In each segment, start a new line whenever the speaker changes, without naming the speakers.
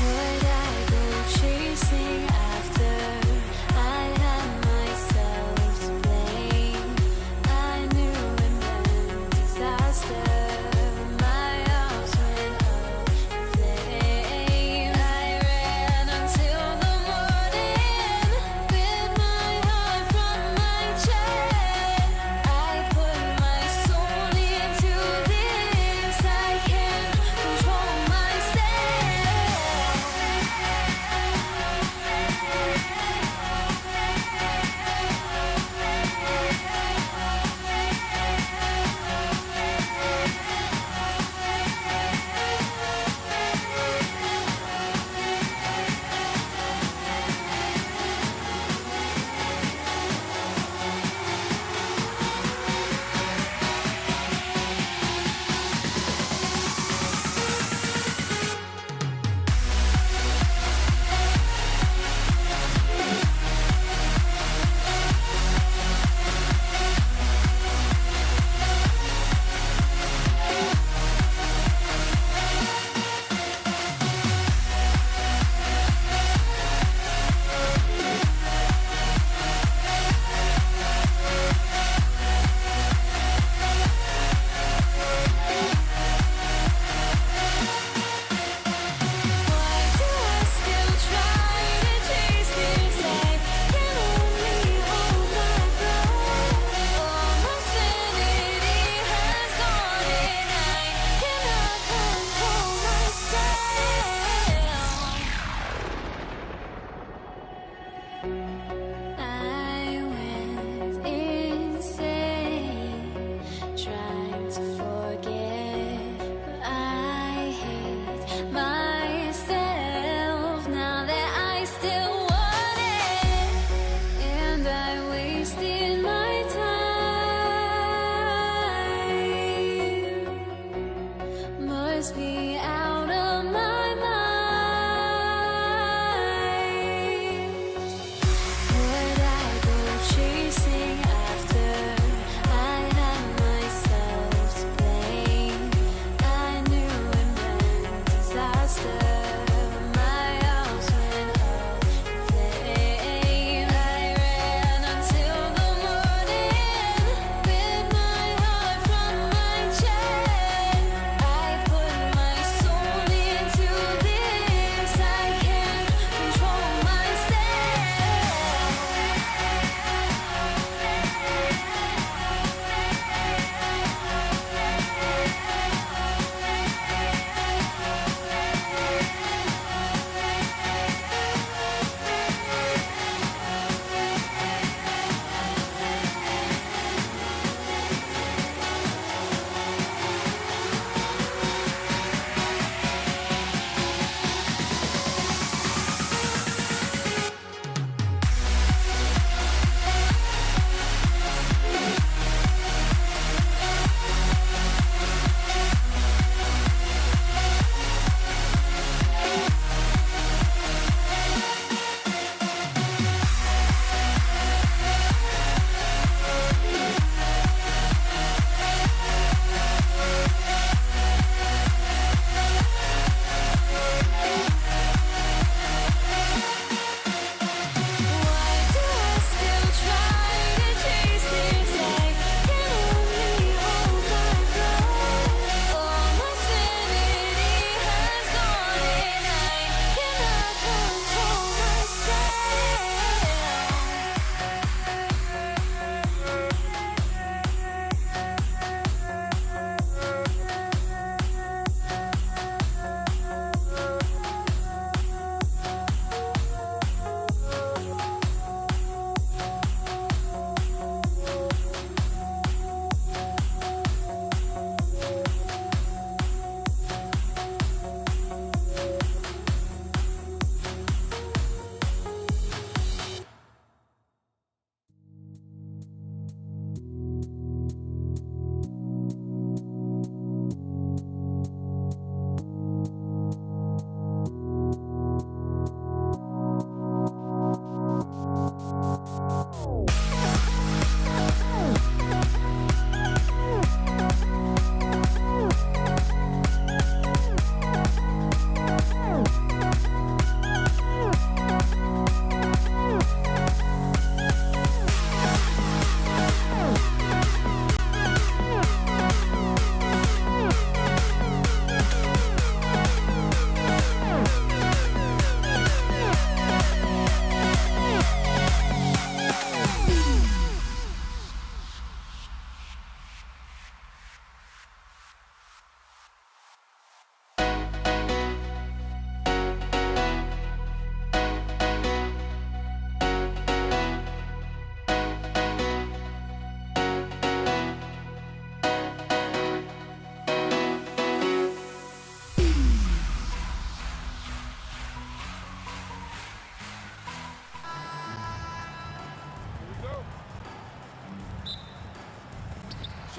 Would I go chasing after I had my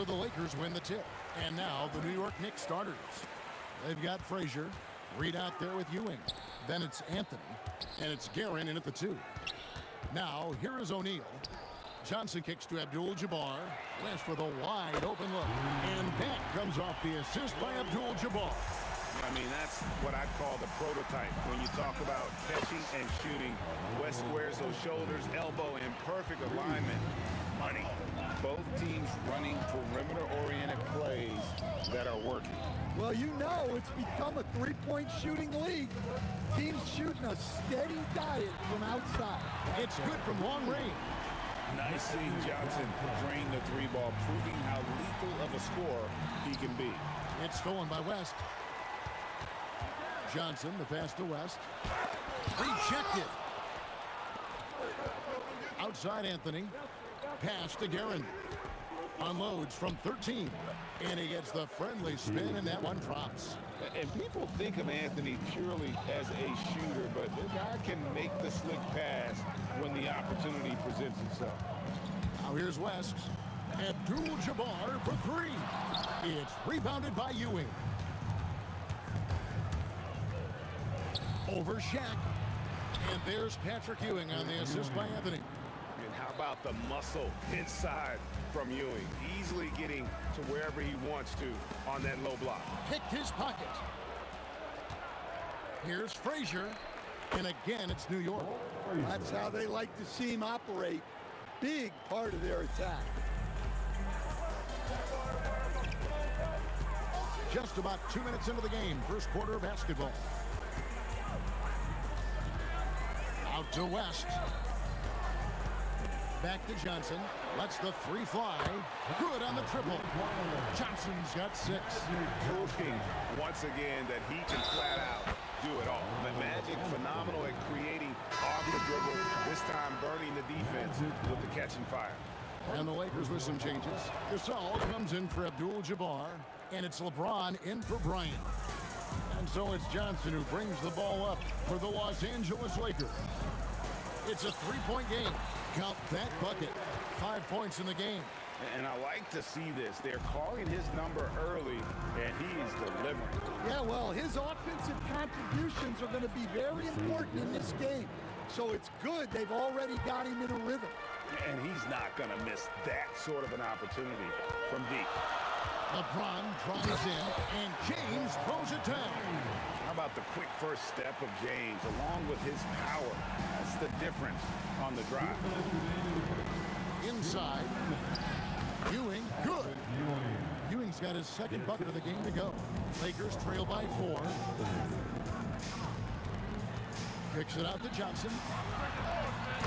So the Lakers win the tip. And now the New York Knicks starters. They've got Frazier. Reed out there with Ewing. Then it's Anthony. And it's Guerin in at the 2. Now, here is O'Neal. Johnson kicks to Abdul-Jabbar. West with a wide open look. And that comes off the assist by Abdul-Jabbar.
I mean, that's what I call the prototype. When you talk about catching and shooting, West squares those shoulders, elbow in perfect alignment. Money. Both teams running perimeter-oriented plays that are working.
Well, you know it's become a three-point shooting league. Teams shooting a steady diet from outside.
It's good from long range.
Nice seeing Johnson drain the 3-ball, proving how lethal of a scorer he can be.
It's stolen by West. Johnson, the pass to West. Rejected. Outside Anthony. Pass to Guerin. Unloads from 13. And he gets the friendly spin, and that one drops.
And people think of Anthony purely as a shooter, but the guy can make the slick pass when the opportunity presents itself.
Now here's West. Abdul-Jabbar for 3. It's rebounded by Ewing. Over Shaq. And there's Patrick Ewing on the assist by Anthony.
And how about the muscle inside from Ewing? Easily getting to wherever he wants to on that low block.
Picked his pocket. Here's Frazier. And again, it's New York.
That's how they like to see him operate. Big part of their attack.
Just about 2 minutes into the game, first quarter of basketball. Out to West. Back to Johnson. Lets the 3 fly. Good on the triple. Johnson's got 6.
Proving once again that he can flat out do it all. The Magic phenomenal at creating off the dribble. This time burning the defense with the catch and fire.
And the Lakers with some changes. Gasol comes in for Abdul-Jabbar. And it's LeBron in for Bryant. And so it's Johnson who brings the ball up for the Los Angeles Lakers. It's a 3-point game. Count that bucket. 5 points in the game.
And I like to see this. They're calling his number early, and he's delivering.
Yeah, well, his offensive contributions are going to be very important in this game. So it's good they've already got him in a rhythm.
And he's not going to miss that sort of an opportunity from deep.
LeBron drives in, and James throws it down.
How about the quick first step of James, along with his power? That's the difference on the drive.
Inside. Ewing, good. Ewing's got his second bucket of the game to go. Lakers trail by 4. Kicks it out to Johnson.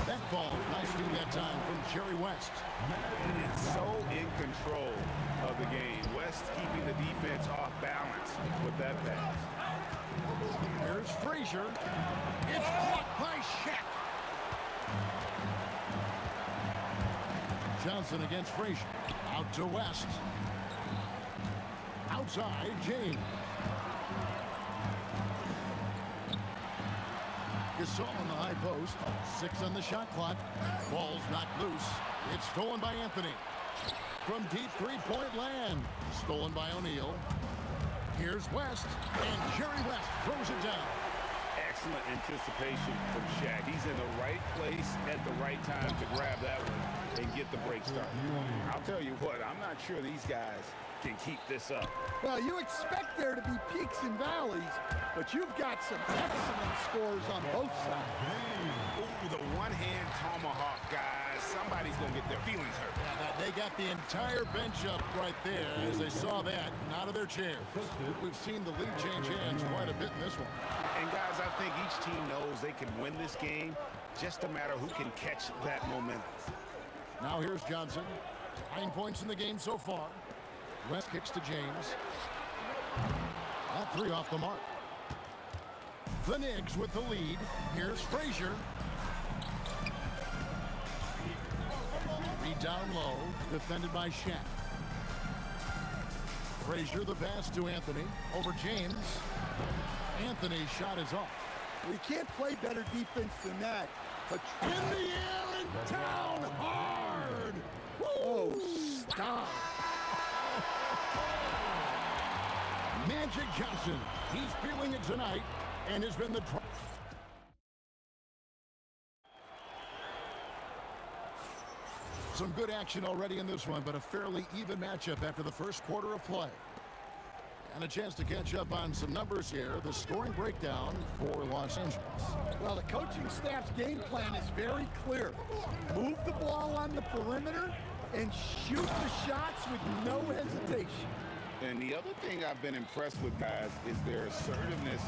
That ball, nice feed that time from Jerry West.
It's so in control of the game. West keeping the defense off balance with that pass.
Here's Frazier. It's blocked by Shaq. Johnson against Frazier. Out to West. Outside, James. Gasol on the high post. 6 on the shot clock. Ball's not loose. It's stolen by Anthony. From deep 3-point land. Stolen by O'Neal. Here's West. And Jerry West throws it down.
Excellent anticipation from Shaq. He's in the right place at the right time to grab that one and get the break started. I'll tell you what, I'm not sure these guys can keep this up.
Well, you expect there to be peaks and valleys, but you've got some excellent scores on both sides.
Ooh, the one-hand tomahawk, guys. Somebody's going to get their feelings hurt.
Yeah, they got the entire bench up right there as they saw that and out of their chairs. We've seen the lead change hands quite a bit in this one.
And guys, I think each team knows they can win this game, just a matter who can catch that momentum.
Now here's Johnson. 9 points in the game so far. West kicks to James. That 3 off the mark. The Knicks with the lead. Here's Frazier. Reed down low, defended by Shaq. Frazier the pass to Anthony. Over James. Anthony's shot is off.
We can't play better defense than that. But
In the air and down hard.
oh, stop.
Johnson, he's feeling it tonight and has been the... Some good action already in this one, but a fairly even matchup after the first quarter of play. And a chance to catch up on some numbers here. The scoring breakdown for Los Angeles.
Well, the coaching staff's game plan is very clear. Move the ball on the perimeter and shoot the shots with no hesitation.
And the other thing I've been impressed with, guys, is their assertiveness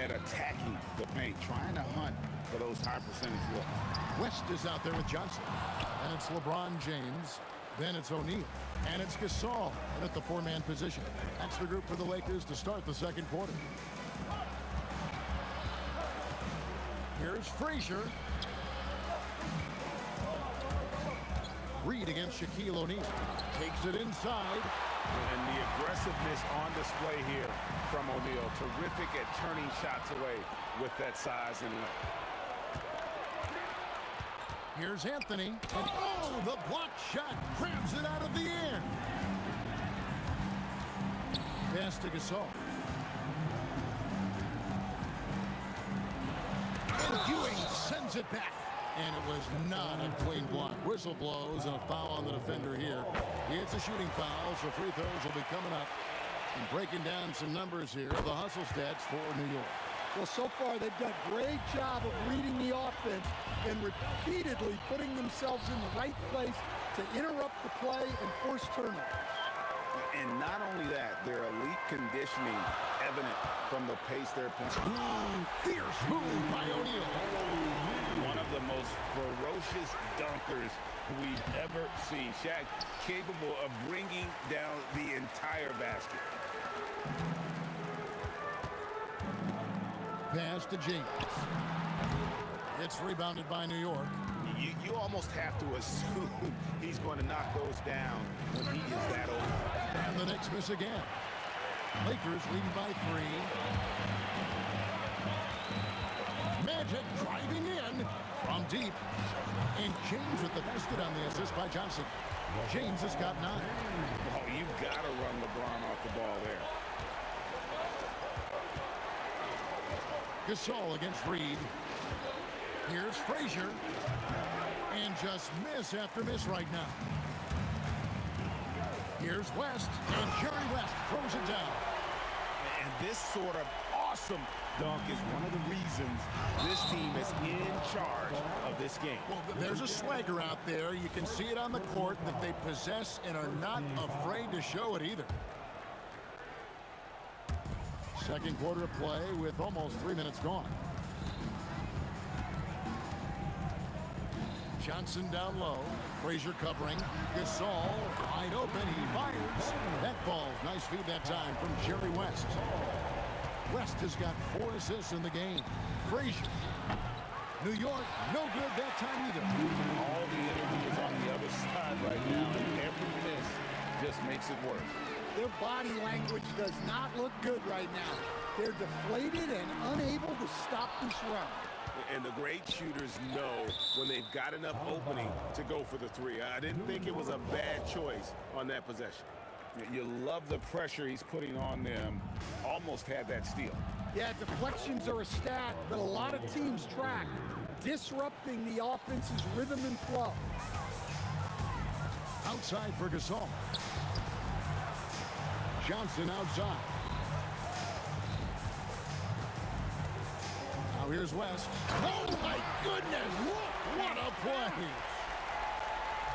at attacking the paint, trying to hunt for those high percentage looks.
West is out there with Johnson. And it's LeBron James. Then it's O'Neal. And it's Gasol at the four-man position. That's the group for the Lakers to start the second quarter. Here's Frazier. Reed against Shaquille O'Neal. Takes it inside.
And the aggressiveness on display here from O'Neal. Terrific at turning shots away with that size and length.
Here's Anthony. And oh, the block shot grabs it out of the air. Pass to Gasol. And Ewing sends it back. And it was not a clean block. Whistle blows and a foul on the defender here. It's a shooting foul, so free throws will be coming up. And breaking down some numbers here, the hustle stats for New York.
Well, so far they've done a great job of reading the offense and repeatedly putting themselves in the right place to interrupt the play and force turnovers.
And not only that, their elite conditioning evident from the pace they're playing.
Fierce move by O'Neal.
One of the most ferocious dunkers we've ever seen. Shaq capable of bringing down the entire basket.
Pass to James. It's rebounded by New York.
You almost have to assume he's going to knock those down when he is that old.
And the Knicks miss again. Lakers leading by 3. Magic driving in from deep. And James with the basket on the assist by Johnson. James has got 9.
Oh, you've got to run LeBron off the ball there.
Gasol against Reed. Here's Frazier. And just miss after miss right now. Here's West. And Jerry West throws it down.
And this sort of awesome dunk is one of the reasons this team is in charge of this game.
Well, there's a swagger out there. You can see it on the court that they possess and are not afraid to show it either. Second quarter of play with almost 3 minutes gone. Johnson down low. Frazier covering. Gasol wide open. He fires. That falls. Nice feed that time from Jerry West. West has got 4 assists in the game. Frazier. New York, no good that time either.
All the energy is on the other side right now, and every miss just makes it worse.
Their body language does not look good right now. They're deflated and unable to stop this run.
And the great shooters know when they've got enough opening to go for the 3. I didn't think it was a bad choice on that possession. You love the pressure he's putting on them. Almost had that steal.
Yeah, deflections are a stat that a lot of teams track, disrupting the offense's rhythm and flow.
Outside for Gasol. Johnson outside. Now here's West. Oh my goodness! What a play!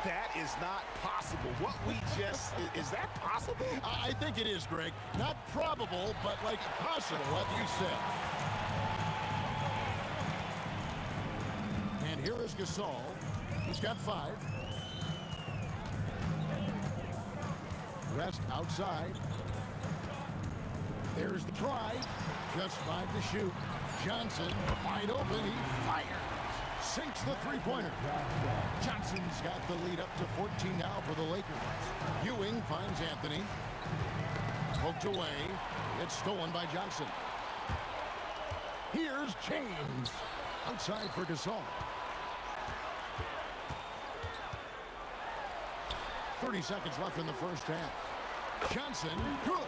That is not possible. What we just, is that possible?
I think it is, Greg. Not probable, but like possible, what you said. And here is Gasol. He's got 5. West outside. There's the try. Just 5 to shoot. Johnson wide open. He fires. Sinks the three-pointer. Johnson's got the lead up to 14 now for the Lakers. Ewing finds Anthony. Poked away. It's stolen by Johnson. Here's James. Outside for Gasol. 30 seconds left in the first half. Johnson, good.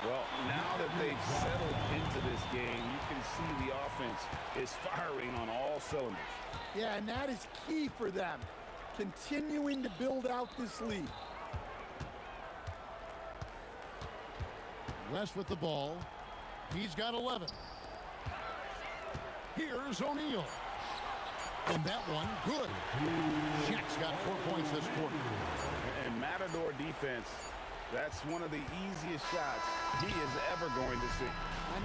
Well, now that they've settled into this game, you can see the offense is firing on all cylinders.
Yeah, and that is key for them, continuing to build out this lead.
West with the ball. He's got 11. Here's O'Neal. And that one, good. Jack's got 4 points this quarter.
And Matador defense, that's one of the easiest shots he is ever going to see.
An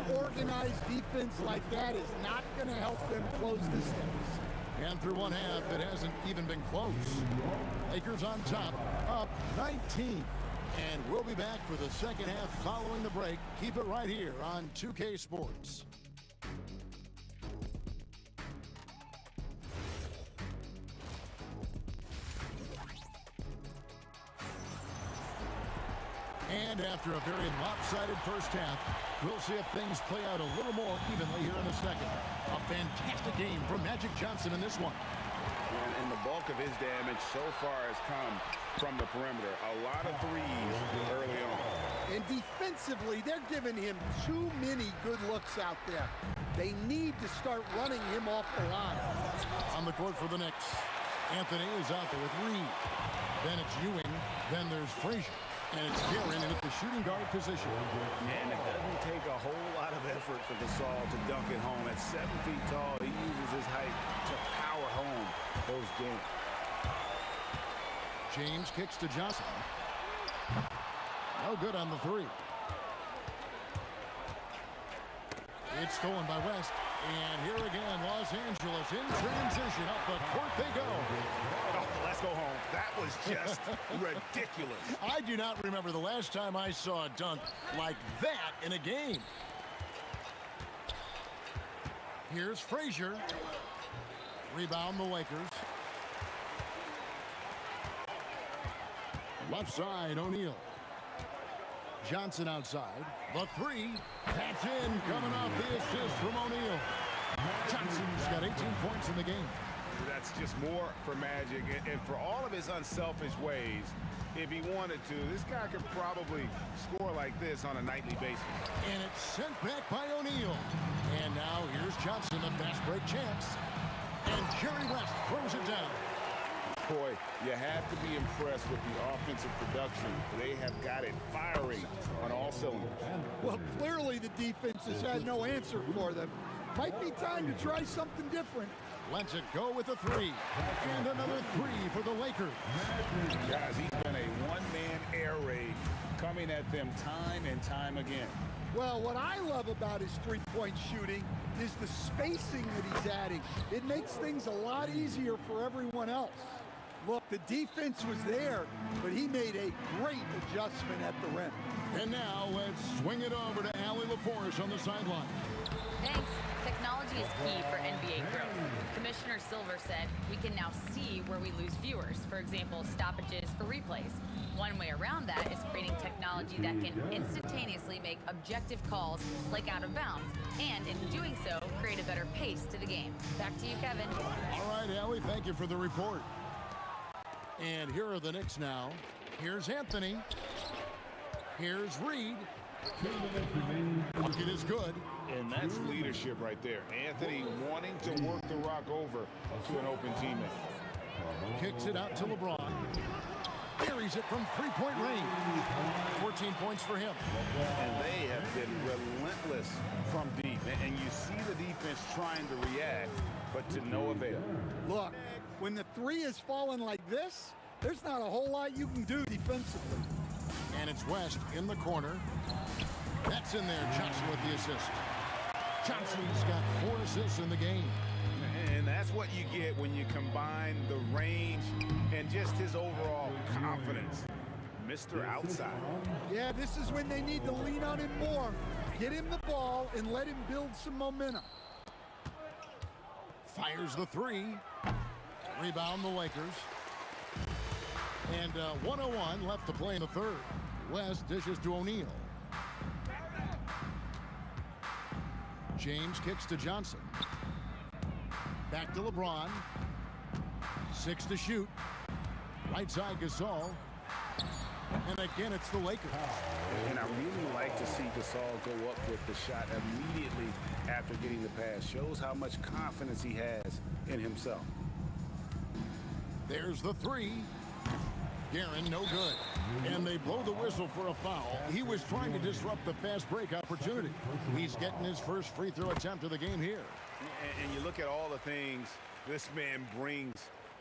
unorganized defense like that is not going to help them close this deficit.
And through one half, it hasn't even been close. Lakers on top, up 19. And we'll be back for the second half following the break. Keep it right here on 2K Sports. And after a very lopsided first half, we'll see if things play out a little more evenly here in the second. A fantastic game from Magic Johnson in this one.
And the bulk of his damage so far has come from the perimeter. A lot of threes early on.
And defensively, they're giving him too many good looks out there. They need to start running him off the line.
On the court for the Knicks, Anthony is out there with Reed. Then it's Ewing. Then there's Frazier. And it's Guerin in at the shooting guard position.
And it doesn't take a whole lot of effort for Gasol to dunk it home. At 7 feet tall, he uses his height to power home those games.
James kicks to Johnson. No good on the three. It's stolen by West. And here again, Los Angeles in transition. Up the court they go.
Oh, let's go home. That was just ridiculous.
I do not remember the last time I saw a dunk like that in a game. Here's Frazier. Rebound the Lakers. Left side, O'Neal. Johnson outside. The three. That's in. Coming off the assist from O'Neal. Johnson's got 18 points in the game.
That's just more for Magic. And for all of his unselfish ways, if he wanted to, this guy could probably score like this on a nightly basis.
And it's sent back by O'Neal. And now here's Johnson, the fast break chance. And Jerry West throws it down.
Boy, you have to be impressed with the offensive production. They have got it firing on all cylinders.
Well, clearly the defense has had no answer for them. Might be time to try something different.
Lets it go with a three. And another three for the Lakers.
Guys, he's been a one-man air raid coming at them time and time again.
Well, what I love about his three-point shooting is the spacing that he's adding. It makes things a lot easier for everyone else. Look, the defense was there, but he made a great adjustment at the rim.
And now let's swing it over to Allie LaForce on the sideline.
Thanks. Technology is key for NBA growth. Commissioner Silver said we can now see where we lose viewers, for example, stoppages for replays. One way around that is creating technology that can instantaneously make objective calls like out of bounds, and in doing so, create a better pace to the game. Back to you, Kevin.
All right, Allie, thank you for the report. And here are the Knicks now. Here's Anthony. Here's Reed. Bucket is good.
And that's leadership right there. Anthony wanting to work the rock over to an open teammate.
Kicks it out to LeBron. Carries it from three-point range. 14 points for him.
And they have been relentless from deep. And you see the defense trying to react, but to no avail.
Look, when the three is falling like this, there's not a whole lot you can do defensively.
And it's West in the corner. That's in there. Johnson with the assist. Johnson's got 4 assists in the game.
And that's what you get when you combine the range and just his overall confidence. Mr. Outside.
Yeah, this is when they need to lean on him more. Get him the ball and let him build some momentum.
Fires the three. Rebound the Lakers. And 1:01 left to play in the third. West dishes to O'Neal. James kicks to Johnson. Back to LeBron. 6 to shoot. Right side Gasol. And again, it's the Lakers.
And I really like to see Gasol go up with the shot immediately after getting the pass. Shows how much confidence he has in himself.
There's the three. Guerin, no good. And they blow the whistle for a foul. He was trying to disrupt the fast break opportunity. He's getting his first free throw attempt of the game here.
And you look at all the things this man brings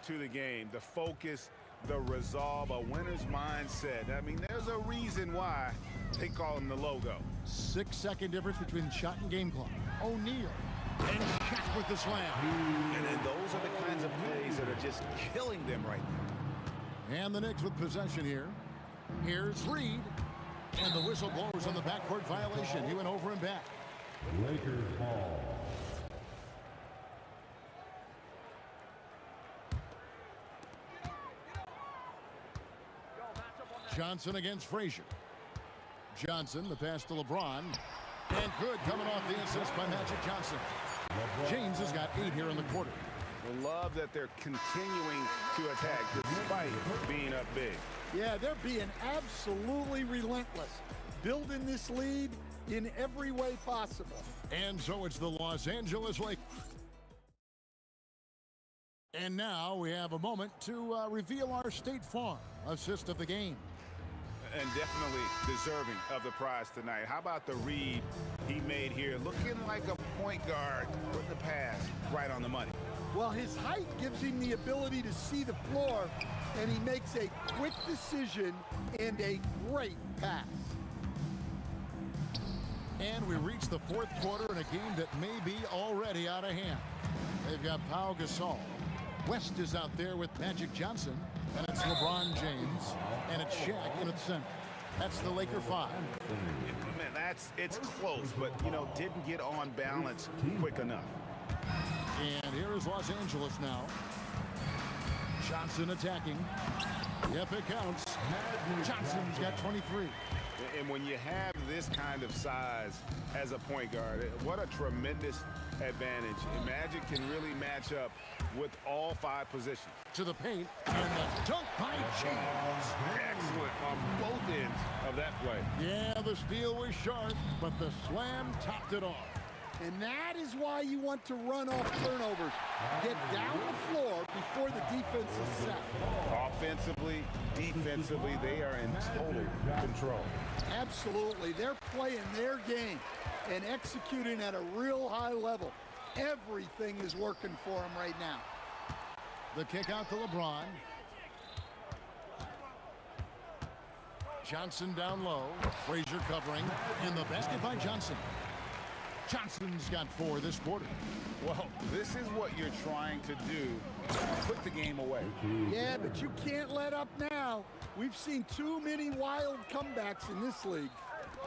to the game. The focus, the resolve, a winner's mindset. I mean, there's a reason why they call him the logo.
6-second difference between shot and game clock. O'Neal. And Shaq with the slam.
And then those are the kinds of plays that are just killing them right now.
And the Knicks with possession here. Here's Reed. And the whistle blows on the backcourt violation. He went over and back.
Lakers ball.
Johnson against Frazier. Johnson, the pass to LeBron. And good coming off the assist by Magic Johnson. James has got 8 here in the quarter.
I love that they're continuing to attack despite being up big.
Yeah, they're being absolutely relentless, building this lead in every way possible.
And so it's the Los Angeles Lakers. And now we have a moment to reveal our State Farm assist of the game.
And definitely deserving of the prize tonight. How about the read he made here? Looking like a point guard with the pass right on the money.
Well, his height gives him the ability to see the floor, and he makes a quick decision and a great pass.
And we reach the fourth quarter in a game that may be already out of hand. They've got Pau Gasol. West is out there with Magic Johnson. And it's LeBron James. And it's Shaq in the center. That's the Laker 5.
Man, it's close, but, didn't get on balance quick enough.
And here is Los Angeles now. Johnson attacking. Yep, it counts. Johnson's got 23.
And when you have this kind of size as a point guard, what a tremendous advantage. And Magic can really match up with all 5 positions.
To the paint, and the dunk by James.
Excellent on both ends of that play.
Yeah, the steal was sharp, but the slam topped it off.
And that is why you want to run off turnovers. Get down the floor before the defense is set.
Offensively, defensively, they are in total control.
Absolutely. They're playing their game and executing at a real high level. Everything is working for them right now.
The kick out to LeBron. Johnson down low. Frazier covering. And the basket by Johnson. Johnson's got 4 this quarter.
Well, this is what you're trying to do. Put the game away.
Yeah, but you can't let up now. We've seen too many wild comebacks in this league.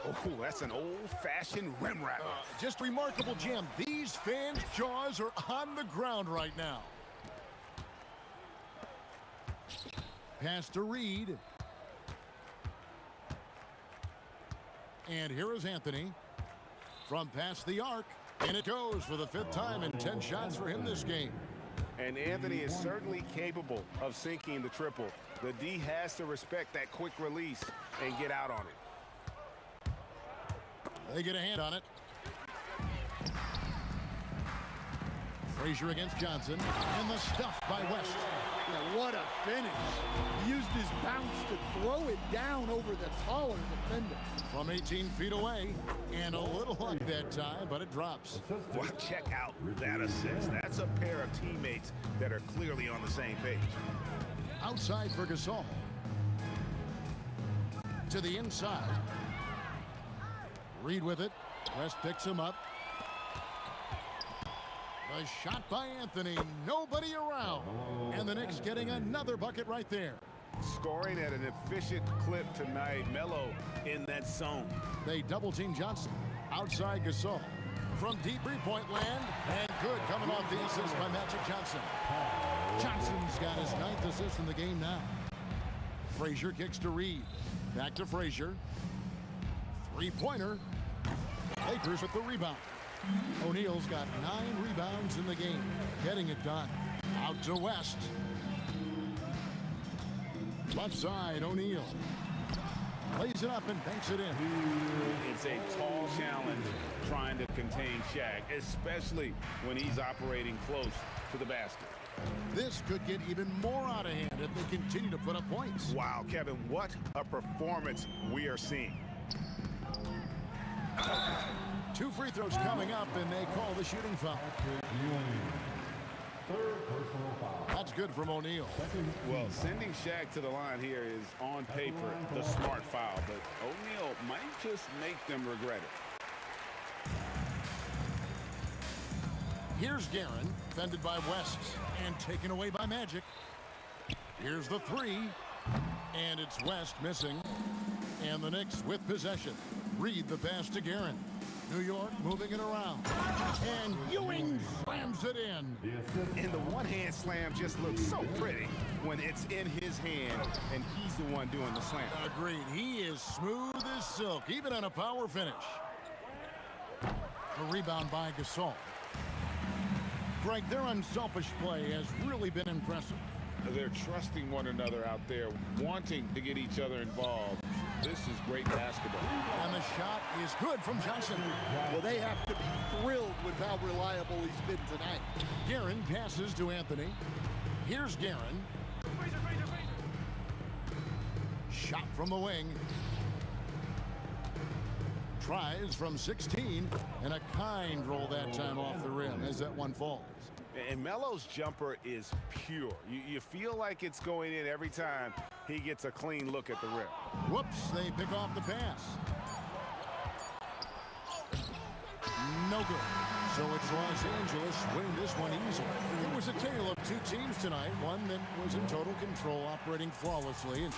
Oh, that's an old-fashioned rim rattler.
Just remarkable, Jim. These fans' jaws are on the ground right now. Pass to Reed. And here is Anthony from past the arc. And it goes for the 5th time and 10 shots for him this game.
And Anthony is certainly capable of sinking the triple. The D has to respect that quick release and get out on it.
They get a hand on it. Frazier against Johnson. And the stuff by West.
Yeah, what a finish. He used his bounce to throw it down over the taller defender.
From 18 feet away. And a little luck that time, but it drops.
Well, check out that assist. That's a pair of teammates that are clearly on the same page.
Outside for Gasol. To the inside. Reed with it. West picks him up. A shot by Anthony. Nobody around. And the Knicks getting another bucket right there.
Scoring at an efficient clip tonight. Melo in that zone.
They double-team Johnson. Outside Gasol. From deep three-point land. And good coming off the assist by Magic Johnson. Johnson's got his 9th assist in the game now. Frazier kicks to Reed. Back to Frazier. Three-pointer. Lakers with the rebound. O'Neal's got 9 rebounds in the game. Getting it done. Out to West. Left side, O'Neal. Lays it up and banks it in.
It's a tall challenge trying to contain Shaq, especially when he's operating close to the basket.
This could get even more out of hand if they continue to put up points.
Wow, Kevin, what a performance we are seeing.
2 free throws coming up, and they call the shooting foul.
Third personal foul.
That's good from O'Neal.
Well, sending Shaq to the line here is on paper the smart foul, but O'Neal might just make them regret it.
Here's Guerin, fended by West, and taken away by Magic. Here's the 3, and it's West missing. And the Knicks with possession. Reed the pass to Guerin. New York moving it around. And Ewing slams it in.
And the one-hand slam just looks so pretty when it's in his hand and he's the one doing the slam.
Agreed. He is smooth as silk, even on a power finish. A rebound by Gasol. Greg, their unselfish play has really been impressive.
They're trusting one another out there, wanting to get each other involved. This is great basketball.
And the shot is good from Johnson.
Well, they have to be thrilled with how reliable he's been tonight.
Guerin passes to Anthony. Here's Guerin. Shot from the wing. Tries from 16, and a kind roll that time off the rim as that one falls.
And Melo's jumper is pure. You feel like it's going in every time he gets a clean look at the rim.
Whoops, they pick off the pass. No good. So it's Los Angeles winning this one easily. It was a tale of 2 teams tonight, one that was in total control, operating flawlessly.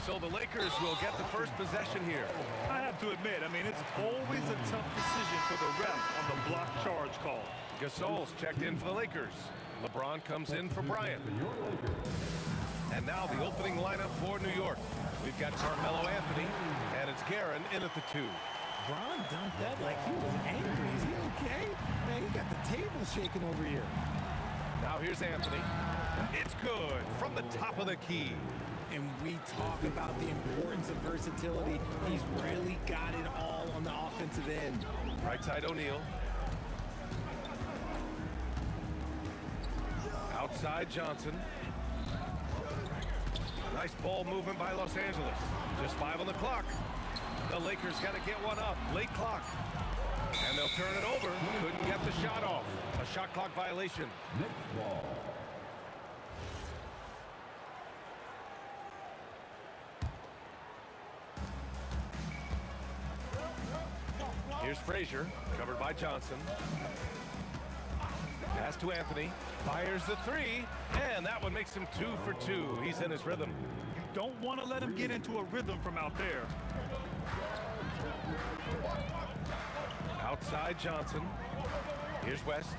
So the Lakers will get the first possession here.
I have to admit, it's always a tough decision for the ref on the block charge call.
Gasol's checked in for the Lakers. LeBron comes in for Bryant. And now the opening lineup for New York. We've got Carmelo Anthony, and it's Guerin in at the 2.
Bron dumped that like he was angry. Is he okay? Man, he got the table shaking over here.
Now here's Anthony. It's good from the top of the key.
And we talk about the importance of versatility. He's really got it all on the offensive end.
Right side O'Neal. Outside Johnson. Nice ball movement by Los Angeles. Just 5 on the clock. The Lakers got to get one up. Late clock. And they'll turn it over. Couldn't get the shot off. A shot clock violation.
Next ball.
Here's Frazier, covered by Johnson. Pass to Anthony, fires the 3, and that one makes him 2 for 2. He's in his rhythm.
You don't want to let him get into a rhythm from out there.
Outside Johnson. Here's West.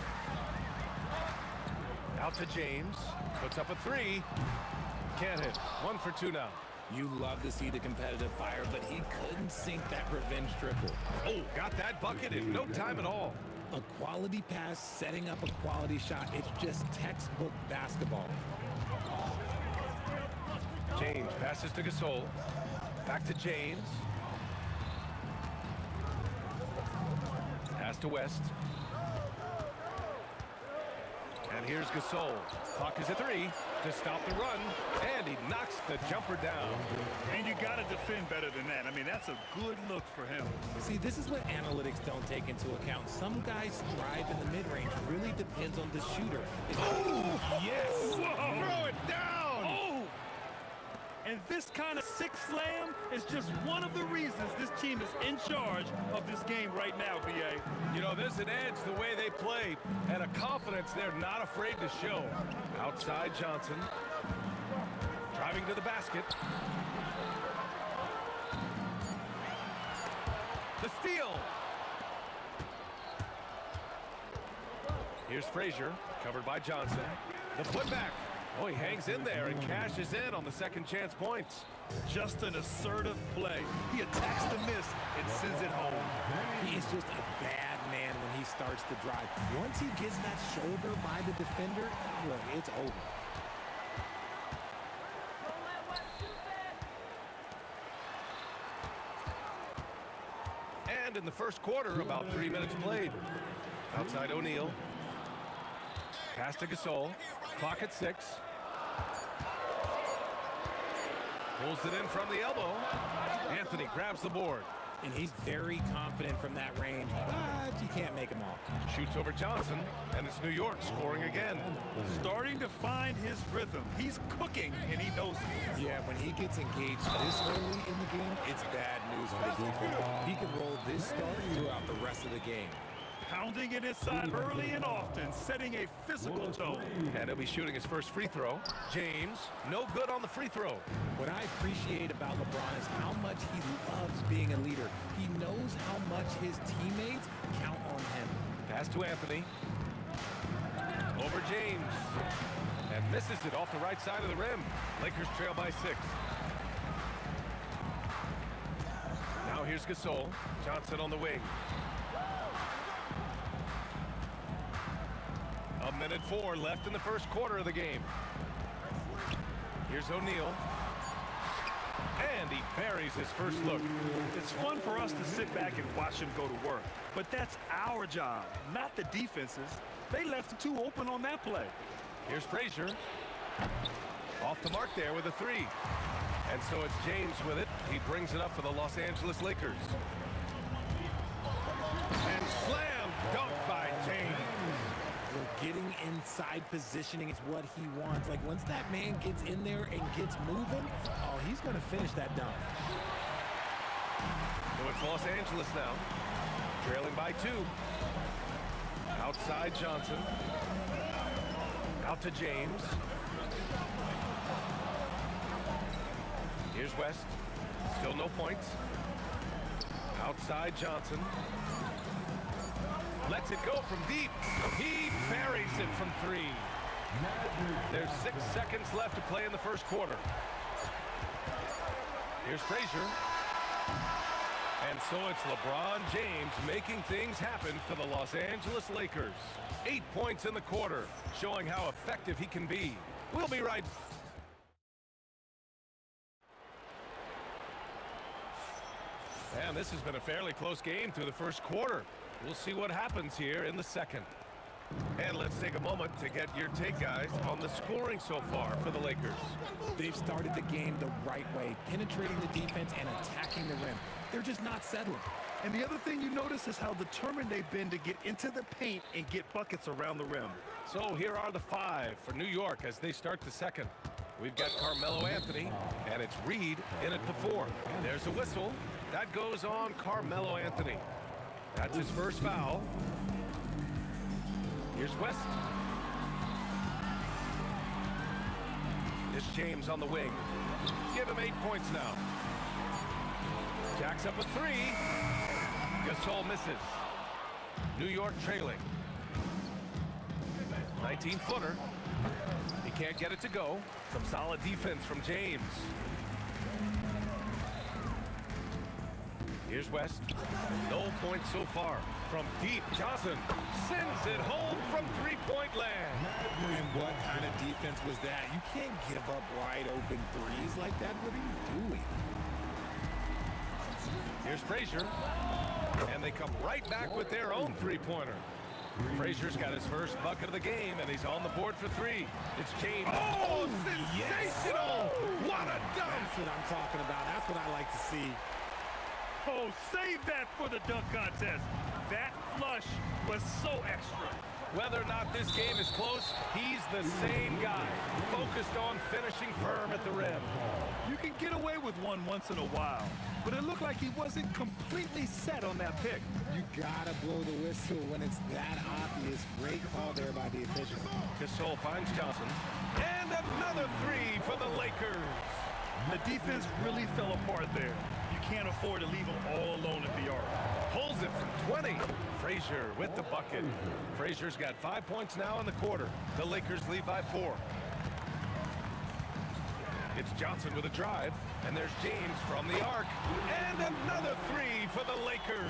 Out to James, puts up a 3. Can't hit. 1 for 2 now.
You love to see the competitive fire, but he couldn't sink that revenge triple.
Oh, got that bucket in no time at all.
A quality pass, setting up a quality shot. It's just textbook basketball.
James passes to Gasol. Back to James. Pass to West. And here's Gasol. Clock is at 3 to stop the run, and he knocks the jumper down.
And you got to defend better than that. I mean, that's a good look for him.
See, this is what analytics don't take into account. Some guys thrive in the mid-range. Really depends on the shooter.
Oh, yes!
Whoa.
Throw it down!
Oh! And this kind of six slam is just one of the reasons this team is in charge of this game right now, B.A.
You know, there's an edge the way they play and a confidence they're not afraid to show. Outside Johnson. Driving to the basket. The steal. Here's Frazier, covered by Johnson. The putback. Oh, he hangs in there and cashes in on the second chance points.
Just an assertive play. He attacks the miss and sends it home.
He is just a bad man when he starts to drive. Once he gets that shoulder by the defender, look, it's over.
And in the first quarter, about 3 minutes played. Outside O'Neal. Pass to Gasol. Clock at 6. Pulls it in from the elbow. Anthony grabs the board.
And he's very confident from that range, but you can't make him all.
Shoots over Johnson, and it's New York scoring again.
Starting to find his rhythm. He's cooking, and he knows it.
Yeah, when he gets engaged this early in the game, it's bad news for the defense. He can roll this start throughout the rest of the game.
Pounding it inside early and often, setting a physical tone.
And he'll be shooting his first free throw. James, no good on the free throw.
What I appreciate about LeBron is how much he loves being a leader. He knows how much his teammates count on him.
Pass to Anthony. Over James. And misses it off the right side of the rim. Lakers trail by 6. Now here's Gasol. Johnson on the wing. A minute 4 left in the first quarter of the game. Here's O'Neal. And he buries his first look.
It's fun for us to sit back and watch him go to work. But that's our job, not the defense's. They left the two open on that play.
Here's Frazier. Off the mark there with a 3. And so it's James with it. He brings it up for the Los Angeles Lakers. And slam dunk by James.
Getting inside positioning is what he wants. Like, once that man gets in there and gets moving, oh, he's going to finish that dunk.
So it's Los Angeles now, trailing by 2. Outside Johnson. Out to James. Here's West. Still no points. Outside Johnson. Lets it go from deep. He buries it from 3. There's 6 seconds left to play in the first quarter. Here's Frazier. And so it's LeBron James making things happen for the Los Angeles Lakers. 8 points in the quarter, showing how effective he can be. We'll be right back. And this has been a fairly close game through the first quarter. We'll see what happens here in the second. And let's take a moment to get your take, guys, on the scoring so far for the Lakers.
They've started the game the right way, penetrating the defense and attacking the rim. They're just not settling.
And the other thing you notice is how determined they've been to get into the paint and get buckets around the rim.
So here are the 5 for New York as they start the second. We've got Carmelo Anthony, and it's Reed in at the 4. There's a whistle. That goes on Carmelo Anthony. That's his first foul. Here's West. It's James on the wing. Give him 8 points now. Jacks up a 3. Gasol misses. New York trailing. 19-footer. He can't get it to go. Some solid defense from James. Here's West. No points so far. From deep, Johnson sends it home from three-point land.
And what kind of defense was that? You can't give up wide open threes like that. What are you doing?
Here's Frazier. And they come right back with their own three-pointer. Frazier's got his first bucket of the game, and he's on the board for three. It's James. Oh, sensational! What a dunk!
That's what I'm talking about. That's what I like to see.
Oh, save that for the dunk contest. That flush was so extra.
Whether or not this game is close, he's the same guy, focused on finishing firm at the rim.
You can get away with one once in a while, but it looked like he wasn't completely set on that pick.
You gotta blow the whistle when it's that obvious. Great call there by the official.
Gasol finds Johnson. And another three for the Lakers.
The defense really fell apart there. You can't afford to leave them all alone at the arc.
Pulls it from 20. Frazier with the bucket. Frazier's got 5 points now in the quarter. The Lakers lead by 4. It's Johnson with a drive, and there's James from the arc. And another three for the Lakers.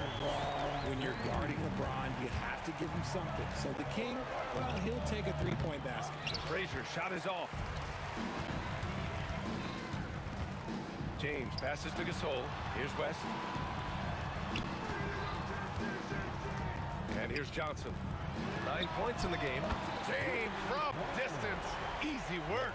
When you're guarding LeBron, you have to give him something. So the King, well, he'll take a three-point basket.
Frazier's shot is off. James passes to Gasol. Here's West. And here's Johnson. 9 points in the game. James from distance. Easy work.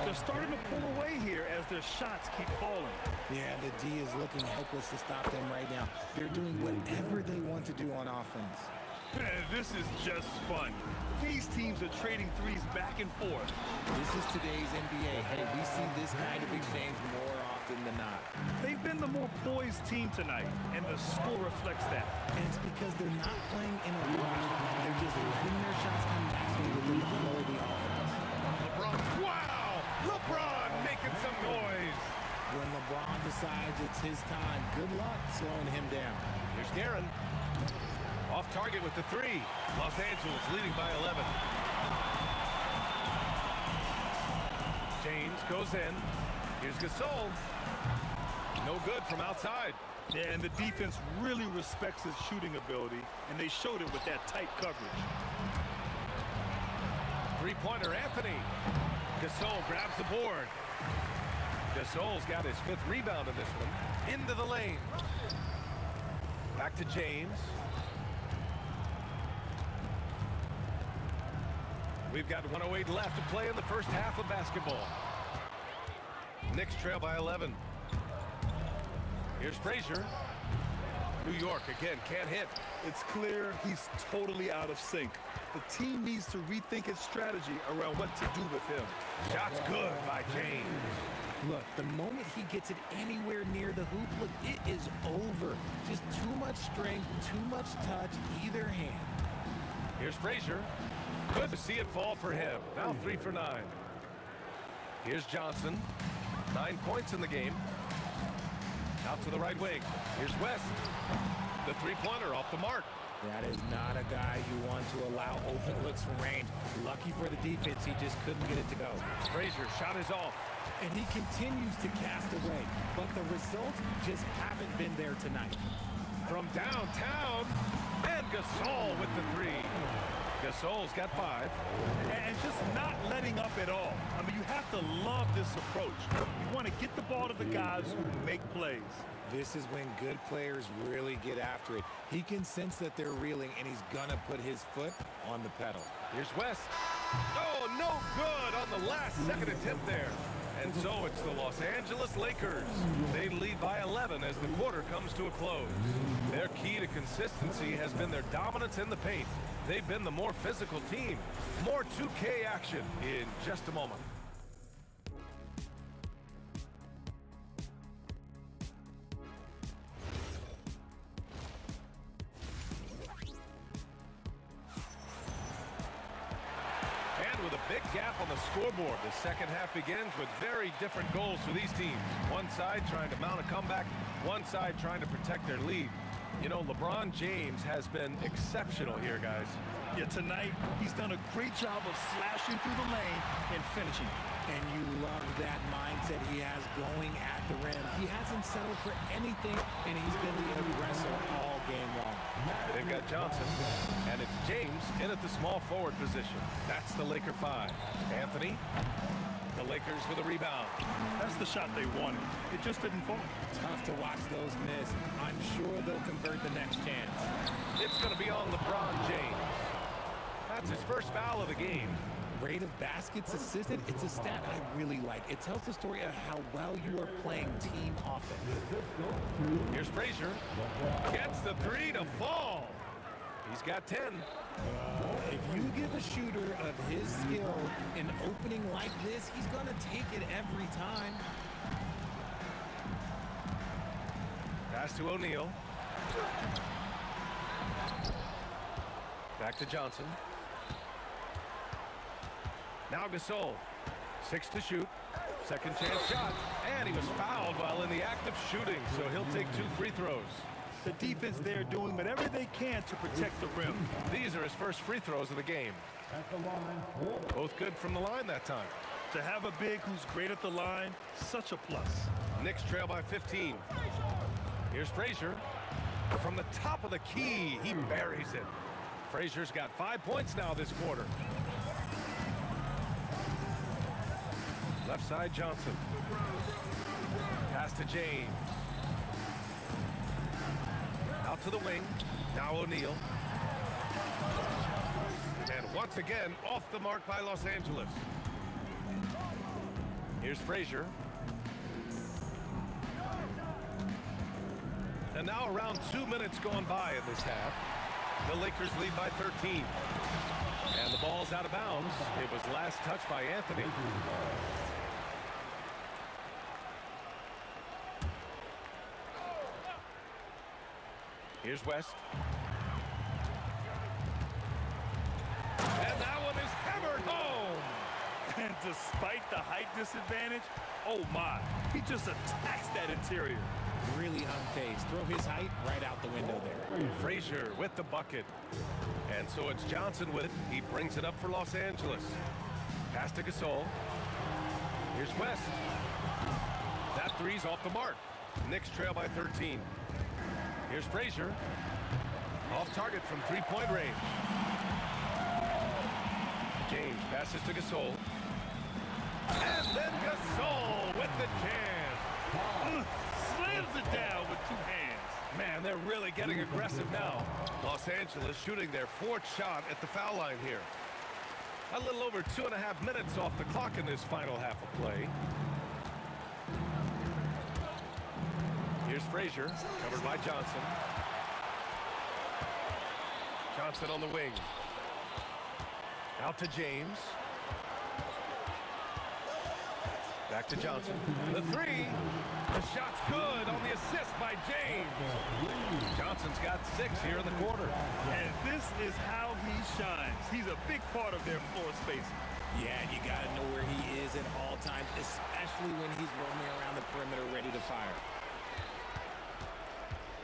They're starting to pull away here as their shots keep falling.
Yeah, the D is looking helpless to stop them right now. They're doing whatever they want to do on offense.
This is just fun. These teams are trading threes back and forth.
This is today's NBA. Hey, we see this kind of exchange more often than not.
They've been the more poised team tonight, and the score reflects that.
And it's because they're not playing in a rush. They're just letting their shots come naturally within the flow of the offense.
LeBron, wow! LeBron making some noise.
When LeBron decides it's his time, good luck slowing him down.
Here's Guerin. Off target with the three. Los Angeles leading by 11. James goes in. Here's Gasol. No good from outside.
Yeah, and the defense really respects his shooting ability, and they showed it with that tight coverage.
Three-pointer, Anthony. Gasol grabs the board. Gasol's got his 5th rebound in this one. Into the lane. Back to James. We've got 1:08 left to play in the first half of basketball. Knicks trail by 11. Here's Frazier. New York again can't hit.
It's clear he's totally out of sync. The team needs to rethink its strategy around what to do with him.
Shot's good by James.
Look, the moment he gets it anywhere near the hoop, look, it is over. Just too much strength, too much touch, either hand.
Here's Frazier. Good to see it fall for him. Now 3 for 9. Here's Johnson. 9 points in the game. Out to the right wing. Here's West. The three-pointer off the mark.
That is not a guy you want to allow open looks from range. Lucky for the defense, he just couldn't get it to go.
Frazier's shot is off.
And he continues to cast away, but the results just haven't been there tonight.
From downtown, and Gasol with the three. Gasol's got 5.
And just not letting up at all. I mean, you have to love this approach. You want to get the ball to the guys who make plays.
This is when good players really get after it. He can sense that they're reeling, and he's gonna put his foot on the pedal.
Here's West. Oh, no good on the last second attempt there. And so it's the Los Angeles Lakers. They lead by 11 as the quarter comes to a close. Their key to consistency has been their dominance in the paint. They've been the more physical team. More 2K action in just a moment. With a big gap on the scoreboard, the second half begins with very different goals for these teams. One side trying to mount a comeback, one side trying to protect their lead. You know, LeBron James has been exceptional here, guys.
Yeah, tonight, he's done a great job of slashing through the lane and finishing.
And you love that mindset he has going at the rim. He hasn't settled for anything, and he's been the aggressor all game long.
They've got Johnson, and it's James in at the small forward position. That's the Laker 5. Anthony, the Lakers with a rebound.
That's the shot they wanted. It just didn't fall.
Tough to watch those miss. I'm sure they'll convert the next chance.
It's going to be on LeBron James. That's his first foul of the game.
Rate of baskets assisted, it's a stat I really like. It tells the story of how well you are playing team offense.
Here's Frazier. Gets the three to fall. He's got 10.
If you give a shooter of his skill an opening like this, he's going to take it every time.
Pass to O'Neal. Back to Johnson. Now Gasol. 6 to shoot. Second chance shot. And he was fouled while in the act of shooting, so he'll take 2 free throws.
The defense there doing whatever they can to protect the rim.
These are his first free throws of the game.
At the line,
Both good from the line that time.
To have a big who's great at the line, such a plus.
Knicks trail by 15. Here's Frazier. From the top of the key, he buries it. Frazier's got 5 points now this quarter. Left side, Johnson. Pass to James. Out to the wing. Now O'Neal. And once again, off the mark by Los Angeles. Here's Frazier. And now around 2 minutes gone by in this half. The Lakers lead by 13. And the ball's out of bounds. It was last touched by Anthony. Here's West. And that one is hammered home.
And despite the height disadvantage, oh my, he just attacks that interior.
Really unfazed. Throw his height right out the window there.
Frazier with the bucket. And so it's Johnson with it. He brings it up for Los Angeles. Pass to Gasol. Here's West. That three's off the mark. Knicks trail by 13. Here's Frazier. Off target from three-point range. James passes to Gasol. And then Gasol with the jam.
Slams it down with 2 hands.
Man, they're really getting aggressive now. Los Angeles shooting their 4th shot at the foul line here. A little over 2.5 minutes off the clock in this final half of play. Here's Frazier, covered by Johnson. Johnson on the wing. Out to James. Back to Johnson. The three. The shot's good on the assist by James. Johnson's got 6 here in the quarter.
And this is how he shines. He's a big part of their floor spacing.
Yeah, you got to know where he is at all times, especially when he's roaming around the perimeter ready to fire.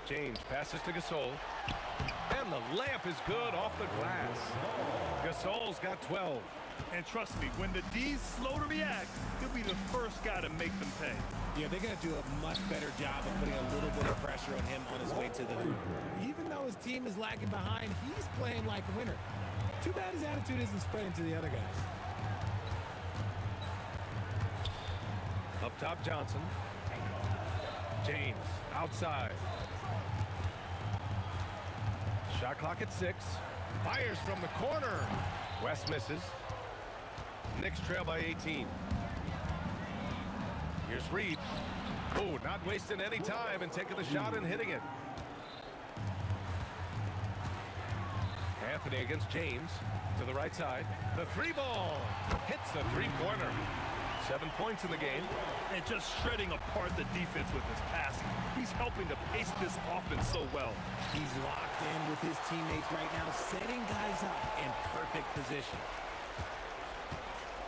James passes to Gasol. And the layup is good off the glass. Gasol's got 12.
And trust me, when the D's slow to react, he'll be the first guy to make them pay.
Yeah, they're going to do a much better job of putting a little bit of pressure on him on his way to the hoop. Even though his team is lagging behind, he's playing like a winner. Too bad his attitude isn't spreading to the other guys.
Up top, Johnson. James, outside. Shot clock at 6. Fires from the corner. West misses. Knicks trail by 18. Here's Reed. Oh, not wasting any time and taking the shot and hitting it. Anthony against James to the right side. The 3-ball hits the 3-pointer. 7 points in the game.
And just shredding apart the defense with his passing. He's helping to pace this offense so well.
He's locked in with his teammates right now, setting guys up in perfect position.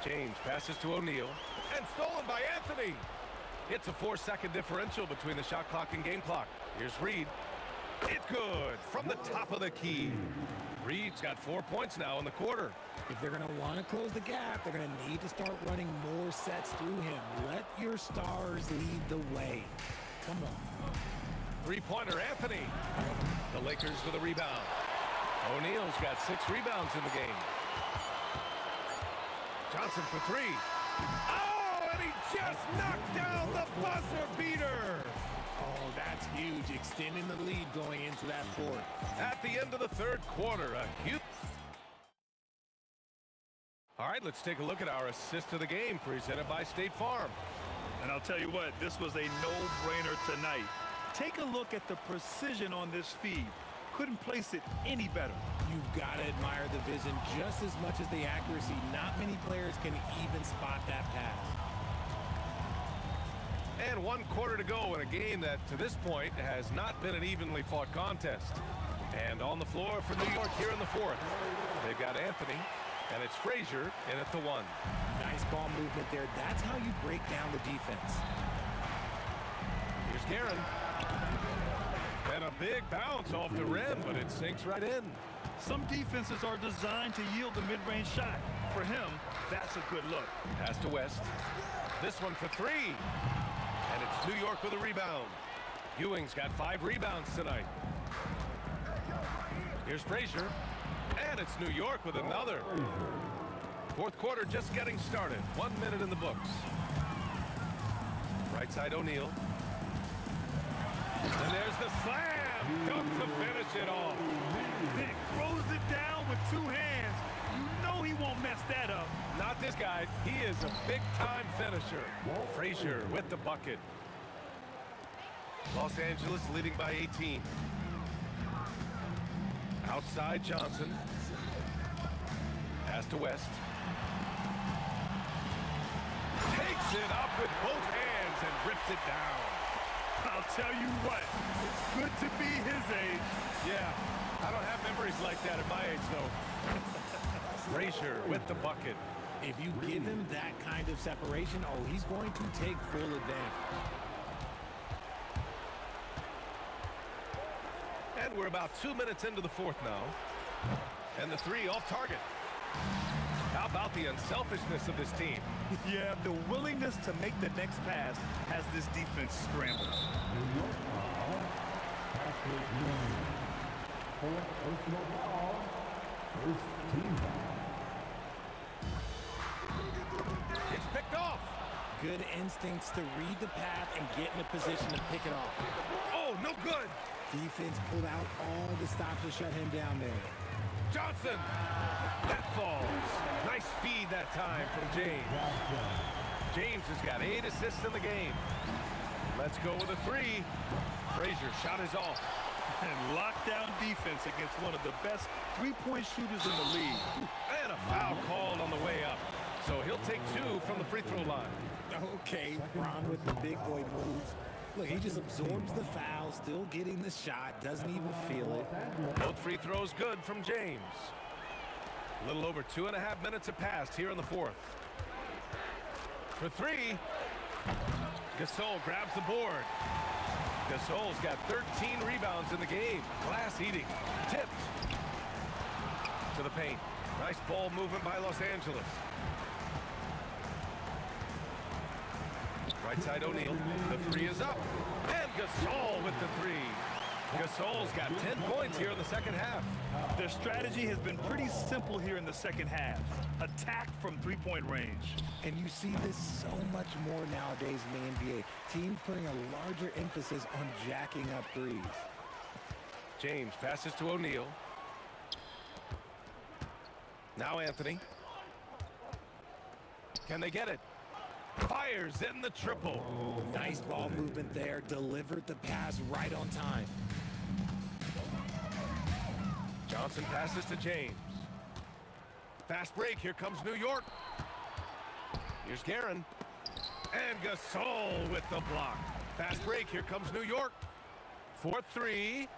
James passes to O'Neal. And stolen by Anthony. It's a 4-second differential between the shot clock and game clock. Here's Reed. It's good from the top of the key. Reed's got 4 points now in the quarter.
If they're going to want to close the gap, they're going to need to start running more sets through him. Let your stars lead the way. Come on.
3-pointer, Anthony. The Lakers with a rebound. O'Neal's got 6 rebounds in the game. Johnson for 3. Oh, and he just knocked down the buzzer beater.
Oh, that's huge, extending the lead going into that fourth.
At the end of the 3rd quarter, a huge All right, let's take a look at our assist of the game presented by State Farm.
And I'll tell you what, this was a no-brainer tonight. Take a look at the precision on this feed. Couldn't place it any better.
You've got to admire the vision just as much as the accuracy. Not many players can even spot that pass.
And 1 quarter to go in a game that, to this point, has not been an evenly fought contest. And on the floor for New York here in the fourth, they've got Anthony, and it's Frazier in at the 1.
Nice ball movement there. That's how you break down the defense.
Here's Guerin. And a big bounce off the rim, but it sinks right in.
Some defenses are designed to yield the mid-range shot. For him, that's a good look.
Pass to West. This one for 3. And it's New York with a rebound. Ewing's got 5 rebounds tonight. Here's Frazier. And it's New York with another. Fourth quarter just getting started. 1 minute in the books. Right side O'Neal. And there's the slam. Dunk to finish it off.
Nick throws it down with 2 hands. You know he won't mess that up.
Not this guy. He is a big-time finisher. Frazier with the bucket. Los Angeles leading by 18. Outside Johnson. Pass to West. Takes it up with both hands and rips it down.
I'll tell you what, it's good to be his age.
Yeah, I don't have memories like that at my age, though. Frazier with the bucket.
If you give him that kind of separation, oh, he's going to take full advantage.
And we're about 2 minutes into the fourth now. And the 3 off target. How about the unselfishness of this team?
Yeah, the willingness to make the next pass has this defense scrambled.
It's picked off.
Good instincts to read the path and get in a position to pick it off.
Oh, no good.
Defense pulled out all the stops to shut him down there.
Johnson. That falls. Nice feed that time from James. James has got 8 assists in the game. Let's go with a 3. Frazier shot is off.
And lockdown defense against one of the best three-point shooters in the league.
And a foul called on the way up. So he'll take 2 from the free throw line.
Okay, Ron with the big boy moves. Look, he just absorbs the foul, still getting the shot, doesn't even feel it.
Both free throws good from James. A little over 2.5 minutes have passed here in the fourth. For 3, Gasol grabs the board. Gasol's got 13 rebounds in the game. Glass eating. Tipped. To the paint. Nice ball movement by Los Angeles. Right side O'Neal. The 3 is up. And Gasol with the 3. Gasol's got 10 points here in the second half.
Their strategy has been pretty simple here in the second half. Attack from three-point range.
And you see this so much more nowadays in the NBA. Teams putting a larger emphasis on jacking up threes.
James passes to O'Neal. Now Anthony. Can they get it? Fires in the triple.
Nice ball movement there. Delivered the pass right on time.
Johnson passes to James. Fast break. Here comes New York. Here's Guerin. And Gasol with the block. Fast break. Here comes New York. 4-3.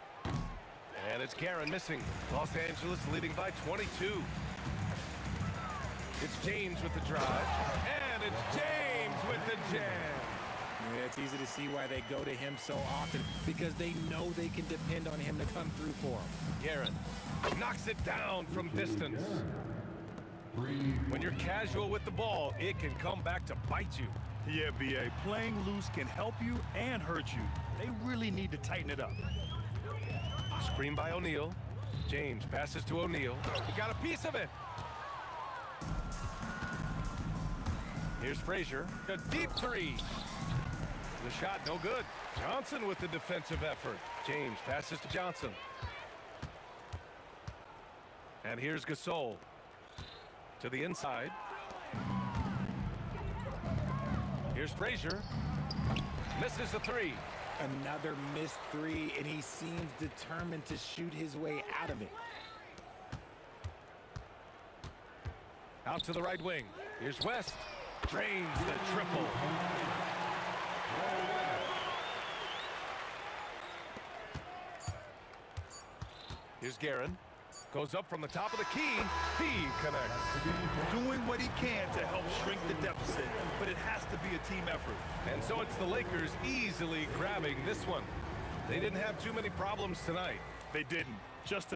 And it's Guerin missing. Los Angeles leading by 22. It's James with the drive. And it's James with the jam.
Yeah, it's easy to see why they go to him so often, because they know they can depend on him to come through for them.
Guerin knocks it down from distance. When you're casual with the ball, it can come back to bite you.
Yeah, B.A., playing loose can help you and hurt you. They really need to tighten it up.
Screen by O'Neal. James passes to O'Neal. He got a piece of it. Here's Frazier. A deep 3. The shot no good. Johnson with the defensive effort. James passes to Johnson. And here's Gasol. To the inside. Here's Frazier. Misses the three.
Another missed three, and he seems determined to shoot his way out of it.
Out to the right wing. Here's West. Drains the triple. Here's Guerin. Goes up from the top of the key. He connects.
Doing what he can to help shrink the deficit, but it has to be a team effort.
And so it's the Lakers easily grabbing this one. They didn't have too many problems tonight.
They didn't. Just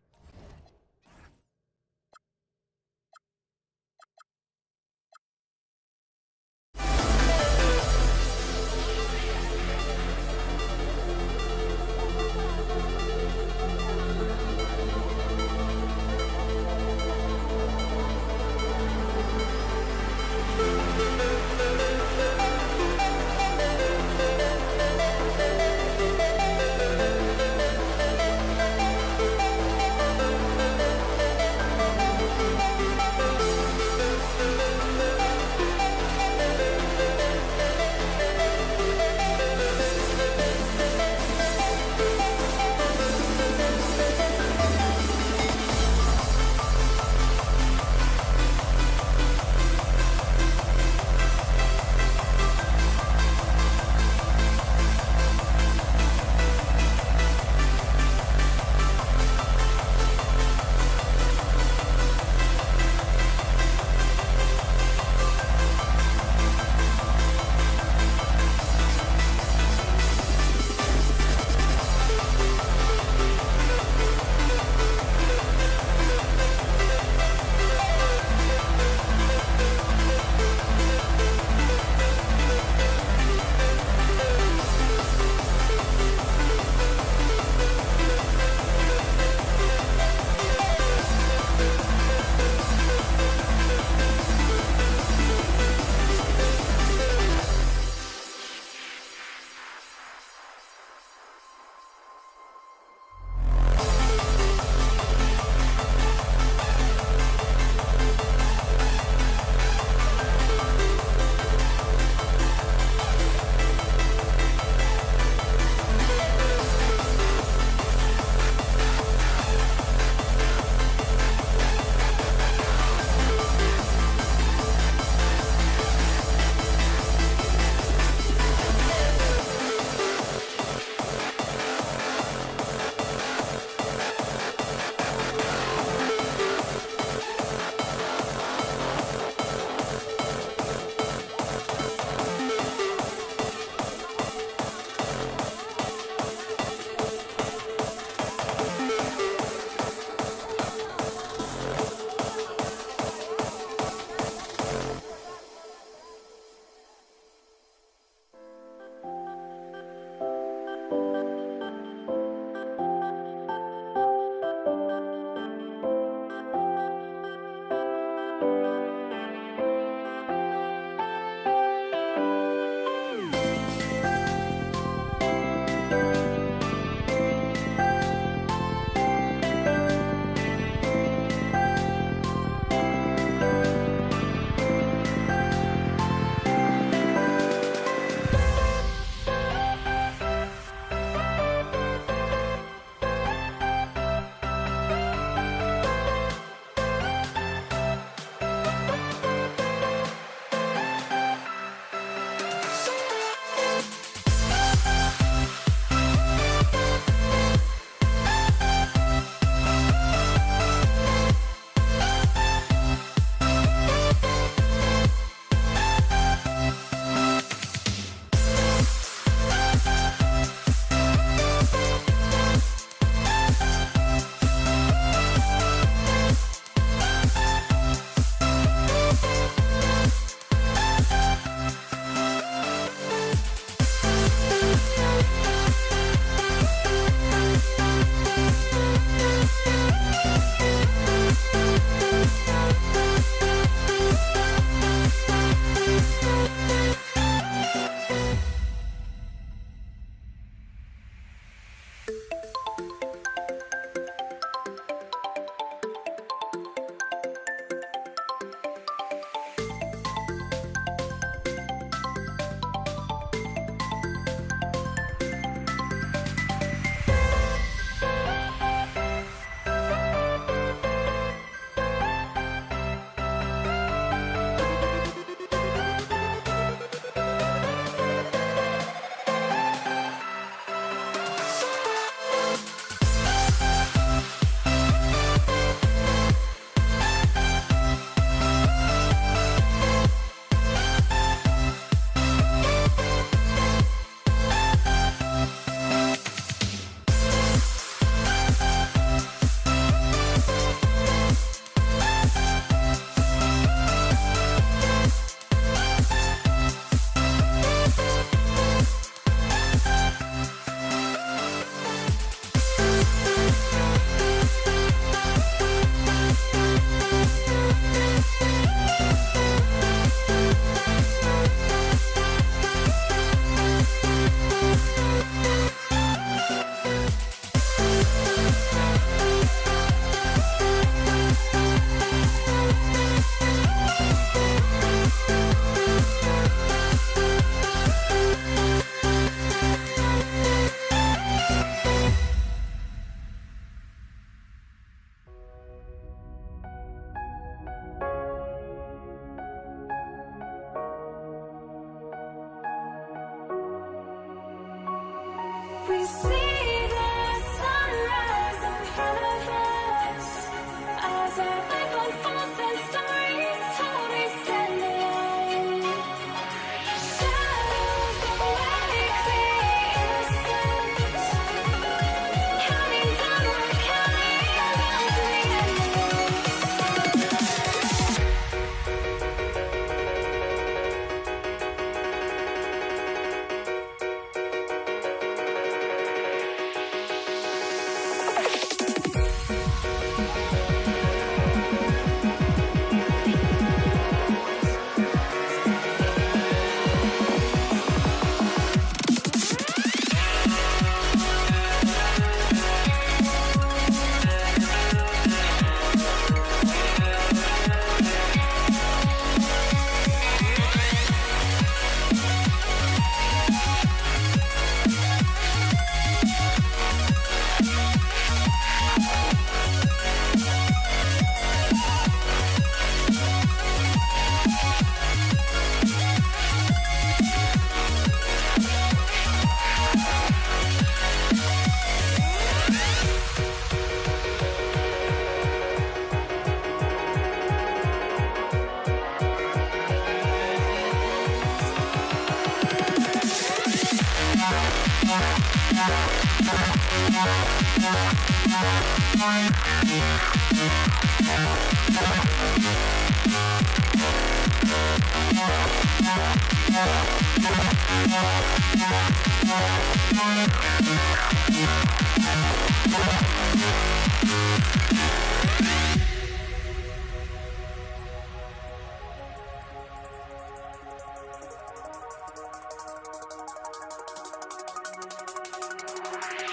We see the sunrise in front of us as our life unfolds and stories told. We stand alone. Shadows awake the innocent, counting down, we're counting down to the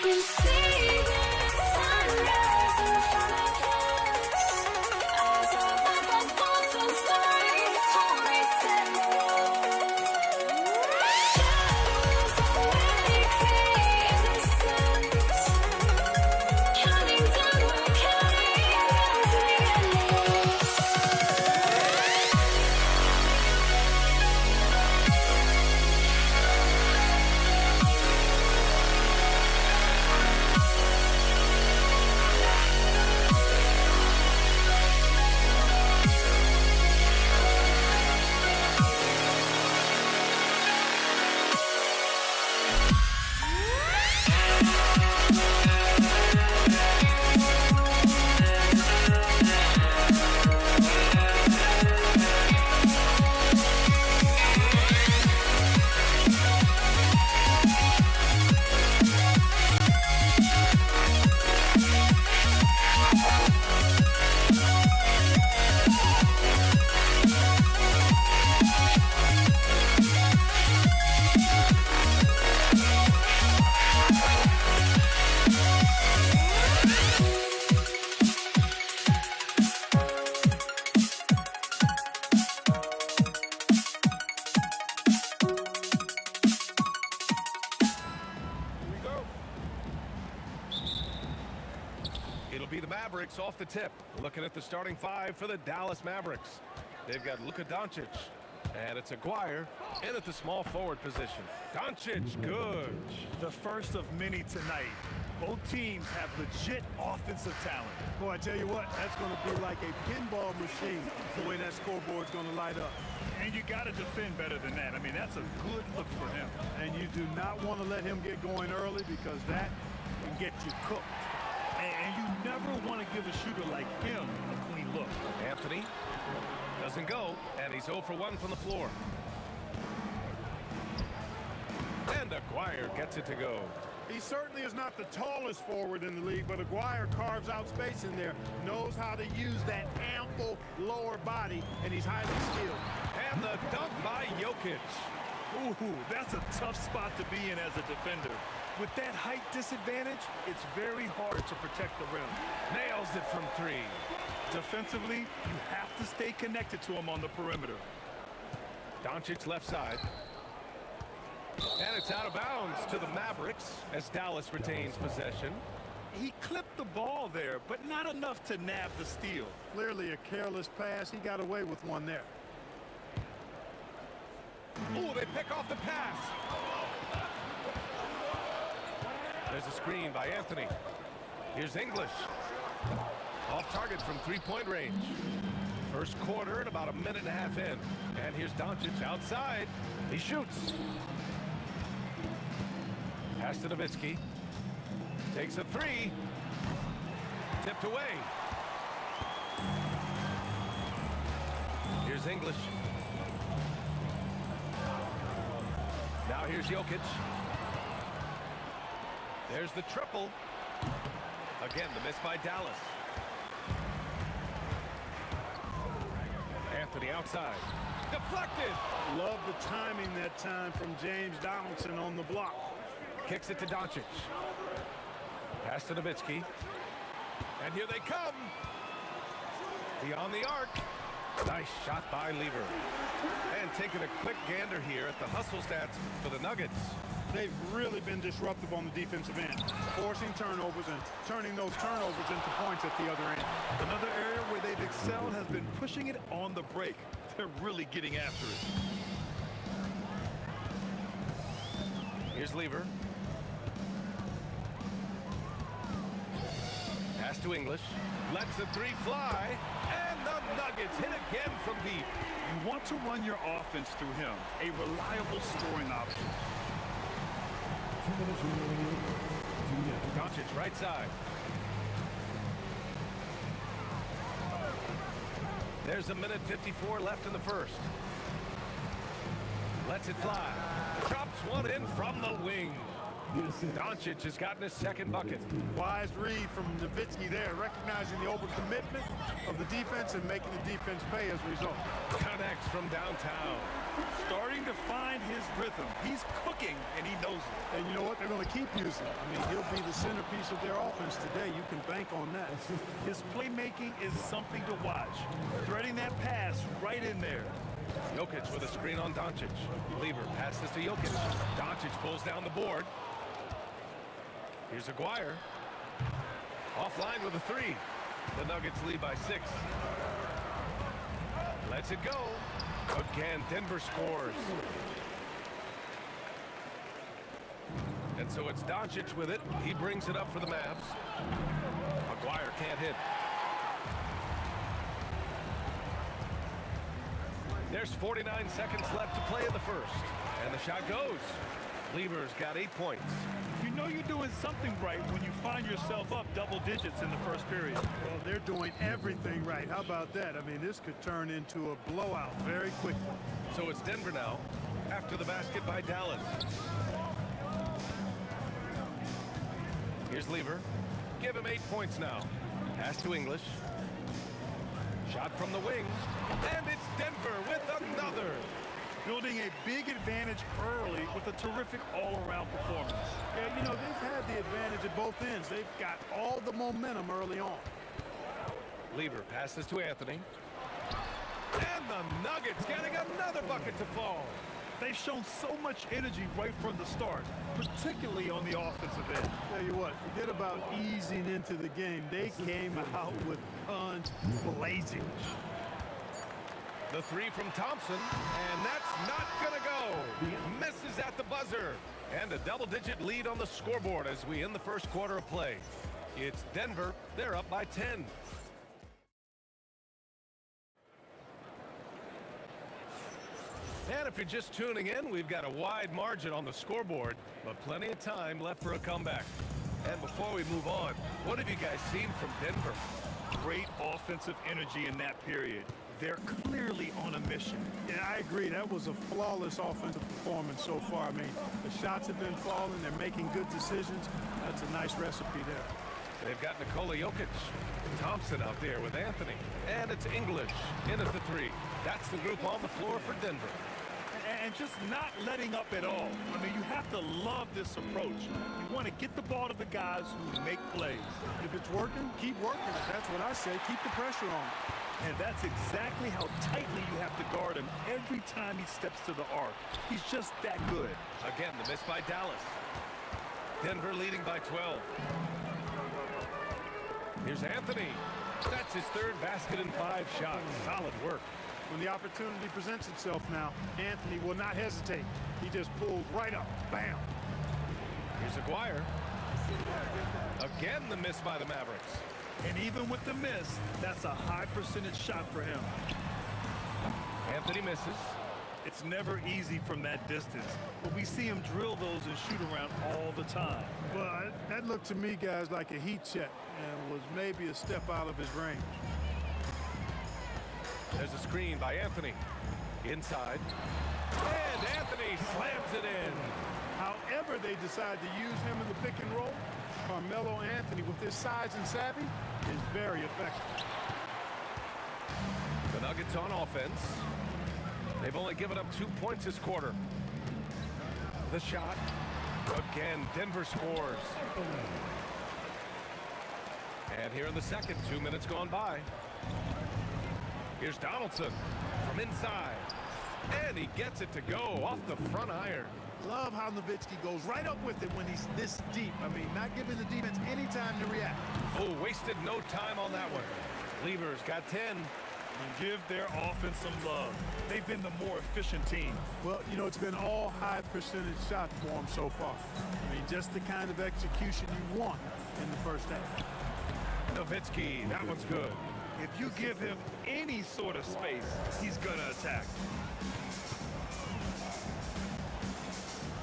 We see the sunrise in front of us as our life unfolds and stories told. We stand alone. Shadows awake the innocent, counting down, we're counting down to the endless.
It'll be the Mavericks off the tip. Looking at the starting five for the Dallas Mavericks. They've got Luka Doncic, and it's Aguirre in at the small forward position. Doncic, good.
The first of many tonight. Both teams have legit offensive talent.
Boy, I tell you what, that's going to be like a pinball machine, the way that scoreboard's going to light up.
And you got to defend better than that. I mean, that's a good look for him.
And you do not want to let him get going early because that can get you cooked.
And you never want to give a shooter like him a clean look.
Anthony doesn't go, and he's 0 for 1 from the floor. And Aguirre gets it to go.
He certainly is not the tallest forward in the league, but Aguirre carves out space in there, knows how to use that ample lower body, and he's highly skilled.
And the dunk by Jokic.
Ooh, that's a tough spot to be in as a defender. With that height disadvantage, it's very hard to protect the rim.
Nails it from 3.
Defensively, you have to stay connected to him on the perimeter.
Doncic left side. And it's out of bounds to the Mavericks as Dallas retains possession.
He clipped the ball there, but not enough to nab the steal.
Clearly a careless pass. He got away with one there.
Oh, they pick off the pass. There's a screen by Anthony. Here's English. Off target from three-point range. First quarter and about a minute and a half in. And here's Doncic outside. He shoots. Pass to Nowitzki. Takes a three. Tipped away. Here's English. Now here's Jokic. There's the triple. Again, the miss by Dallas. Anthony outside. Deflected.
Love the timing that time from James Donaldson on the block.
Kicks it to Doncic. Pass to Nowitzki. And here they come. Beyond the arc. Nice shot by Lever. And taking a quick gander here at the hustle stats for the Nuggets.
They've really been disruptive on the defensive end, forcing turnovers and turning those turnovers into points at the other end.
Another area where they've excelled has been pushing it on the break. They're really getting after it.
Here's Lever. Pass to English. Lets the three fly. And the Nuggets hit again from deep.
You want to run your offense through him, a reliable scoring option.
Doncic right side. There's a minute 54 left in the first. Lets it fly. Drops one in from the wing. Doncic has gotten his second bucket.
Wise read from Nowitzki there, recognizing the overcommitment of the defense and making the defense pay as a result.
Connects from downtown.
Starting to find his rhythm. He's cooking, and he knows it.
And you know what? They're going to keep using it. I mean, he'll be the centerpiece of their offense today. You can bank on that.
His playmaking is something to watch. Threading that pass right in there.
Jokic with a screen on Doncic. Lever passes to Jokic. Doncic pulls down the board. Here's Aguirre. Offline with a three. The Nuggets lead by 6. Lets it go. Again, Denver scores. And so it's Doncic with it. He brings it up for the Mavs. Aguirre can't hit. There's 49 seconds left to play in the first. And the shot goes. Lever's got 8 points.
You know you're doing something right when you find yourself up double digits in the first period.
Well, they're doing everything right. How about that? I mean, this could turn into a blowout very quickly.
So it's Denver now, after the basket by Dallas. Here's Lever. Give him 8 points now. Pass to English. Shot from the wing. And it's Denver with another.
Building a big advantage early with a terrific all-around performance.
Yeah, you know, they've had the advantage at both ends. They've got all the momentum early on.
Lever passes to Anthony. And the Nuggets getting another bucket to fall.
They've shown so much energy right from the start, particularly on the offensive end.
Tell you what, forget about easing into the game. They came out with guns blazing.
The three from Thompson, and that's not gonna go. Misses at the buzzer. And a double-digit lead on the scoreboard as we end the first quarter of play. It's Denver. They're up by 10. And if you're just tuning in, we've got a wide margin on the scoreboard, but plenty of time left for a comeback. And before we move on, what have you guys seen from Denver?
Great offensive energy in that period. They're clearly on a mission.
Yeah, I agree. That was a flawless offensive performance so far. I mean, the shots have been falling. They're making good decisions. That's a nice recipe there.
They've got Nikola Jokic, Thompson out there with Anthony, and it's English in at the three. That's the group on the floor for Denver.
And just not letting up at all. I mean, you have to love this approach. You want to get the ball to the guys who make plays.
If it's working, keep working it. That's what I say. Keep the pressure on.
And that's exactly how tightly you have to guard him every time he steps to the arc. He's just that good.
Again, the miss by Dallas. Denver leading by 12. Here's Anthony. That's his third basket in 5 shots. Solid work.
When the opportunity presents itself now, Anthony will not hesitate. He just pulls right up. Bam.
Here's Aguirre. Again, the miss by the Mavericks.
And even with the miss, that's a high percentage shot for him.
Anthony misses.
It's never easy from that distance, but we see him drill those and shoot around all the time.
But that looked to me, guys, like a heat check and was maybe a step out of his range.
There's a screen by Anthony. Inside. And Anthony slams it in.
However they decide to use him in the pick and roll, Carmelo Anthony, with his size and savvy, is very effective.
The Nuggets on offense. They've only given up 2 points this quarter. The shot. Again, Denver scores. And here in the second, 2 minutes gone by. Here's Donaldson from inside. And he gets it to go off the front iron.
Love how Nowitzki goes right up with it when he's this deep. I mean, not giving the defense any time to react.
Oh, wasted no time on that one. Lever's got 10.
And give their offense some love. They've been the more efficient team.
Well, you know, it's been all high percentage shots for him so far. I mean, just the kind of execution you want in the first half.
Nowitzki, that one's good.
If you give him any sort of space, he's gonna attack.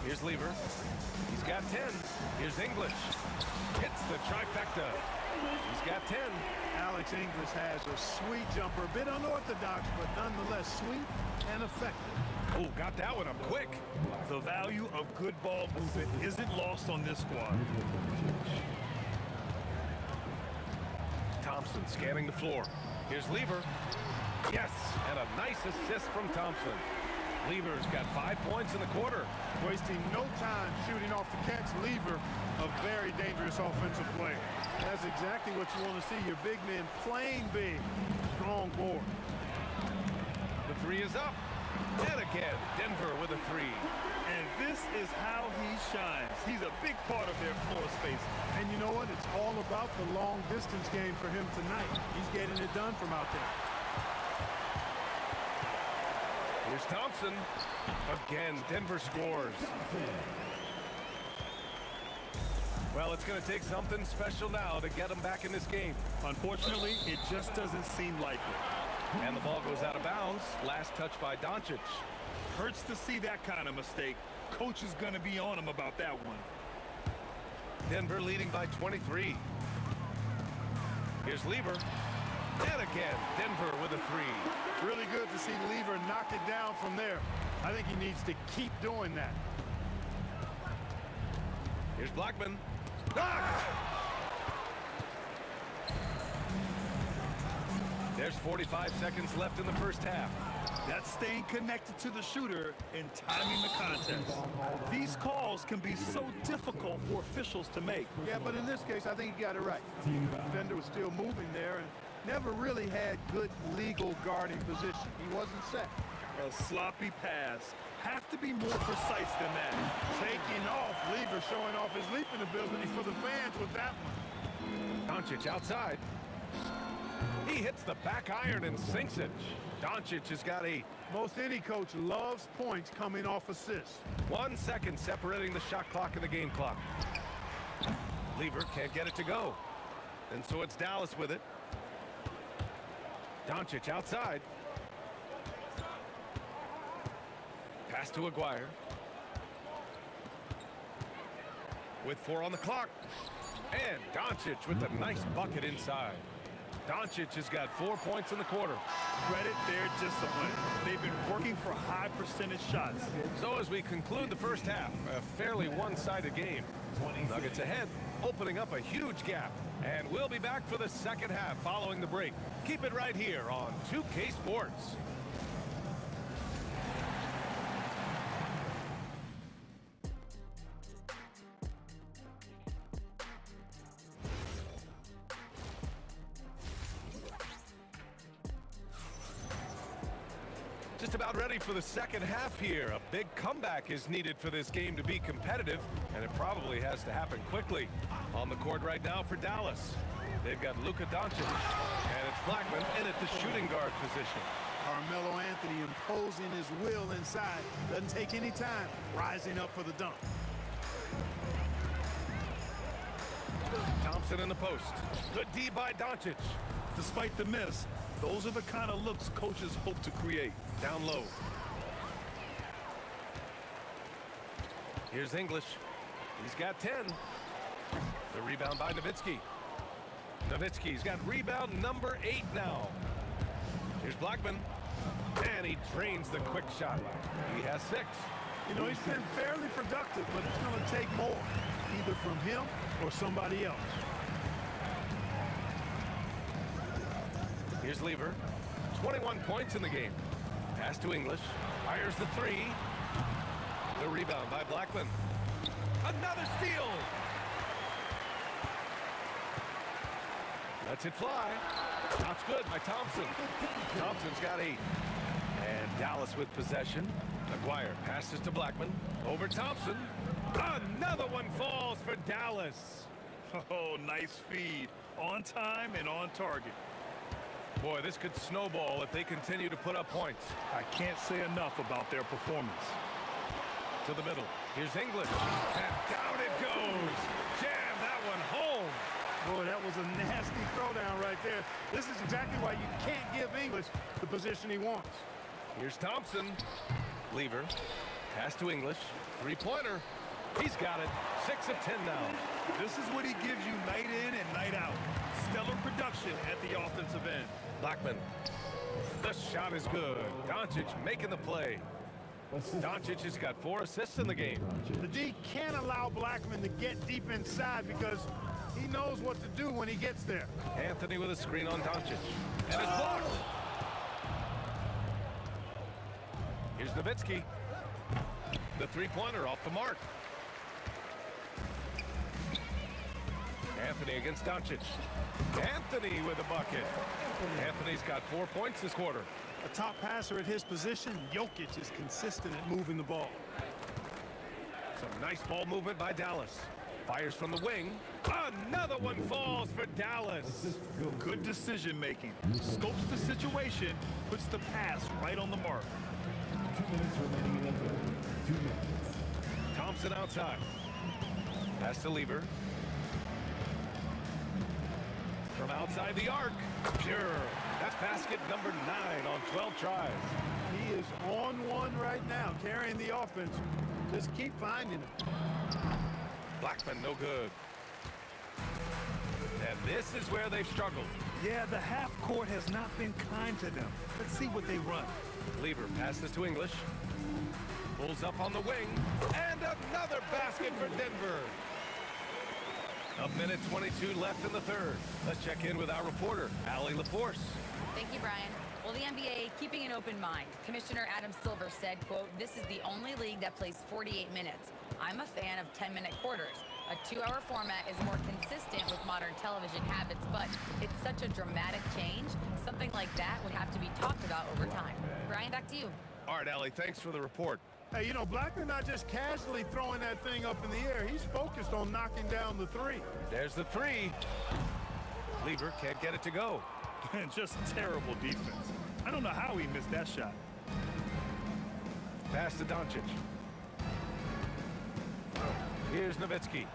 Here's Lever. He's got 10. Here's English. Hits the trifecta. He's got 10.
Alex English has a sweet jumper, a bit unorthodox, but nonetheless sweet and effective.
Oh, got that one up quick.
The value of good ball movement isn't lost on this squad.
Thompson scanning the floor. Here's Lever. Yes, and a nice assist from Thompson. Lever's got 5 points in the quarter.
Wasting no time shooting off the catch. Lever, a very dangerous offensive player. That's exactly what you want to see, your big men playing big. Strong board.
The three is up. And again, Denver with a three.
And this is how he shines. He's a big part of their floor space.
And you know what? It's all about the long distance game for him tonight. He's getting it done from out there.
Here's Thompson. Again, Denver scores. Well, it's going to take something special now to get them back in this game.
Unfortunately, it just doesn't seem like it.
And the ball goes out of bounds. Last touch by Doncic.
Hurts to see that kind of mistake. Coach is going to be on him about that one.
Denver leading by 23. Here's Lever. And again, Denver with a three.
Really good to see Lever knock it down from there. I think he needs to keep doing that.
Here's Blackman. Knocked! There's 45 seconds left in the first half.
That's staying connected to the shooter and timing the contest. These calls can be so difficult for officials to make.
Yeah, but in this case, I think he got it right. The defender was still moving there and never really had good legal guarding position. He wasn't set.
A sloppy pass. Have to be more precise than that.
Taking off, Lever showing off his leaping ability for the fans with that one.
Doncic outside. He hits the back iron and sinks it. Doncic has got 8.
Most any coach loves points coming off assists.
1 second separating the shot clock and the game clock. Lever can't get it to go. And so it's Dallas with it. Doncic outside. Pass to Aguirre. With 4 on the clock. And Doncic with the nice bucket inside. Doncic has got 4 points in the quarter.
Credit their discipline. They've been working for high percentage shots.
So as we conclude the first half, a fairly one-sided game. Nuggets ahead, opening up a huge gap. And we'll be back for the second half following the break. Keep it right here on 2K Sports. Just about ready for the second half here. A big comeback is needed for this game to be competitive, and it probably has to happen quickly. On the court right now for Dallas, they've got Luka Doncic, and it's Blackman in at the shooting guard position.
Carmelo Anthony imposing his will inside. Doesn't take any time, rising up for the dunk.
Thompson in the post. Good D by Doncic.
Despite the miss, those are the kind of looks coaches hope to create.
Down low. Here's English. He's got 10. The rebound by Nowitzki. Nowitzki's got rebound number 8 now. Here's Blackman. And he drains the quick shot. He has 6.
You know, he's been fairly productive, but it's going to take more, either from him or somebody else.
Here's Lever. 21 points in the game. Pass to English. Fires the 3. The rebound by Blackman. Another steal. Lets it fly. Shots good by Thompson. Thompson's got 8. And Dallas with possession. Aguirre passes to Blackman. Over Thompson. Another one falls for Dallas.
Oh, nice feed. On time and on target.
Boy, this could snowball if they continue to put up points.
I can't say enough about their performance.
To the middle. Here's English. And down it goes. Jam that one home.
Boy, that was a nasty throwdown right there. This is exactly why you can't give English the position he wants.
Here's Thompson. Lever. Pass to English. 3-pointer. He's got it. 6 of 10 now.
This is what he gives you night in and night out. Stellar production at the offensive end.
Blackman. The shot is good. Doncic making the play. Doncic has got 4 assists in the game.
The D can't allow Blackman to get deep inside because he knows what to do when he gets there.
Anthony with a screen on Doncic. And it's blocked. Here's Nowitzki. The 3-pointer off the mark. Anthony against Doncic. Anthony with a bucket. Anthony's got 4 points this quarter.
A top passer at his position, Jokic is consistent at moving the ball.
Some nice ball movement by Dallas. Fires from the wing. Another one falls for Dallas.
Good decision making. Scopes the situation, puts the pass right on the mark.
2 minutes remaining in the third. 2 minutes.
Thompson outside. Pass to Lever. From outside the arc. Pure. That's basket number 9 on 12 tries.
He is on one right now, carrying the offense. Just keep finding him.
Blackman, no good. And this is where they've struggled.
Yeah, the half court has not been kind to them. Let's see what they run.
Lever passes to English. Pulls up on the wing. And another basket for Denver. A minute 22 left in the third. Let's check in with our reporter, Allie LaForce.
Thank you, Brian. Well, the NBA keeping an open mind. Commissioner Adam Silver said, quote, "This is the only league that plays 48 minutes. I'm a fan of 10-minute quarters. A 2-hour format is more consistent with modern television habits, but it's such a dramatic change. Something like that would have to be talked about over time." Brian, back to you.
All right, Allie, thanks for the report.
Hey, you know, Blackman not just casually throwing that thing up in the air. He's focused on knocking down the 3.
There's the 3. Lever can't get it to go.
And just terrible defense. I don't know how he missed that shot.
Pass to Doncic. Here's Nowitzki.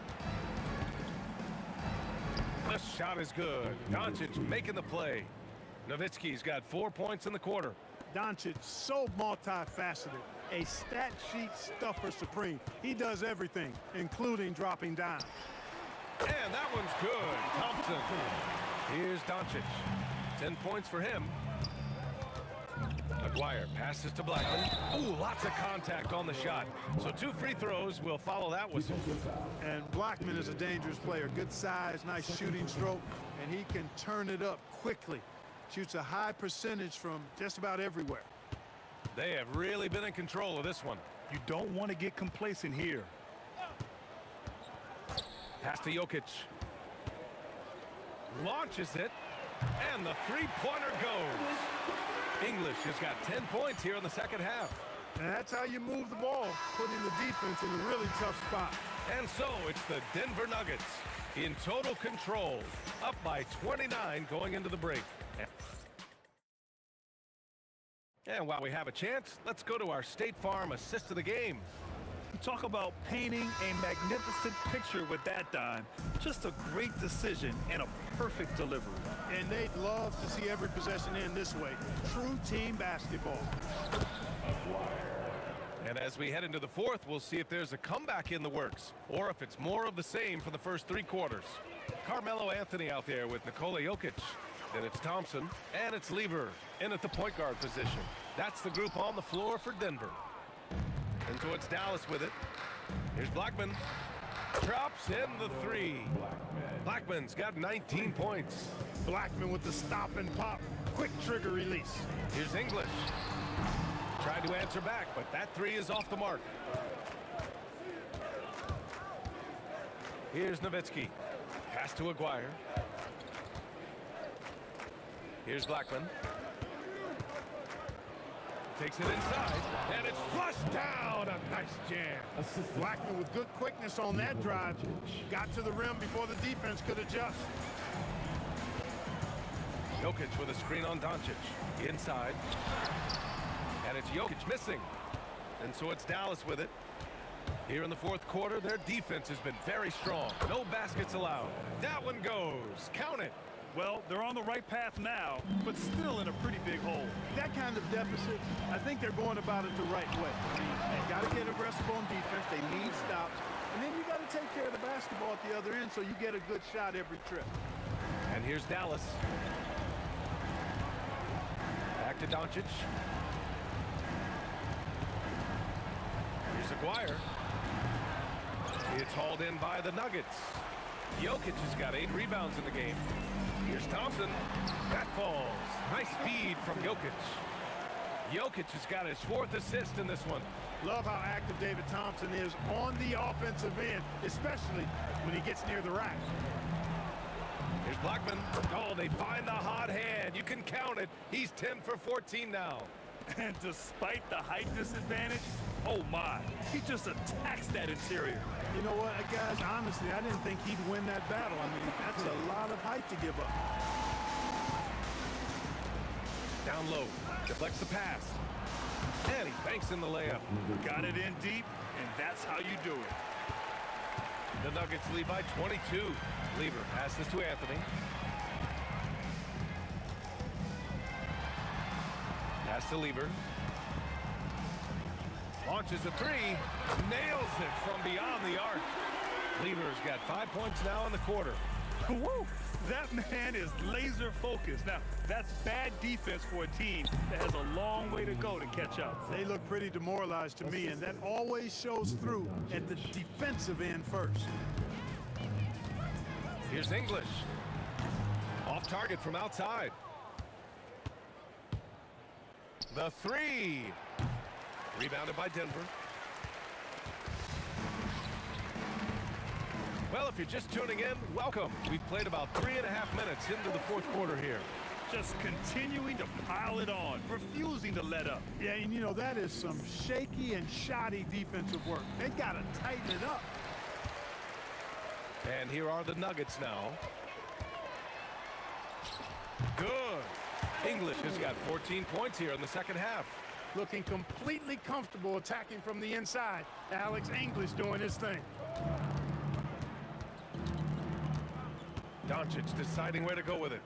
The shot is good. Doncic making the play. Nowitzki's got 4 points in the quarter.
Doncic, so multifaceted. A stat sheet stuffer supreme. He does everything, including dropping down.
And that one's good. Thompson. Here's Doncic. 10 points for him. Aguirre passes to Blackman. Ooh, lots of contact on the shot. So 2 free throws will follow that whistle.
And Blackman is a dangerous player. Good size, nice shooting stroke, and he can turn it up quickly. Shoots a high percentage from just about everywhere.
They have really been in control of this one.
You don't want to get complacent here.
Pass to Jokic. Launches it. And the 3-pointer goes. English has got 10 points here in the second half.
And that's how you move the ball, putting the defense in a really tough spot.
And so it's the Denver Nuggets in total control, up by 29 going into the break. And while we have a chance, let's go to our State Farm assist of the game.
Talk about painting a magnificent picture with that dime. Just a great decision and a perfect delivery.
And they'd love to see every possession end this way. True team basketball.
And as we head into the fourth, we'll see if there's a comeback in the works or if it's more of the same for the first 3 quarters. Carmelo Anthony out there with Nikola Jokic. Then it's Thompson, and it's Lever in at the point guard position. That's the group on the floor for Denver. And so it's Dallas with it. Here's Blackman. Drops in the 3. Blackman's got 19 points.
Blackman with the stop and pop. Quick trigger release.
Here's English. Tried to answer back, but that 3 is off the mark. Here's Nowitzki. Pass to Aguirre. Here's Blackman. Takes it inside, and it's flushed down. A nice jam.
Blackman with good quickness on that drive. Got to the rim before the defense could adjust.
Jokic with a screen on Doncic. Inside. And it's Jokic missing. And so it's Dallas with it. Here in the fourth quarter, their defense has been very strong. No baskets allowed. That one goes. Count it.
Well, they're on the right path now, but still in a pretty big hole.
That kind of deficit, I think they're going about it the right way. I mean, they got to get aggressive on defense. They need stops. And then you got to take care of the basketball at the other end so you get a good shot every trip.
And here's Dallas. Back to Doncic. Here's Aguirre. It's hauled in by the Nuggets. Jokic has got 8 rebounds in the game. Here's Thompson. That falls. Nice feed from Jokic. Jokic has got his 4th assist in this one.
Love how active David Thompson is on the offensive end, especially when he gets near the rack.
Here's Blackman. Oh, they find the hot hand. You can count it. He's 10 for 14 now.
And despite the height disadvantage, oh my, he just attacks that interior.
You know what, guys, honestly, I didn't think he'd win that battle. I mean, that's a lot of height to give up.
Down low, deflects the pass. And he banks in the layup.
Got it in deep, and that's how you do it.
The Nuggets lead by 22. Lever passes to Anthony. Pass to Lever. Launches a 3. Nails it from beyond the arc. Lever's got 5 points now in the quarter.
Woo! That man is laser focused. Now, that's bad defense for a team that has a long way to go to catch up.
They look pretty demoralized to me, and that always shows through at the defensive end first.
Here's English. Off target from outside. The 3. Rebounded by Denver. Well, if you're just tuning in, welcome. We've played about 3.5 minutes into the fourth quarter here.
Just continuing to pile it on, refusing to let up.
Yeah, and you know, that is some shaky and shoddy defensive work. They got to tighten it up.
And here are the Nuggets now. Good. English has got 14 points here in the second half.
Looking completely comfortable attacking from the inside. Alex English doing his thing.
Doncic deciding where to go with it.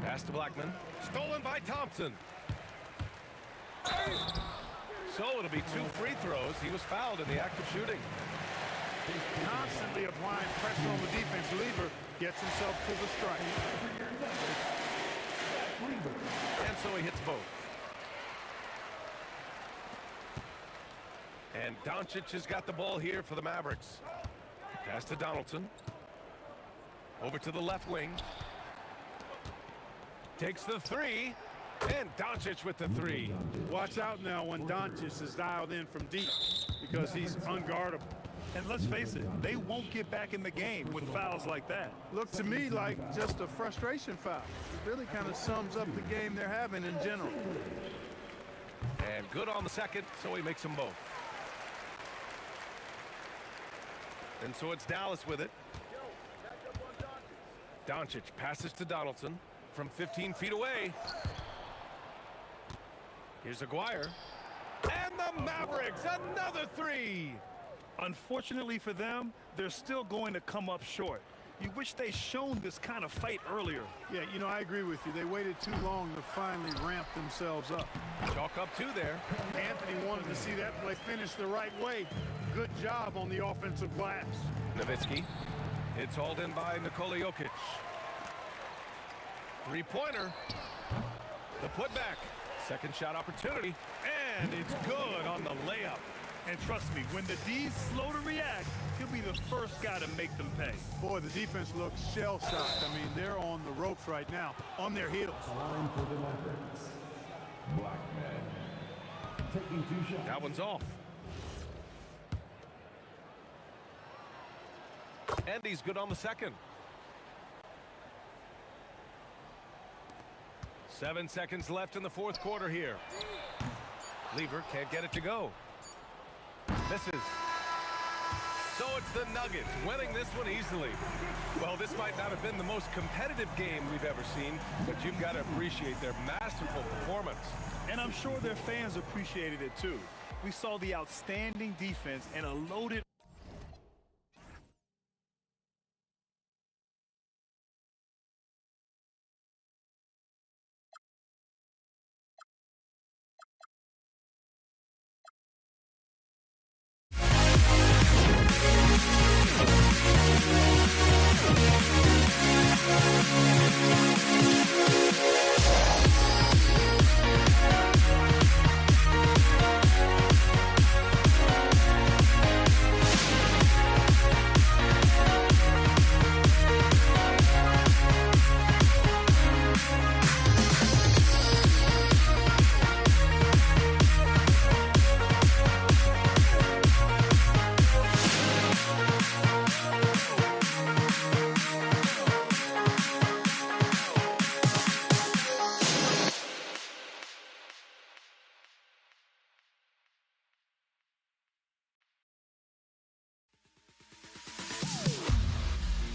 Pass to Blackman. Stolen by Thompson. So it'll be 2 free throws. He was fouled in the act of shooting.
Constantly applying pressure on the defense. Lever gets himself to the strike.
And so he hits both. And Doncic has got the ball here for the Mavericks. Pass to Donaldson. Over to the left wing. Takes the 3. And Doncic with the 3.
Watch out now when Doncic is dialed in from deep because he's unguardable.
And let's face it, they won't get back in the game with fouls like that.
Looked to me like just a frustration foul. It really kind of sums up the game they're having in general.
And good on the second, so he makes them both. And so it's Dallas with it. Doncic passes to Donaldson from 15 feet away. Here's Aguirre. And the Mavericks, another 3.
Unfortunately for them, they're still going to come up short. You wish they shown this kind of fight earlier.
Yeah, you know, I agree with you. They waited too long to finally ramp themselves up.
Chalk up 2 there.
Anthony wanted to see that play finish the right way. Good job on the offensive glass.
Nowitzki. It's hauled in by Nikola Jokic. 3-pointer. The putback. Second shot opportunity. And it's good on the layup.
And trust me, when the D's slow to react, he'll be the first guy to make them pay.
Boy, the defense looks shell-shocked. I mean, they're on the ropes right now, on their heels.
Line for the Mavericks. Blackman. Taking 2 shots.
That one's off. And he's good on the second. 7 seconds left in the fourth quarter here. Lever can't get it to go. Misses. So it's the Nuggets winning this one easily. Well, this might not have been the most competitive game we've ever seen, but you've got to appreciate their masterful performance.
And I'm sure their fans appreciated it too. We saw the outstanding defense and a loaded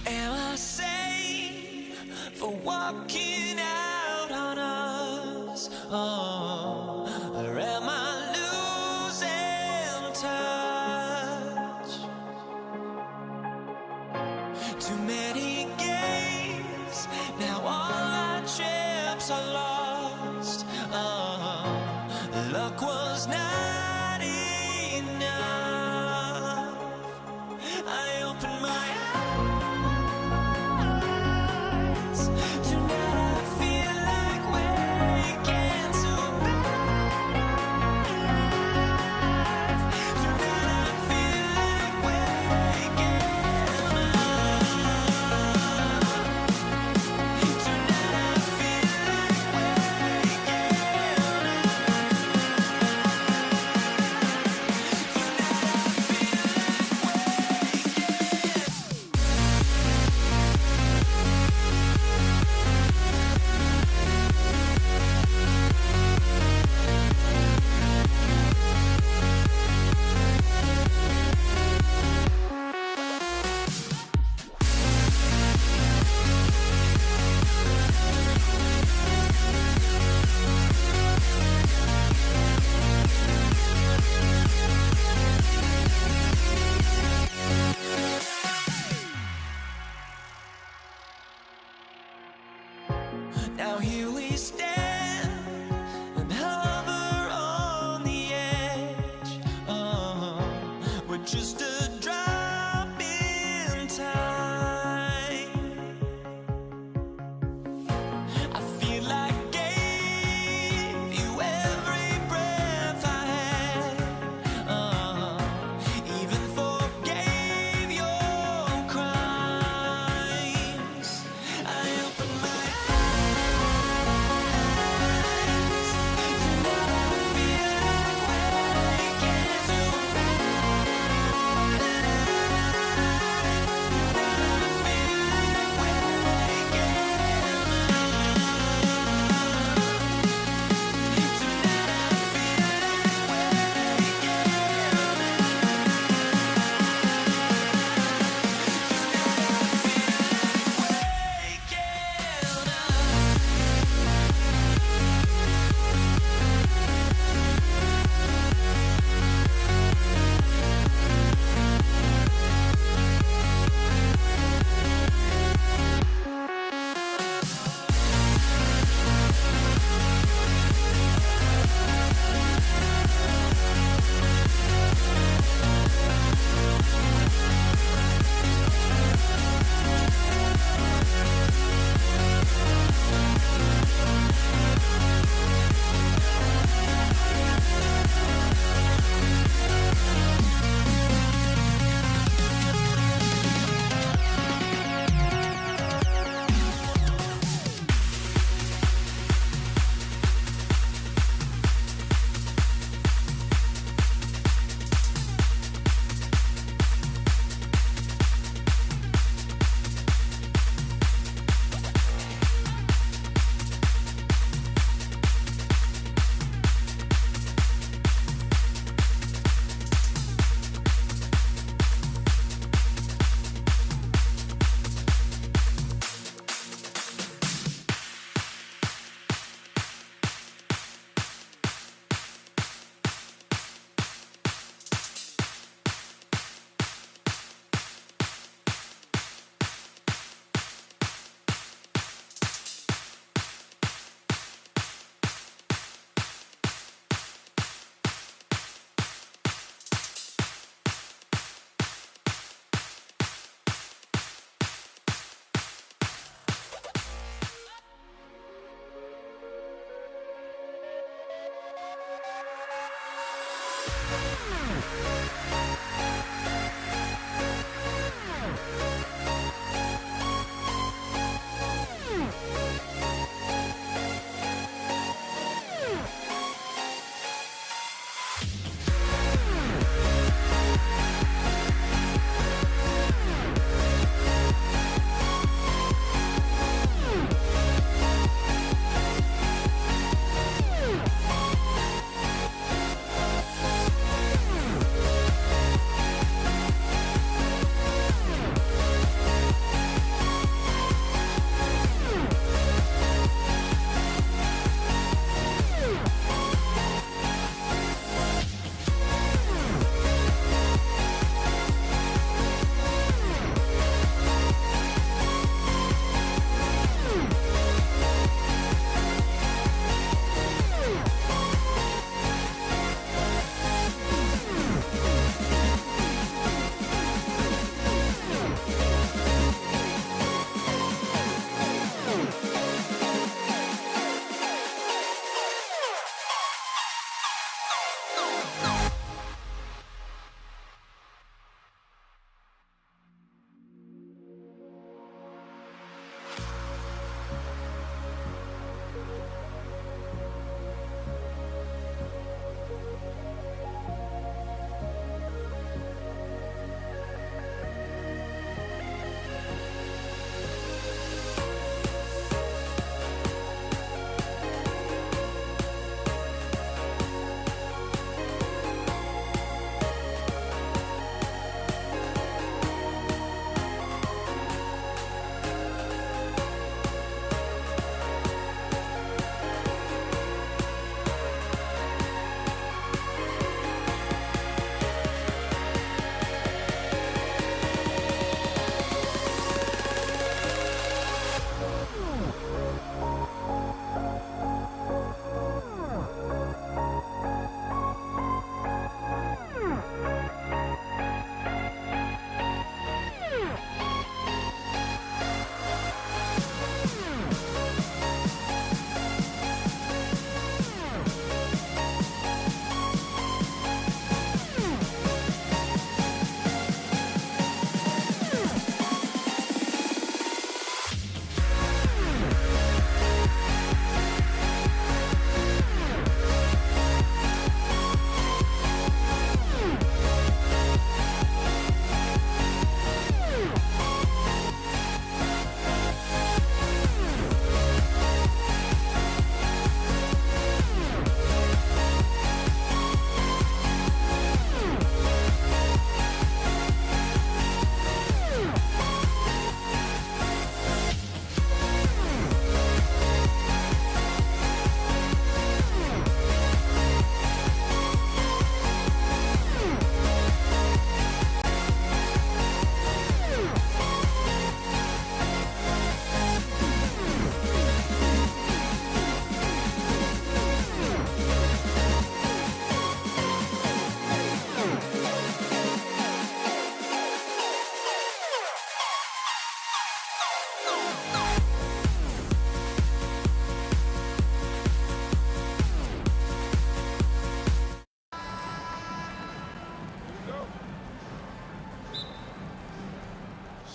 Am I sane for walking out on us? Oh, or am I losing touch? Too many games, now all our chips are lost. Oh, luck was not enough. I opened my eyes tonight.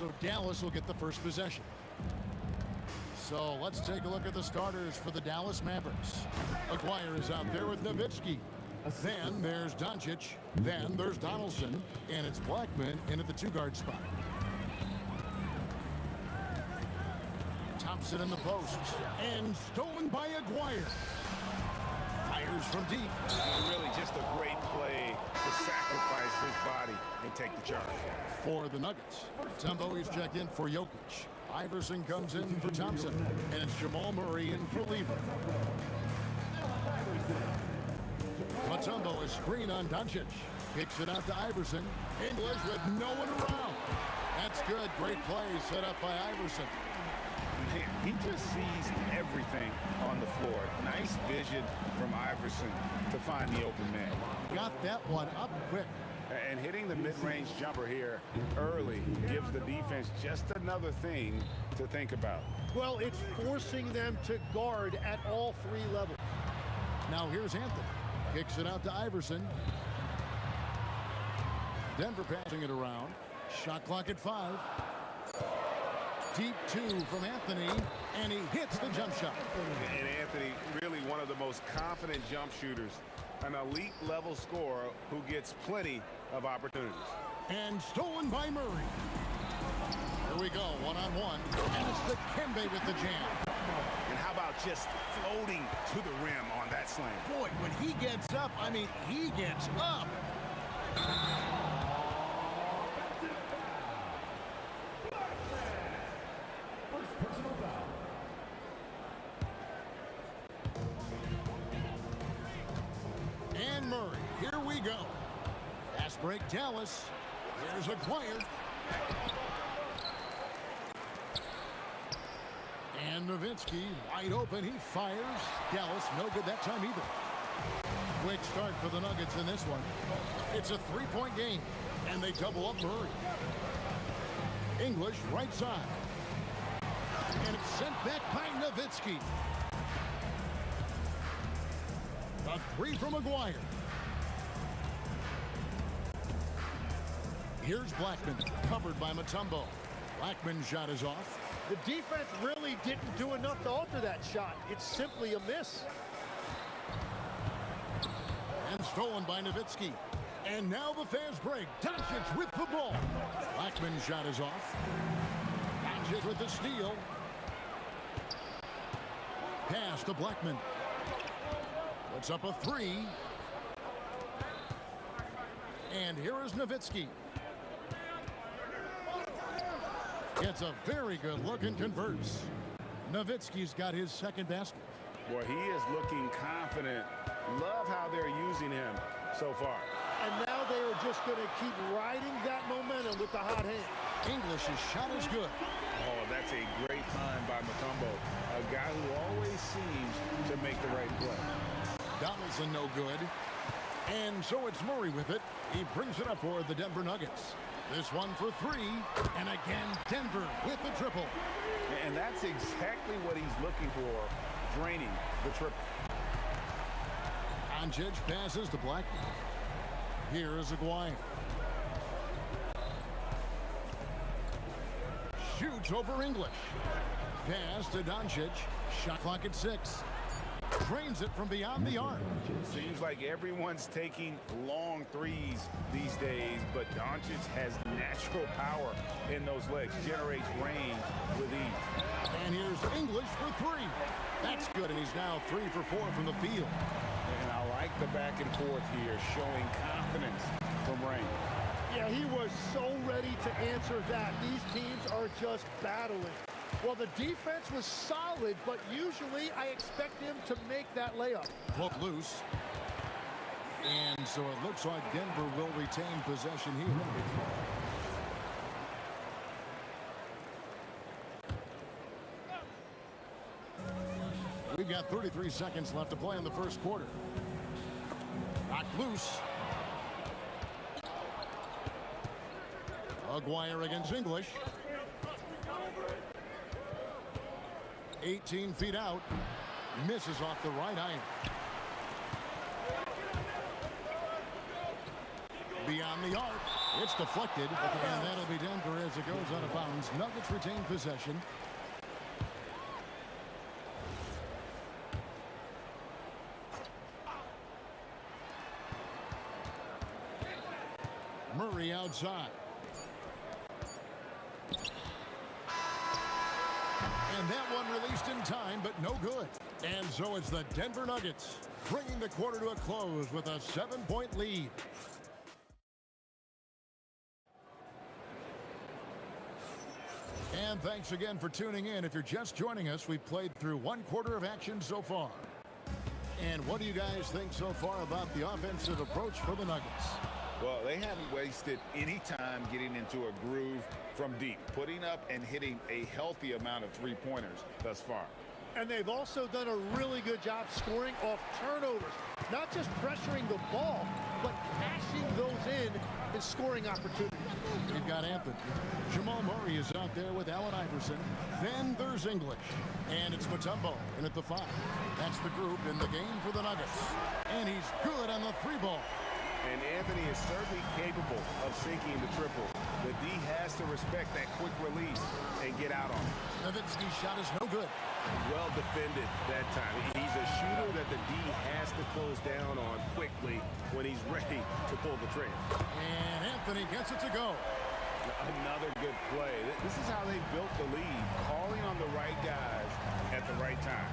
So Dallas will get the first possession. So let's take a look at the starters for the Dallas Mavericks. Aguirre is out there with Nowitzki. Then there's Doncic. Then there's Donaldson. And it's Blackman in at the two-guard spot. Thompson in the post. And stolen by Aguirre. Fires from deep.
Really just a great play to sacrifice his body and take the charge.
For the Nuggets, Tumbo is checked in for Jokic. Iverson comes in for Thompson. And it's Jamal Murray in for Lever. Matumbo is screen on Doncic. Kicks it out to Iverson. English with no one around. That's good. Great play set up by Iverson.
Man, he just sees everything on the floor. Nice vision from Iverson to find the open man.
Got that one up quick.
And hitting the mid-range jumper here early gives the defense just another thing to think about.
Well, it's forcing them to guard at all three levels.
Now here's Anthony. Kicks it out to Iverson. Denver passing it around. Shot clock at 5. Deep 2 from Anthony, and he hits the jump shot.
And Anthony, really one of the most confident jump shooters. An elite level scorer who gets plenty of opportunities.
And stolen by Murray. Here we go, one-on-one. And it's the Kembe with the jam.
And how about just floating to the rim on that slam?
Boy, when he gets up, I mean, he gets up.
First personal foul.
And Murray, here we go. Fast break, Dallas. Here's Aguirre. And Nowitzki wide open. He fires. Dallas no good that time either. Quick start for the Nuggets in this one. It's a three-point game, and they double up Murray. English right side. And it's sent back by Nowitzki. A three from Aguirre. Here's Blackman, covered by Mutombo. Blackman's shot is off.
The defense really didn't do enough to alter that shot. It's simply a miss.
And stolen by Nowitzki. And now the fast break. Doncic with the ball. Blackman's shot is off. Doncic with the steal. Pass to Blackman. Puts up a three. And here is Nowitzki. Gets a very good look and converts. Nowitzki's got his second basket.
Boy, he is looking confident. Love how they're using him so far.
And now they are just going to keep riding that momentum with the hot hand.
English's shot is good.
Oh, that's a great find by Mutombo. A guy who always seems to make the right play.
Donaldson no good. And so it's Murray with it. He brings it up for the Denver Nuggets. This one for three. And again, Denver with the triple.
And that's exactly what he's looking for, draining the triple.
Doncic passes to Blackman. Here is Aguirre. Shoots over English. Pass to Doncic. Shot clock at 6. Drains it from beyond the arc.
Seems like everyone's taking long threes these days, but Doncic has natural power in those legs, generates range with ease.
And here's English for 3. That's good, and he's now 3 for 4 from the field.
And I like the back and forth here, showing confidence from range.
Yeah, he was so ready to answer that. These teams are just battling. Well, the defense was solid, but usually I expect him to make that layup.
Hook loose. And so it looks like Denver will retain possession here. We've got 33 seconds left to play in the first quarter. Knocked loose. Aguirre against English. 18 feet out. Misses off the right iron. Beyond the arc. It's deflected. And that'll be Denver as it goes out of bounds. Nuggets retain possession. Murray outside. And that one released in time, but no good. And so it's the Denver Nuggets bringing the quarter to a close with a 7-point lead. And thanks again for tuning in. If you're just joining us, we've played through one quarter of action so far. And what do you guys think so far about the offensive approach for the Nuggets?
Well, they haven't wasted any time getting into a groove from deep, putting up and hitting a healthy amount of three-pointers thus far.
And they've also done a really good job scoring off turnovers. Not just pressuring the ball, but cashing those in and scoring opportunities.
We've got Anthony. Jamal Murray is out there with Allen Iverson. Then there's English. And it's Mutombo in at the 5. That's the group in the game for the Nuggets. And he's good on the 3 ball.
And Anthony is certainly capable of sinking the triple. The D has to respect that quick release and get out on it.
Nowitzki's shot is no good.
Well defended that time. He's a shooter that the D has to close down on quickly when he's ready to pull the trigger.
And Anthony gets it to go.
Another good play. This is how they built the lead, calling on the right guys at the right time.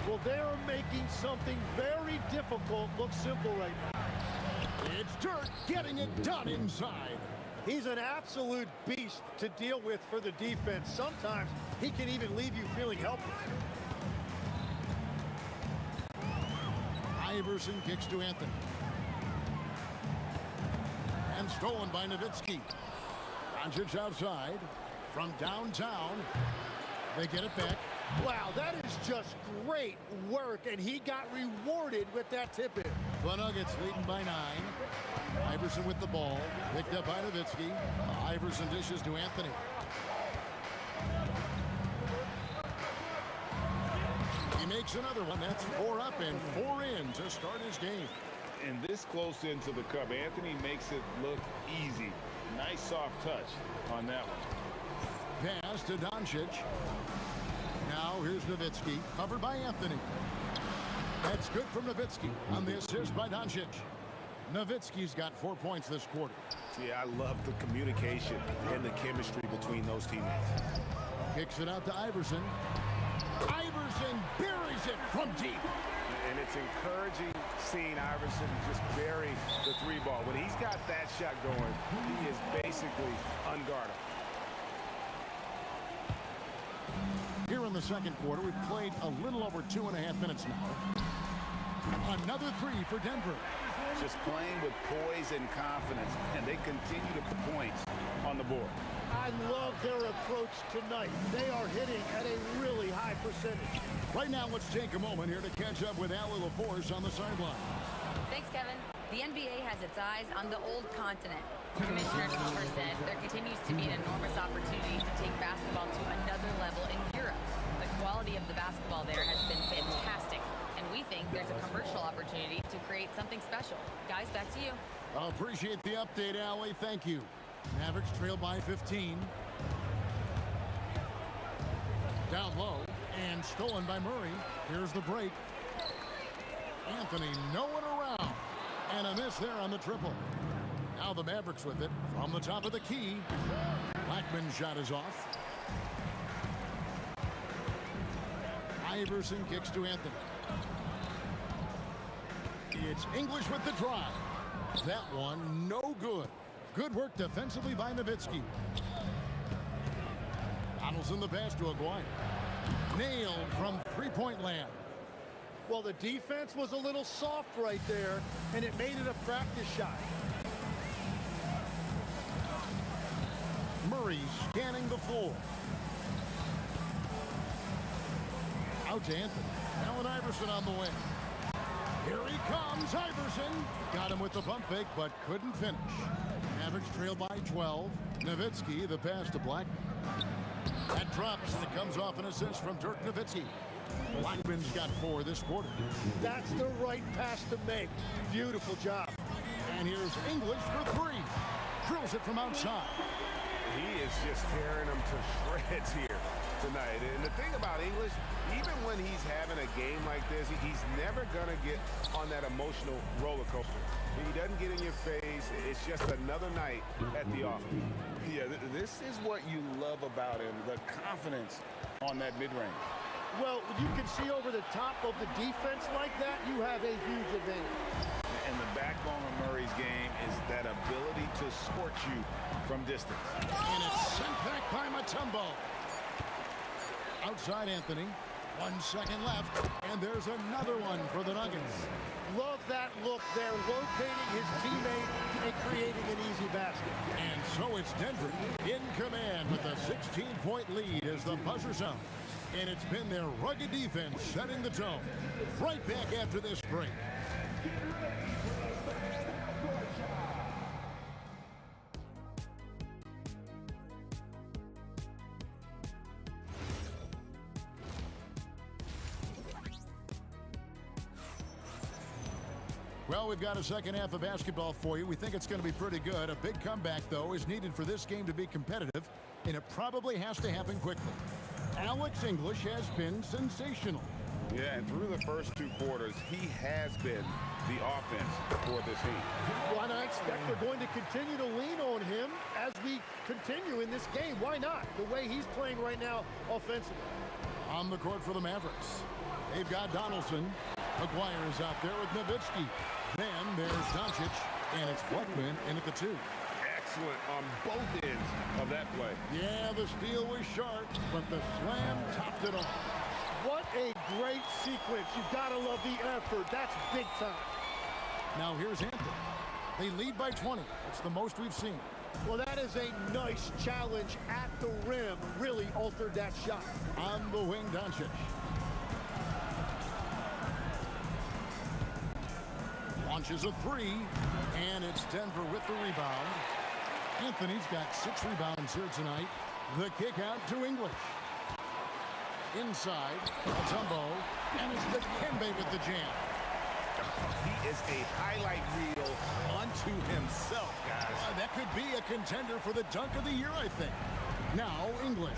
Well, they are making something very difficult look simple right now.
It's Dirk getting it done inside.
He's an absolute beast to deal with for the defense. Sometimes he can even leave you feeling helpless.
Iverson kicks to Anthony. And stolen by Nowitzki. Doncic outside from downtown. They get it back.
Wow, that is just great work, and he got rewarded with that tip-in.
The Nuggets leading by 9. Iverson with the ball. Picked up by Nowitzki. Iverson dishes to Anthony. He makes another one. That's 4 up and 4 in to start his game.
And this close into the cup, Anthony makes it look easy. Nice soft touch on that one.
Pass to Doncic. Now here's Nowitzki, covered by Anthony. That's good from Nowitzki on the assist by Doncic. Nowitzki's got 4 points this quarter.
Yeah, I love the communication and the chemistry between those teammates.
Kicks it out to Iverson. Iverson buries it from deep.
And it's encouraging seeing Iverson just bury the 3-ball. When he's got that shot going, he is basically unguardable.
Here in the second quarter, we've played a little over 2.5 minutes now. Another 3 for Denver.
Just playing with poise and confidence, and they continue to put points on the board.
I love their approach tonight. They are hitting at a really high percentage.
Right now, let's take a moment here to catch up with Al LaForce on the sideline.
Thanks, Kevin. The NBA has its eyes on the old continent. Commissioner Silver said there continues to be an enormous opportunity to take basketball to another level in Europe. The quality of the basketball there has been fantastic, and we think there's a commercial opportunity to create something special. Guys, back to you.
I appreciate the update, Allie. Thank you. Mavericks trail by 15. Down low and stolen by Murray. Here's the break. Anthony no one around. And a miss there on the triple. Now the Mavericks with it from the top of the key. Blackman's shot is off. Iverson kicks to Anthony. It's English with the drive. That one no good. Good work defensively by Nowitzki. Donaldson the pass to Aguirre. Nailed from three-point land.
Well, the defense was a little soft right there, and it made it a practice shot.
Murray scanning the floor. Out to Anthony. Allen Iverson on the wing. Here he comes, Iverson. Got him with the pump fake, but couldn't finish. Mavericks trail by 12. Nowitzki, the pass to Blackman. That drops, and it comes off an assist from Dirk Nowitzki. Blackman's got 4 this quarter.
That's the right pass to make. Beautiful job.
And here's English for 3. Drills it from outside.
He is just tearing them to shreds here tonight. And the thing about English, even when he's having a game like this, he's never going to get on that emotional roller coaster. He doesn't get in your face. It's just another night at the office. Yeah, this is what you love about him, the confidence on that mid-range.
Well, you can see over the top of the defense like that, you have a huge advantage.
And the backbone of Murray's game is that ability to scorch you from distance.
And it's sent back by Mutombo. Outside Anthony. 1 second left. And there's another one for the Nuggets.
Love that look there, locating his teammate and creating an easy basket.
And so it's Denver in command with a 16-point lead as the buzzer sounds. And it's been their rugged defense setting the tone. Right back after this break. Well, we've got a second half of basketball for you. We think it's going to be pretty good. A big comeback, though, is needed for this game to be competitive, and it probably has to happen quickly. Alex English has been sensational.
Yeah, and through the first 2 quarters, he has been the offense for this team.
Well, and I expect they're going to continue to lean on him as we continue in this game. Why not? The way he's playing right now offensively.
On the court for the Mavericks, they've got Donaldson. McGuire is out there with Nowitzki. Then there's Doncic, and it's Blackman in at the 2.
Excellent on both ends of that play.
Yeah, the steal was sharp, but the slam topped it off.
What a great sequence. You've got to love the effort. That's big time.
Now here's Anthony. They lead by 20. That's the most we've seen.
Well, that is a nice challenge at the rim. Really altered that shot.
On the wing, Doncic. Launches a 3, and it's Denver with the rebound. Anthony's got 6 rebounds here tonight. The kick out to English. Inside, Mutombo, and it's Dikembe with the jam.
He is a highlight reel unto himself, guys.
That could be a contender for the dunk of the year, I think. Now, English.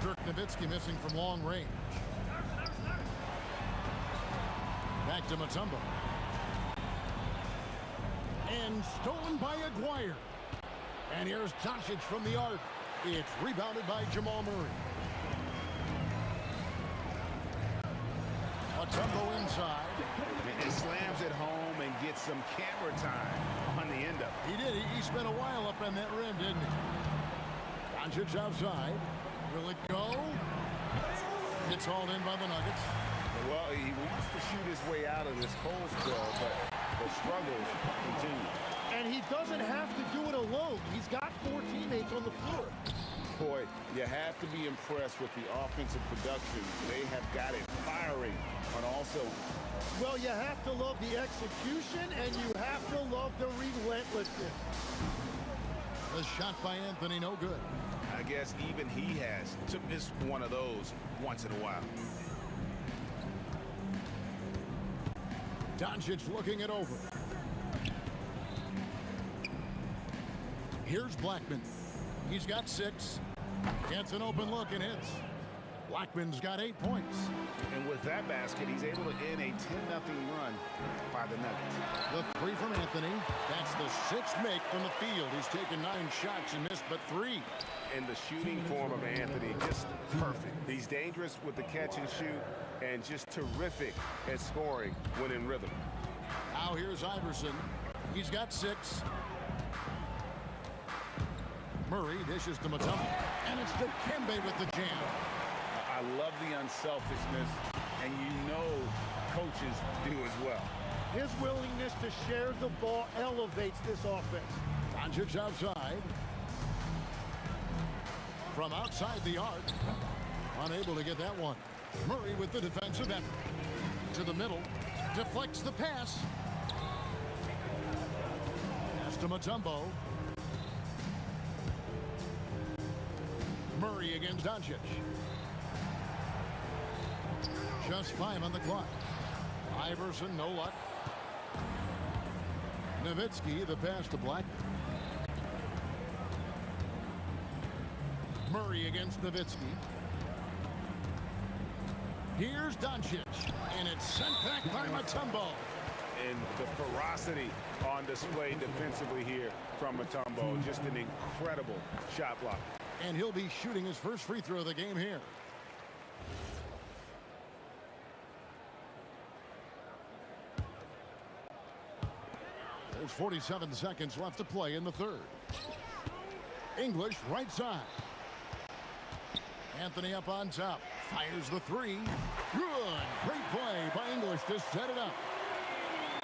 Dirk Nowitzki missing from long range. Back to Mutombo. And stolen by Aguirre. And here's Doncic from the arc. It's rebounded by Jamal Murray. Mutombo inside.
He slams it home and gets some camera time on the end of it.
He did. He spent a while up on that rim, didn't he? Doncic outside. Will it go? It's hauled in by the Nuggets.
Well, he wants to shoot his way out of this cold spell, but the struggles continue.
And he doesn't have to do it alone. He's got 4 teammates on the floor.
Boy, you have to be impressed with the offensive production. They have got it firing on all cylinders.
Well, you have to love the execution, and you have to love the relentlessness.
The shot by Anthony, no good.
I guess even he has to miss one of those once in a while.
Doncic looking it over. Here's Blackman. He's got 6. Gets an open look and hits. Blackman's got 8 points.
And with that basket, he's able to end a 10-0 run by the Nuggets.
The 3 from Anthony. That's the 6th make from the field. He's taken 9 shots and missed but 3.
And the shooting form of Anthony, just perfect. He's dangerous with the catch and shoot and just terrific at scoring when in rhythm.
Now here's Iverson. He's got 6. Murray dishes to Mutombo. And it's Dikembe with the jam.
I love the unselfishness, and you know coaches do as well.
His willingness to share the ball elevates this offense.
Doncic outside. From outside the arc. Unable to get that one. Murray with the defensive effort. To the middle. Deflects the pass. Pass to Mutombo. Murray against Doncic. Just 5 on the clock. Iverson, no luck. Nowitzki, the pass to Blackman. Murray against Nowitzki. Here's Doncic, and it's sent back by Mutombo.
And the ferocity on display defensively here from Mutombo. Just an incredible shot block.
And he'll be shooting his first free throw of the game here. There's 47 seconds left to play in the third. English right side. Anthony up on top. Fires the 3. Good. Great play by English to set it up.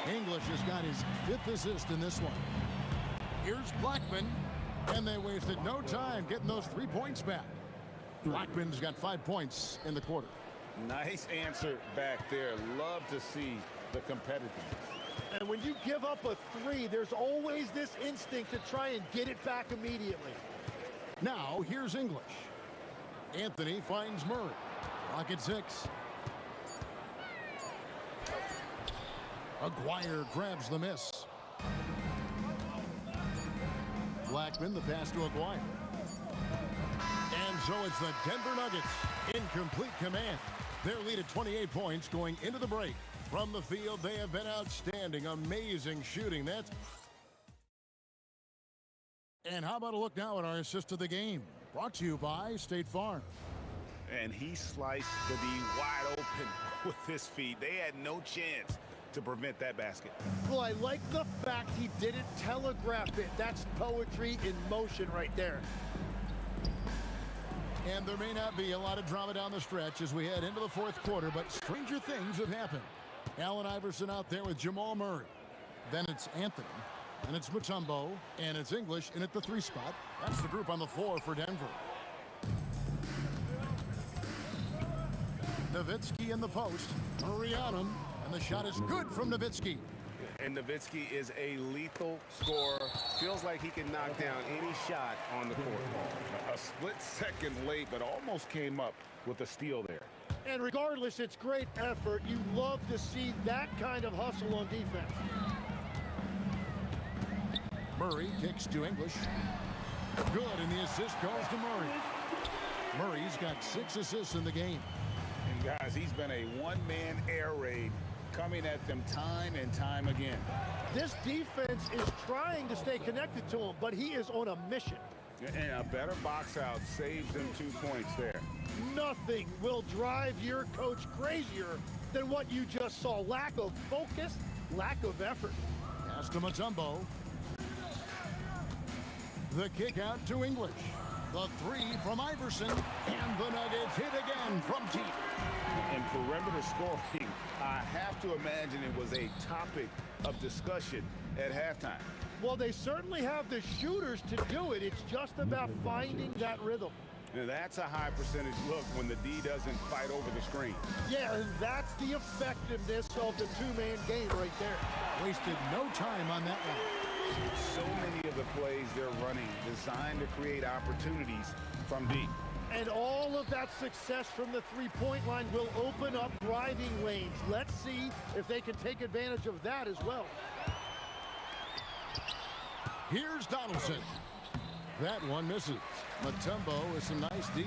English has got his 5th assist in this one. Here's Blackman. And they wasted no time getting those 3 points back. Blackman's got 5 points in the quarter.
Nice answer back there. Love to see the competitiveness.
And when you give up a 3, there's always this instinct to try and get it back immediately.
Now, here's English. Anthony finds Murray. Clock at 6. Aguirre grabs the miss. Blackman, the pass to Aguirre. And so it's the Denver Nuggets in complete command. Their lead at 28 points going into the break. From the field, they have been outstanding. Amazing shooting. And how about a look now at our assist of the game? Brought to you by State Farm.
And he sliced the D wide open with his feet. They had no chance to prevent that basket.
Well, I like the fact he didn't telegraph it. That's poetry in motion right there.
And there may not be a lot of drama down the stretch as we head into the fourth quarter, but stranger things have happened. Allen Iverson out there with Jamal Murray. Then it's Anthony. And it's Mutombo. And it's English in at the 3 spot. That's the group on the floor for Denver. Nowitzki in the post. Murray on him. And the shot is good from Nowitzki.
And Nowitzki is a lethal scorer. Feels like he can knock down any shot on the court. A split second late, but almost came up with a steal there.
And regardless, it's great effort. You love to see that kind of hustle on defense.
Murray kicks to English. Good, and the assist goes to Murray. Murray's got 6 assists in the game.
And guys, he's been a one-man air raid coming at them time and time again.
This defense is trying to stay connected to him, but he is on a mission.
And a better box out saves them 2 points there.
Nothing will drive your coach crazier than what you just saw. Lack of focus, lack of effort.
Pass to Mutombo. The kick out to English. The 3 from Iverson. And the Nuggets hit again from deep.
And perimeter scoring, I have to imagine it was a topic of discussion at halftime.
Well, they certainly have the shooters to do it. It's just about finding that rhythm.
Now, that's a high percentage look when the D doesn't fight over the screen.
Yeah, and that's the effectiveness of the 2-man game right there.
Wasted no time on that one.
So many of the plays they're running designed to create opportunities from deep.
And all of that success from the 3-point line will open up driving lanes. Let's see if they can take advantage of that as well.
Here's Donaldson. That one misses. Mutombo with some nice D.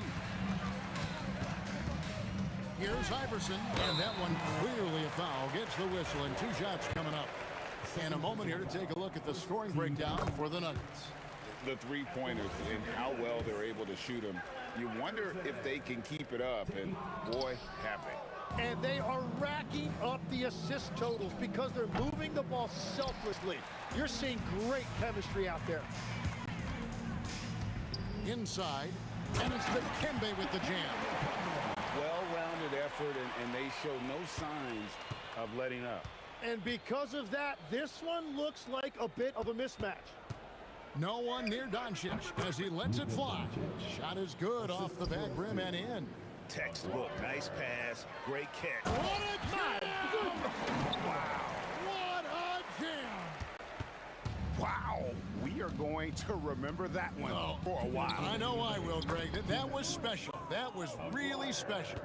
Here's Iverson, and that one clearly a foul. Gets the whistle, and 2 shots coming up. And a moment here to take a look at the scoring breakdown for the Nuggets.
The 3-pointers and how well they're able to shoot them. You wonder if they can keep it up, and boy, have they.
And they are racking up the assist totals because they're moving the ball selflessly. You're seeing great chemistry out there.
Inside, and it's Dikembe with the jam.
Well-rounded effort, and they show no signs of letting up.
And because of that, this one looks like a bit of a mismatch.
No one near Doncic as he lets it fly. Shot is good off the back rim and in.
Textbook, nice pass, great catch.
What a jam!
Wow.
What a jam!
Wow. We are going to remember that one for a while.
I know I will, Greg. That was special. That was really special.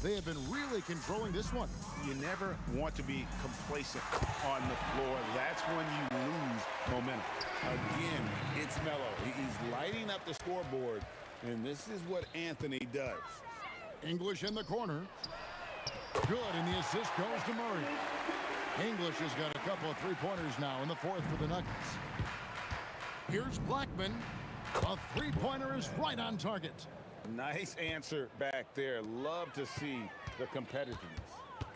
They have been really controlling this one.
You never want to be complacent on the floor. That's when you lose momentum. Again, it's Melo. He's lighting up the scoreboard, and this is what Anthony does.
English in the corner. Good, and the assist goes to Murray. English has got a couple of 3-pointers now in the 4th for the Nuggets. Here's Blackman. A 3-pointer is right on target.
Nice answer back there. Love to see the competitiveness.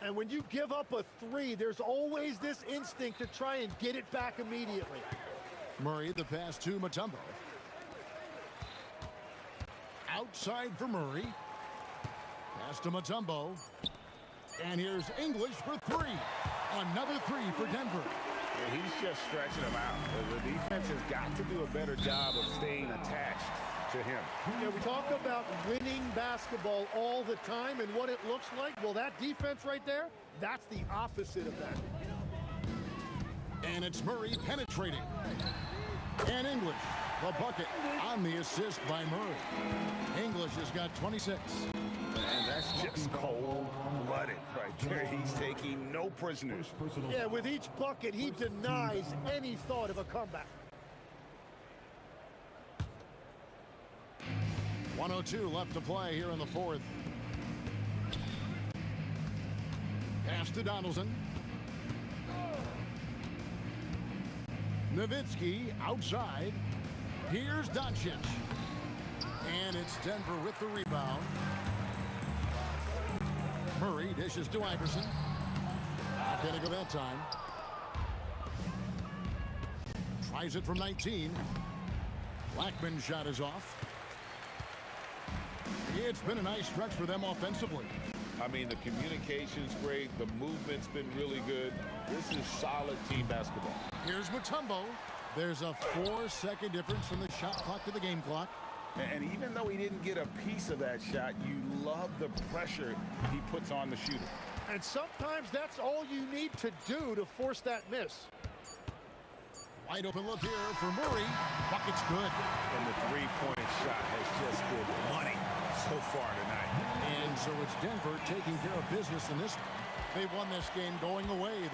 And when you give up a 3, there's always this instinct to try and get it back immediately.
Murray, the pass to Mutombo. Outside for Murray. Pass to Mutombo. And here's English for 3. Another 3 for Denver.
Yeah, he's just stretching them out. The defense has got to do a better job of staying attached to him.
Yeah, we talk about winning basketball all the time and what it looks like. Well, that defense right there, that's the opposite of that.
And it's Murray penetrating. And English, the bucket on the assist by Murray. English has got 26.
And that's just cold-blooded right there. He's taking no prisoners.
Yeah, with each bucket, he denies any thought of a comeback.
1:02 left to play here in the fourth. Pass to Donaldson. Nowitzki outside. Here's Doncic. And it's Denver with the rebound. Murray dishes to Iverson. Not going to go that time. Tries it from 19. Blackman's shot is off. It's been a nice stretch for them offensively.
I mean, the communication's great. The movement's been really good. This is solid team basketball.
Here's Mutombo. There's a 4-second difference from the shot clock to the game clock.
And even though he didn't get a piece of that shot, you love the pressure he puts on the shooter.
And sometimes that's all you need to do to force that miss.
Wide open look here for Murray. Bucket's good.
And the three-point shot has just been money so far tonight.
And so it's Denver taking care of business in this. They won this game going away.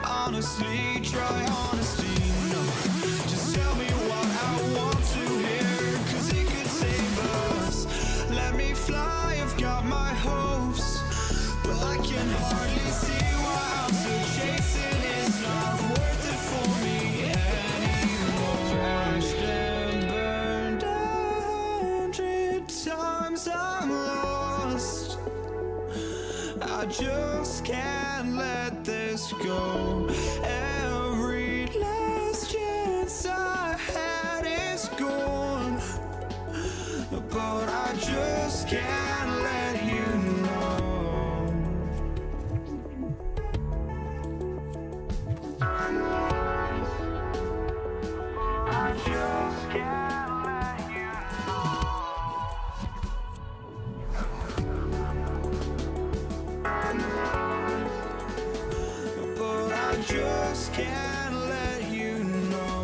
Honestly, try honesty, no. Just tell me what I want to hear, 'cause it could save us. Let me fly, I've got my hopes, but I can hardly see why I'm still chasing. It's not worth it for me anymore. Crashed and burned 100 times I'm lost. I just can't let this go. Every last chance I had is gone, but I just can't let you know. I just can't let you but I just can't let you know.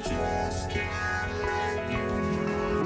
just can't let you go.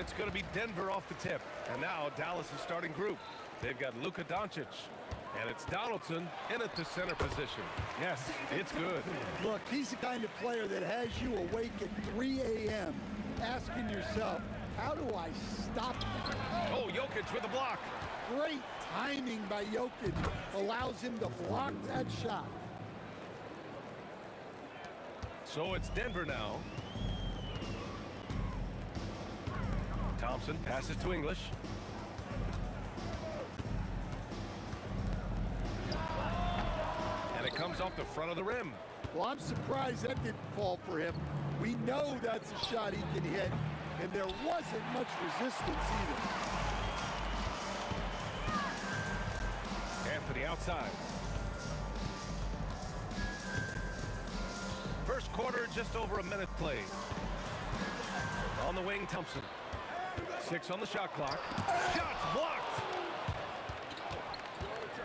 it's going to be Denver off the tip. And now Dallas' starting group. They've got Luka Doncic. And it's Donaldson in at the center position. Yes, it's good.
Look, he's the kind of player that has you awake at 3 a.m. asking yourself, how do I stop him?
Oh, Jokic with a block.
Great timing by Jokic allows him to block that shot.
So it's Denver now. Thompson passes to English. And it comes off the front of the rim.
Well, I'm surprised that didn't fall for him. We know that's a shot he can hit, and there wasn't much resistance either.
Anthony outside. First quarter, just over a minute played. On the wing, Thompson. 6 on the shot clock. Shots blocked.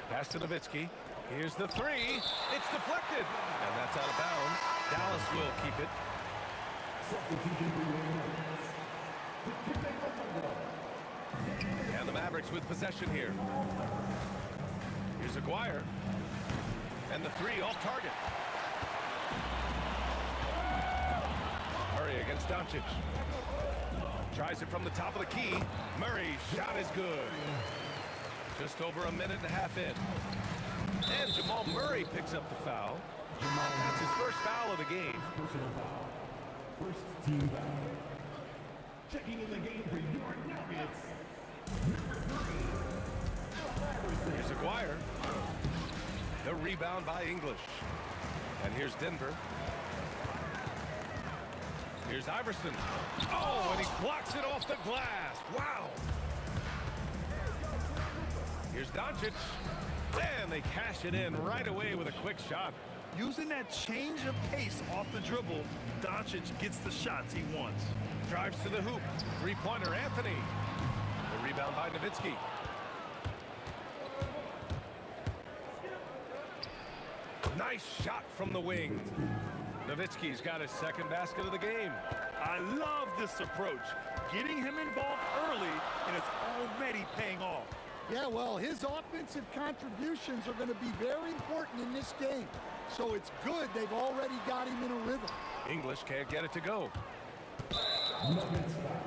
Pass to Nowitzki. Here's the 3. It's deflected. And that's out of bounds. Dallas will keep it. And the Mavericks with possession here. Here's Aguirre. And the 3 off target. Murray against Doncic. Tries it from the top of the key. Murray's shot is good. Just over a minute and a half in. And Jamal Murray picks up the foul. That's his first foul of the game.
Personal foul. First team foul. Checking in the game for your Nuggets.
Here's Aguirre. The rebound by English. And here's Denver. Here's Iverson. Oh, and he blocks it off the glass. Wow. Here's Doncic. And they cash it in right away with a quick shot.
Using that change of pace off the dribble, Doncic gets the shots he wants.
Drives to the hoop. Three-pointer, Anthony. The rebound by Nowitzki. Nice shot from the wing. Nowitzki's got his second basket of the game.
I love this approach. Getting him involved early, and it's already paying off.
Yeah, well, his offensive contributions are going to be very important in this game. So it's good they've already got him in a rhythm.
English can't get it to go.
Nuggets foul.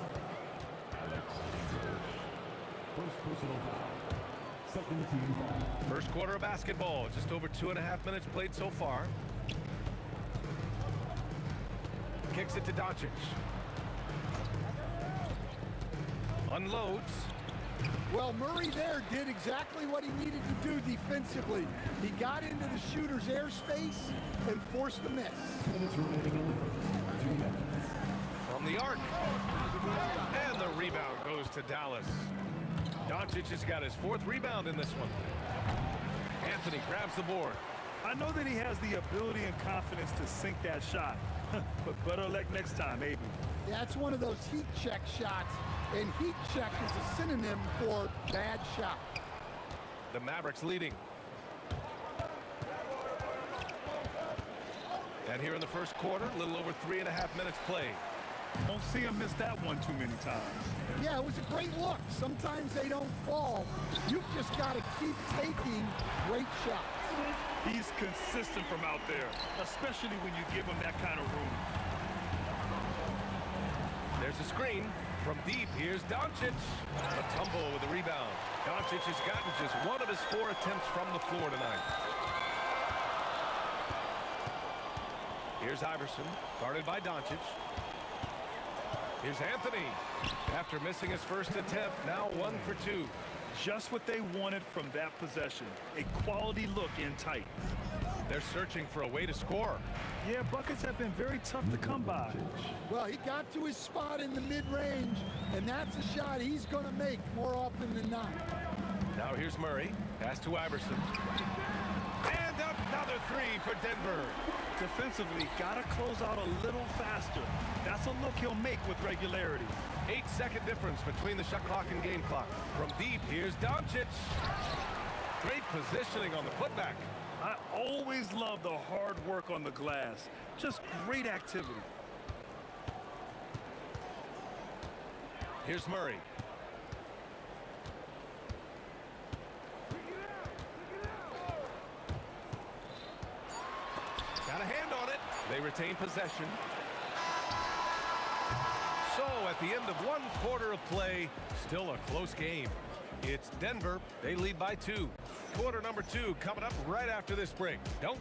First personal foul. Second team foul.
First quarter of basketball. Just over 2.5 minutes played so far. Kicks it to Doncic. Unloads.
Well, Murray there did exactly what he needed to do defensively. He got into the shooter's airspace and forced a miss.
Minutes remaining in the first. 2 minutes.
From the arc. And the rebound goes to Dallas. Doncic has got his 4th rebound in this one. Anthony grabs the board.
I know that he has the ability and confidence to sink that shot. But better luck next time, maybe.
Yeah, it's one of those heat check shots. And heat check is a synonym for bad shot.
The Mavericks leading. And here in the first quarter, a little over 3.5 minutes played.
Don't see him miss that one too many times.
Yeah, it was a great look. Sometimes they don't fall. You've just got to keep taking great shots.
He's consistent from out there, especially when you give him that kind of room.
There's a screen. From deep, here's Doncic. A tumble with a rebound. Doncic has gotten just one of his 4 attempts from the floor tonight. Here's Iverson, guarded by Doncic. Here's Anthony. After missing his first attempt, now 1 for 2.
Just what they wanted from that possession. A quality look in tight.
They're searching for a way to score.
Yeah, buckets have been very tough to come by.
Well, he got to his spot in the mid-range, and that's a shot he's going to make more often than not.
Now here's Murray. Pass to Iverson. And another 3 for Denver.
Defensively, got to close out a little faster. That's a look he'll make with regularity.
8-second difference between the shot clock and game clock. From deep, here's Doncic. Great positioning on the putback.
I always love the hard work on the glass. Just great activity.
Here's Murray. They retain possession. So at the end of one quarter of play, still a close game. It's Denver. They lead by 2. Quarter number 2 coming up right after this break. Don't.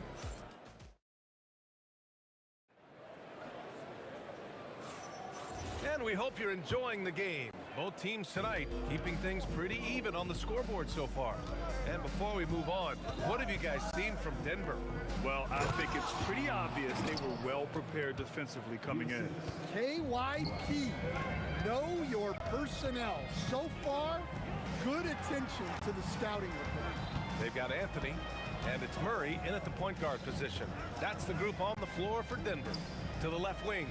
And we hope you're enjoying the game. Both teams tonight keeping things pretty even on the scoreboard so far. And before we move on, what have you guys seen from Denver?
Well, I think it's pretty obvious they were well prepared defensively coming in.
KYP, know your personnel. So far, good attention to the scouting report.
They've got Anthony, and it's Murray in at the point guard position. That's the group on the floor for Denver. To the left wing.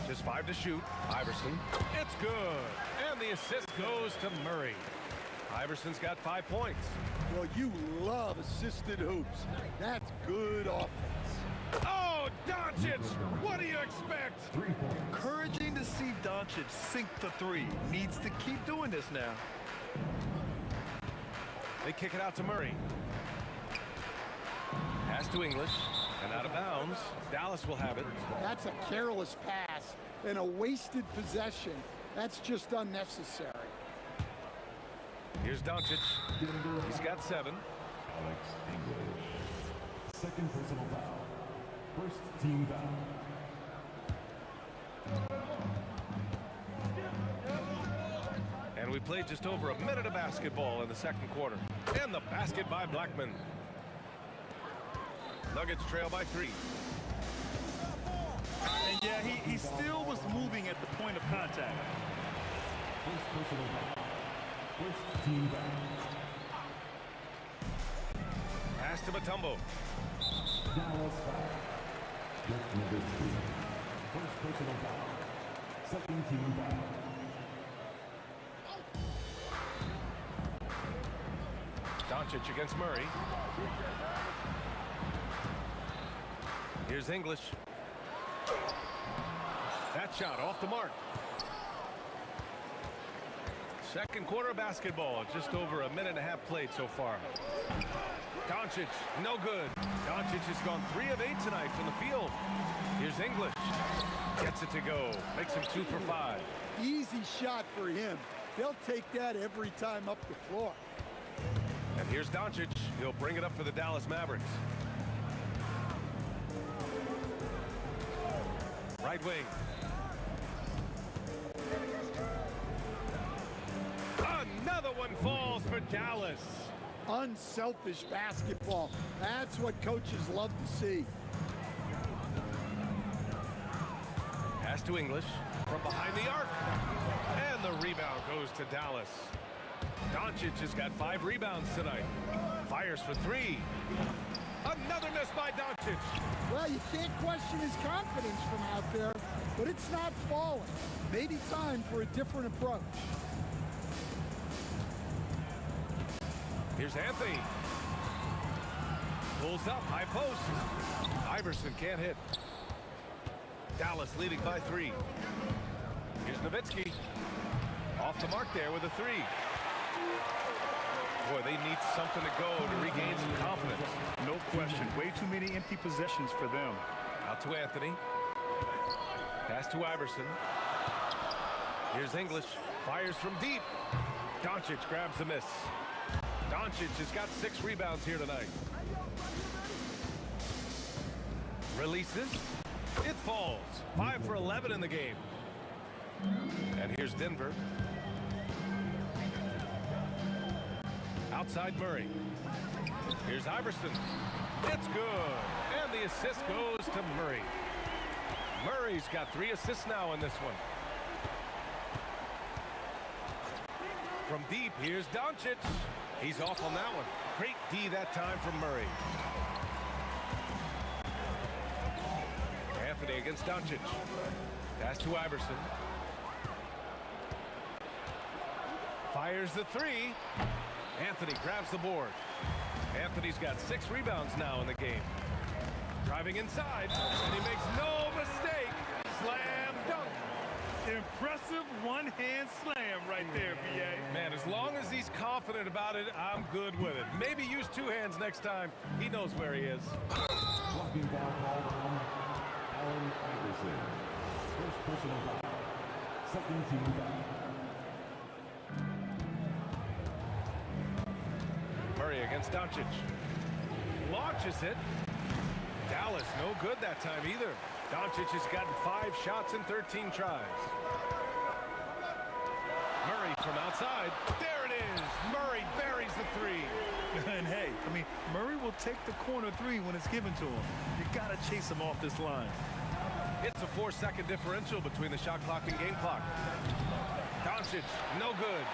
Just 5 to shoot. Iverson. It's good. And the assist goes to Murray. Iverson's got 5 points.
Well, you love assisted hoops. That's good offense.
Oh, Doncic! What do you expect?
Encouraging to see Doncic sink the 3. Needs to keep doing this now.
They kick it out to Murray. Pass to English. And out of bounds. Dallas will have it.
That's a careless pass and a wasted possession. That's just unnecessary.
Here's Doncic. He's got 7.
Alex English. Second personal foul. First team foul.
And we played just over a minute of basketball in the second quarter. And the basket by Blackman. Nuggets trail by 3.
And yeah, he still was moving at the point of contact.
First personal foul. First team foul.
Pass to Mutombo.
Dallas foul. Dirk Nowitzki. First personal foul. Second team foul.
Doncic against Murray. Here's English. That shot off the mark. Second quarter basketball. Just over a minute and a half played so far. Doncic, no good. Doncic has gone 3 of 8 tonight from the field. Here's English. Gets it to go. Makes him 2 for 5.
Easy shot for him. They'll take that every time up the floor.
And here's Doncic. He'll bring it up for the Dallas Mavericks. Right wing. Another one falls for Dallas.
Unselfish basketball. That's what coaches love to see.
Pass to English from behind the arc. And the rebound goes to Dallas. Doncic has got 5 rebounds tonight. Fires for 3. Another miss by Doncic.
Well, you can't question his confidence from out there, but it's not falling. Maybe time for a different approach.
Here's Anthony. Pulls up, high post. Iverson can't hit. Dallas leading by 3. Here's Nowitzki. Off the mark there with a 3. Boy, they need something to go to regain some confidence.
No question. Way too many empty possessions for them.
Out to Anthony. Pass to Iverson. Here's English. Fires from deep. Doncic grabs the miss. Doncic has got 6 rebounds here tonight. Releases. It falls. 5 for 11 in the game. And here's Denver. Outside Murray. Here's Iverson. It's good. And the assist goes to Murray. Murray's got 3 assists now in this one. From deep, here's Doncic. He's off on that one. Great D that time from Murray. Anthony against Doncic. Pass to Iverson. Fires the 3. Anthony grabs the board. Anthony's got 6 rebounds now in the game. Driving inside, and he makes no mistake. Slam dunk.
Impressive one-hand slam right there, B.A.
Man, as long as he's confident about it, I'm good with it. Maybe use two hands next time. He knows where he is.
Blocking foul called on Allen Iverson. First personal foul. Second team foul.
Murray against Doncic. Launches it. Dallas no good that time either. Doncic has gotten 5 shots in 13 tries. Murray from outside. There it is. Murray buries the 3.
And hey, I mean, Murray will take the corner 3 when it's given to him. You got to chase him off this line.
It's a 4-second differential between the shot clock and game clock. Doncic, no good.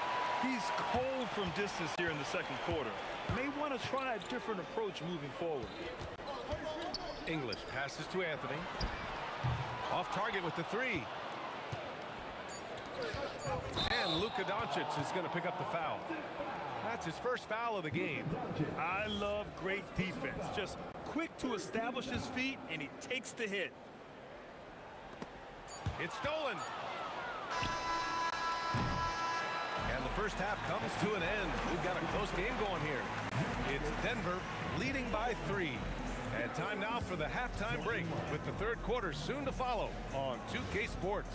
He's cold from distance here in the second quarter. May want to try a different approach moving forward.
English passes to Anthony. Off target with the 3. And Luka Doncic is going to pick up the foul. That's his first foul of the game.
I love great defense. Just quick to establish his feet, and he takes the hit.
It's stolen. And the first half comes to an end. We've got a close game going here. It's Denver leading by 3. And time now for the halftime break with the third quarter soon to follow on 2K Sports.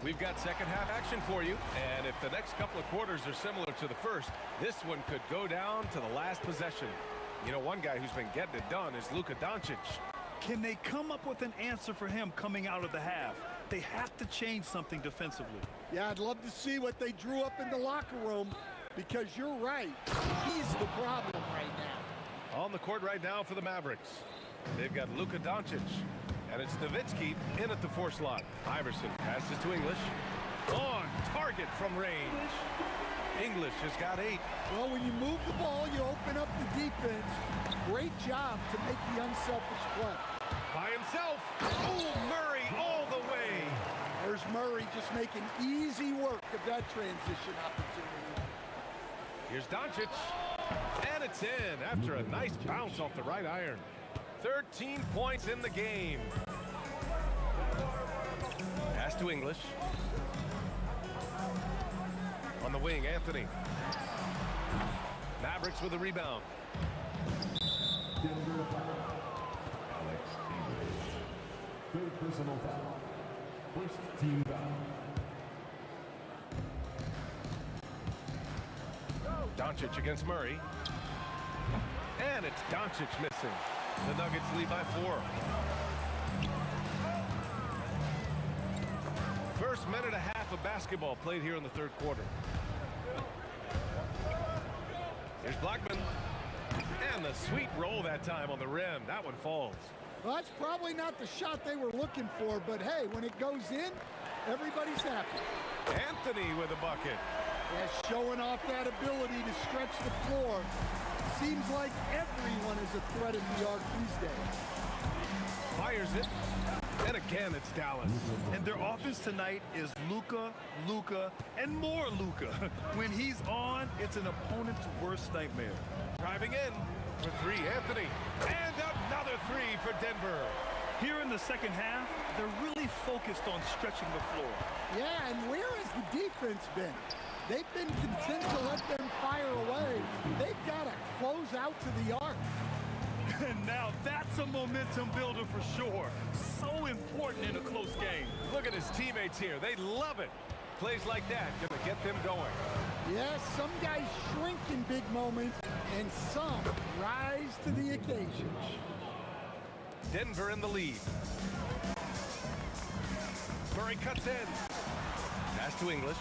We've got second half action for you, and if the next couple of quarters are similar to the first, this one could go down to the last possession. You know, one guy who's been getting it done is Luka Doncic.
Can they come up with an answer for him coming out of the half? They have to change something defensively.
Yeah, I'd love to see what they drew up in the locker room, because you're right. He's the problem right now.
On the court right now for the Mavericks. They've got Luka Doncic. And it's Nowitzki in at the 4 slot. Iverson passes to English. On target from range. English has got 8.
Well, when you move the ball, you open up the defense. Great job to make the unselfish play.
By himself. Oh, Murray all the way.
There's Murray just making easy work of that transition opportunity.
Here's Doncic. And it's in after a nice bounce off the right iron. 13 points in the game. Pass to English. On the wing, Anthony. Mavericks with a rebound.
Denver foul. Alex English. Third personal foul. First team foul.
Doncic against Murray. And it's Doncic missing. The Nuggets lead by 4. First minute and a half of basketball played here in the third quarter. Here's Blackman. And the sweet roll that time on the rim. That one falls.
Well, that's probably not the shot they were looking for, but hey, when it goes in, everybody's happy.
Anthony with a bucket.
Yeah, showing off that ability to stretch the floor. Seems like everyone is a threat in the arc these days.
Fires it. And again, it's Dallas.
And their offense tonight is Luka, Luka, and more Luka. When he's on, it's an opponent's worst nightmare.
Driving in for 3, Anthony. And another 3 for Denver.
Here in the second half, they're really focused on stretching the floor.
Yeah, and where has the defense been? They've been content to let them fire away. They've got to close out to the arc.
And now that's a momentum builder for sure. So important in a close game.
Look at his teammates here. They love it. Plays like that gonna get them going.
Yes, some guys shrink in big moments, and some rise to the occasion.
Denver in the lead. Murray cuts in. Pass to English.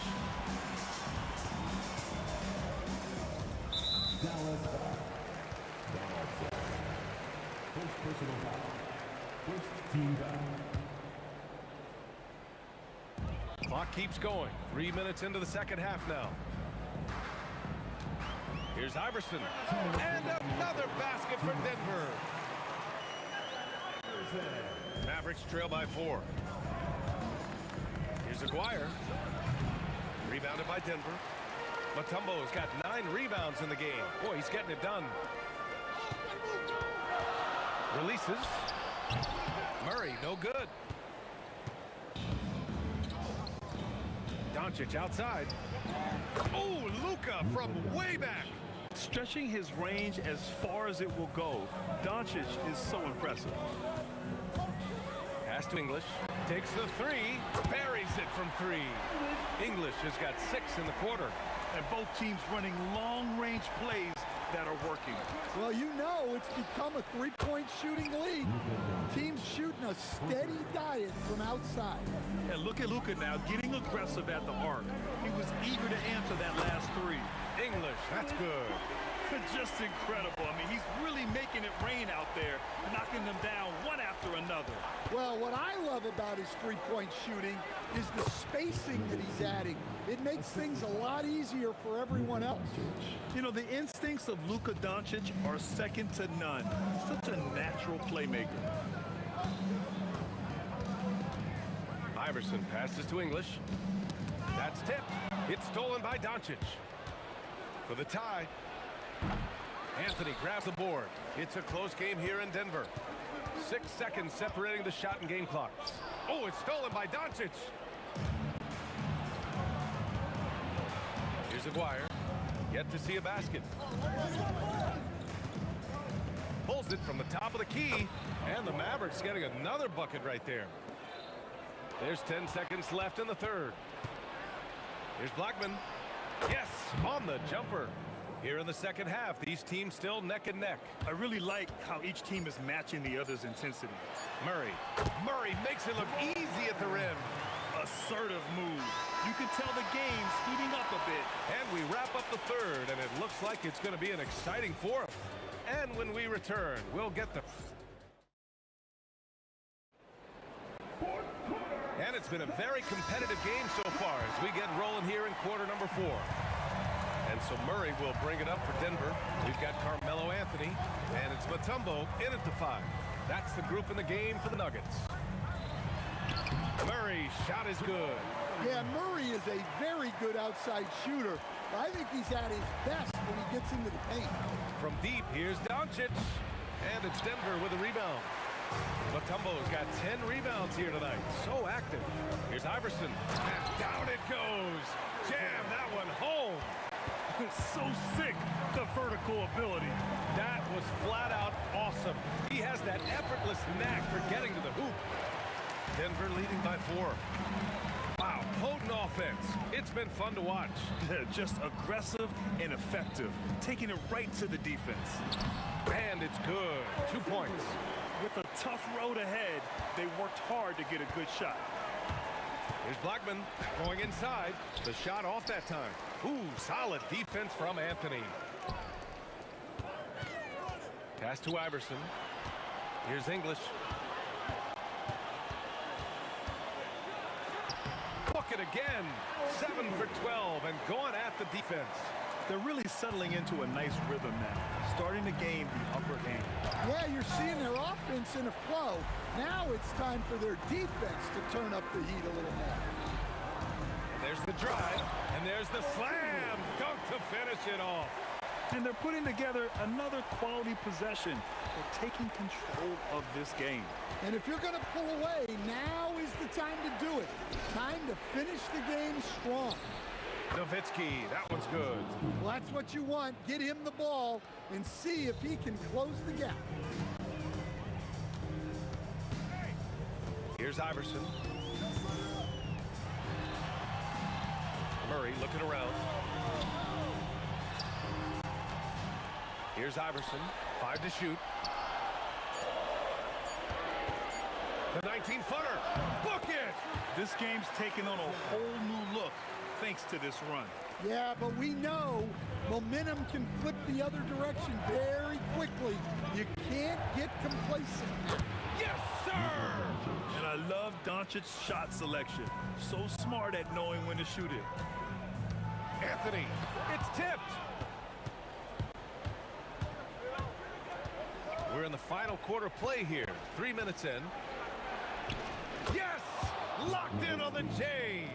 Dallas foul. Dallas foul. First personal foul. First team foul.
Clock keeps going. 3 minutes into the second half now. Here's Iverson. And another basket for Denver. Mavericks trail by 4. Here's Aguirre. Rebounded by Denver. Mutombo's got 9 rebounds in the game. Boy, he's getting it done. Releases. Murray, no good. Doncic outside. Oh, Luka from way back.
Stretching his range as far as it will go. Doncic is so impressive.
Pass to English. Takes the 3. Buries it from 3. English has got 6 in the quarter.
And both teams running long-range plays that are working.
Well, you know it's become a three-point shooting league. Teams shooting a steady diet from outside.
And look at Luka now getting aggressive at the arc. He was eager to answer that last 3.
English, that's good.
Just incredible. I mean, he's really making it rain out there, knocking them down one after another.
Well, what I love about his three-point shooting is the spacing that he's adding. It makes things a lot easier for everyone else.
You know, the instincts of Luka Doncic are second to none. Such a natural playmaker.
Iverson passes to English. That's tipped. It's stolen by Doncic. For the tie. Anthony grabs the board. It's a close game here in Denver. 6 seconds separating the shot and game clocks. Oh, it's stolen by Doncic. Here's Aguirre. Yet to see a basket. Pulls it from the top of the key. And the Mavericks getting another bucket right there. There's 10 seconds left in the third. Here's Blackman. Yes, on the jumper. Here in the second half, these teams still neck and neck.
I really like how each team is matching the other's intensity.
Murray. Murray makes it look easy at the rim.
Assertive move. You can tell the game's heating up a bit.
And we wrap up the third, and it looks like it's going to be an exciting fourth. And when we return, we'll get the... And it's been a very competitive game so far as we get rolling here in quarter number 4. And so Murray will bring it up for Denver. We've got Carmelo Anthony, and it's Mutombo in at the 5. That's the group in the game for the Nuggets. Murray's shot is good.
Yeah, Murray is a very good outside shooter. I think he's at his best when he gets into the paint.
From deep, here's Doncic. And it's Denver with a rebound. Mutombo's got 10 rebounds here tonight. So active. Here's Iverson. And down it goes. Jam that one home.
So sick, the vertical ability.
That was flat out awesome. He has that effortless knack for getting to the hoop. Denver leading by 4. Wow, potent offense. It's been fun to watch.
Just aggressive and effective, taking it right to the defense.
And it's good. 2 points.
With a tough road ahead, they worked hard to get a good shot.
Here's Blackman going inside. The shot off that time. Ooh, solid defense from Anthony. Pass to Iverson. Here's English. Bucket again. 7 for 12 and going at the defense.
They're really settling into a nice rhythm now, starting to gain the upper hand.
Yeah, you're seeing their offense in a flow. Now it's time for their defense to turn up the heat a little more.
And there's the drive, and there's the slam dunk to finish it off.
And they're putting together another quality possession. They're taking control of this game.
And if you're going to pull away, now is the time to do it. Time to finish the game strong.
Nowitzki, that one's good.
Well, that's what you want. Get him the ball and see if he can close the gap.
Here's Iverson. Murray looking around. Here's Iverson. 5 to shoot. The 19-footer. Book it!
This game's taken on a whole new look thanks to this run.
Yeah, but we know momentum can flip the other direction very quickly. You can't get complacent.
Yes, sir!
And I love Doncic's shot selection. So smart at knowing when to shoot it.
Anthony, it's tipped. We're in the final quarter play here. 3 minutes in. Yes! Locked in on the J.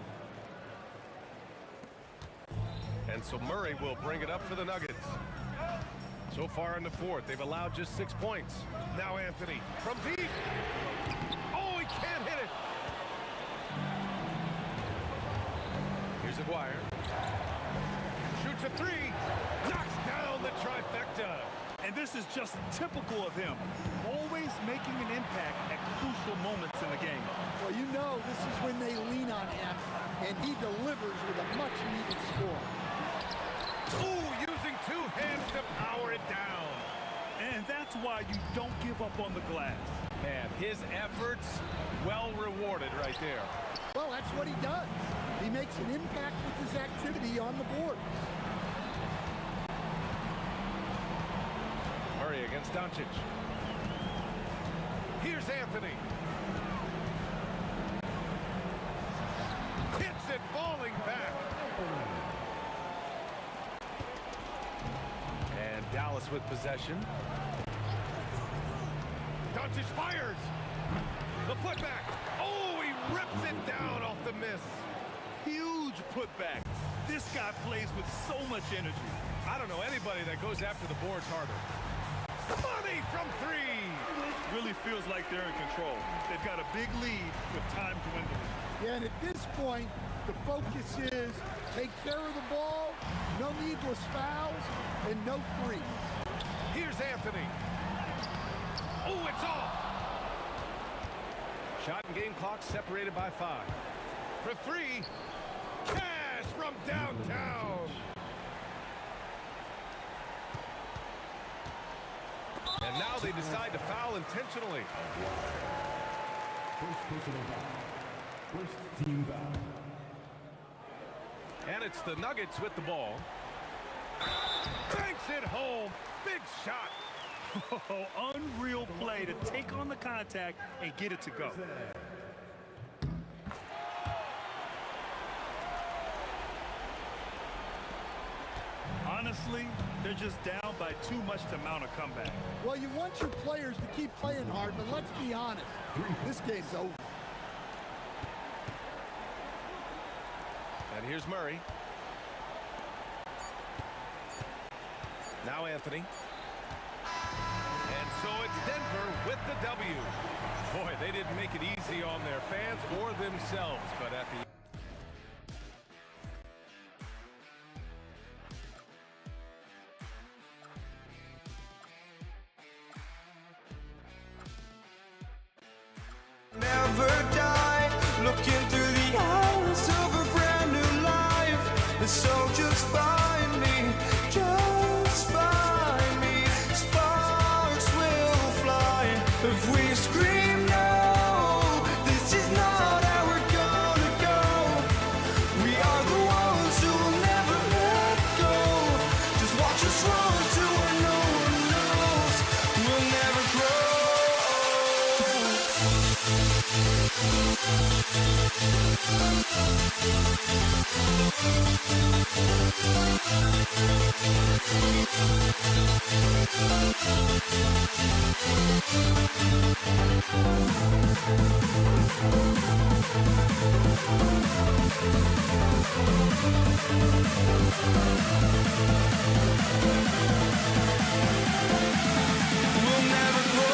And so Murray will bring it up for the Nuggets. So far in the fourth, they've allowed just 6 points. Now Anthony from deep. Oh, he can't hit it. Here's Aguirre. Shoots a three. Knocks down the trifecta.
And this is just typical of him. Always making an impact at crucial moments in the game.
Well, you know this is when they lean on him, and he delivers with a much-needed score.
Ooh, using two hands to power it down.
And that's why you don't give up on the glass.
Man, his efforts well rewarded right there.
Well, that's what he does. He makes an impact with his activity on the board.
Murray against Doncic. Here's Anthony. Hits it, falling back. And Dallas with possession. Doncic fires. The putback. Oh, he rips it down off the miss.
Huge putback. This guy plays with so much energy.
I don't know anybody that goes after the boards harder. Money from three.
Really feels like they're in control. They've got a big lead with time dwindling.
Yeah, and at this point, the focus is take care of the ball, no needless fouls, and no threes.
Here's Anthony. Oh, it's off. Shot and game clock separated by 5. For three, Cash from downtown. And now they decide to foul intentionally.
First personal foul. First team foul.
And it's the Nuggets with the ball. Banks it home. Big shot.
Oh, unreal play to take on the contact and get it to go. Honestly, they're just down by too much to mount a comeback.
Well, you want your players to keep playing hard, but let's be honest, this game's over.
And here's Murray. Now Anthony. And so it's Denver with the W. Boy, they didn't make it easy on their fans or themselves, but at the
Never die, looking through the eyes of a brand new life. And so just find me, just find me. Sparks will fly if we scream no. This is not how we're gonna go. We are the ones who will never let go. Just watch us run to where no one knows. We'll never grow. We'll never grow. We'll never grow.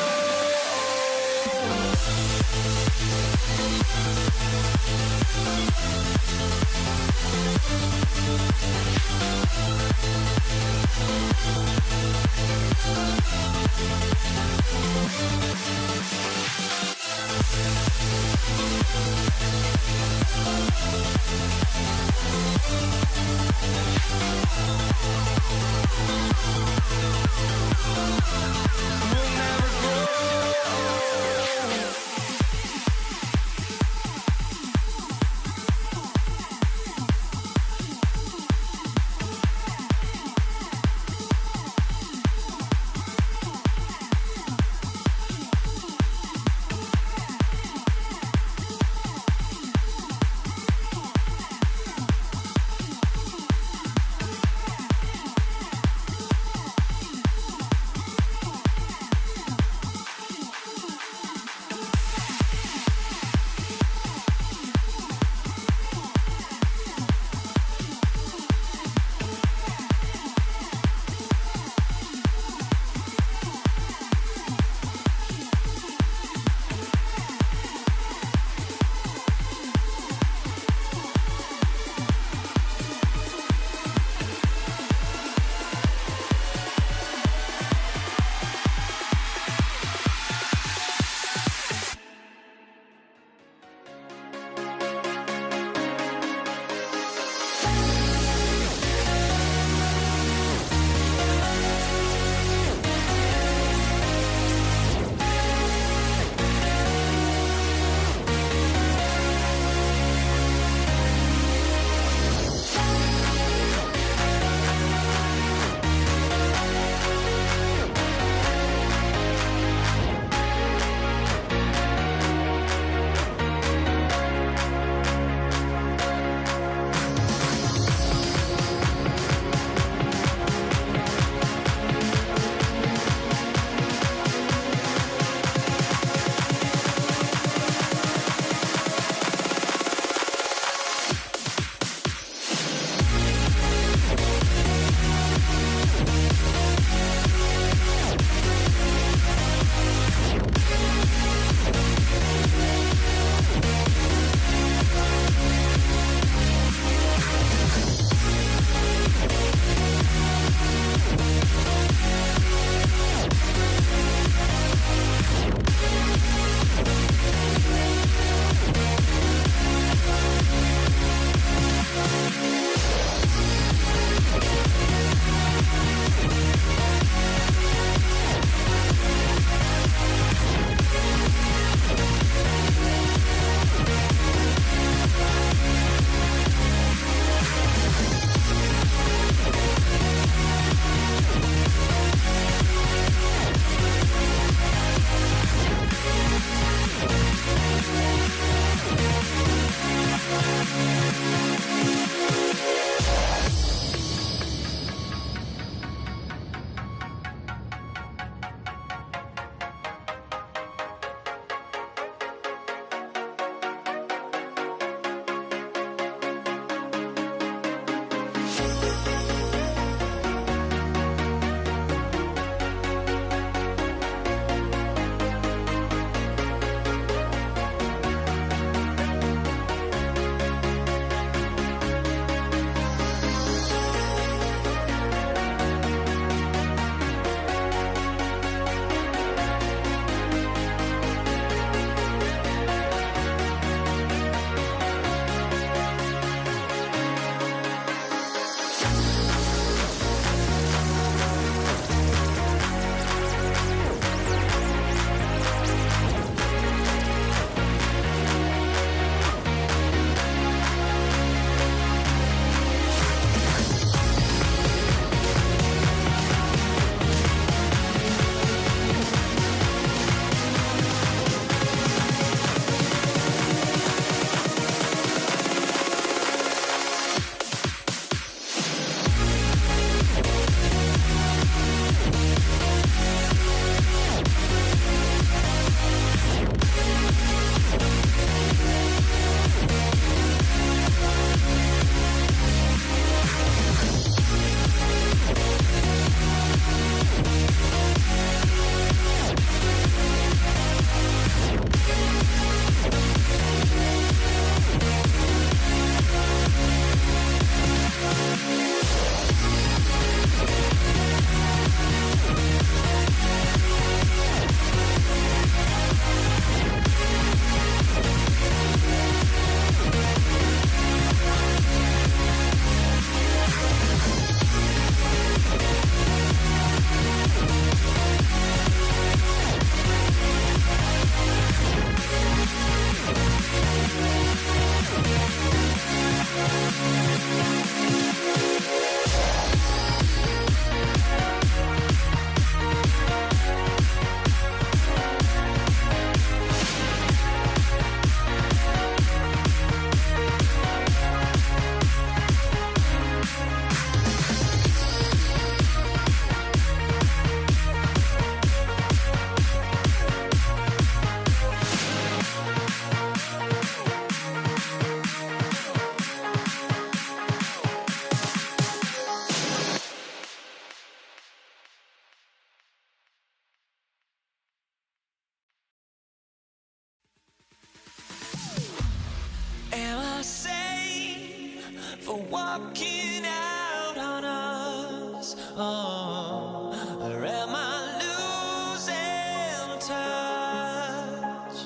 for walking out on us? Oh, or am I losing touch?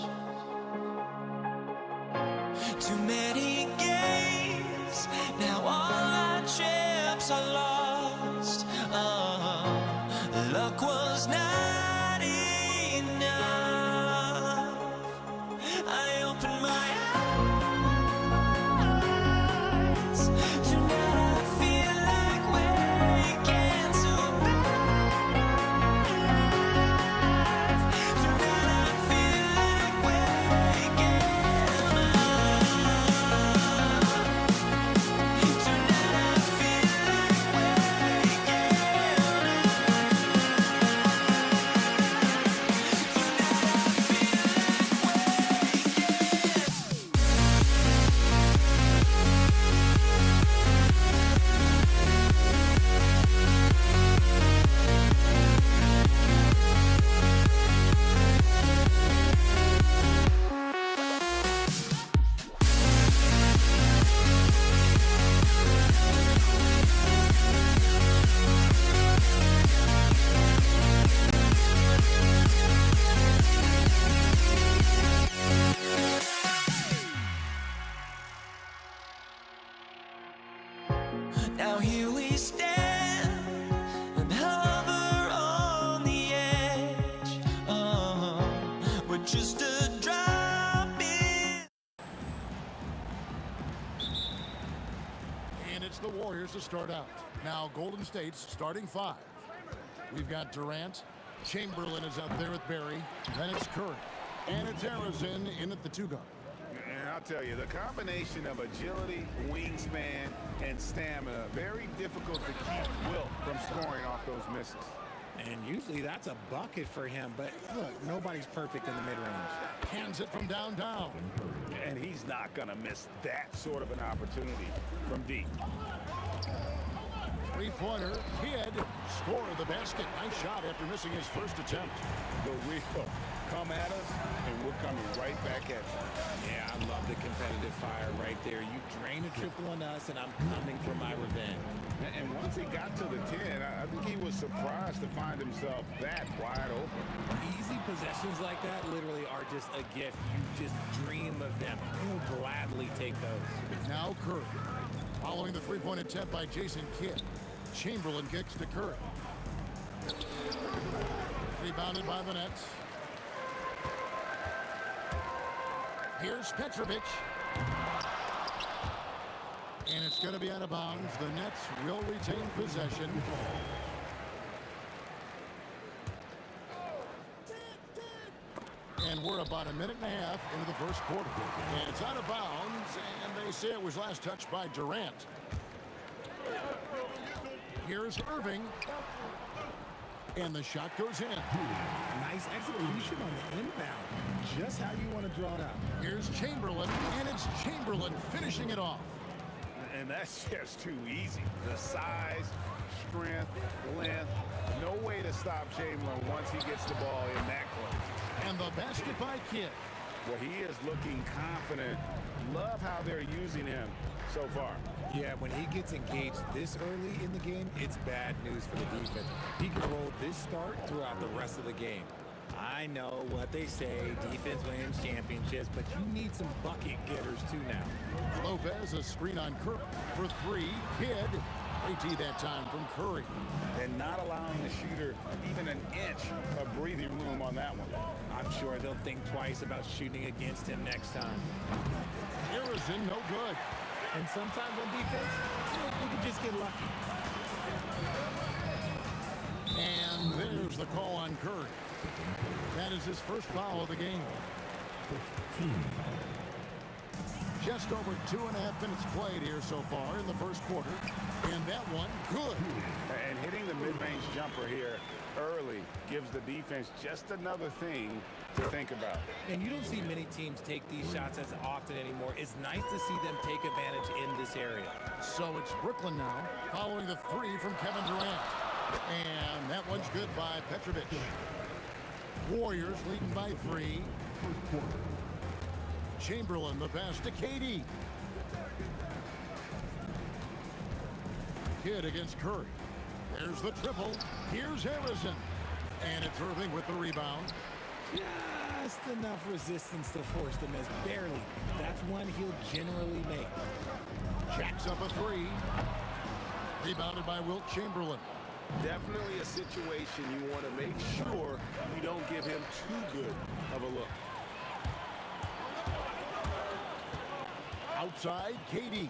Too many games, now all our chips are lost. Oh, luck was not enough. I opened my eyes. Now here we stand and hover on the edge. We're just a drop in.
And it's the Warriors to start out. Now Golden State's starting five. We've got Durant. Chamberlain is out there with Barry. Then it's Curry. And it's Harrison in at the two guard.
And I'll tell you, the combination of agility, wingspan, and stamina, very difficult to keep Wilt from scoring off those misses.
And usually that's a bucket for him, but look, nobody's perfect in the mid-range.
Cans it from downtown.
And he's not going to miss that sort of an opportunity from deep.
Three-pointer, Kidd, score of the basket. Nice shot after missing his first attempt.
The real come at us, and we're coming right back at you.
Yeah, I love the competitive fire right there. You drain a triple on us, and I'm coming for my revenge.
And once he got to the 10, I think he was surprised to find himself that wide open.
Easy possessions like that literally are just a gift. You just dream of them. He'll gladly take those.
Now Curry. Following the three-point attempt by Jason Kidd. Chamberlain kicks to Curry. Rebounded by the Nets. Here's Petrovic. And it's going to be out of bounds. The Nets will retain possession. And we're about a minute and a half into the first quarter. And it's out of bounds, and they say it was last touched by Durant. Here's Irving. And the shot goes in.
Nice execution on the inbound. Just how you want to draw it out.
Here's Chamberlain, and it's Chamberlain finishing it off.
And that's just too easy. The size, strength, length, no way to stop Chamberlain once he gets the ball in that close.
And the basket by Kidd.
Well, he is looking confident. Love how they're using him so far.
Yeah, when he gets engaged this early in the game, it's bad news for the defense. He can roll this start throughout the rest of the game. I know what they say, defense wins championships, but you need some bucket getters too now.
Lopez, a screen on Curry. For three, Kidd. AT that time from Curry.
And not allowing the shooter even an inch of breathing room on that one.
I'm sure they'll think twice about shooting against him next time.
Harrison, no good.
And sometimes on defense, you can just get lucky.
And there's the call on Curry. That is his first foul of the game. Just over 2.5 minutes played here so far in the first quarter. And that one, good.
And hitting the mid-range jumper here early gives the defense just another thing to think about.
And you don't see many teams take these shots as often anymore. It's nice to see them take advantage in this area.
So it's Brooklyn now, following the three from Kevin Durant. And that one's good by Petrovic. Warriors leading by 3. Chamberlain, the pass to KD. Kidd against Curry. There's the triple. Here's Harrison. And it's Irving with the rebound.
Just enough resistance to force the miss. Barely. That's one he'll generally make.
Jacks up a 3. Rebounded by Wilt Chamberlain.
Definitely a situation you want to make sure you don't give him too good of a look.
Outside, KD.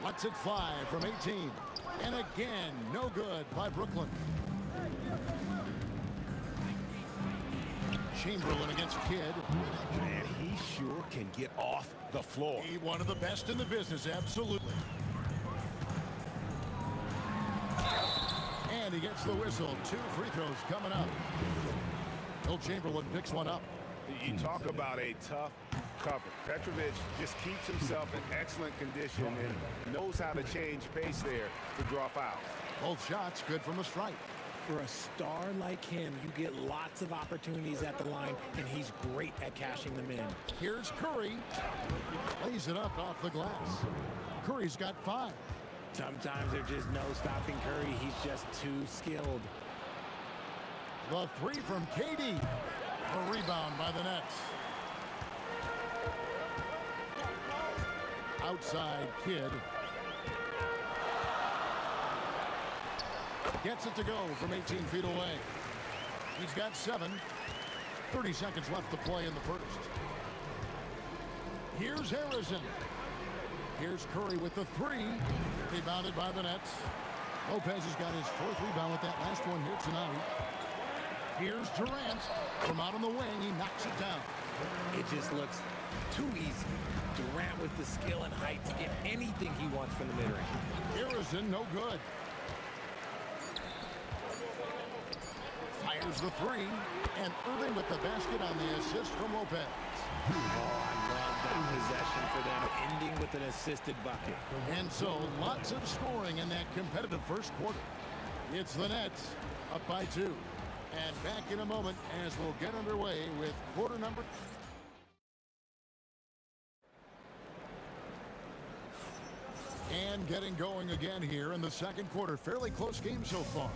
Lets it fly from 18. And again, no good by Brooklyn. Chamberlain against Kidd.
Man, he sure can get off the floor.
He one of the best in the business, absolutely. And he gets the whistle. 2 free throws coming up. Wilt Chamberlain picks one up.
You talk about a tough cover. Petrovic just keeps himself in excellent condition and knows how to change pace there to draw fouls.
Both shots good from the stripe.
For a star like him, you get lots of opportunities at the line, and he's great at cashing them in.
Here's Curry. Lays it up off the glass. Curry's got 5.
Sometimes there's just no stopping Curry. He's just too skilled.
The 3 from KD. A rebound by the Nets. Outside, Kidd. Gets it to go from 18 feet away. He's got 7. 30 seconds left to play in the first. Here's Harrison. Here's Curry with the 3. Rebounded by the Nets. Lopez has got his 4th rebound with that last one here tonight. Here's Durant. From out on the wing, he knocks it down.
It just looks too easy. Durant with the skill and height to get anything he wants from the mid-range.
Harrison, no good. Fires Fires the three, and Irving with the basket on the assist from Lopez.
Oh, I love that possession for them, ending with an assisted bucket.
And so, lots of scoring in that competitive first quarter. It's the Nets up by 2. And back in a moment as we'll get underway with quarter number. And getting going again here in the second quarter. Fairly close game so far.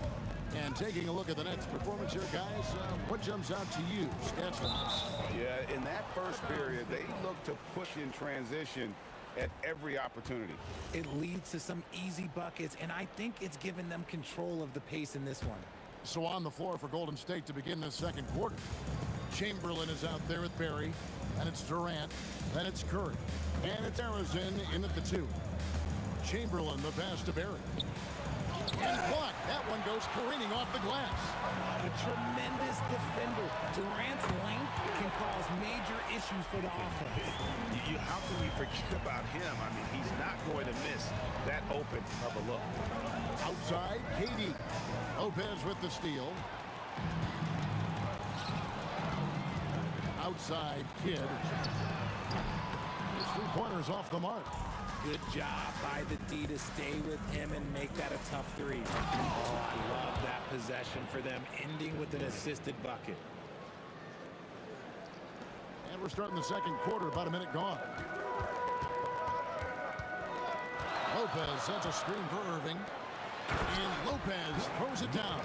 And taking a look at the Nets' performance here, guys, what jumps out to you, stats-wise?
Yeah, in that first period, they looked to push in transition at every opportunity.
It leads to some easy buckets, and I think it's given them control of the pace in this one.
So on the floor for Golden State to begin the second quarter. Chamberlain is out there with Barry. And it's Durant. Then it's Curry. And it's Arizin in at the 2. Chamberlain, the pass to Barry. And blocked. That one goes careening off the glass.
A tremendous defender. Durant's length can cause major issues for the offense.
How can we forget about him? I mean, he's not going to miss that open of a look.
Outside, KD. Lopez with the steal. Outside, Kidd. His three-pointers off the mark.
Good job by the D to stay with him and make that a tough 3. Oh, I love that possession for them, ending with an assisted bucket.
And we're starting the second quarter, about a minute gone. Lopez sets a screen for Irving. And Lopez throws it down.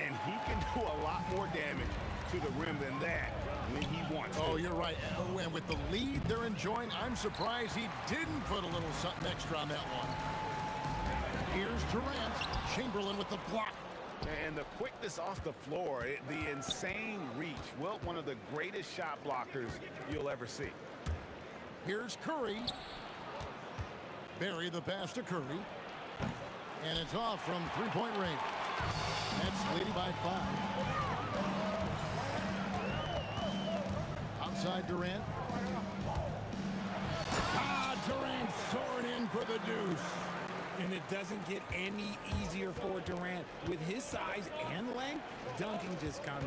And he can do a lot more damage to the rim than that when he wants to.
Oh, you're right. Oh, and with the lead they're enjoying, I'm surprised he didn't put a little something extra on that one. Here's Durant. Chamberlain with the block.
And the quickness off the floor, the insane reach. Well, one of the greatest shot blockers you'll ever see.
Here's Curry. Barry the pass to Curry. And it's off from three-point range. Nets leading by 5. Outside Durant. Durant soaring in for the deuce.
And it doesn't get any easier for Durant. With his size and length, dunking just comes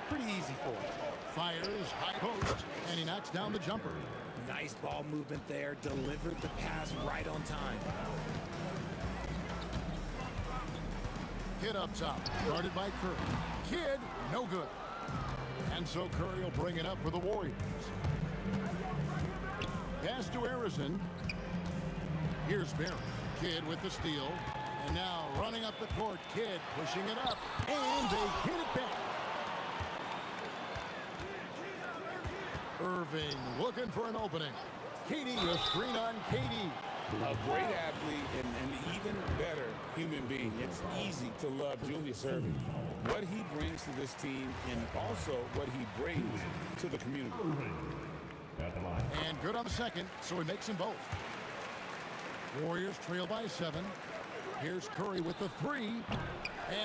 pretty easy for him.
Fires high post, and he knocks down the jumper.
Nice ball movement there. Delivered the pass right on time.
Kidd up top, guarded by Curry. Kidd, no good. And so Curry will bring it up for the Warriors. Pass to Arizin. Here's Barry. Kidd with the steal. And now running up the court, Kidd pushing it up. And they hit it back. Irving looking for an opening. KD, a screen on KD.
A great athlete and an even better human being. It's easy to love Julius Irving. What he brings to this team and also what he brings to the community.
And good on the second, so he makes them both. Warriors trail by 7. Here's Curry with the 3.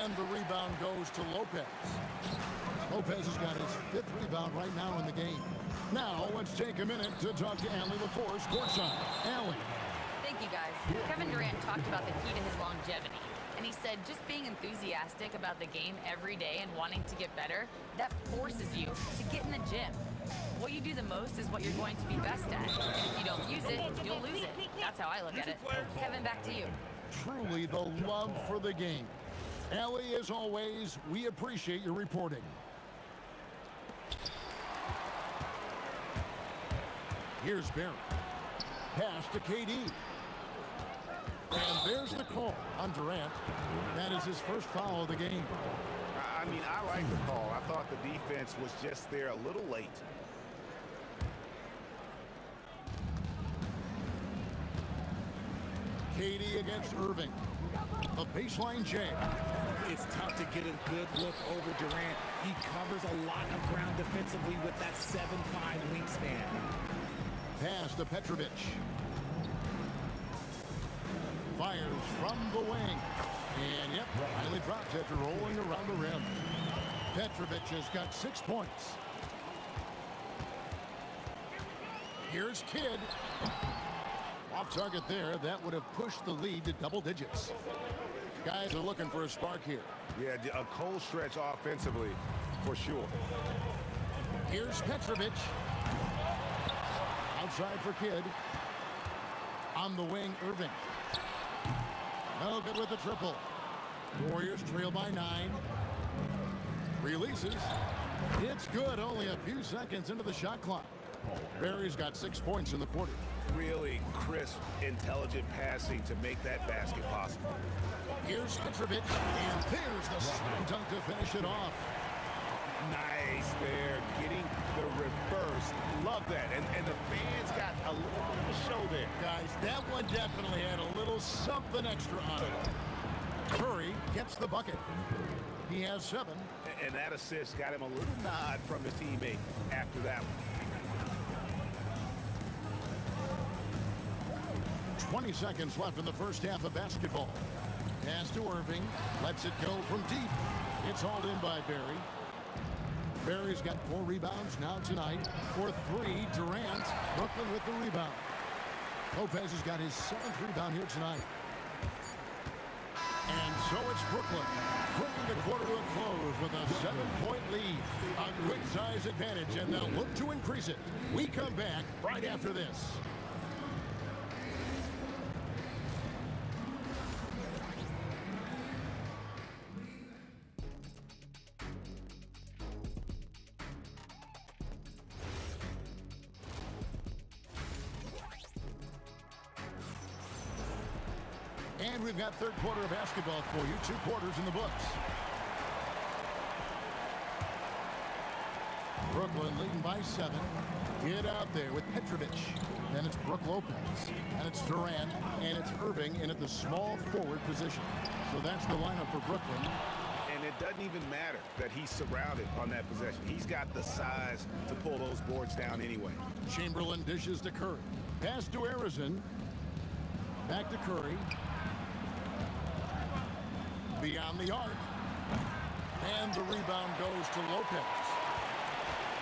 And the rebound goes to Lopez. Lopez has got his 5th rebound right now in the game. Now, let's take a minute to talk to Allie LaForce courtside. Allie.
Thank you, guys. Kevin Durant talked about the key to his longevity. And he said just being enthusiastic about the game every day and wanting to get better, that forces you to get in the gym. What you do the most is what you're going to be best at. And if you don't use it, you'll lose it. That's how I look at it. Kevin, back to you.
Truly the love for the game. Allie, as always, we appreciate your reporting. Here's Barry. Pass to KD. And there's the call on Durant. That is his first foul of the game.
I mean, I like the call. I thought the defense was just there a little late.
KD against Irving. The baseline jam.
It's tough to get a good look over Durant. He covers a lot of ground defensively with that 7'5" wingspan.
Pass to Petrovic. Fires from the wing. And yep, finally drops after rolling around the rim. Petrovic has got 6 points. Here's Kidd. Off target there. That would have pushed the lead to double digits. Guys are looking for a spark here.
Yeah, a cold stretch offensively, for sure.
Here's Petrovic. Outside for Kidd. On the wing, Irving. No good with the triple. Warriors trail by 9. Releases. It's good, only a few seconds into the shot clock. Barry's got 6 points in the quarter.
Really crisp, intelligent passing to make that basket possible.
Here's Petrovic, and there's the slam dunk to finish it off.
Nice there, getting the reverse. Love that. And the fans got a little bit of a show there.
Guys, that one definitely had a little something extra on it. Curry gets the bucket. He has 7.
And that assist got him a little nod from his teammate after that one.
20 seconds left in the first half of basketball. Pass to Irving. Lets it go from deep. It's hauled in by Barry. Barry's got 4 rebounds now tonight. For 3, Durant. Brooklyn with the rebound. Lopez has got his 7th rebound here tonight. And so it's Brooklyn, bringing the quarter to a close with a 7-point lead. A quick size advantage, and they'll look to increase it. We come back right after this. And we've got third quarter of basketball for you. 2 quarters in the books. Brooklyn leading by 7. Get out there with Petrovic. Then it's Brook Lopez. And it's Durant. And it's Irving in at the small forward position. So that's the lineup for Brooklyn.
And it doesn't even matter that he's surrounded on that possession. He's got the size to pull those boards down anyway.
Chamberlain dishes to Curry. Pass to Arizon. Back to Curry. Beyond the arc. And the rebound goes to Lopez.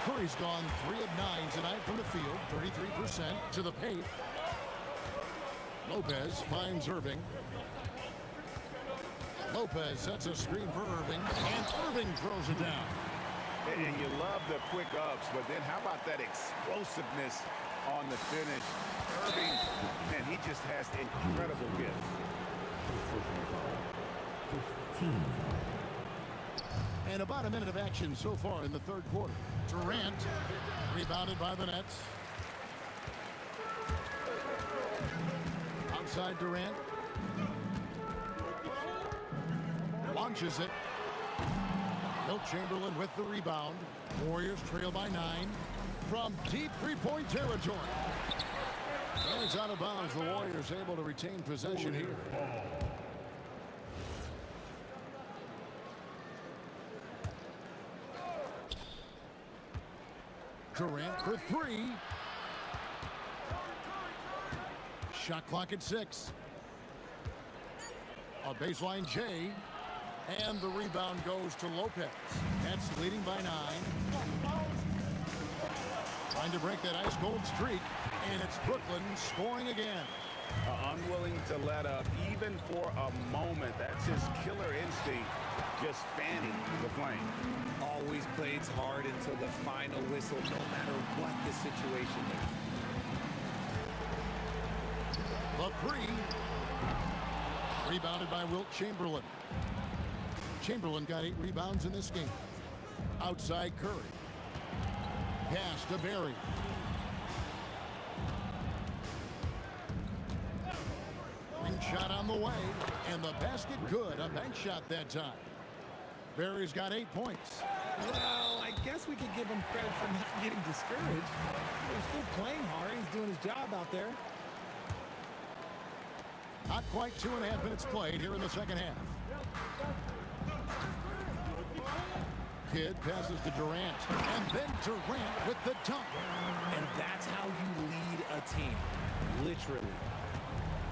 Curry's gone 3 of 9 tonight from the field, 33% to the paint. Lopez finds Irving. Lopez sets a screen for Irving, and Irving throws it down.
And you love the quick ups, but then how about that explosiveness on the finish? Irving, man, he just has incredible gift.
And about a minute of action so far in the third quarter. Durant rebounded by the Nets. Outside Durant. Launches it. Wilt Chamberlain with the rebound. Warriors trail by 9 from deep three-point territory. And it's out of bounds. The Warriors able to retain possession here. Durant for 3. Shot clock at 6. A baseline J. And the rebound goes to Lopez. Nets leading by 9. Trying to break that ice-cold streak. And it's Brooklyn scoring again.
Unwilling to let up even for a moment. That's his killer instinct, just fanning the flame.
Always plays hard until the final whistle, no matter what the situation is.
The 3. Rebounded by Wilt Chamberlain. Chamberlain got 8 rebounds in this game. Outside Curry. Pass to Barry. Ring shot on the way, and the basket good. A bank shot that time. Barry's got 8 points.
Well, I guess we could give him credit for not getting discouraged. He's still playing hard. He's doing his job out there.
Not quite 2.5 minutes played here in the second half. Kidd passes to Durant, and then Durant with the dunk.
And that's how you lead a team, literally.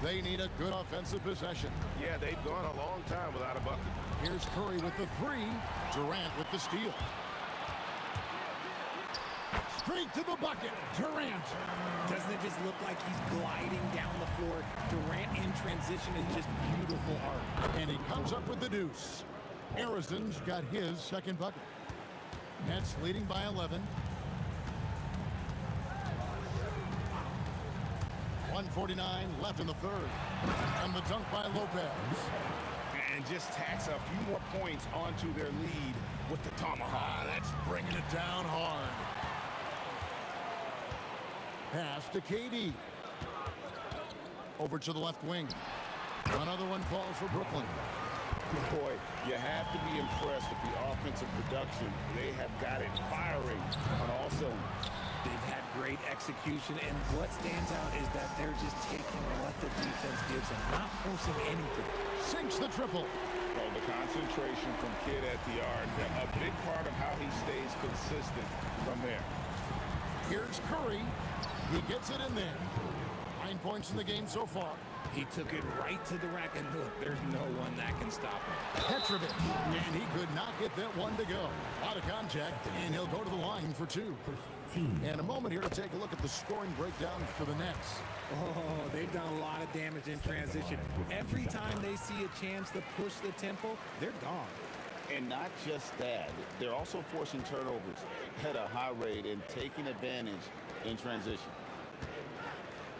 They need a good offensive possession.
Yeah, they've gone a long time without a bucket.
Here's Curry with the 3. Durant with the steal. Straight to the bucket. Durant.
Doesn't it just look like he's gliding down the floor? Durant in transition is just beautiful art.
And he comes up with the deuce. Arizon's got his second bucket. Nets leading by 11. 1:49 left in the third. And the dunk by Lopez.
And just tacks a few more points onto their lead with the tomahawk.
That's bringing it down hard. Pass to KD. Over to the left wing. Another one falls for Brooklyn.
Boy, you have to be impressed with the offensive production. They have got it firing on all cylinders.
They've had great execution, and what stands out is that they're just taking what the defense gives them, not forcing anything.
Sinks the triple.
Well, the concentration from Kidd at the arc, a big part of how he stays consistent from there.
Here's Curry. He gets it in there. 9 points in the game so far.
He took it right to the rack, and look, there's no one that can stop him.
Petrovic, and he could not get that one to go. Out of contact, and he'll go to the line for two. And a moment here to take a look at the scoring breakdown for the Nets.
Oh, they've done a lot of damage in transition. Every time they see a chance to push the tempo, they're gone.
And not just that, they're also forcing turnovers at a high rate and taking advantage in transition.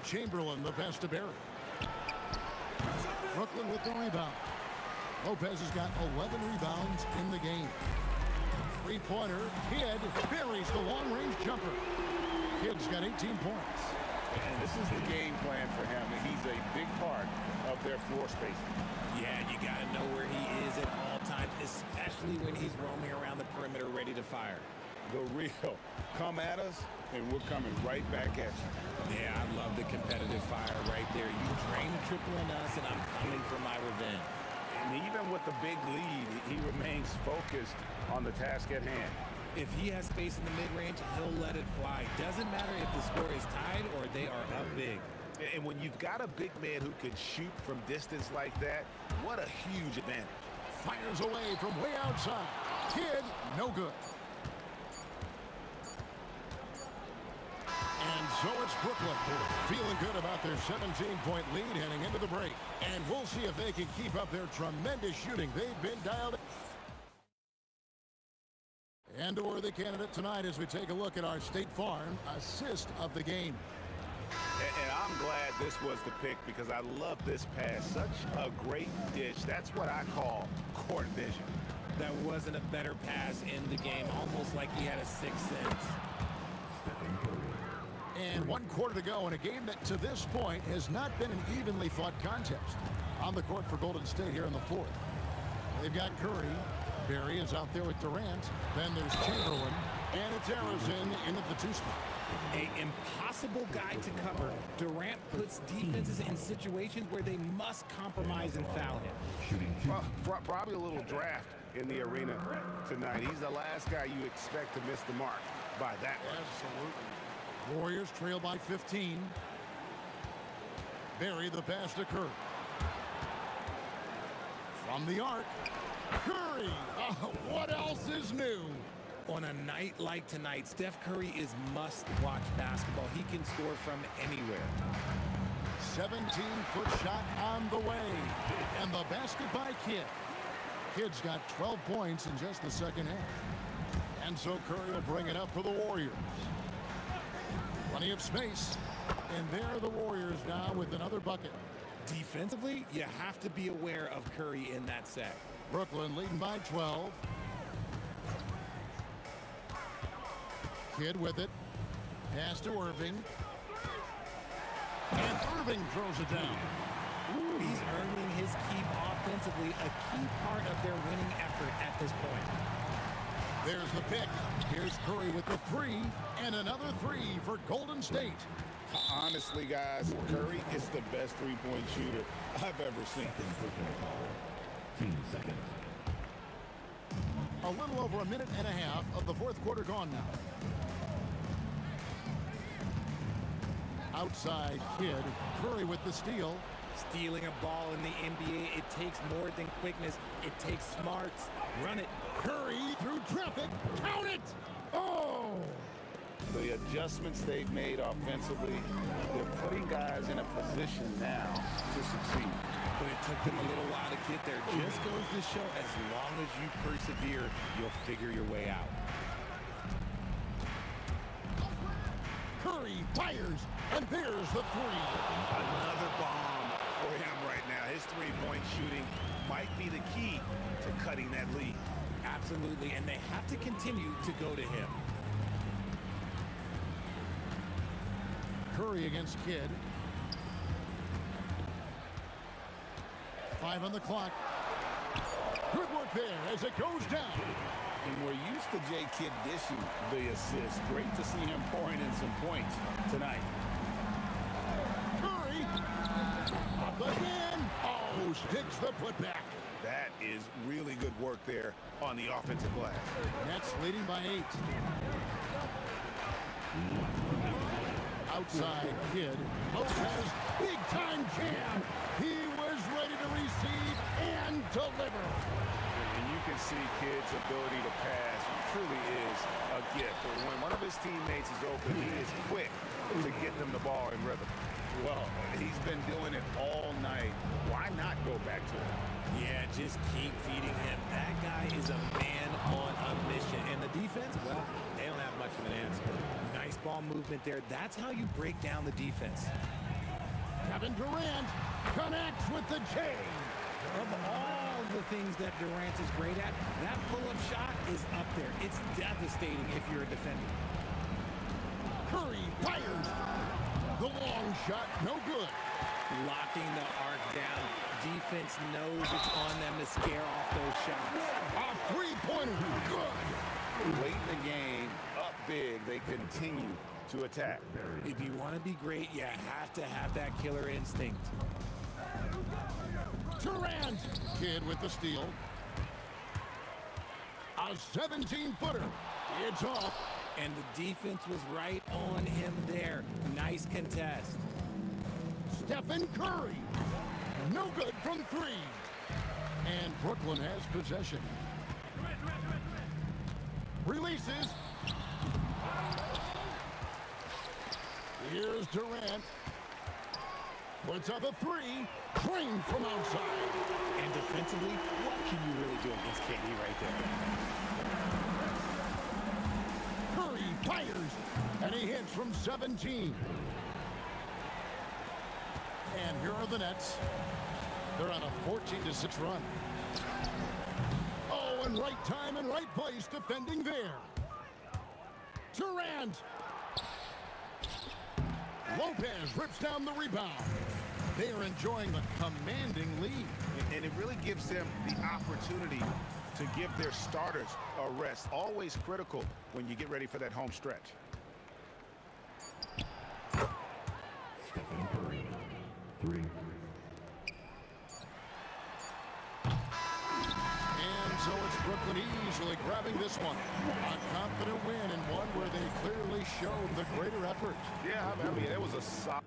Chamberlain, the pass to Barry. Brooklyn with the rebound. Lopez has got 11 rebounds in the game. Three-pointer, Kidd buries the long-range jumper. Kidd's got 18 points.
And this is the game plan for him. He's a big part of their floor spacing.
Yeah, you got to know where he is at all times, especially when he's roaming around the perimeter ready to fire.
The real. Come at us, and we're coming right back at you.
Yeah, I love the competitive fire right there. You drain the triple on us, and I'm coming for my revenge.
And even with the big lead, he remains focused on the task at hand.
If he has space in the mid-range, he'll let it fly. Doesn't matter if the score is tied or they are up big.
And when you've got a big man who can shoot from distance like that, what a huge advantage.
Fires away from way outside. Kidd, no good. And so it's Brooklyn, feeling good about their 17-point lead heading into the break. And we'll see if they can keep up their tremendous shooting. They've been dialed. And a worthy candidate tonight as we take a look at our State Farm assist of the game.
And I'm glad this was the pick because I love this pass. Such a great dish. That's what I call court vision.
That wasn't a better pass in the game, almost like he had a sixth sense.
And 1 quarter to go in a game that to this point has not been an evenly fought contest. On the court for Golden State here in the fourth. They've got Curry. Barry is out there with Durant. Then there's Chamberlain. And it's Arizon in at the 2 spot.
An impossible guy to cover. Durant puts defenses in situations where they must compromise and foul him.
Well, probably a little draft in the arena tonight. He's the last guy you expect to miss the mark by that much.
Absolutely. Warriors trail by 15. Barry the pass to Curry. From the arc, Curry. Oh, what else is new?
On a night like tonight, Steph Curry is must-watch basketball. He can score from anywhere.
17-foot shot on the way. And the basket by Kidd. Kidd's got 12 points in just the second half. And so Curry will bring it up for the Warriors. Plenty of space. And there are the Warriors now with another bucket.
Defensively, you have to be aware of Curry in that set.
Brooklyn leading by 12. Kidd with it. Pass to Irving. And Irving throws it down.
Ooh, he's earning his keep offensively, a key part of their winning effort at this point.
There's the pick. Here's Curry with the 3, and another 3 for Golden State.
Honestly, guys, Curry is the best three-point shooter I've ever seen.
15 seconds.
A little over a minute and a half of the fourth quarter gone now. Outside Kidd. Curry with the steal.
Stealing a ball in the NBA, it takes more than quickness. It takes smarts. Run it.
Curry through traffic. Count it! Oh!
The the adjustments they've made offensively, they're putting guys in a position now to succeed.
But it took them a little while to get there. Just goes to show, as long as you persevere, you'll figure your way out.
Curry fires, and there's the three.
Another bomb for him right now. His three-point shooting might be the key to cutting that lead.
Absolutely, and they have to continue to go to him.
Curry against Kidd. 5 on the clock. Good work there as it goes down.
And we're used to J. Kidd dishing the assist. Great to see him pouring in some points tonight.
Curry. Up again. Oh, sticks the putback.
That is really good work there on the offensive glass.
Nets leading by 8. Outside Kidd. Lopez, big time jam. He was ready to receive and deliver.
And you can see Kidd's ability to pass truly is a gift. When one of his teammates is open, he is quick to get them the ball in rhythm. Well, he's been doing it all night. Why not go back to him?
Yeah, just keep feeding him. That guy is a man on a mission. And the defense, well, they don't have much of an answer. Nice ball movement there. That's how you break down the defense.
Kevin Durant connects with the J.
Of all the things that Durant is great at, that pull-up shot is up there. It's devastating if you're a defender.
Curry fires. The long shot, no good.
Locking the arc down. Defense knows it's on them to scare off those shots.
A three-pointer, good.
Late in the game, up big, they continue to attack.
If you want to be great, you have to have that killer instinct.
Durant. Kidd with the steal. A 17-footer. It's off.
And the defense was right on him there. Nice contest.
Stephen Curry. No good from 3. And Brooklyn has possession. Releases. Here's Durant. Puts up a 3. Trained from outside.
And defensively, what can you really do against KD right there?
Curry fires. And he hits from 17. And here are the Nets. They're on a 14-6 run. Oh, and right time and right place defending there. Durant. Lopez rips down the rebound. They are enjoying the commanding lead.
And it really gives them the opportunity to give their starters a rest. Always critical when you get ready for that home stretch.
Stephen Curry, 3.
And so it's Brooklyn easily grabbing this one. A confident win and one where they clearly showed the greater effort.
Yeah, I mean, it was a solid.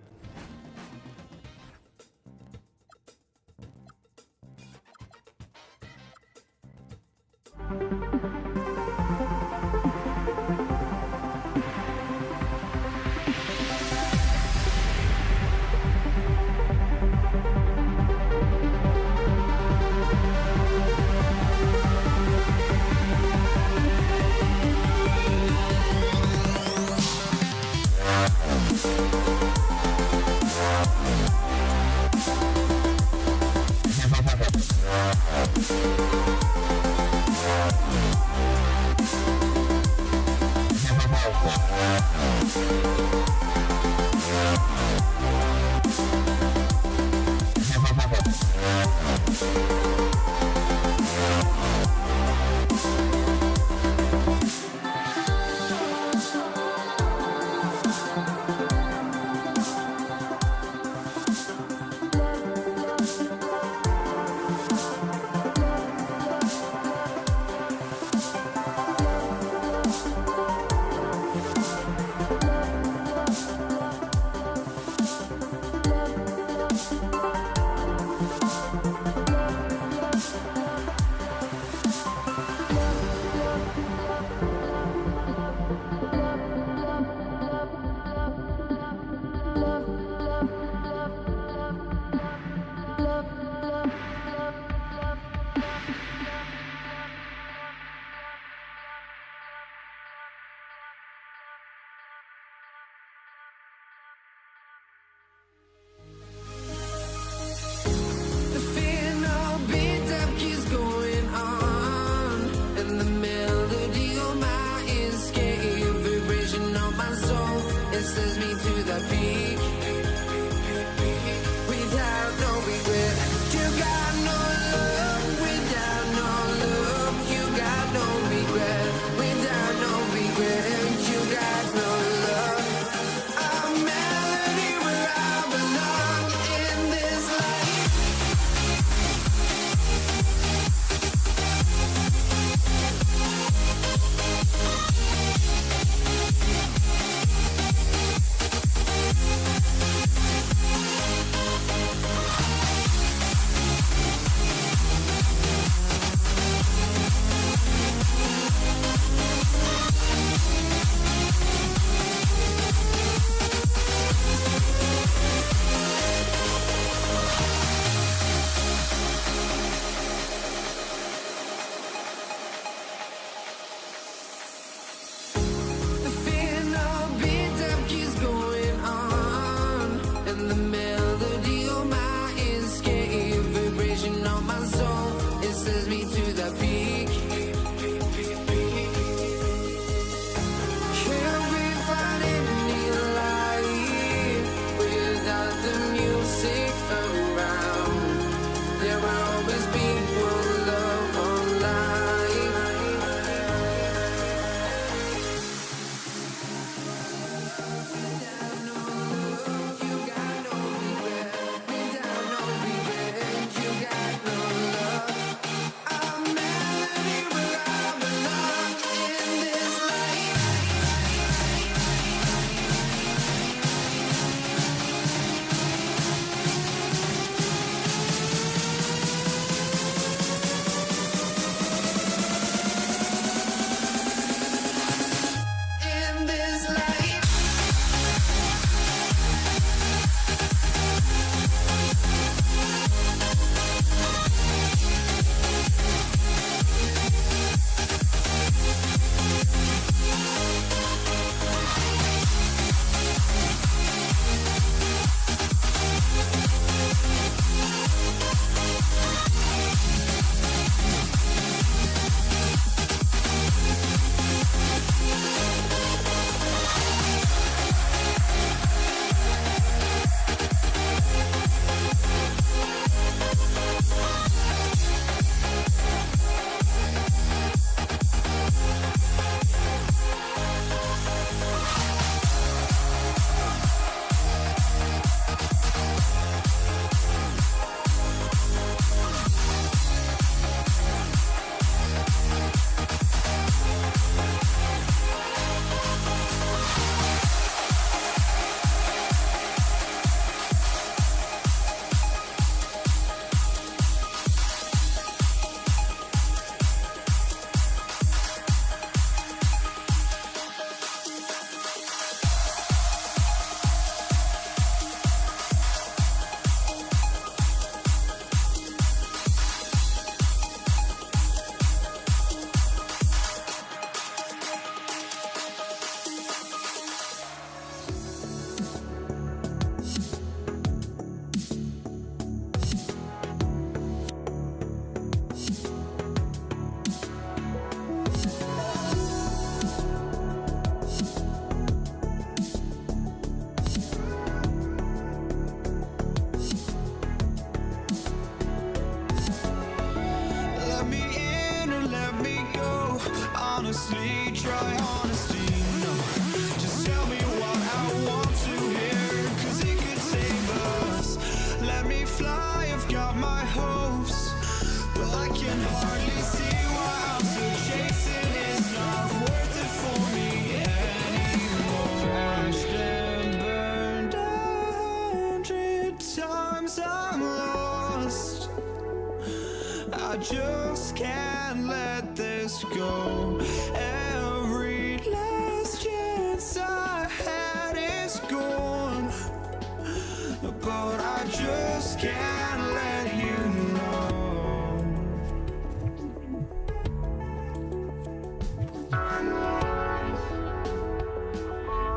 It sends me to the peak without no regret. You got no love without no love. You got no regret without no regret. You got no love. A melody where I belong in this life. The final beat keeps going on, and the melody on my escape, vibration on my soul, it sends me to the peak. Can't we find any light without the music around? There will always be one love on life. You got no regret, without no regret. You got no love. A melody where I belong in this life. In this life. Let me in or let me go. Honestly, try honesty. No, just tell me what I want to hear, 'cause it could save us. Let me fly, I've got my hopes, but I can hardly see why I'm still chasing. It's not worth it for me anymore. Crashed and burned 100 times, I'm lost. I just can't let this go. Every last chance I had is gone, but I just can't let you know.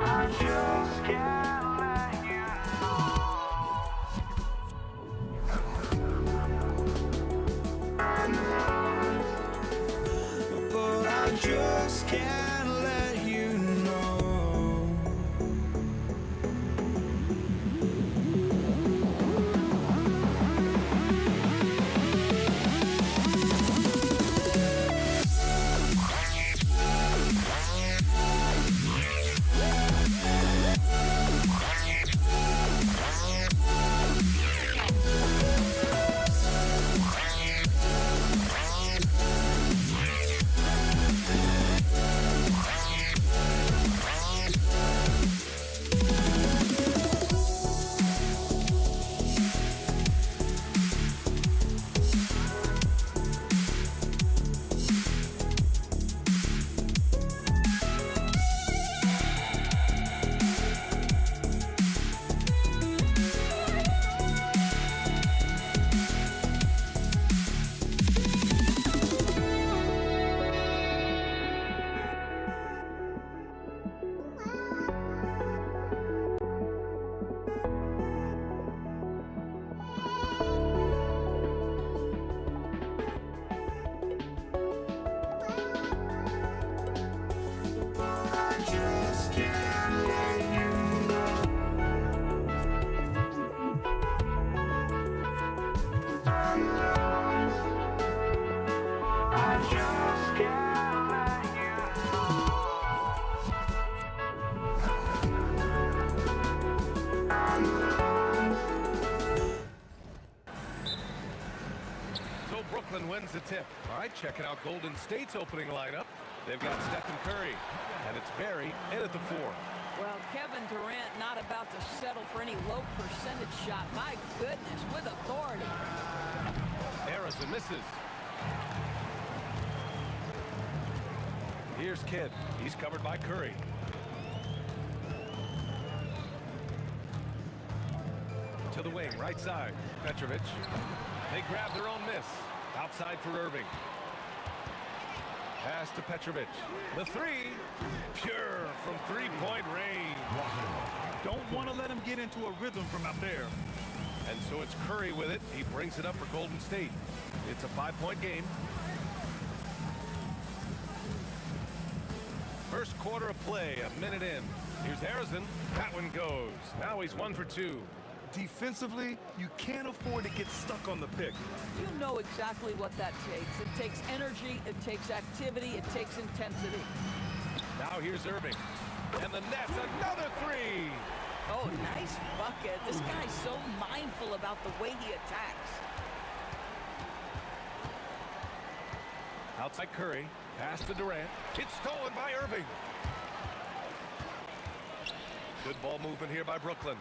I just can't let you but I just can't let you know.
runs the tip. All right, checking out Golden State's opening lineup. They've got Stephen Curry, and it's Barry in at the 4.
Well, Kevin Durant not about to settle for any low percentage shot. My goodness, with authority.
Harrison misses. Here's Kidd. He's covered by Curry. To the wing, right side. Petrovic. They grab their own miss. Outside for Irving. Pass to Petrovic. The 3. Pure from three-point range.
Don't want to let him get into a rhythm from out there.
And so it's Curry with it. He brings it up for Golden State. It's a 5-point game. First quarter of play, a minute in. Here's Harrison. That one goes. Now he's 1 for 2.
Defensively, you can't afford to get stuck on the pick.
You know exactly what that takes. It takes energy, it takes activity, it takes intensity.
Now here's Irving. And the net's another 3.
Oh, nice bucket. This guy's so mindful about the way he attacks.
Outside Curry. Pass to Durant. It's stolen by Irving. Good ball movement here by Brooklyn.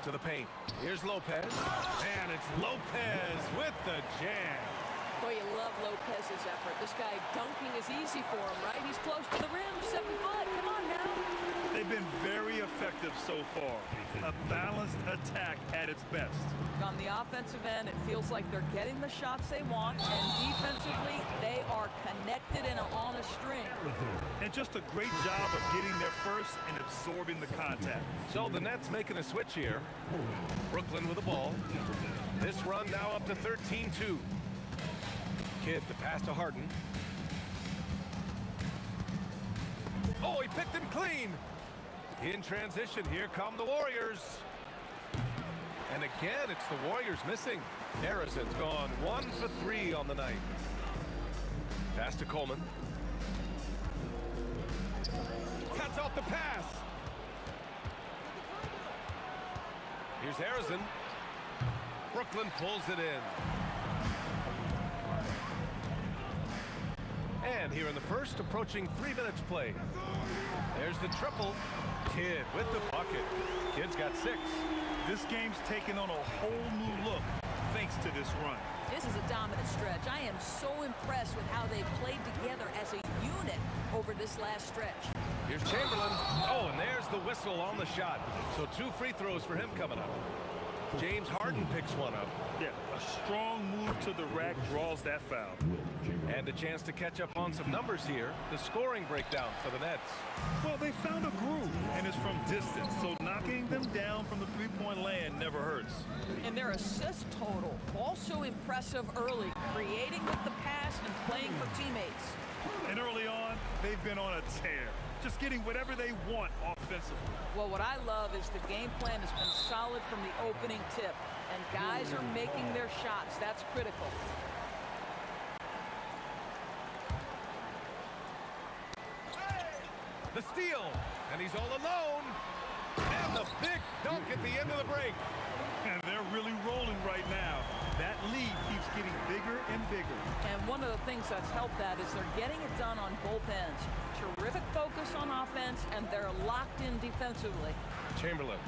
To the paint. Here's Lopez. And it's Lopez with the jam.
Boy, you love Lopez's effort. This guy dunking is easy for him, right? He's close to the rim, 7 foot. Come on now.
They've been very effective so far. A balanced attack at its best.
On the offensive end, it feels like they're getting the shots they want, and defensively, they are connected and on a string.
And just a great job of getting there first and absorbing the contact.
So the Nets making a switch here. Brooklyn with the ball. This run now up to 13-2. Kidd the pass to Harden. Oh, he picked him clean. In transition, here come the Warriors. And again, it's the Warriors missing. Harrison's gone 1 for 3 on the night. Pass to Coleman. Cuts off the pass. Here's Harrison. Brooklyn pulls it in. And here in the first, approaching 3 minutes play. There's the triple. Kidd with the bucket. Kidd's got 6.
This game's taken on a whole new look thanks to this run.
This is a dominant stretch. I am so impressed with how they've played together as a unit over this last stretch.
Here's Chamberlain. Oh, and there's the whistle on the shot. So 2 free throws for him coming up. James Harden picks one up.
Yeah, a strong move to the rack draws that foul.
And a chance to catch up on some numbers here. The scoring breakdown for the Nets.
Well, they found a groove, and it's from distance, so knocking them down from the three-point land never hurts.
And their assist total, also impressive early, creating with the pass and playing for teammates.
And early on, they've been on a tear, just getting whatever they want offensively.
Well, what I love is the game plan has been solid from the opening tip, and guys are making their shots. That's critical.
The steal, and he's all alone. And the big dunk at the end of the break.
And they're really rolling right now. That lead keeps getting bigger and bigger.
And one of the things that's helped that is they're getting it done on both ends. Terrific focus on offense, and they're locked in defensively.
Chamberlain.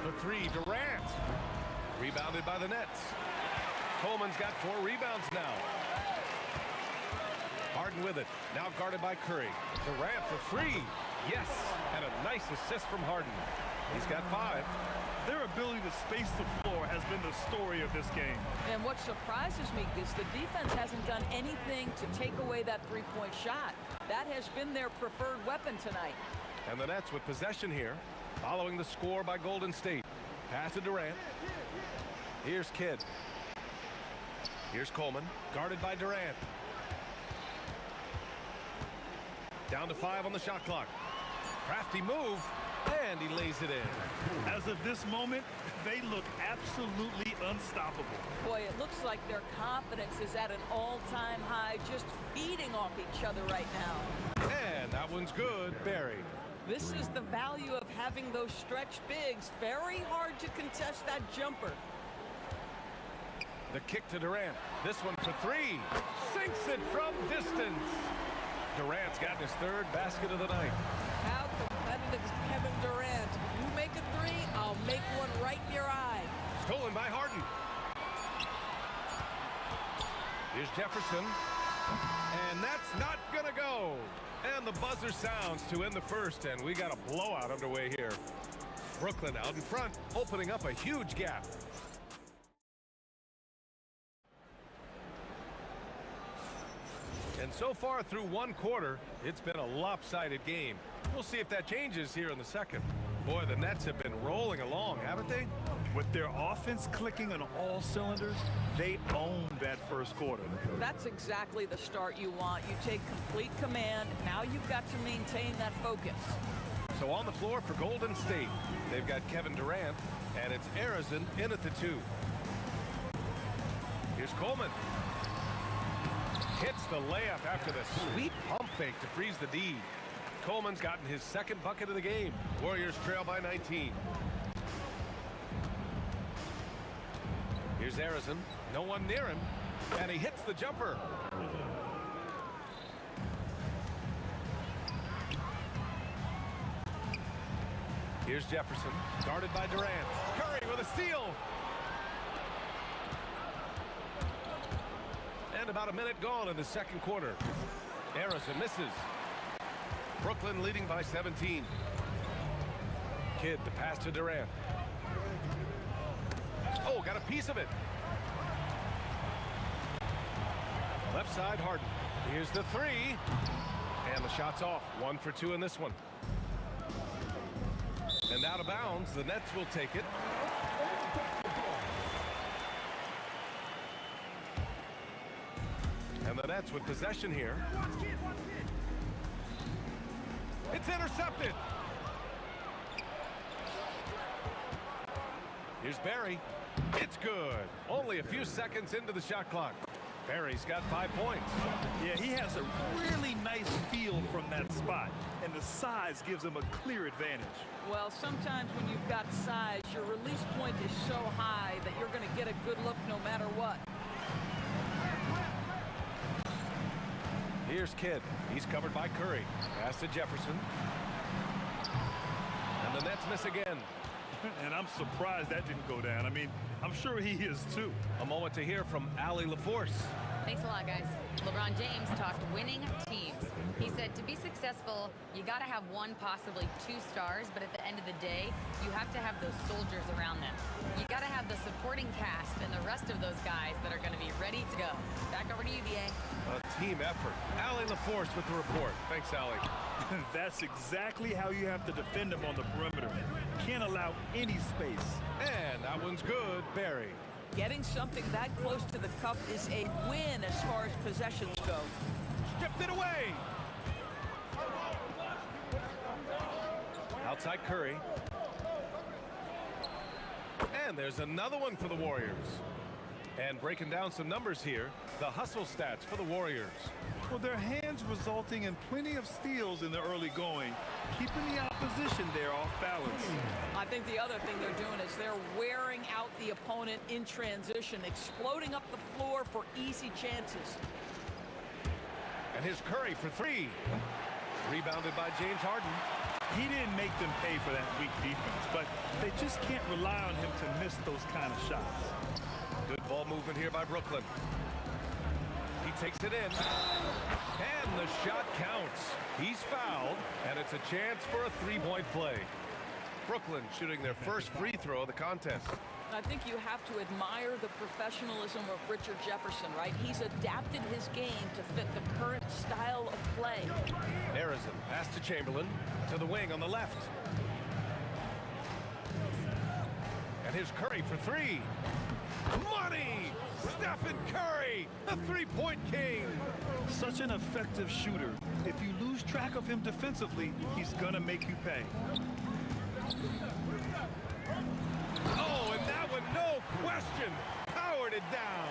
The 3, Durant. Rebounded by the Nets. Coleman's got 4 rebounds now. Harden with it. Now guarded by Curry. Durant for 3. Yes. And a nice assist from Harden. He's got 5.
Their ability to space the floor has been the story of this game.
And what surprises me is the defense hasn't done anything to take away that three-point shot. That has been their preferred weapon tonight.
And the Nets with possession here, following the score by Golden State. Pass to Durant. Here's Kidd. Here's Coleman, guarded by Durant. Down to 5 on the shot clock. Crafty move, and he lays it in.
As of this moment, they look absolutely unstoppable.
Boy, it looks like their confidence is at an all-time high, just feeding off each other right now.
And that one's good, Barry.
This is the value of having those stretch bigs. Very hard to contest that jumper.
The kick to Durant. This one for three. Sinks it from distance. Durant's gotten his third basket of the night.
How competitive is Kevin Durant? You make a three, I'll make one right in your eye.
Stolen by Harden. Here's Jefferson. And that's not gonna go. And the buzzer sounds to end the first, and we got a blowout underway here. Brooklyn out in front, opening up a huge gap. And so far through one quarter, it's been a lopsided game. We'll see if that changes here in the second. Boy, the Nets have been rolling along, haven't they?
With their offense clicking on all cylinders, they owned that first quarter.
That's exactly the start you want. You take complete command. Now you've got to maintain that focus.
So on the floor for Golden State, they've got Kevin Durant, and it's Arizon in at the 2. Here's Coleman. Hits the layup after the sweet pump fake to freeze the D. Coleman's gotten his second bucket of the game. Warriors trail by 19. Here's Arizon. No one near him. And he hits the jumper. Here's Jefferson. Guarded by Durant. Curry with a steal. And about a minute gone in the second quarter. Arizon misses. Brooklyn leading by 17. Kidd the pass to Durant. Oh, got a piece of it. Left side, Harden. Here's the three. And the shot's off. 1 for 2 in this one. And out of bounds, the Nets will take it. And the Nets with possession here. It's intercepted. Here's Barry. It's good. Only a few seconds into the shot clock. Barry's got 5 points.
Yeah, he has a really nice feel from that spot, and the size gives him a clear advantage.
Well, sometimes when you've got size, your release point is so high that you're going to get a good look no matter what.
Here's Kidd. He's covered by Curry. Pass to Jefferson. And the Nets miss again.
And I'm surprised that didn't go down. I mean, I'm sure he is too.
A moment to hear from Allie LaForce.
Thanks a lot, guys. LeBron James talked winning teams. He said to be successful, you got to have one, possibly 2 stars, but at the end of the day, you have to have those soldiers around them. You got to have the supporting cast and the rest of those guys that are going to be ready to go. Back over to you, BA.
A team effort. Allie LaForce with the report. Thanks, Allie.
That's exactly how you have to defend him on the perimeter. Can't allow any space.
And that one's good, Barry.
Getting something that close to the cup is a win as far as possessions go.
Stripped it away. Outside Curry. And there's another one for the Warriors. And breaking down some numbers here, the hustle stats for the Warriors.
Well, their hands resulting in plenty of steals in the early going, keeping the opposition there off balance.
I think the other thing they're doing is they're wearing out the opponent in transition, exploding up the floor for easy chances.
And here's Curry for 3. Rebounded by James Harden.
He didn't make them pay for that weak defense, but they just can't rely on him to miss those kind of shots.
Good ball movement here by Brooklyn. He takes it in. And the shot counts. He's fouled, and it's a chance for a 3-point play. Brooklyn shooting their first free throw of the contest.
I think you have to admire the professionalism of Richard Jefferson, right? He's adapted his game to fit the current style of play.
Arizon pass to Chamberlain, to the wing on the left. And here's Curry for 3. Money! Stephen Curry, the 3-point king.
Such an effective shooter. If you lose track of him defensively, he's gonna make you pay.
Oh, and that one, no question, powered it down.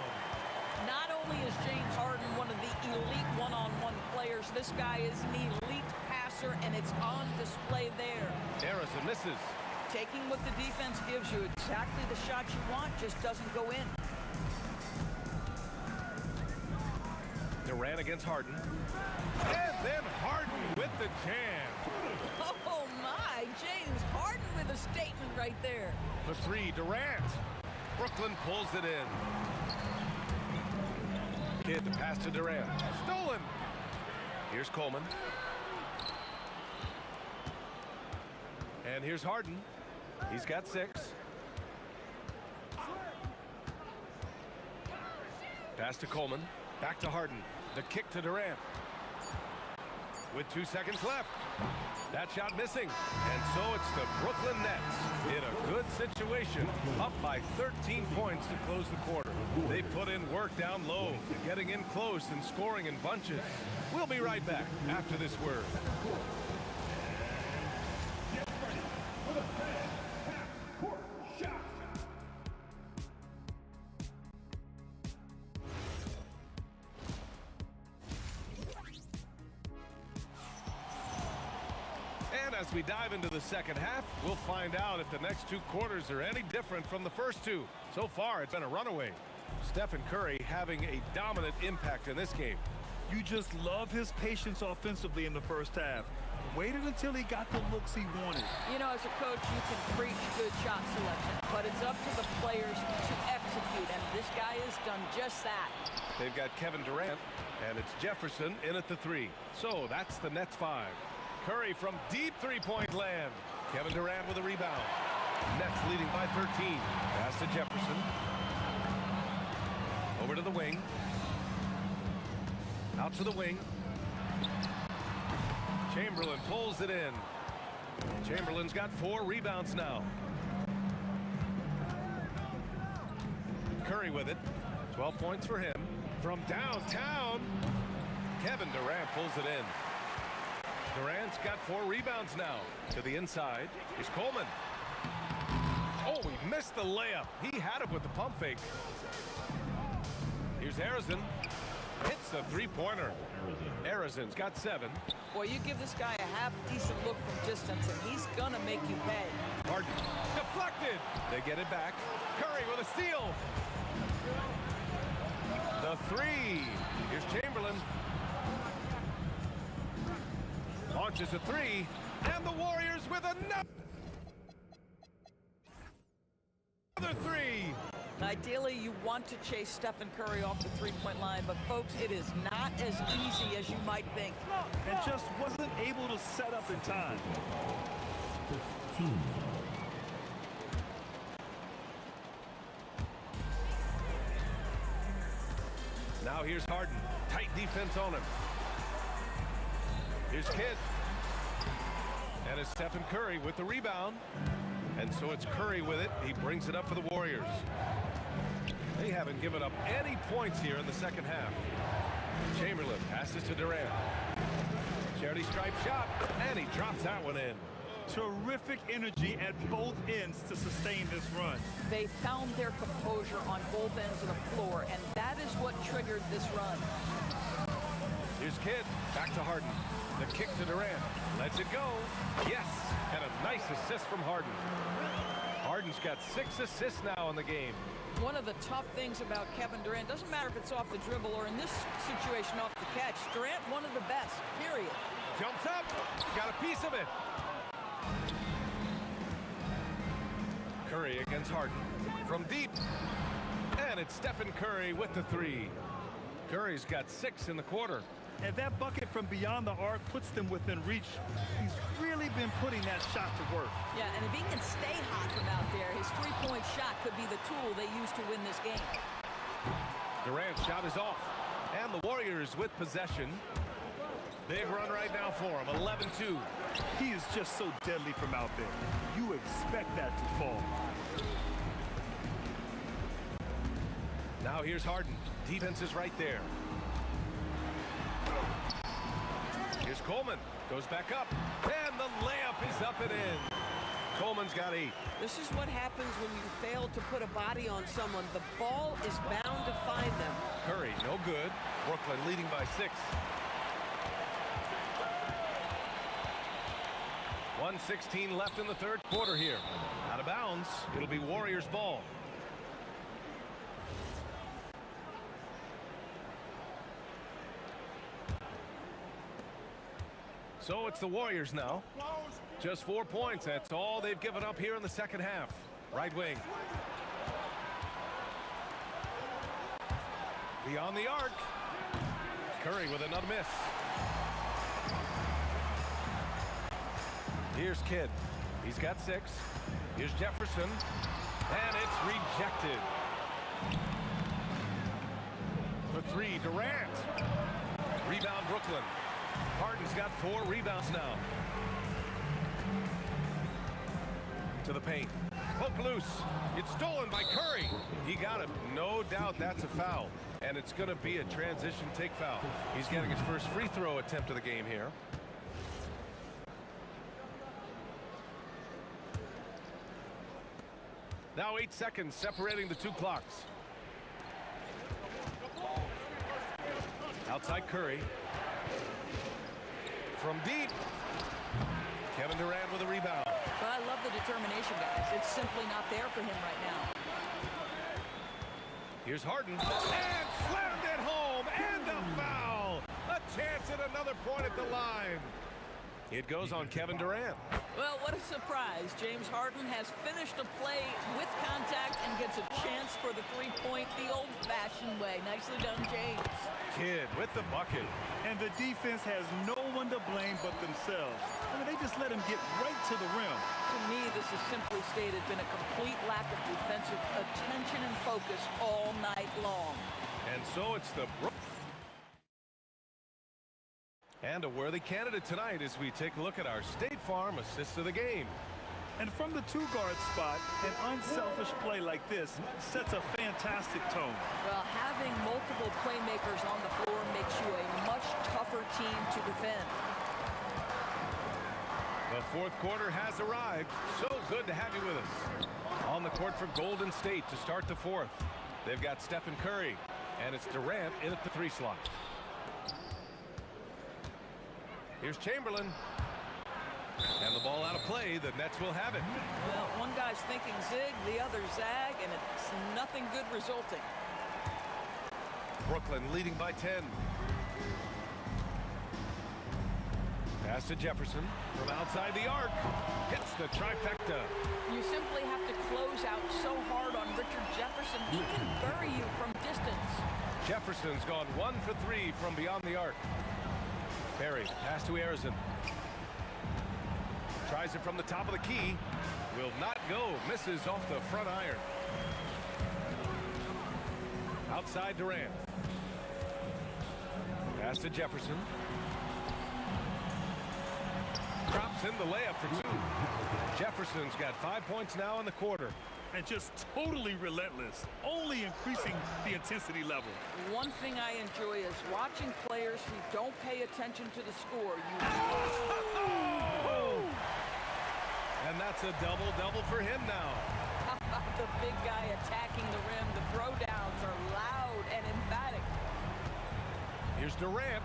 Not only is James Harden one of the elite one-on-one players, this guy is an elite passer, and it's on display there.
Arizon misses.
Taking what the defense gives you, exactly the shot you want, just doesn't go in.
Durant against Harden. And then Harden with the jam.
Oh, my. James Harden with a statement right there.
The three, Durant. Brooklyn pulls it in. Kidd to pass to Durant. Stolen. Here's Coleman. And here's Harden. He's got 6. Pass to Coleman. Back to Harden. The kick to Durant. With 2 seconds left. That shot missing. And so it's the Brooklyn Nets in a good situation, up by 13 points to close the quarter. They put in work down low, getting in close and scoring in bunches. We'll be right back after this word. And as we dive into the second half, we'll find out if the next 2 quarters are any different from the first 2. So far, it's been a runaway. Stephen Curry having a dominant impact in this game.
You just love his patience offensively in the first half. Waited until he got the looks he wanted.
You know, as a coach, you can preach good shot selection, but it's up to the players to execute, and this guy has done just that.
They've got Kevin Durant, and it's Jefferson in at the 3. So that's the Nets 5. Curry from deep three-point land. Kevin Durant with a rebound. Nets leading by 13. Pass to Jefferson. Over to the wing. Out to the wing. Chamberlain pulls it in. Chamberlain's got 4 rebounds now. Curry with it. 12 points for him. From downtown, Kevin Durant pulls it in. Durant's got 4 rebounds now. To the inside. Here's Coleman. Oh, he missed the layup. He had it with the pump fake. Here's Harrison. Hits a 3-pointer. Harrison's got 7.
Boy, you give this guy a half-decent look from distance, and he's gonna make you pay.
Harden. Deflected. They get it back. Curry with a steal. The 3. Here's Chamberlain. Launches a 3, and the Warriors with another 3.
Ideally, you want to chase Stephen Curry off the three-point line, but folks, it is not as easy as you might think.
And just wasn't able to set up in time.
15.
Now here's Harden. Tight defense on him. Here's Kidd. And it's Stephen Curry with the rebound. And so it's Curry with it. He brings it up for the Warriors. They haven't given up any points here in the second half. Chamberlain passes to Durant. Charity stripe shot, and he drops that one in.
Terrific energy at both ends to sustain this run.
They found their composure on both ends of the floor, and that is what triggered this run.
Here's Kidd. Back to Harden. The kick to Durant. Lets it go. Yes, and a nice assist from Harden. Harden's got 6 assists now in the game.
One of the tough things about Kevin Durant, doesn't matter if it's off the dribble or in this situation off the catch, Durant, one of the best, period.
Jumps up, got a piece of it. Curry against Harden. From deep, and it's Stephen Curry with the 3. Curry's got 6 in the quarter.
And that bucket from beyond the arc puts them within reach. He's really been putting that shot to work.
Yeah, and if he can stay hot from out there, his three-point shot could be the tool they use to win this game.
Durant's shot is off. And the Warriors with possession. Big run right now for him, 11-2.
He is just so deadly from out there. You expect that to fall.
Now here's Harden. Defense is right there. Here's Coleman. Goes back up. And the layup is up and in. Coleman's got 8.
This is what happens when you fail to put a body on someone. The ball is bound to find them.
Curry, no good. Brooklyn leading by 6. 1:16 left in the third quarter here. Out of bounds. It'll be Warriors ball. So it's the Warriors now. Just 4 points. That's all they've given up here in the second half. Right wing. Beyond the arc. Curry with another miss. Here's Kidd. He's got 6. Here's Jefferson. And it's rejected. For 3, Durant. Rebound, Brooklyn. Harden's got 4 rebounds now. To the paint. Poke loose. It's stolen by Curry. He got it. No doubt that's a foul. And it's going to be a transition take foul. He's getting his first free throw attempt of the game here. Now 8 seconds separating the 2 clocks. Outside Curry. From deep. Kevin Durant with a rebound.
But I love the determination, guys. It's simply not there for him right now.
Here's Harden. And slammed it home. And a foul. A chance at another point at the line. It goes on Kevin Durant.
Well, what a surprise. James Harden has finished a play with contact and gets a chance for the 3-point the old-fashioned way. Nicely done, James.
Kidd with the bucket.
And the defense has no one to blame but themselves. I mean, they just let him get right to the rim.
To me, this has simply stated been a complete lack of defensive attention and focus all night long.
And so it's the... And a worthy candidate tonight as we take a look at our State Farm assist of the game.
And from the 2-guard spot, an unselfish play like this sets a fantastic tone.
Well, having multiple playmakers on the floor makes you a much tougher team to defend.
The 4th quarter has arrived. So good to have you with us. On the court for Golden State to start the 4th. They've got Stephen Curry, and it's Durant in at the 3 slot. Here's Chamberlain. And the ball out of play. The Nets will have it.
Well, one guy's thinking zig, the other zag, and it's nothing good resulting.
Brooklyn leading by 10. Pass to Jefferson from outside the arc. Hits the trifecta.
You simply have to close out so hard on Richard Jefferson. He can bury you from distance.
Jefferson's gone 1 for 3 from beyond the arc. Barry, pass to Arizon. Tries it from the top of the key. Will not go. Misses off the front iron. Outside Durant. Pass to Jefferson. Drops in the layup for 2. Jefferson's got 5 points now in the quarter.
And just totally relentless, only increasing the intensity level.
One thing I enjoy is watching players who don't pay attention to the score.
And that's a double-double for him now.
The big guy attacking the rim. The throwdowns are loud and emphatic.
Here's Durant.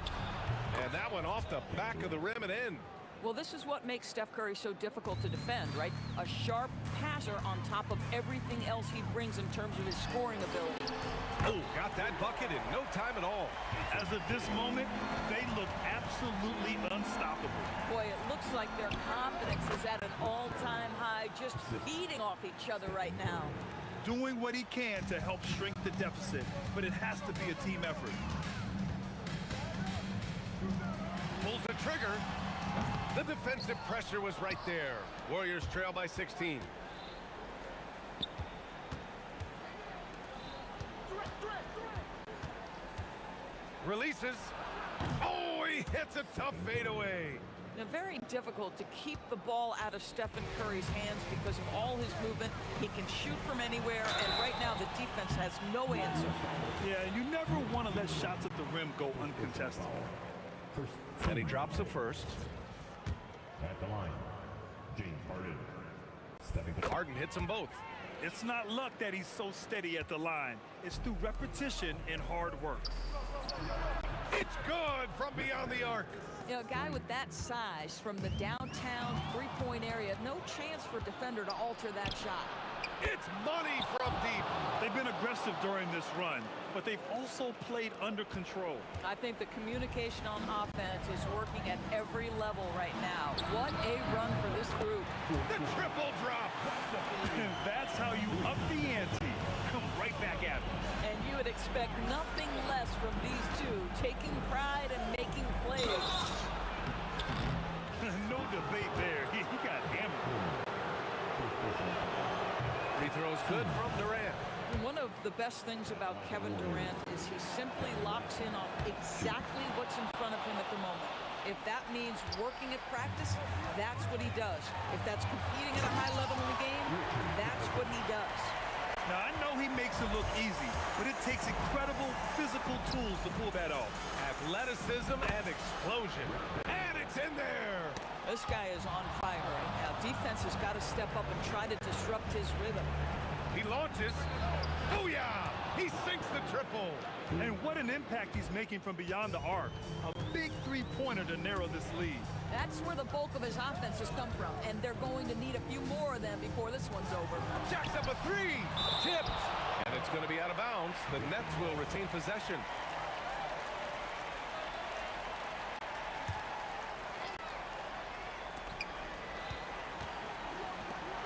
And that one off the back of the rim and in.
Well, this is what makes Steph Curry so difficult to defend, right? A sharp passer on top of everything else he brings in terms of his scoring ability.
Oh, got that bucket in no time at all.
As of this moment, they look absolutely unstoppable.
Boy, it looks like their confidence is at an all-time high, just feeding off each other right now.
Doing what he can to help shrink the deficit, but it has to be a team effort.
Pulls the trigger. The defensive pressure was right there. Warriors trail by 16. Releases. Oh, he hits a tough fadeaway.
Now, very difficult to keep the ball out of Stephen Curry's hands because of all his movement. He can shoot from anywhere, and right now the defense has no answer.
Yeah, you never want to let shots at the rim go uncontested.
And he drops the first.
At the line, James Harden.
Harden hits them both.
It's not luck that he's so steady at the line. It's through repetition and hard work.
It's good from beyond the arc.
You know, a guy with that size from the downtown three-point area, no chance for a defender to alter that shot.
It's money from deep.
They've been aggressive during this run, but they've also played under control.
I think the communication on offense is working at every level right now. What a run for this group.
The triple drop.
That's how you up the ante. Come right back at them.
And you would expect nothing less from these two, taking pride and making plays.
No debate there. He got hammered.
Free throw's good from Durant.
One of the best things about Kevin Durant is he simply locks in on exactly what's in front of him at the moment. If that means working at practice, that's what he does. If that's competing at a high level in the game, that's what he does.
Now, I know he makes it look easy, but it takes incredible physical tools to pull that off.
Athleticism and explosion. And it's in there.
This guy is on fire right now. Defense has got to step up and try to disrupt his rhythm.
He launches. Booyah! He sinks the triple.
And what an impact he's making from beyond the arc. A big three-pointer to narrow this lead.
That's where the bulk of his offense has come from, and they're going to need a few more of them before this one's over.
Jacks up a three. Tipped. And it's going to be out of bounds. The Nets will retain possession.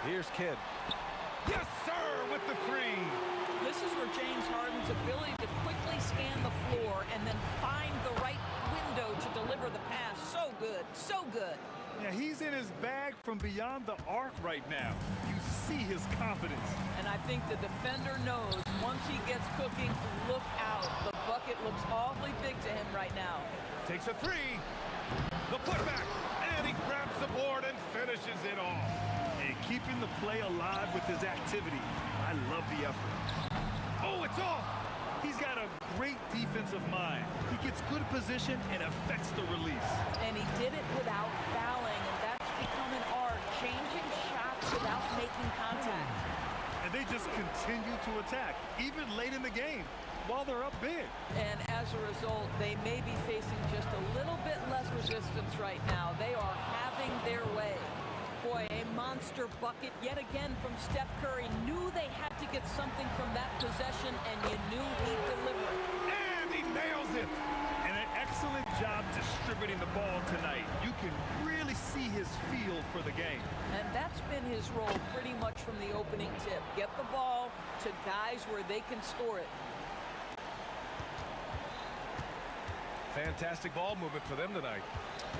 Here's Kidd. Yes, sir, with the three.
This is where James Harden's ability to quickly scan the floor and then find the right window to deliver the pass. So good, so good.
Yeah, he's in his bag from beyond the arc right now. You see his confidence.
And I think the defender knows once he gets cooking, look out. The bucket looks awfully big to him right now.
Takes a three. The putback. And he grabs the board and finishes it off.
And keeping the play alive with his activity. I love the effort.
Oh, it's off.
He's got a great defensive mind. He gets good position and affects the release.
And he did it without fouling, and that's become an art, changing shots without making contact.
And they just continue to attack, even late in the game, while they're up big.
And as a result, they may be facing just a little bit less resistance right now. They are having their way. Boy, a monster bucket yet again from Steph Curry. Knew they had to get something from that possession, and you knew he'd deliver it.
And he nails it.
And an excellent job distributing the ball tonight. You can really see his feel for the game.
And that's been his role pretty much from the opening tip. Get the ball to guys where they can score it.
Fantastic ball movement for them tonight.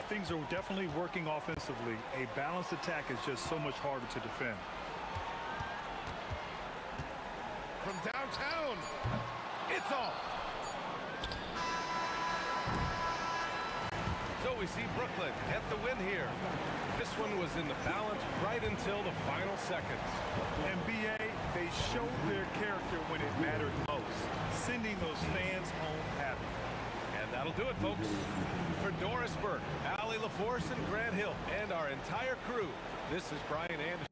Things are definitely working offensively. A balanced attack is just so much harder to defend.
From downtown, it's off. So we see Brooklyn get the win here. This one was in the balance right until the final seconds.
NBA, they showed their character when it mattered most, sending those fans home happy.
And that'll do it, folks. For Doris Burke, Allie LaForce, and Grant Hill, and our entire crew, this is Brian Anderson.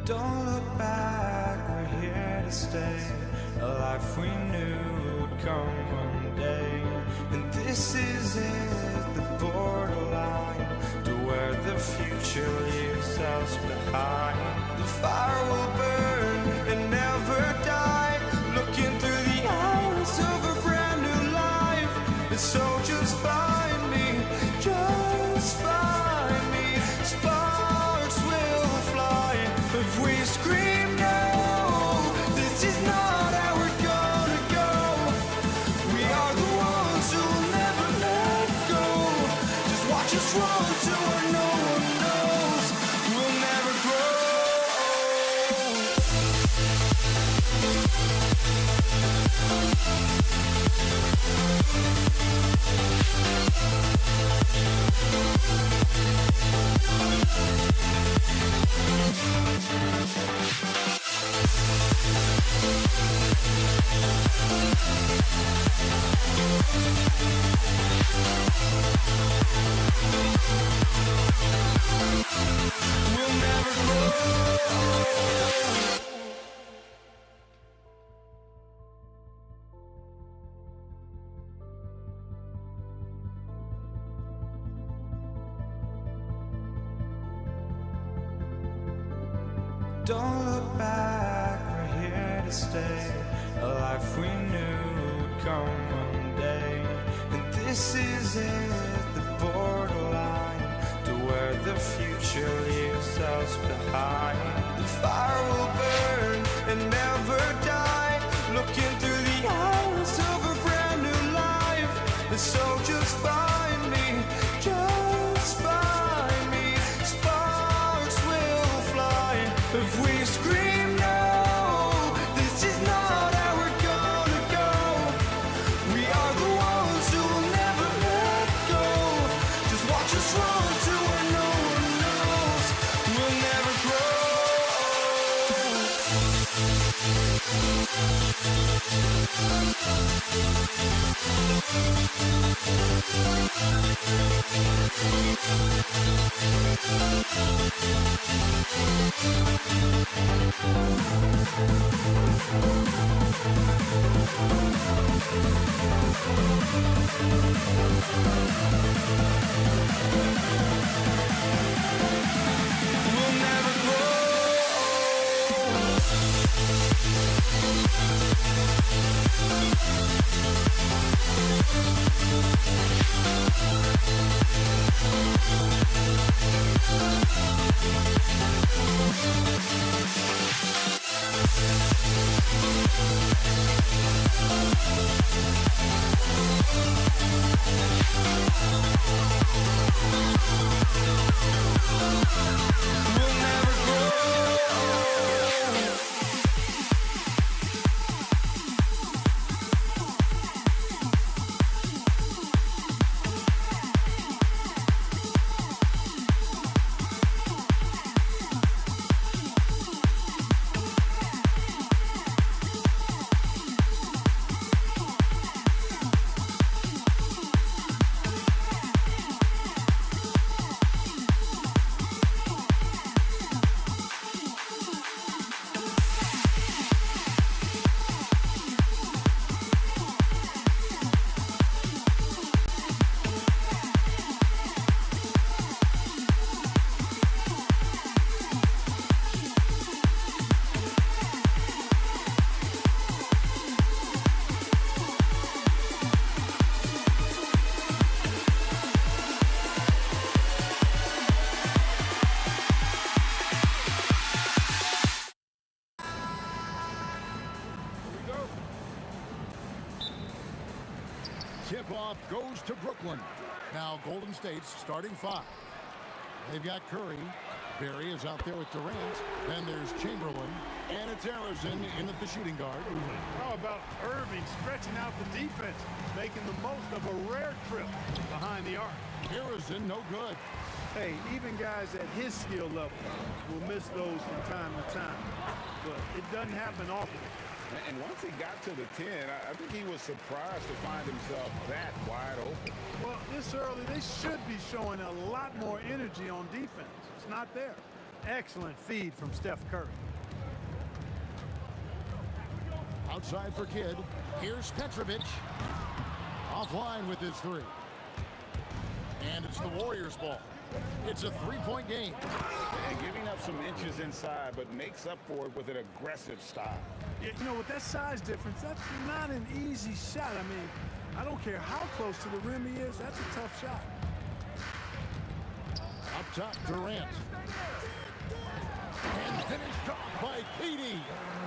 Don't look back, we're here to stay. A life we knew would come one day. And this is it, the borderline to where the future leaves us behind. The fire will burn and never die, looking through the eyes of a brand new life. And so just find me, just find me. Sparks will fly if we scream no. This is not how we're gonna go. We are the ones who'll never let go. Just watch us run to where no one knows. We'll never grow. We'll never grow. Don't look back, we're here to stay. A life we knew would come one day. And this is it, the borderline to where the future leaves us behind. The fire will burn and never die, looking through the eyes of a brand new life. And so just find me, just find me. Sparks will fly if we scream no. This is not how we're gonna go. We are the ones who will never let go. Just watch us run to where no one knows. We'll never grow. We'll never grow. We'll never grow.
Tip-off goes to Brooklyn. Now Golden State's starting five. They've got Curry. Barry is out there with Durant. Then there's Chamberlain. And it's Harrison in at the shooting guard.
How about Irving stretching out the defense, making the most of a rare trip behind the arc?
Harrison, no good.
Hey, even guys at his skill level will miss those from time to time. But it doesn't happen often.
And once he got to the 10, I think he was surprised to find himself that wide open.
Well, this early, they should be showing a lot more energy on defense. It's not there. Excellent feed from Steph Curry.
Outside for Kidd. Here's Petrovic. Offline with his three. And it's the Warriors' ball. It's a three-point game.
And giving up some inches inside, but makes up for it with an aggressive style.
Yeah, you know, with that size difference, that's not an easy shot. I mean, I don't care how close to the rim he is, that's a tough shot.
Up top, Durant. And finished off by Petey.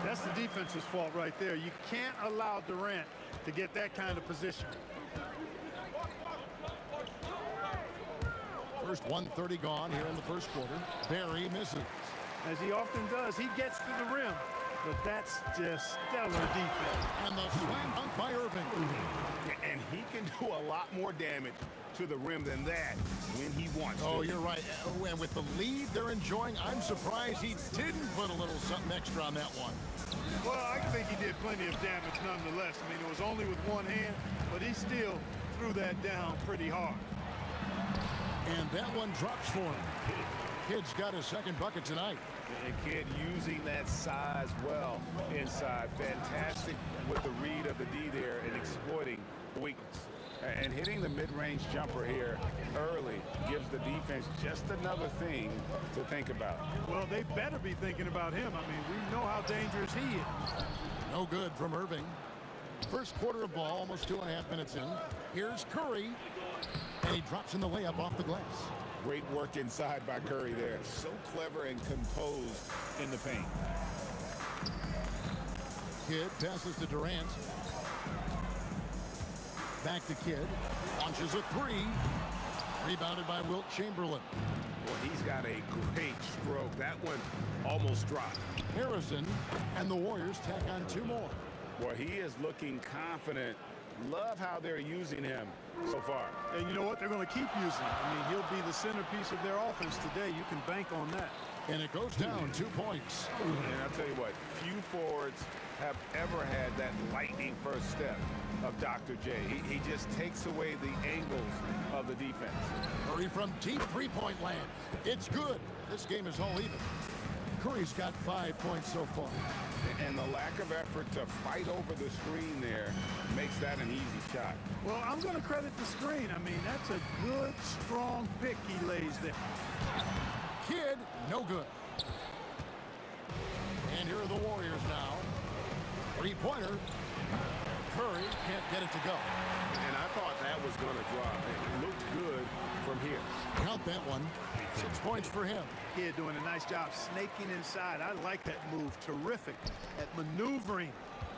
That's the defense's fault right there. You can't allow Durant to get that kind of position.
First 1:30 gone here in the first quarter. Barry misses.
As he often does, he gets to the rim. But that's just stellar defense.
And the slam dunk by Irving.
And he can do a lot more damage to the rim than that when he wants to.
Oh, you're right. And with the lead they're enjoying, I'm surprised he didn't put a little something extra on that one.
Well, I think he did plenty of damage nonetheless. I mean, it was only with one hand, but he still threw that down pretty hard.
And that one drops for him. Kidd's got his second bucket tonight.
And Kidd using that size well inside. Fantastic with the read of the D there and exploiting the weakness. And hitting the mid-range jumper here early gives the defense just another thing to think about.
Well, they better be thinking about him. I mean, we know how dangerous he is.
No good from Irving. First quarter of ball, almost 2.5 minutes in. Here's Curry. And he drops in the layup off the glass.
Great work inside by Curry there. So clever and composed in the paint.
Kidd passes to Durant. Back to Kidd. Launches a three. Rebounded by Wilt Chamberlain.
Well, he's got a great stroke. That one almost dropped.
Harrison and the Warriors tack on two more.
Well, he is looking confident. Love how they're using him so far.
And you know what? They're going to keep using him. I mean, he'll be the centerpiece of their offense today. You can bank on that.
And it goes down 2 points.
And I'll tell you what, few forwards have ever had that lightning first step of Dr. J. He just takes away the angles of the defense.
Curry from deep three-point land. It's good. This game is all even. Curry's got 5 points so far.
And the lack of effort to fight over the screen there makes that an easy shot.
Well, I'm going to credit the screen. I mean, that's a good, strong pick he lays there.
Kidd, no good. And here are the Warriors now. Three-pointer. Curry can't get it to go.
And I thought that was going to drop. It looked good from here.
Count that one. 6 points for him.
Kidd doing a nice job snaking inside. I like that move. Terrific at maneuvering,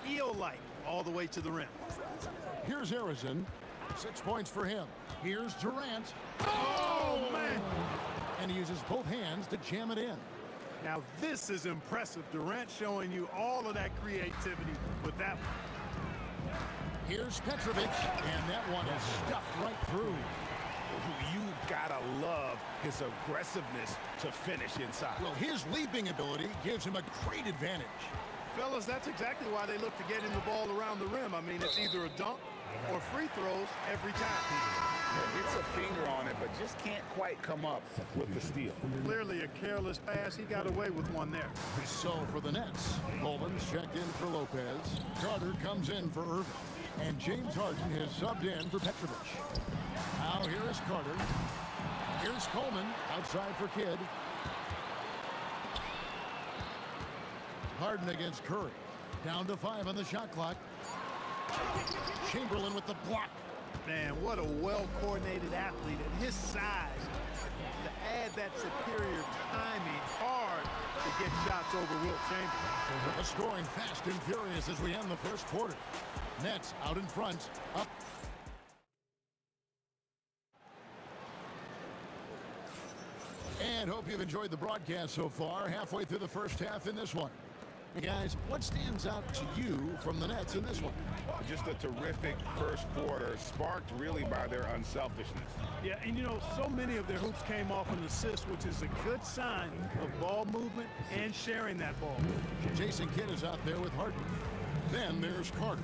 eel-like, all the way to the rim.
Here's Harrison. 6 points for him. Here's Durant.
Oh, man!
And he uses both hands to jam it in.
Now, this is impressive. Durant showing you all of that creativity with that one.
Here's Petrovic, and that one is stuffed right through.
You gotta love his aggressiveness to finish inside.
Well, his leaping ability gives him a great advantage.
Fellas, that's exactly why they look to get him the ball around the rim. I mean, it's either a dunk or free throws every time.
Gets a finger on it, but just can't quite come up with the steal.
Clearly a careless pass. He got away with one there.
So for the Nets, Coleman's checked in for Lopez. Carter comes in for Irving. And James Harden has subbed in for Petrovic. Now here is Carter. Here's Coleman outside for Kidd. Harden against Curry. Down to 5 on the shot clock. Chamberlain with the block.
Man, what a well-coordinated athlete at his size. To add that superior timing, hard to get shots over Wilt Chamberlain.
The scoring fast and furious as we end the first quarter. Nets out in front, up. And hope you've enjoyed the broadcast so far. Halfway through the first half in this one. Hey guys, what stands out to you from the Nets in this one?
Just a terrific first quarter, sparked really by their unselfishness.
Yeah, and you know, so many of their hoops came off an assist, which is a good sign of ball movement and sharing that ball.
Jason Kidd is out there with Harden. Then there's Carter,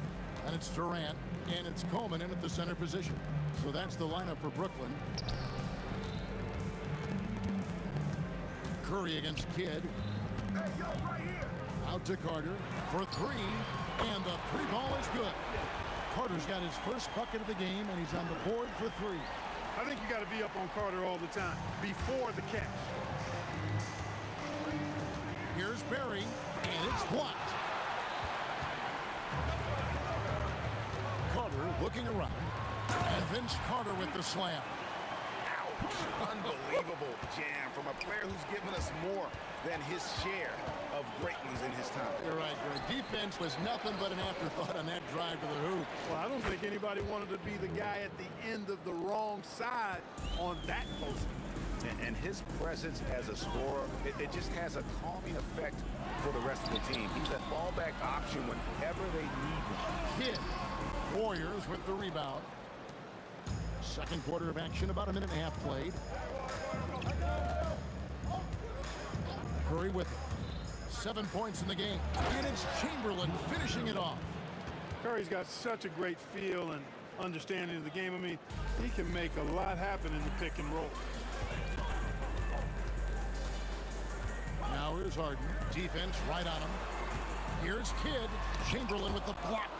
and it's Durant, and it's Coleman in at the center position. So that's the lineup for Brooklyn. Curry against Kidd. Out to Carter for three, and the three ball is good. Carter's got his first bucket of the game, and he's on the board for three.
I think you got to be up on Carter all the time before the catch.
Here's Barry, and it's blocked. Carter looking around, and Vince Carter with the slam.
Unbelievable jam from a player who's given us more than his share of great ones in his time.
You're right, Greg. Defense was nothing but an afterthought on that drive to the hoop.
Well, I don't think anybody wanted to be the guy at the end of the wrong side on that post.
And his presence as a scorer, it just has a calming effect for the rest of the team. He's a fallback option whenever they need him.
Kidd. Warriors with the rebound. Second quarter of action, about a minute and a half played. Curry with 7 points in the game. And it's Chamberlain finishing it off.
Curry's got such a great feel and understanding of the game. I mean, he can make a lot happen in the pick and roll.
Now here's Harden. Defense right on him. Here's Kidd. Chamberlain with the block.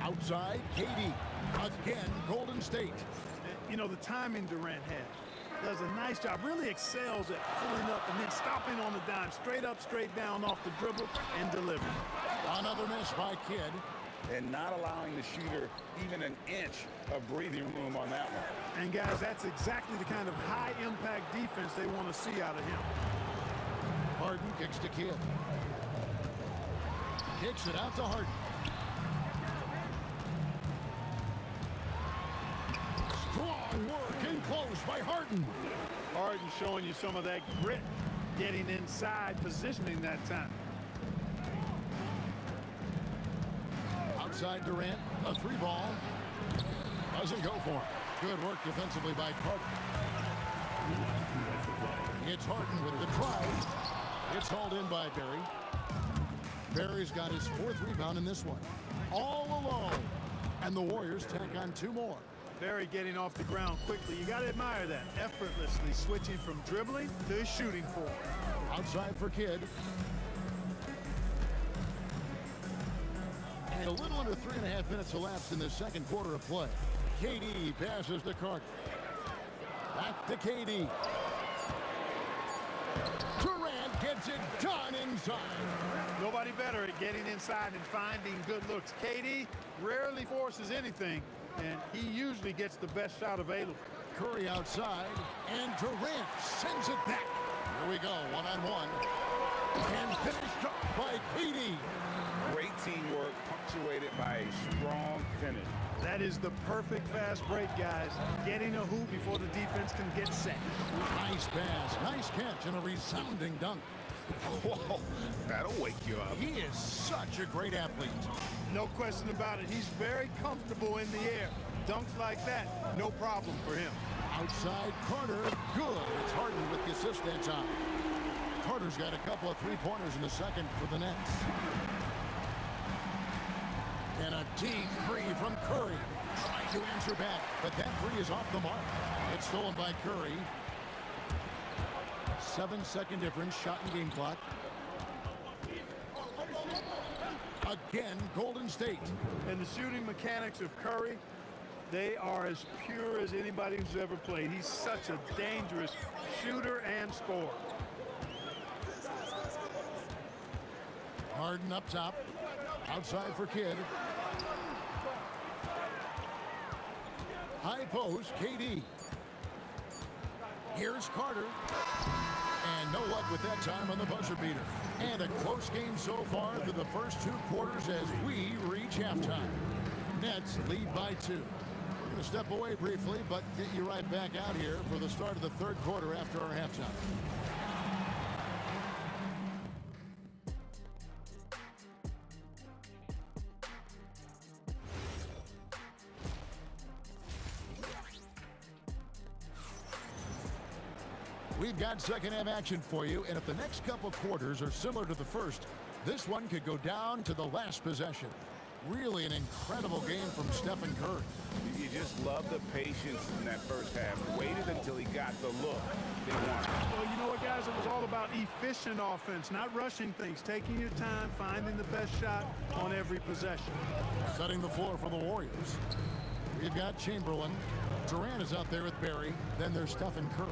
Outside, KD. Again, Golden State.
You know, the timing Durant has. Does a nice job. Really excels at pulling up and then stopping on the dime. Straight up, straight down off the dribble and delivering.
Another miss by Kidd.
And not allowing the shooter even an inch of breathing room on that one.
And guys, that's exactly the kind of high-impact defense they want to see out of him.
Harden kicks to Kidd. Kicks it out to Harden. Strong work in close by Harden.
Harden showing you some of that grit, getting inside, positioning that time.
Outside Durant, a three ball. Doesn't go for him. Good work defensively by Carter. It's Harden with the try. It's hauled in by Barry. Barry's got his fourth rebound in this one. All alone. And the Warriors tack on two more.
Barry getting off the ground quickly. You got to admire that. Effortlessly switching from dribbling to shooting form.
Outside for Kidd. And a little under 3.5 minutes elapsed in the second quarter of play. KD passes to Carter. Back to KD. Durant gets it done inside.
Nobody better at getting inside and finding good looks. KD rarely forces anything, and he usually gets the best shot available.
Curry outside, and Durant sends it back. Here we go, one-on-one. And finished up by KD.
Great teamwork, punctuated by a strong finish.
That is the perfect fast break, guys. Getting a hoop before the defense can get set.
Nice pass, nice catch, and a resounding dunk.
Whoa, that'll wake you up.
He is such a great athlete.
No question about it. He's very comfortable in the air. Dunks like that, no problem for him.
Outside Carter, good. It's Harden with the assist that time. Carter's got a couple of three-pointers in the second for the Nets. And a deep three from Curry. Trying to answer back, but that three is off the mark. It's stolen by Curry. 7-second difference, shot and game clock. Again, Golden State.
And the shooting mechanics of Curry, they are as pure as anybody who's ever played. He's such a dangerous shooter and scorer.
Harden up top. Outside for Kidd. High post, KD. Here's Carter. And no luck with that time on the buzzer beater. And a close game so far through the first two quarters as we reach halftime. Nets lead by 2. We're going to step away briefly, but get you right back out here for the start of the third quarter after our halftime. We've got second half action for you, and if the next couple quarters are similar to the first, this one could go down to the last possession. Really an incredible game from Stephen Curry.
You just love the patience in that first half. Waited until he got the look they wanted.
Well, you know what, guys? It was all about efficient offense, not rushing things, taking your time, finding the best shot on every possession.
Setting the floor for the Warriors. We've got Chamberlain. Durant is out there with Barry. Then there's Stephen Curry.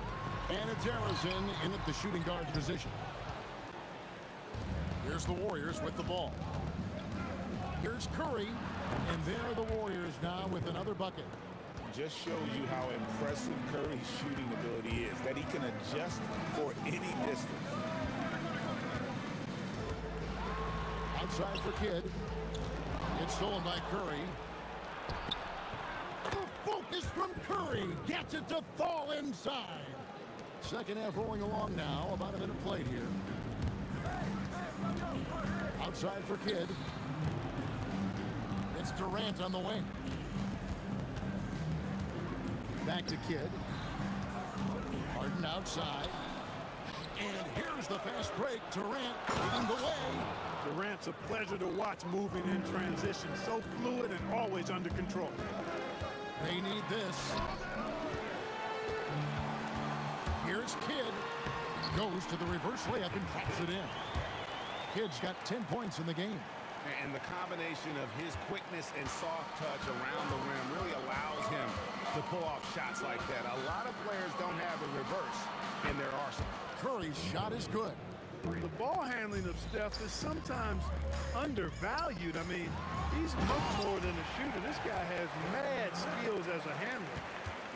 And it's Harrison in at the shooting guard position. Here's the Warriors with the ball. Here's Curry. And there are the Warriors now with another bucket.
Just shows you how impressive Curry's shooting ability is, that he can adjust for any distance.
Outside for Kidd. It's stolen by Curry. The focus from Curry gets it to fall inside. Second half rolling along now. About a minute played here. Outside for Kidd. It's Durant on the wing. Back to Kidd. Harden outside. And here's the fast break. Durant leading the way.
Durant's a pleasure to watch moving in transition. So fluid and always under control.
They need this. Here's Kidd. Goes to the reverse layup and pops it in. Kidd's got 10 points in the game.
And the combination of his quickness and soft touch around the rim really allows him to pull off shots like that. A lot of players don't have a reverse in their arsenal.
Curry's shot is good.
The ball handling of Steph is sometimes undervalued. I mean, he's much more than a shooter. This guy has mad skills as a handler.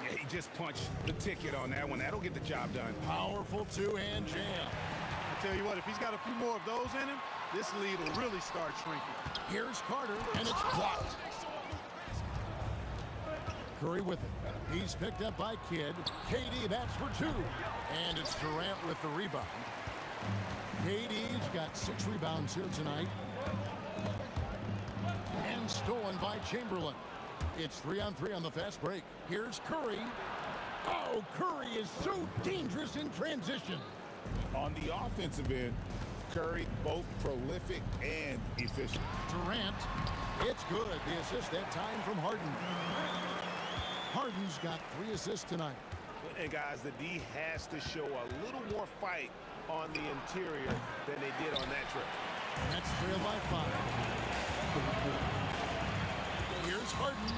Yeah, he just punched the ticket on that one. That'll get the job done.
Powerful two-hand jam.
I tell you what, if he's got a few more of those in him, this lead will really start shrinking.
Here's Carter, and it's blocked. Curry with it. He's picked up by Kidd. KD, that's for two. And it's Durant with the rebound. KD's got 6 rebounds here tonight. And stolen by Chamberlain. It's 3-on-3 on the fast break. Here's Curry. Oh, Curry is so dangerous in transition.
On the offensive end, Curry both prolific and efficient.
Durant, it's good. The assist that time from Harden. Harden's got 3 assists tonight.
And guys, the D has to show a little more fight on the interior than they did on that trip.
That's trailed by 5. Here's Harden.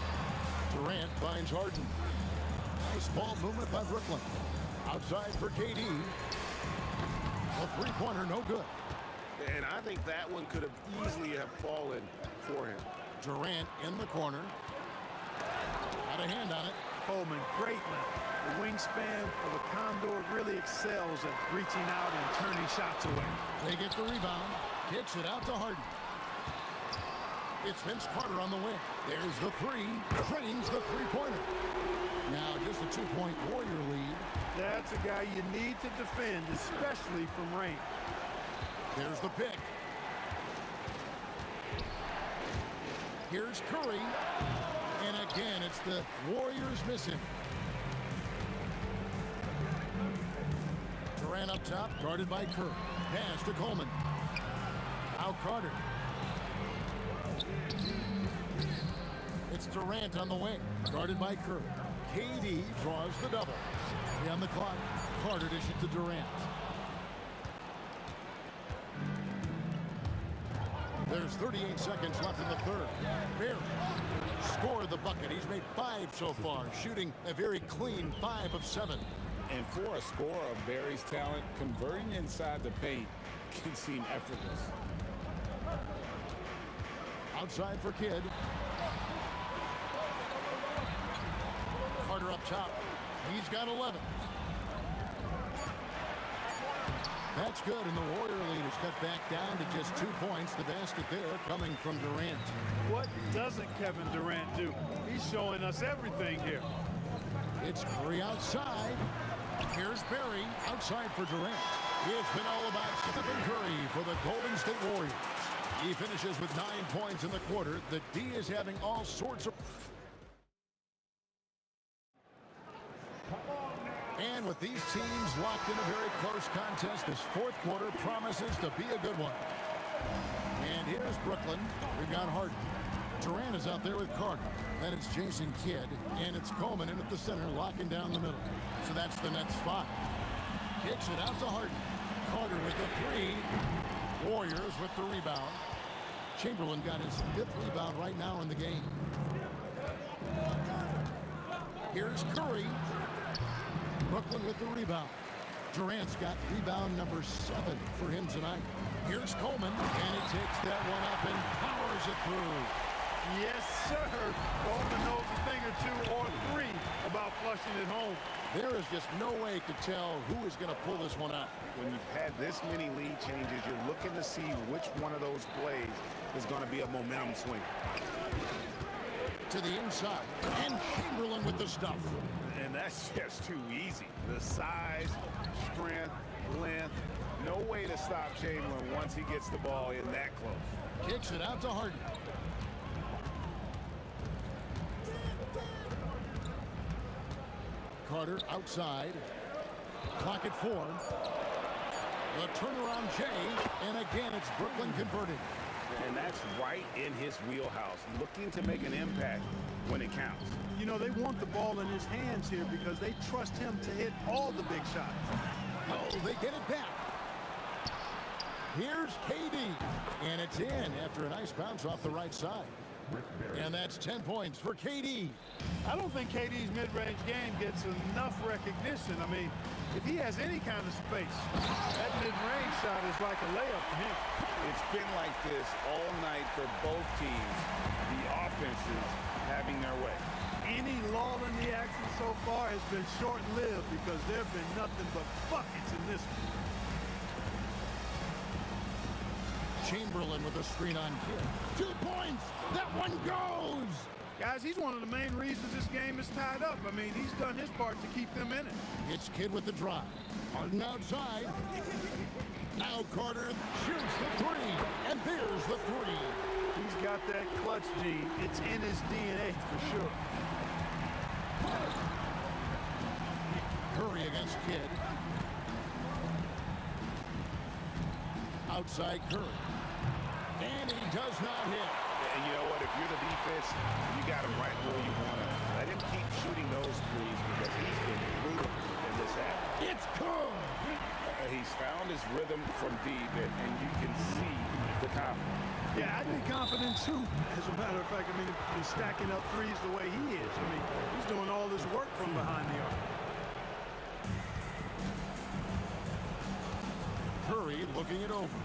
Durant finds Harden. Nice ball movement by Brooklyn. Outside for KD. A three-pointer, no good.
And I think that one could have easily have fallen for him.
Durant in the corner. Had a hand on it.
Coleman, great length. The wingspan of a Condor really excels at reaching out and turning shots away.
They get the rebound. Kicks it out to Harden. It's Vince Carter on the wing. There's the 3. Trains the three-pointer. Now just a 2-point Warrior lead.
That's a guy you need to defend, especially from range.
There's the pick. Here's Curry. And again, it's the Warriors missing. Durant up top, guarded by Curry. Pass to Coleman. Now Carter. It's Durant on the wing, guarded by Curry. KD draws the double. 3 on the clock. Carter dishes it to Durant. There's 38 seconds left in the third. Barry scored the bucket. He's made 5 so far, shooting a very clean 5 of 7.
And for a scorer of Barry's talent, converting inside the paint can seem effortless.
Outside for Kidd. Carter up top. He's got 11. That's good, and the Warrior lead is cut back down to just 2 points. The basket there coming from Durant.
What doesn't Kevin Durant do? He's showing us everything here.
It's Curry outside. Here's Barry outside for Durant. It's been all about Stephen Curry for the Golden State Warriors. He finishes with 9 points in the quarter. The D is having all sorts of... And with these teams locked in a very close contest, this fourth quarter promises to be a good one. And here's Brooklyn. We've got Harden. Durant is out there with Carter. Then it's Jason Kidd, and it's Coleman in at the center, locking down the middle. So that's the Nets 5. Kicks it out to Harden. Carter with the 3. Warriors with the rebound. Chamberlain got his 5th rebound right now in the game. Here's Curry. Brooklyn with the rebound. Durant's got rebound number 7 for him tonight. Here's Coleman, and he takes that one up and powers it through.
Yes, sir. Coleman knows a thing or 2 or 3 about flushing it home.
There is just no way to tell who is going to pull this one out.
When you've had this many lead changes, you're looking to see which one of those plays is going to be a momentum swing.
To the inside, and Chamberlain with the stuff.
And that's just too easy. The size, strength, length, no way to stop Chamberlain once he gets the ball in that close.
Kicks it out to Harden. Carter outside. Clock at 4. The turnaround Jay, and again it's Brooklyn converting.
And that's right in his wheelhouse, looking to make an impact when it counts.
You know, they want the ball in his hands here because they trust him to hit all the big shots.
Oh, they get it back. Here's KD, and it's in after a nice bounce off the right side. And that's 10 points for KD.
I don't think KD's mid-range game gets enough recognition. I mean, if he has any kind of space, that mid-range shot is like a layup for him.
It's been like this all night for both teams. The offenses having their way.
Any lull in the action so far has been short-lived because there have been nothing but buckets in this one.
Chamberlain with a screen on Kidd. 2 points. That one goes.
Guys, he's one of the main reasons this game is tied up. I mean, he's done his part to keep them in it.
It's Kidd with the drive. Harden outside. Now Carter shoots the 3. And there's the 3.
He's got that clutch gene. It's in his DNA for sure.
Curry against Kidd. Outside Curry. And he does not hit.
And you know what? If you're the defense, you got him right where you want him. Let him keep shooting those threes because he's been brutal in this half.
It's good.
He's found his rhythm from deep, and you can see the confidence.
Yeah, I'd be confident too. As a matter of fact, I mean, if he's stacking up threes the way he is. I mean, he's doing all this work from behind the arc.
Curry looking it over.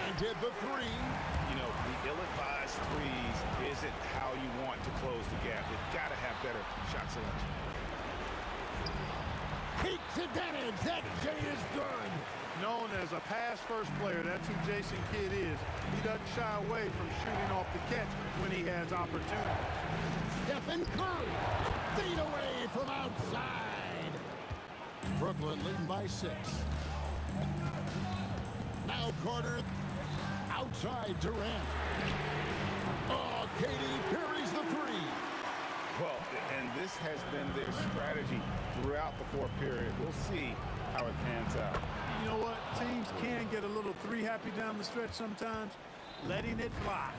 And did the 3.
You know, the ill-advised threes isn't how you want to close the gap. You've got to have better shot selection.
Takes advantage. That Jay is good.
Known as a pass-first player, that's who Jason Kidd is. He doesn't shy away from shooting off the catch when he has opportunity.
Stephen Curry. Feet away from outside. Brooklyn leading by 6. Now Carter outside Durant. Oh, KD parries the 3.
Well, and this has been their strategy throughout the fourth period. We'll see how it pans out.
You know what? Teams can get a little 3-happy down the stretch sometimes. Letting it fly.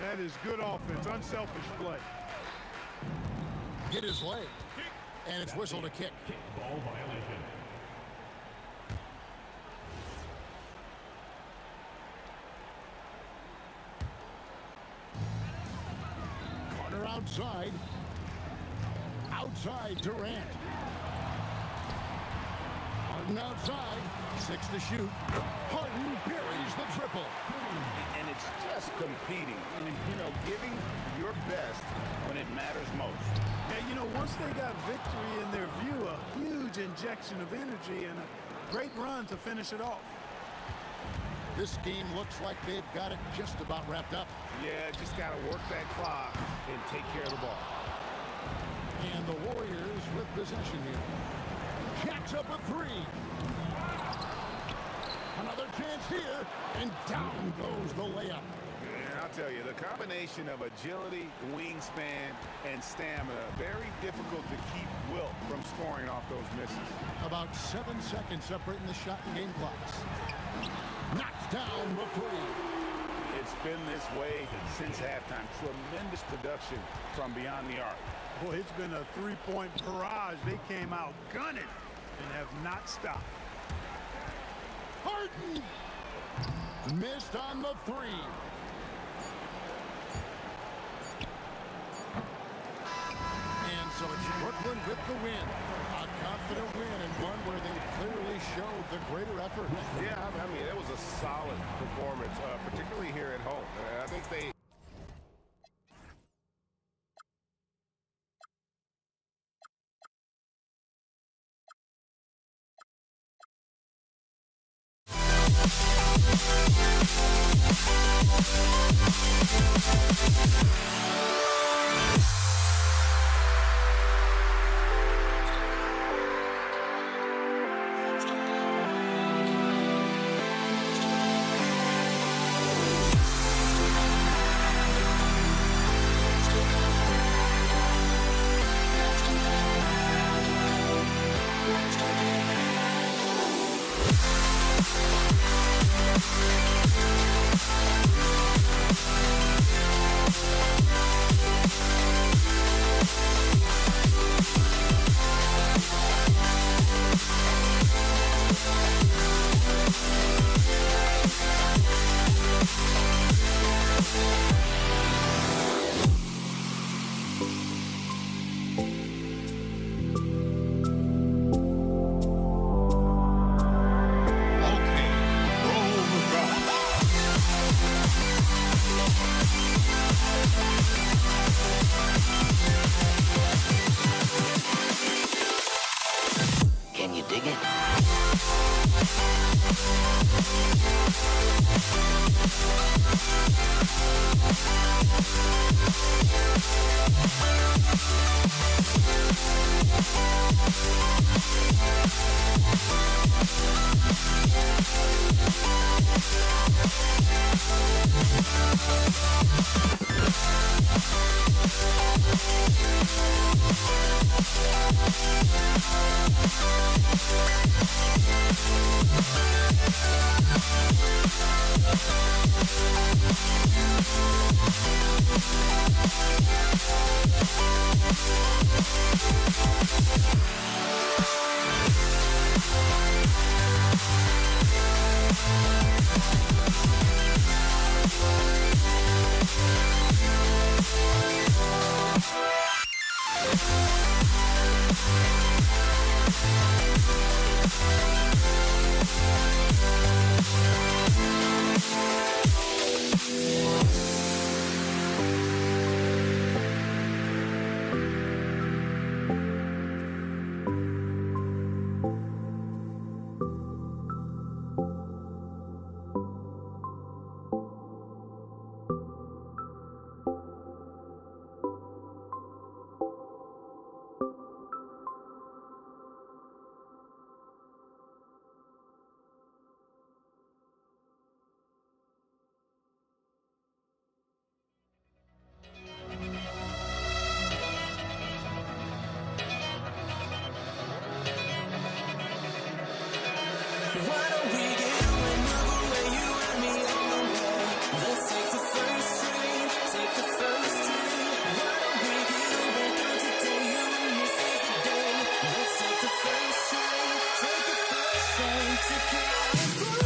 That is good offense, unselfish play.
Hit his leg. And it's whistled a kick.
Ball violation.
Carter outside. Outside Durant. Harden outside. 6 to shoot. Harden buries the triple.
And it's just competing and, you know, giving your best when it matters most.
And, you know, once they got victory in their view, a huge injection of energy and a great run to finish it off.
This game looks like they've got it just about wrapped up.
Yeah, just got to work that clock and take care of the ball.
And the Warriors with possession here. Jacks up a 3. Another chance here, and down goes the layup.
And I'll tell you, the combination of agility, wingspan, and stamina, very difficult to keep Wilt from scoring off those misses.
About 7 seconds separating the shot and game clocks. Knocks down the 3.
It's It's been this way since halftime. Tremendous production from beyond the arc.
Boy, it's been a three-point barrage. They came out gunning and have not stopped.
Harden missed on the three. And so it's Brooklyn with the win. A confident win and one where they clearly showed the greater effort.
Yeah, I mean, it was a solid performance, particularly here at home. I think they...
Can you dig it?
Why don't we get another way, you and me on the way? Let's take the first train, take the first train. Why don't we get back on today, you and me seize the day? Let's take the first train, take the first train to California.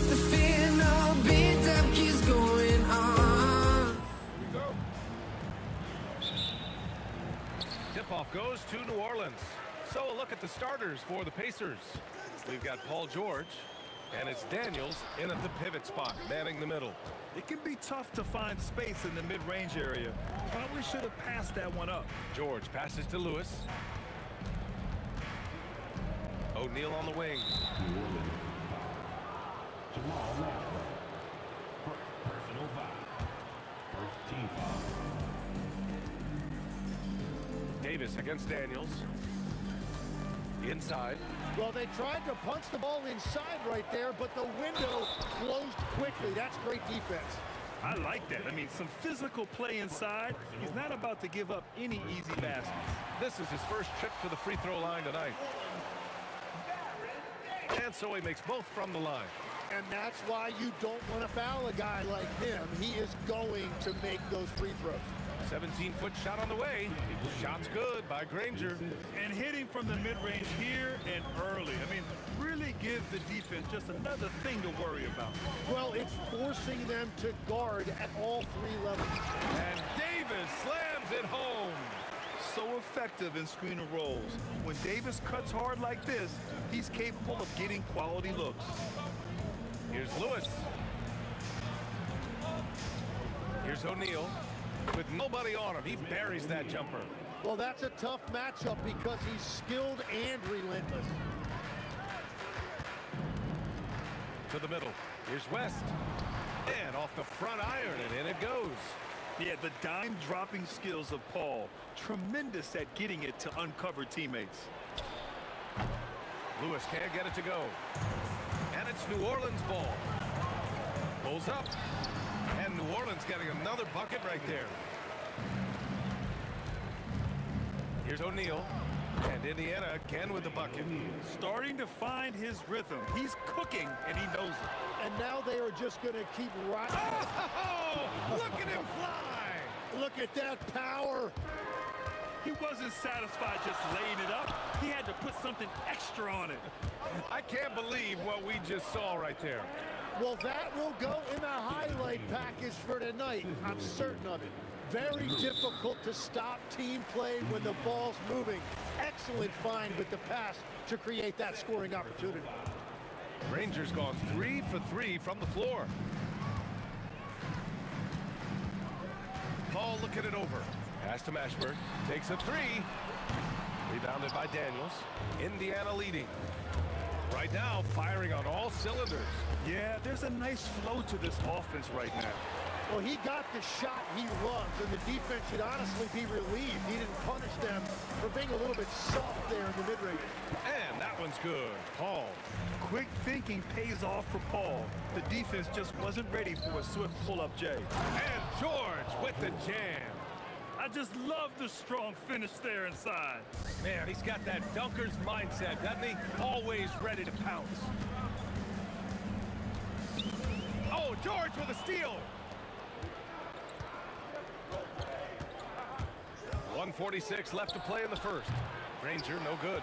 The final beat-up keeps going on.
Tip-off goes to New Orleans. So a look at the starters for the Pacers. We've got Paul George, and it's Daniels in at the pivot spot, manning the middle.
It can be tough to find space in the mid-range area. Probably should have passed that one up.
George passes to Lewis. O'Neal on the wing.
Jamal Landry. First personal foul. First team foul.
Davis against Daniels. Inside.
Well, they tried to punch the ball inside right there, but the window closed quickly. That's great defense.
I like that. I mean, some physical play inside. He's not about to give up any easy baskets.
This is his first trip to the free throw line tonight. And so he makes both from the line.
And that's why you don't want to foul a guy like him. He is going to make those free throws.
17-foot shot on the way. Shot's good by Granger.
And hitting from the mid-range here and early. I mean, really give the defense just another thing to worry about.
Well, it's forcing them to guard at all three levels.
And Davis slams it home.
So effective in screen and rolls. When Davis cuts hard like this, he's capable of getting quality looks.
Here's Lewis. Here's O'Neal. With nobody on him, he buries that jumper.
Well, that's a tough matchup because he's skilled and relentless.
To the middle. Here's West. And off the front iron, and in it goes.
Yeah, the dime-dropping skills of Paul. Tremendous at getting it to uncover teammates.
Lewis can't get it to go. And it's New Orleans ball. Pulls up. And New Orleans getting another bucket right there. Here's O'Neal. And Indiana again with the bucket.
Starting to find his rhythm. He's cooking, and he knows it.
And now they are just going to keep riding.
Oh, look at him fly.
Look at that power.
He wasn't satisfied just laying it up. He had to put something extra on it.
I can't believe what we just saw right there.
Well, that will go in the highlight package for tonight. I'm certain of it. Very difficult to stop team play when the ball's moving. Excellent find with the pass to create that scoring opportunity.
Rangers gone 3 for 3 from the floor. Paul looking it over. Pass to Mashburn. Takes a three. Rebounded by Daniels. Indiana leading. Right now, firing on all cylinders.
Yeah, there's a nice flow to this offense right now.
Well, he got the shot he loves, and the defense should honestly be relieved. He didn't punish them for being a little bit soft there in the mid-range.
And that one's good. Paul.
Quick thinking pays off for Paul. The defense just wasn't ready for a swift pull-up J.
And George with the jam.
I just love the strong finish there inside.
Man, he's got that dunker's mindset, doesn't he? Always ready to pounce. Oh, George with a steal. 1:46 left to play in the first. Granger, no good.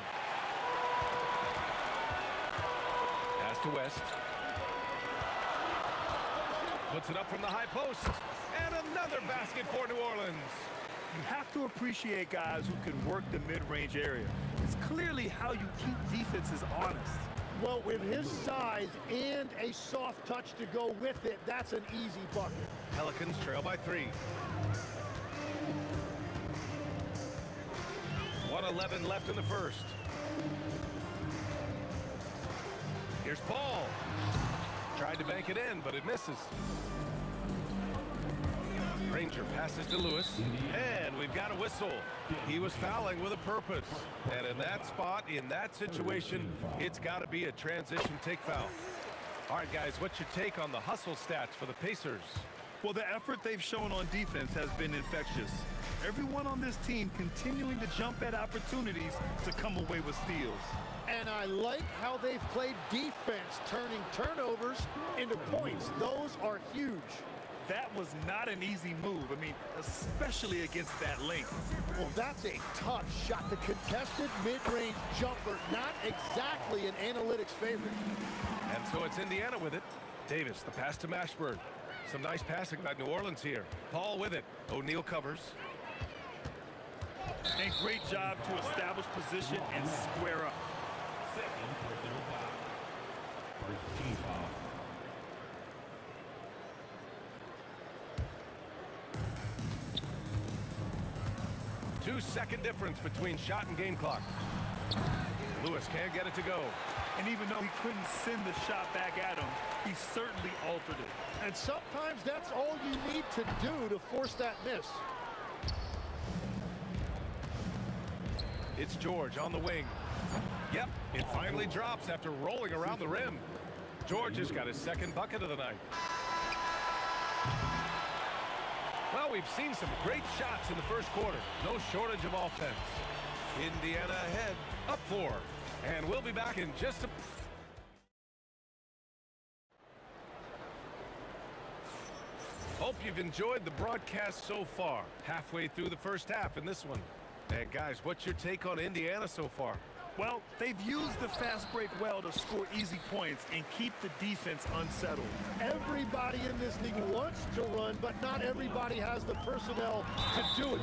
Pass to West. Puts it up from the high post. And another basket for New Orleans.
You have to appreciate guys who can work the mid-range area. It's clearly how you keep defenses honest.
Well, with his size and a soft touch to go with it, that's an easy bucket.
Pelicans trail by 3. 1:11 left in the first. Here's Paul. Tried to bank it in, but it misses. Granger passes to Lewis, and we've got a whistle. He was fouling with a purpose. And in that spot, in that situation, it's got to be a transition take foul. All right, guys, what's your take on the hustle stats for the Pacers?
Well, the effort they've shown on defense has been infectious. Everyone on this team continuing to jump at opportunities to come away with steals.
And I like how they've played defense, turning turnovers into points. Those are huge.
That was not an easy move. I mean, especially against that length.
Well, that's a tough shot. The contested mid-range jumper, not exactly an analytics favorite.
And so it's Indiana with it. Davis, the pass to Mashburn. Some nice passing by New Orleans here. Paul with it. O'Neal covers.
And great job to establish position and square up.
Second personal foul. First team foul.
Two-second difference between shot and game clock. Lewis can't get it to go.
And even though he couldn't send the shot back at him, he certainly altered it.
And sometimes that's all you need to do to force that miss.
It's George on the wing. Yep, it finally drops after rolling around the rim. George has got his second bucket of the night. Well, we've seen some great shots in the first quarter. No shortage of offense. Indiana ahead, up 4. And we'll be back in just a... Hope you've enjoyed the broadcast so far. Halfway through the first half in this one. And guys, what's your take on Indiana so far?
Well, they've used the fast break well to score easy points and keep the defense unsettled.
Everybody in this league wants to run, but not everybody has the personnel to do it.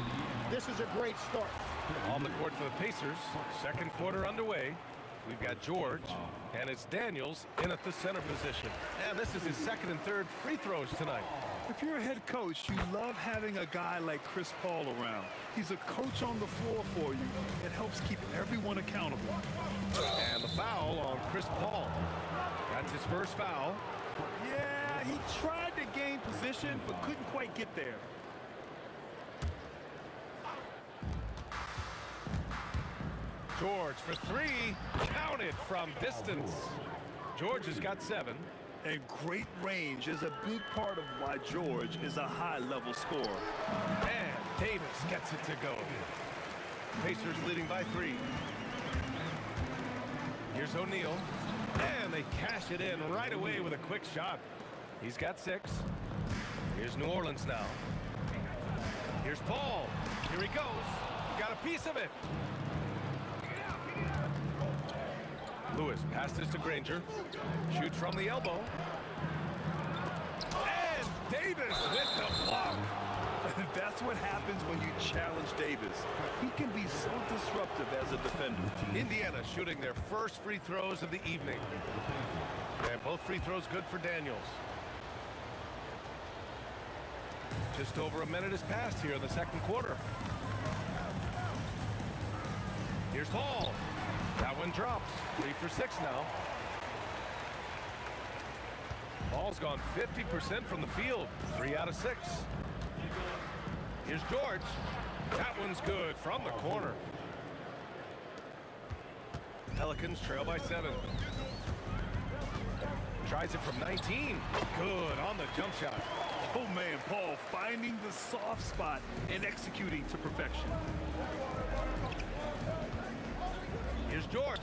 This is a great start.
On the court for the Pacers, second quarter underway. We've got George, and it's Daniels in at the center position. And this is his second and third free throws tonight.
If you're a head coach, you love having a guy like Chris Paul around. He's a coach on the floor for you. It helps keep everyone accountable.
And the foul on Chris Paul. That's his first foul.
Yeah, he tried to gain position, but couldn't quite get there.
George for 3, counted from distance. George has got 7.
And great range is a big part of why George is a high-level scorer.
And Davis gets it to go. Pacers leading by 3. Here's O'Neal. And they cash it in right away with a quick shot. He's got 6. Here's New Orleans now. Here's Paul. Here he goes. Got a piece of it. Lewis passes to Granger. Shoots from the elbow. And Davis with the block.
That's what happens when you challenge Davis. He can be so disruptive as a defender.
Indiana shooting their first free throws of the evening. And both free throws good for Daniels. Just over a minute has passed here in the second quarter. Here's Hall. That one drops. 3 for 6 now. Ball's gone 50% from the field. 3 out of 6. Here's George. That one's good from the corner. Pelicans trail by 7. Tries it from 19. Good on the jump shot.
Oh man, Paul finding the soft spot and executing to perfection.
Here's George.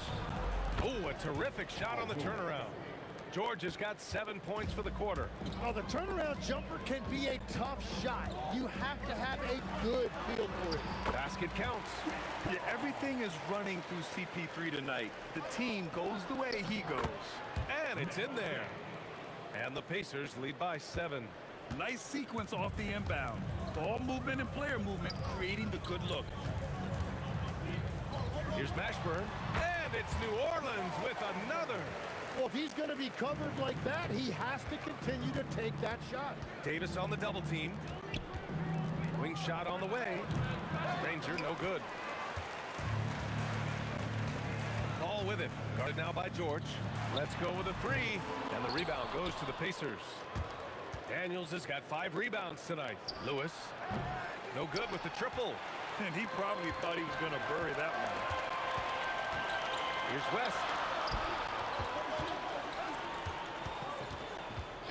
Oh, a terrific shot on the turnaround. George has got 7 points for the quarter.
Oh, the turnaround jumper can be a tough shot. You have to have a good feel for it.
Basket counts.
Yeah, everything is running through CP3 tonight. The team goes the way he goes.
And it's in there. And the Pacers lead by 7.
Nice sequence off the inbound. Ball movement and player movement creating the good look.
Here's Mashburn, and it's New Orleans with another.
Well, if he's going to be covered like that, he has to continue to take that shot.
Davis on the double team. Wing shot on the way. Ranger, no good. Ball with it. Guarded now by George. Let's go with a 3. And the rebound goes to the Pacers. Daniels has got 5 rebounds tonight. Lewis, no good with the triple.
And he probably thought he was going to bury that one.
Here's West.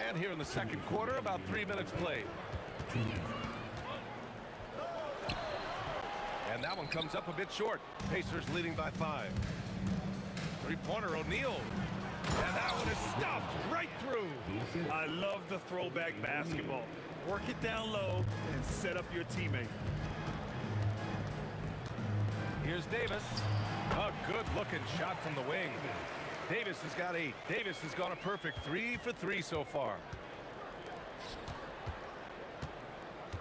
And here in the second quarter, about 3 minutes played. And that one comes up a bit short. Pacers leading by 5. Three-pointer, O'Neal. And that one is stuffed right through.
I love the throwback basketball. Work it down low and set up your teammate.
Here's Davis. A good-looking shot from the wing. Davis has got 8. Davis has gone a perfect 3 for 3 so far.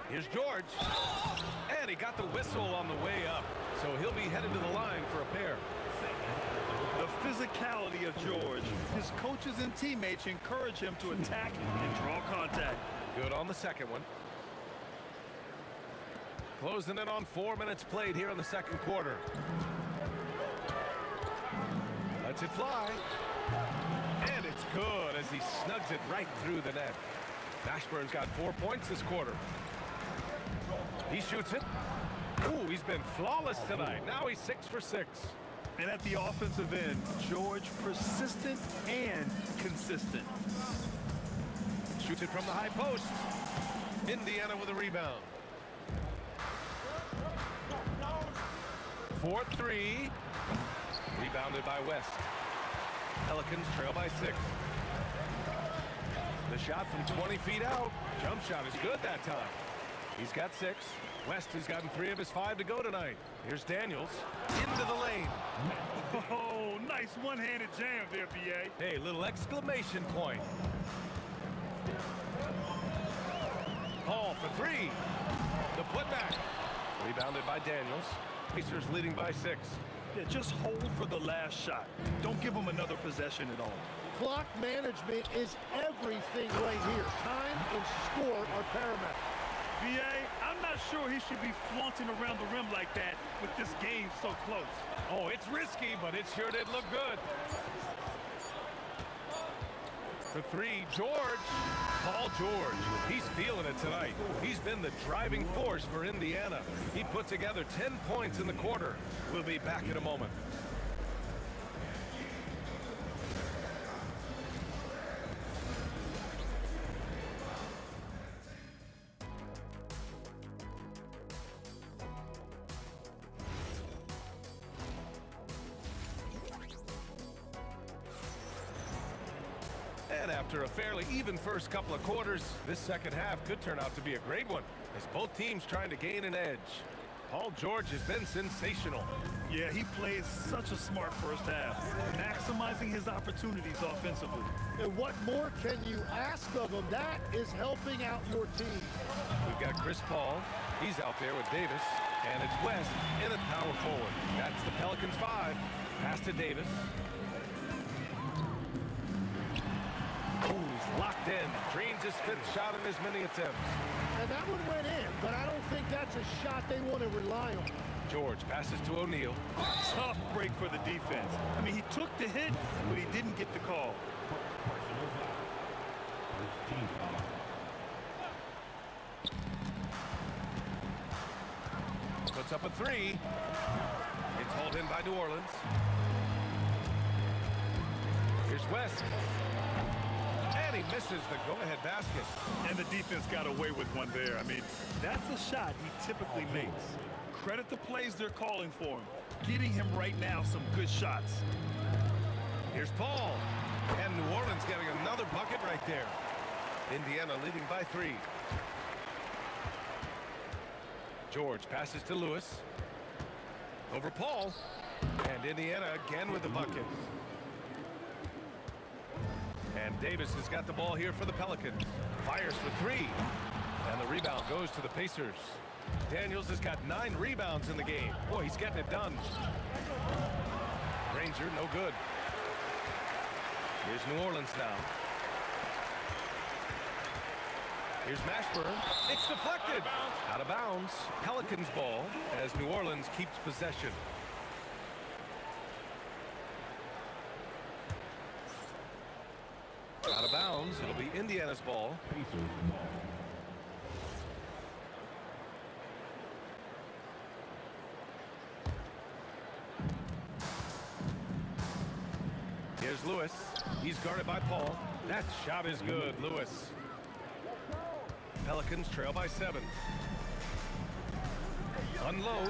Here's George. And he got the whistle on the way up. So he'll be headed to the line for a pair.
The physicality of George. His coaches and teammates encourage him to attack and draw contact.
Good on the second one. Closing in on 4 minutes played here in the second quarter. Lets it fly. And it's good as he snugs it right through the net. Mashburn's got 4 points this quarter. He shoots it. Ooh, he's been flawless tonight. Now he's 6 for 6.
And at the offensive end, George persistent and consistent.
Shoots it from the high post. Indiana with a rebound. 4-3. Rebounded by West. Pelicans trail by 6. The shot from 20 feet out. Jump shot is good that time. He's got 6. West has gotten 3 of his 5 to go tonight. Here's Daniels into the lane.
Oh, nice one-handed jam there, B.A.
Hey, little exclamation point. Paul for 3. The putback. Rebounded by Daniels. Pacers leading by 6.
Yeah, just hold for the last shot. Don't give them another possession at all.
Clock management is everything right here. Time and score are paramount.
B.A., I'm not sure he should be flaunting around the rim like that with this game so close.
Oh, it's risky, but it sure did look good. For 3, George. Paul George. He's feeling it tonight. He's been the driving force for Indiana. He put together 10 points in the quarter. We'll be back in a moment. And after a fairly even first couple of quarters, this second half could turn out to be a great one, as both teams trying to gain an edge. Paul George has been sensational.
Yeah, he played such a smart first half, maximizing his opportunities offensively.
And what more can you ask of him? That is helping out your team.
We've got Chris Paul. He's out there with Davis. And it's West in at power forward. That's the Pelicans 5. Pass to Davis. Oh, he's locked in. Dreams his 5th shot in as many attempts.
And that one went in, but I don't think that's a shot they want to rely on.
George passes to O'Neal.
Tough break for the defense. I mean, he took the hit, but he didn't get the call.
Puts up a 3. It's hauled in by New Orleans. Here's West. And he misses the go-ahead basket.
And the defense got away with one there. I mean, that's a shot he typically makes. Credit the plays they're calling for him. Getting him right now some good shots.
Here's Paul. And New Orleans getting another bucket right there. Indiana leading by 3. George passes to Lewis. Over Paul. And Indiana again with the bucket. And Davis has got the ball here for the Pelicans. Fires for three. And the rebound goes to the Pacers. Daniels has got 9 rebounds in the game. Boy, he's getting it done. Granger, no good. Here's New Orleans now. Here's Mashburn. It's deflected. Out of bounds. Pelicans ball as New Orleans keeps possession. Out of bounds. It'll be Indiana's ball. Here's Lewis. He's guarded by Paul. That shot is good, Lewis. Pelicans trail by 7. Unloads.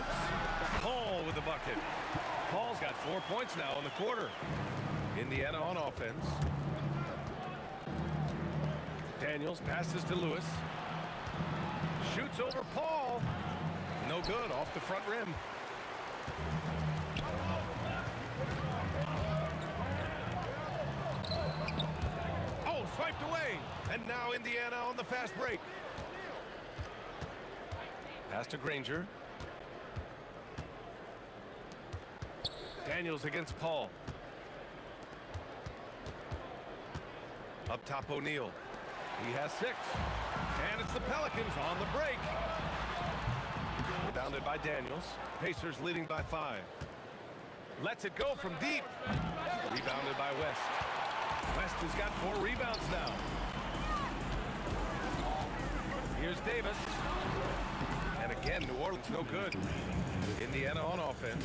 Paul with the bucket. Paul's got 4 points now in the quarter. Indiana on offense. Daniels passes to Lewis. Shoots over Paul. No good, off the front rim. Oh, swiped away. And now Indiana on the fast break. Pass to Granger. Daniels against Paul. Up top, O'Neal. He has 6. And it's the Pelicans on the break. Rebounded by Daniels. Pacers leading by 5. Lets it go from deep. Rebounded by West. West has got 4 rebounds now. Here's Davis. And again, New Orleans no good. Indiana on offense.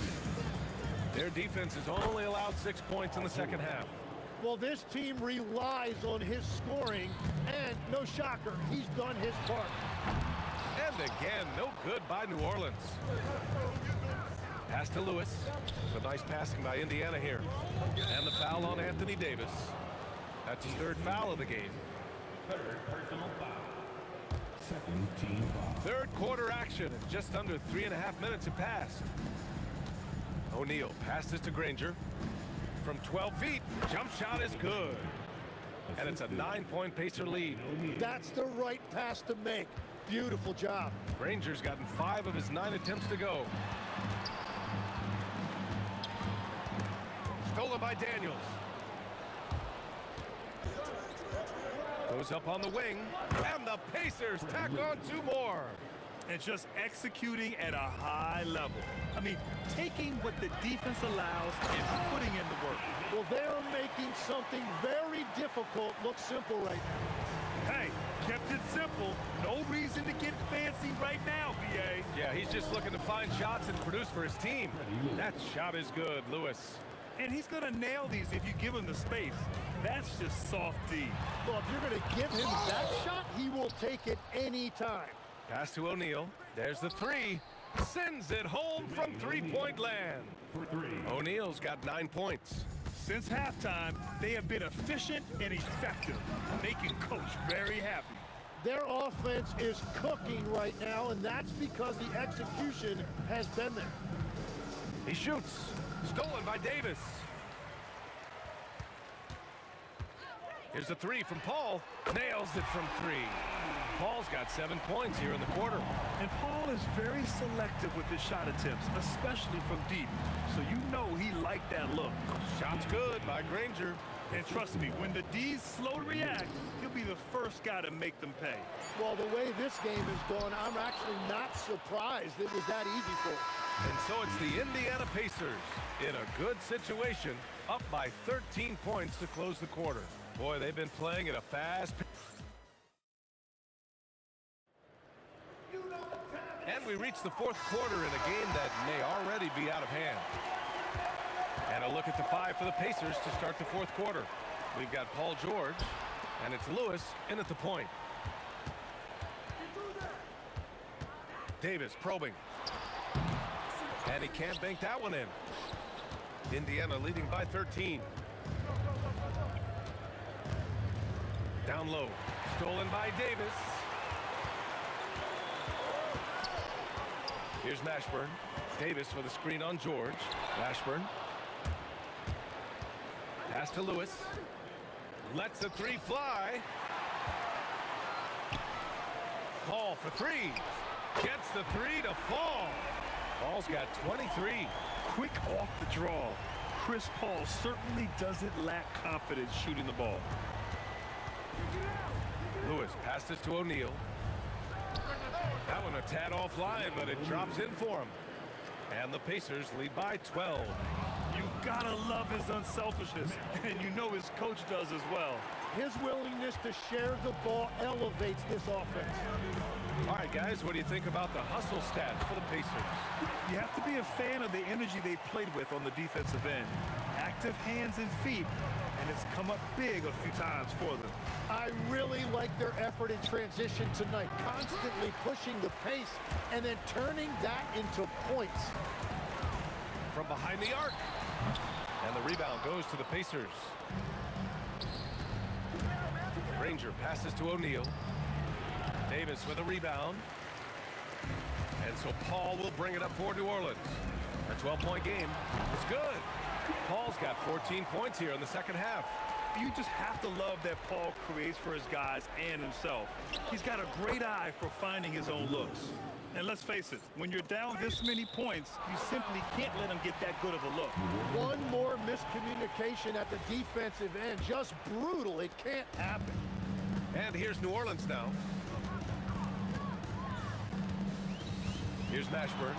Their defense has only allowed 6 points in the second half.
Well, this team relies on his scoring, and no shocker, he's done his part.
And again, no good by New Orleans. Pass to Lewis. Some nice passing by Indiana here. And the foul on Anthony Davis. That's his 3rd foul of the game.
3rd personal foul. 2nd team foul.
3rd quarter action, and just under 3.5 minutes have passed. O'Neal passes to Granger. From 12 feet, jump shot is good. And it's a 9-point Pacer lead.
That's the right pass to make. Beautiful job.
Granger's gotten 5 of his 9 attempts to go. Stolen by Daniels. Goes up on the wing, and the Pacers tack on 2 more.
And just executing at a high level. I mean, taking what the defense allows and putting in the work.
Well, they're making something very difficult look simple right now.
Hey, kept it simple. No reason to get fancy right now, BA.
Yeah, he's just looking to find shots and produce for his team. That shot is good, Lewis.
And he's going to nail these if you give him the space. That's just soft D.
Well, if you're going to give him that shot, he will take it any time.
Pass to O'Neal. There's the 3. Sends it home from 3-point land. O'Neal's got 9 points.
Since halftime, they have been efficient and effective, making Coach very happy.
Their offense is cooking right now, and that's because the execution has been there.
He shoots. Stolen by Davis. Here's the 3 from Paul. Nails it from 3. Paul's got 7 points here in the quarter.
And Paul is very selective with his shot attempts, especially from deep. So you know he liked that look.
Shot's good by Granger.
And trust me, when the D's slow to react, he'll be the first guy to make them pay.
Well, the way this game is going, I'm actually not surprised it was that easy for him.
And so it's the Indiana Pacers in a good situation, up by 13 points to close the quarter. Boy, they've been playing at a fast pace. And we reach the 4th quarter in a game that may already be out of hand. And a look at the 5 for the Pacers to start the 4th quarter. We've got Paul George, and it's Lewis in at the point. Davis probing. And he can't bank that one in. Indiana leading by 13. Down low. Stolen by Davis. Here's Mashburn. Davis with a screen on George. Mashburn. Pass to Lewis. Lets the three fly. Paul for three. Gets the three to fall. Paul's got 23.
Quick off the draw. Chris Paul certainly doesn't lack confidence shooting the ball.
Lewis passes to O'Neal. That one a tad offline, but it drops in for him. And the Pacers lead by 12.
You gotta love his unselfishness, and you know his coach does as well.
His willingness to share the ball elevates this offense.
All right, guys, what do you think about the hustle stats for the Pacers?
You have to be a fan of the energy they've played with on the defensive end. Active hands and feet, and it's come up big a few times for them.
I really like their effort in transition tonight, constantly pushing the pace and then turning that into points.
From behind the arc. And the rebound goes to the Pacers. Granger passes to O'Neal. Davis with a rebound. And so Paul will bring it up for New Orleans. A 12-point game. It's good. Paul's got 14 points here in the second half.
You just have to love that Paul creates for his guys and himself. He's got a great eye for finding his own looks. And let's face it, when you're down this many points, you simply can't let him get that good of a look.
One more miscommunication at the defensive end. Just brutal. It can't happen.
And here's New Orleans now. Here's Mashburn.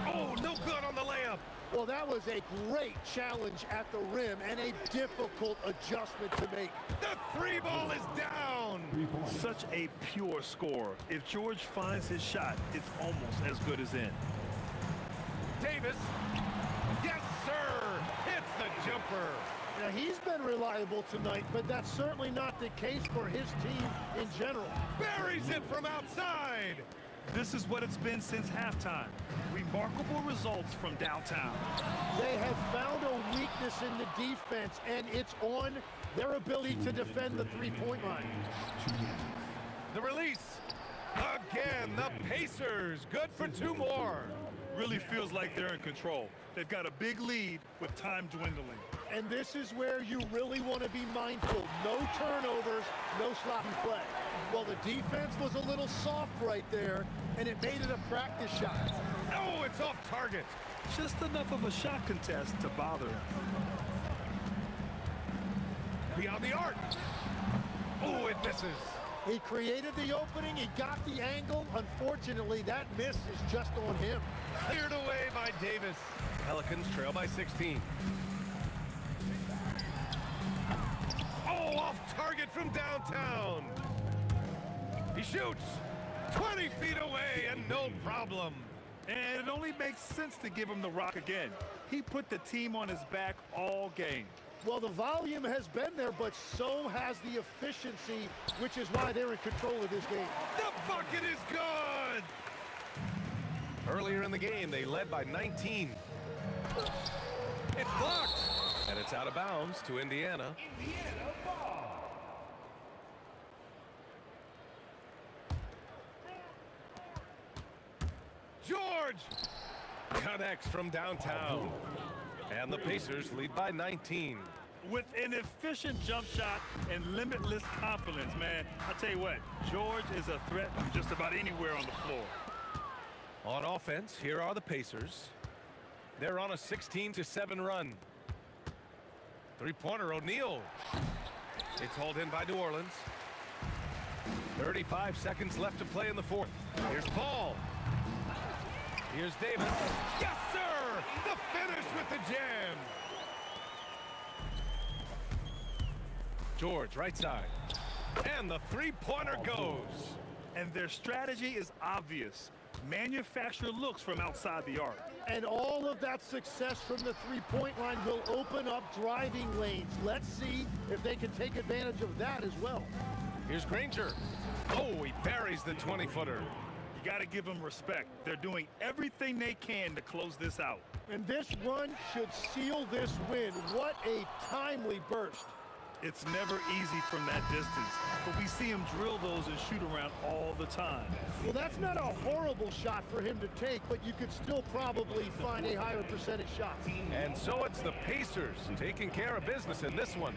Oh, no good on the layup.
Well, that was a great challenge at the rim and a difficult adjustment to make.
The three ball is down.
Such a pure score. If George finds his shot, it's almost as good as in.
Davis. Yes, sir. Hits the jumper.
Now, he's been reliable tonight, but that's certainly not the case for his team in general.
Buries it from outside.
This is what it's been since halftime. Remarkable results from downtown.
They have found a weakness in the defense, and it's on their ability to defend the three-point line.
The release. Again, the Pacers. Good for two more.
Really feels like they're in control. They've got a big lead with time dwindling.
And this is where you really want to be mindful. No turnovers, no sloppy play. Well, the defense was a little soft right there, and it made it a practice shot.
Oh, it's off target.
Just enough of a shot contest to bother him.
Beyond the arc. Oh, it misses.
He created the opening. He got the angle. Unfortunately, that miss is just on him.
Cleared away by Davis. Pelicans trail by 16. Oh, off target from downtown. He shoots 20 feet away and no problem.
And it only makes sense to give him the rock again. He put the team on his back all game.
Well, the volume has been there, but so has the efficiency, which is why they're in control of this game.
The bucket is good! Earlier in the game, they led by 19. It's blocked, and it's out of bounds to Indiana. George connects from downtown. And the Pacers lead by 19.
With an efficient jump shot and limitless confidence, man, I tell you what, George is a threat from just about anywhere on the floor.
On offense, here are the Pacers. They're on a 16-7 run. Three-pointer, O'Neal. It's hauled in by New Orleans. 35 seconds left to play in the fourth. Here's Paul. Here's Davis. Yes, sir! The finish with the jam. George, right side. And the three-pointer goes.
And their strategy is obvious. Manufacture looks from outside the arc.
And all of that success from the three-point line will open up driving lanes. Let's see if they can take advantage of that as well.
Here's Granger. Oh, he buries the 20-footer.
You got to give them respect. They're doing everything they can to close this out.
And this run should seal this win. What a timely burst.
It's never easy from that distance, but we see him drill those and shoot around all the time.
Well, that's not a horrible shot for him to take, but you could still probably find a higher percentage shot.
And so it's the Pacers taking care of business in this one.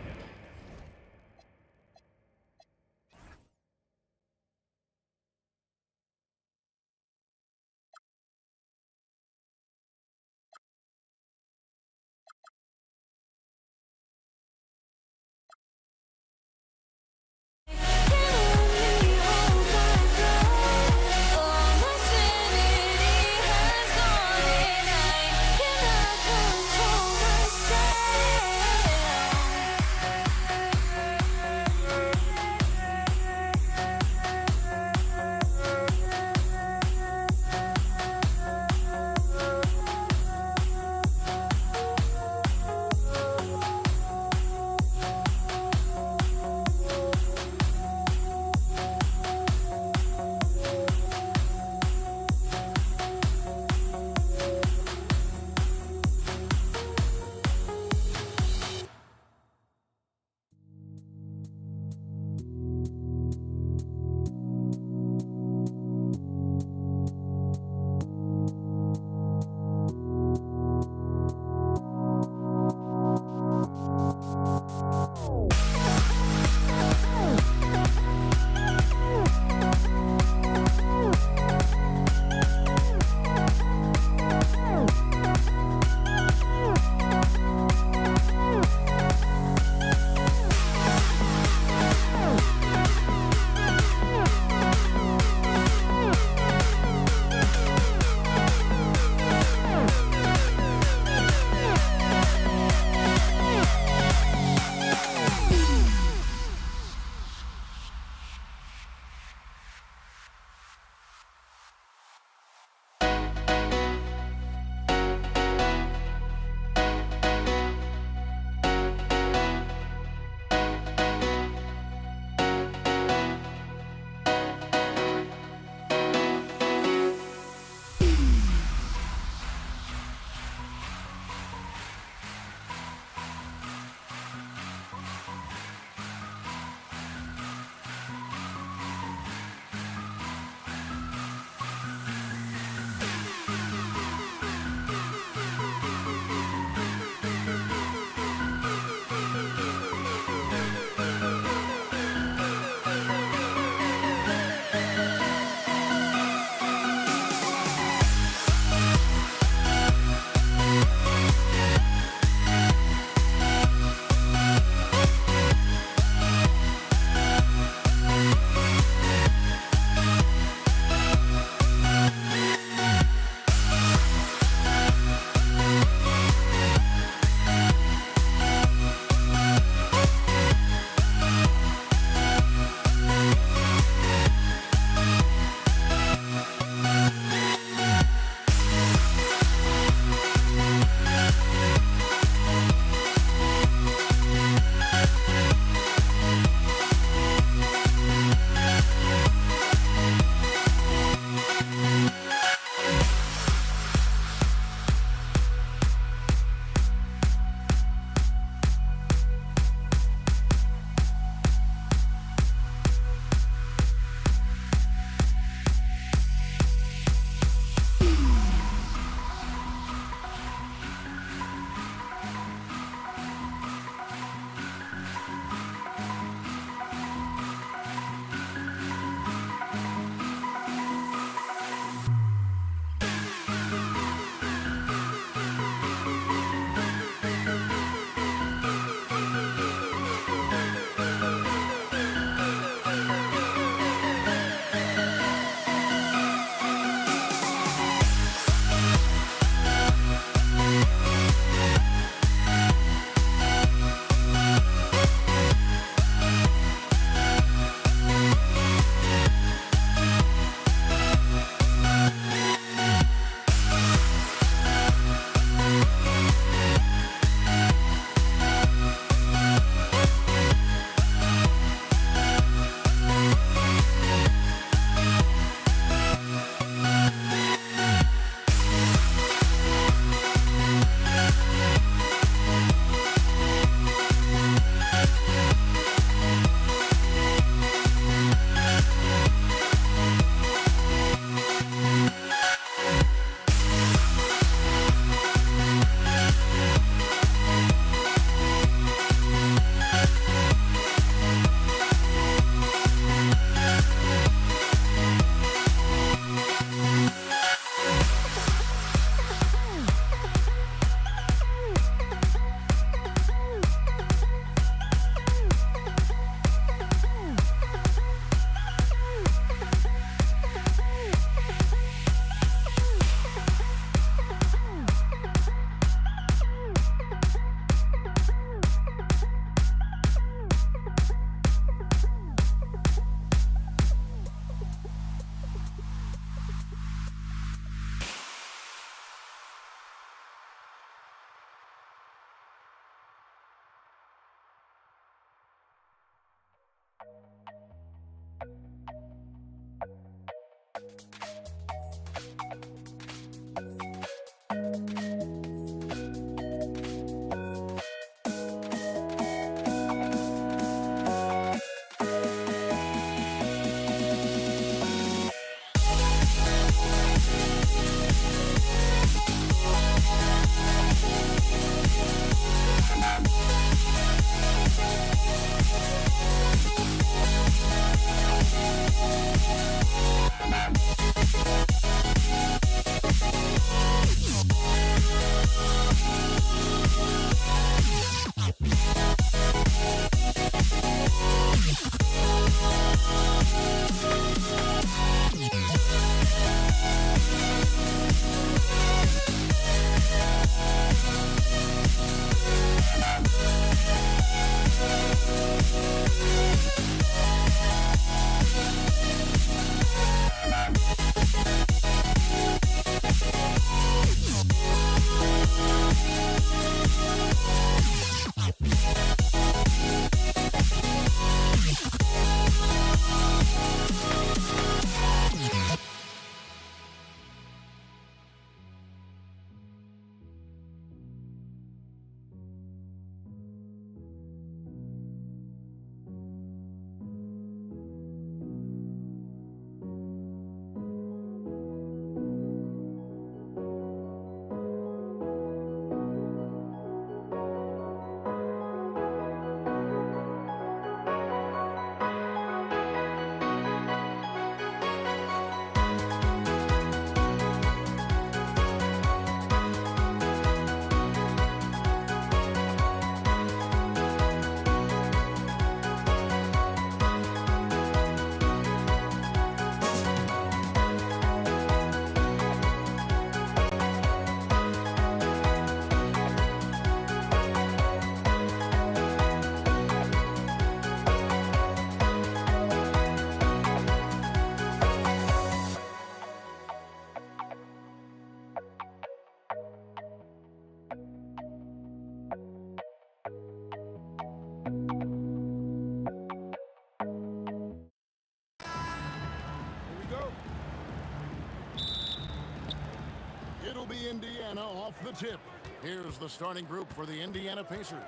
be Indiana off the tip. Here's the starting group for the Indiana Pacers.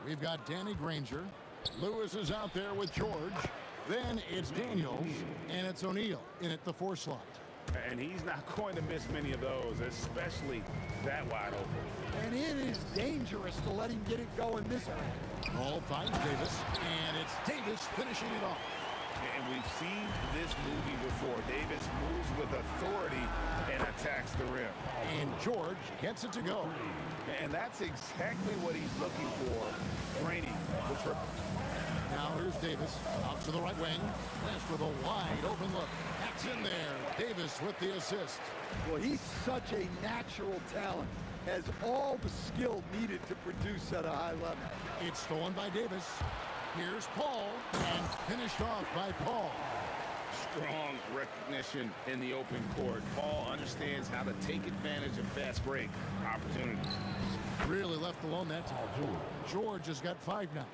We've got Danny Granger. Lewis is out there with George. Then it's Daniels, and it's O'Neal in at the 4 slot.
And he's not going to miss many of those, especially that wide open.
And it is dangerous to let him get it going this way.
Ball finds Davis, and it's Davis finishing it off.
And we've seen this movie before. Davis moves with authority and attacks the rim.
And George gets it to go.
And that's exactly what he's looking for, draining the triple.
Now here's Davis, out to the right wing. West with a wide open look. That's in there. Davis with the assist.
Well, he's such a natural talent. Has all the skill needed to produce at a high level.
It's stolen by Davis. Here's Paul, and finished off by Paul.
Strong recognition in the open court. Paul understands how to take advantage of fast break opportunities.
Really left alone that time. George has got 5 now.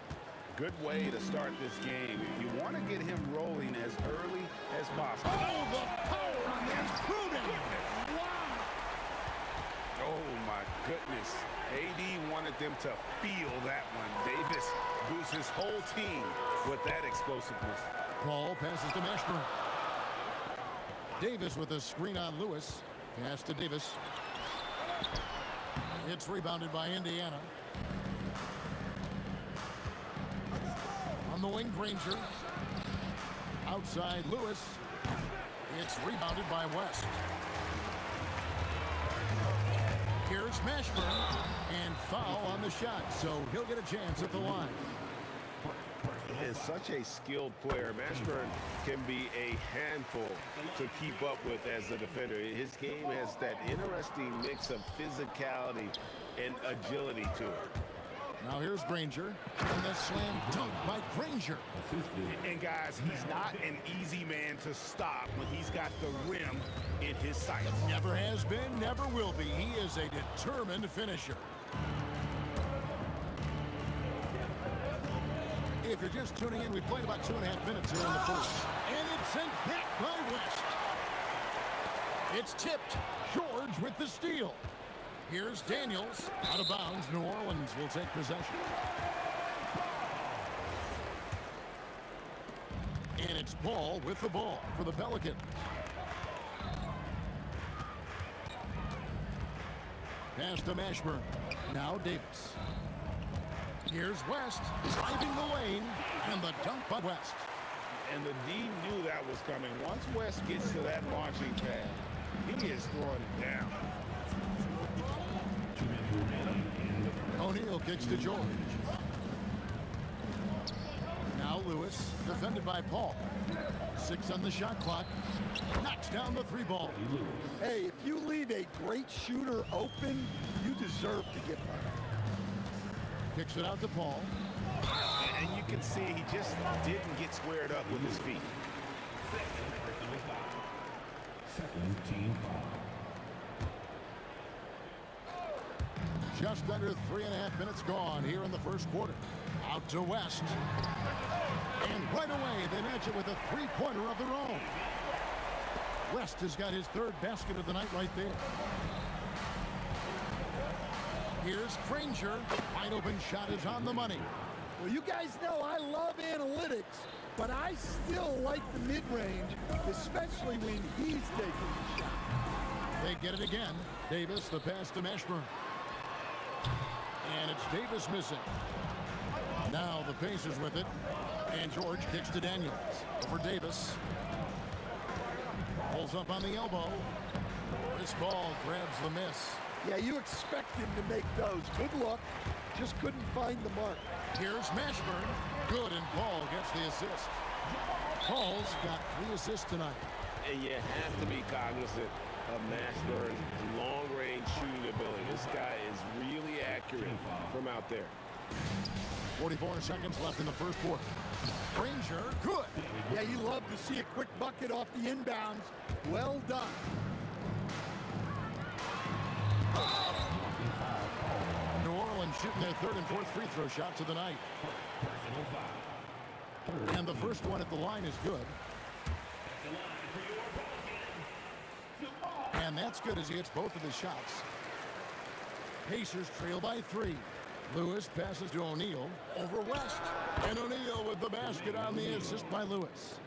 Good way to start this game. You want to get him rolling as early as possible.
Oh, the power on that shooting! Wow!
Oh, my goodness. AD wanted them to feel that one. Davis boosts his whole team with that explosiveness.
Paul passes to Mashburn. Davis with a screen on Lewis. Pass to Davis. It's rebounded by Indiana. On the wing, Granger. Outside, Lewis. It's rebounded by West. Here's Mashburn, and foul on the shot, so he'll get a chance at the line.
He is such a skilled player. Mashburn can be a handful to keep up with as a defender. His game has that interesting mix of physicality and agility to it.
Now here's Granger, and the slam dunk by Granger.
And guys, he's not an easy man to stop when he's got the rim in his sights.
Never has been, never will be. He is a determined finisher. If you're just tuning in, we played about 2.5 minutes here in the first. And it's sent back by West. It's tipped. George with the steal. Here's Daniels. Out of bounds. New Orleans will take possession. And it's Paul with the ball for the Pelicans. Pass to Mashburn. Now Davis. Here's West, driving the lane, and the dunk by West.
And the D knew that was coming. Once West gets to that launching pad, he is throwing it down.
O'Neal kicks to George. Now Lewis, defended by Paul. 6 on the shot clock. Knocks down the 3 ball.
Hey, if you leave a great shooter open, you deserve to get by.
Kicks it out to Paul.
And you can see he just didn't get squared up with his feet.
Second team foul.
Just under 3.5 minutes gone here in the first quarter. Out to West. And right away, they match it with a 3-pointer of their own. West has got his 3rd basket of the night right there. Here's Granger. Wide open shot is on the money.
Well, you guys know I love analytics, but I still like the mid-range, especially when he's taking the shot.
They get it again. Davis, the pass to Mashburn. And it's Davis missing. Now the Pacers with it. And George kicks to Daniels. For Davis. Pulls up on the elbow. This ball grabs the miss.
Yeah, you expect him to make those. Good luck. Just couldn't find the mark.
Here's Mashburn. Good, and Paul gets the assist. Paul's got 3 assists tonight.
And you have to be cognizant of Mashburn's long-range shooting ability. This guy is really accurate from out there.
44 seconds left in the first quarter. Granger, good.
Yeah, you love to see a quick bucket off the inbounds. Well done.
New Orleans shooting their 3rd and 4th free throw shots of the night. And the first one at the line is good. And that's good as he hits both of his shots. Pacers trail by 3. Lewis passes to O'Neal over West. And O'Neal with the basket on the assist by Lewis.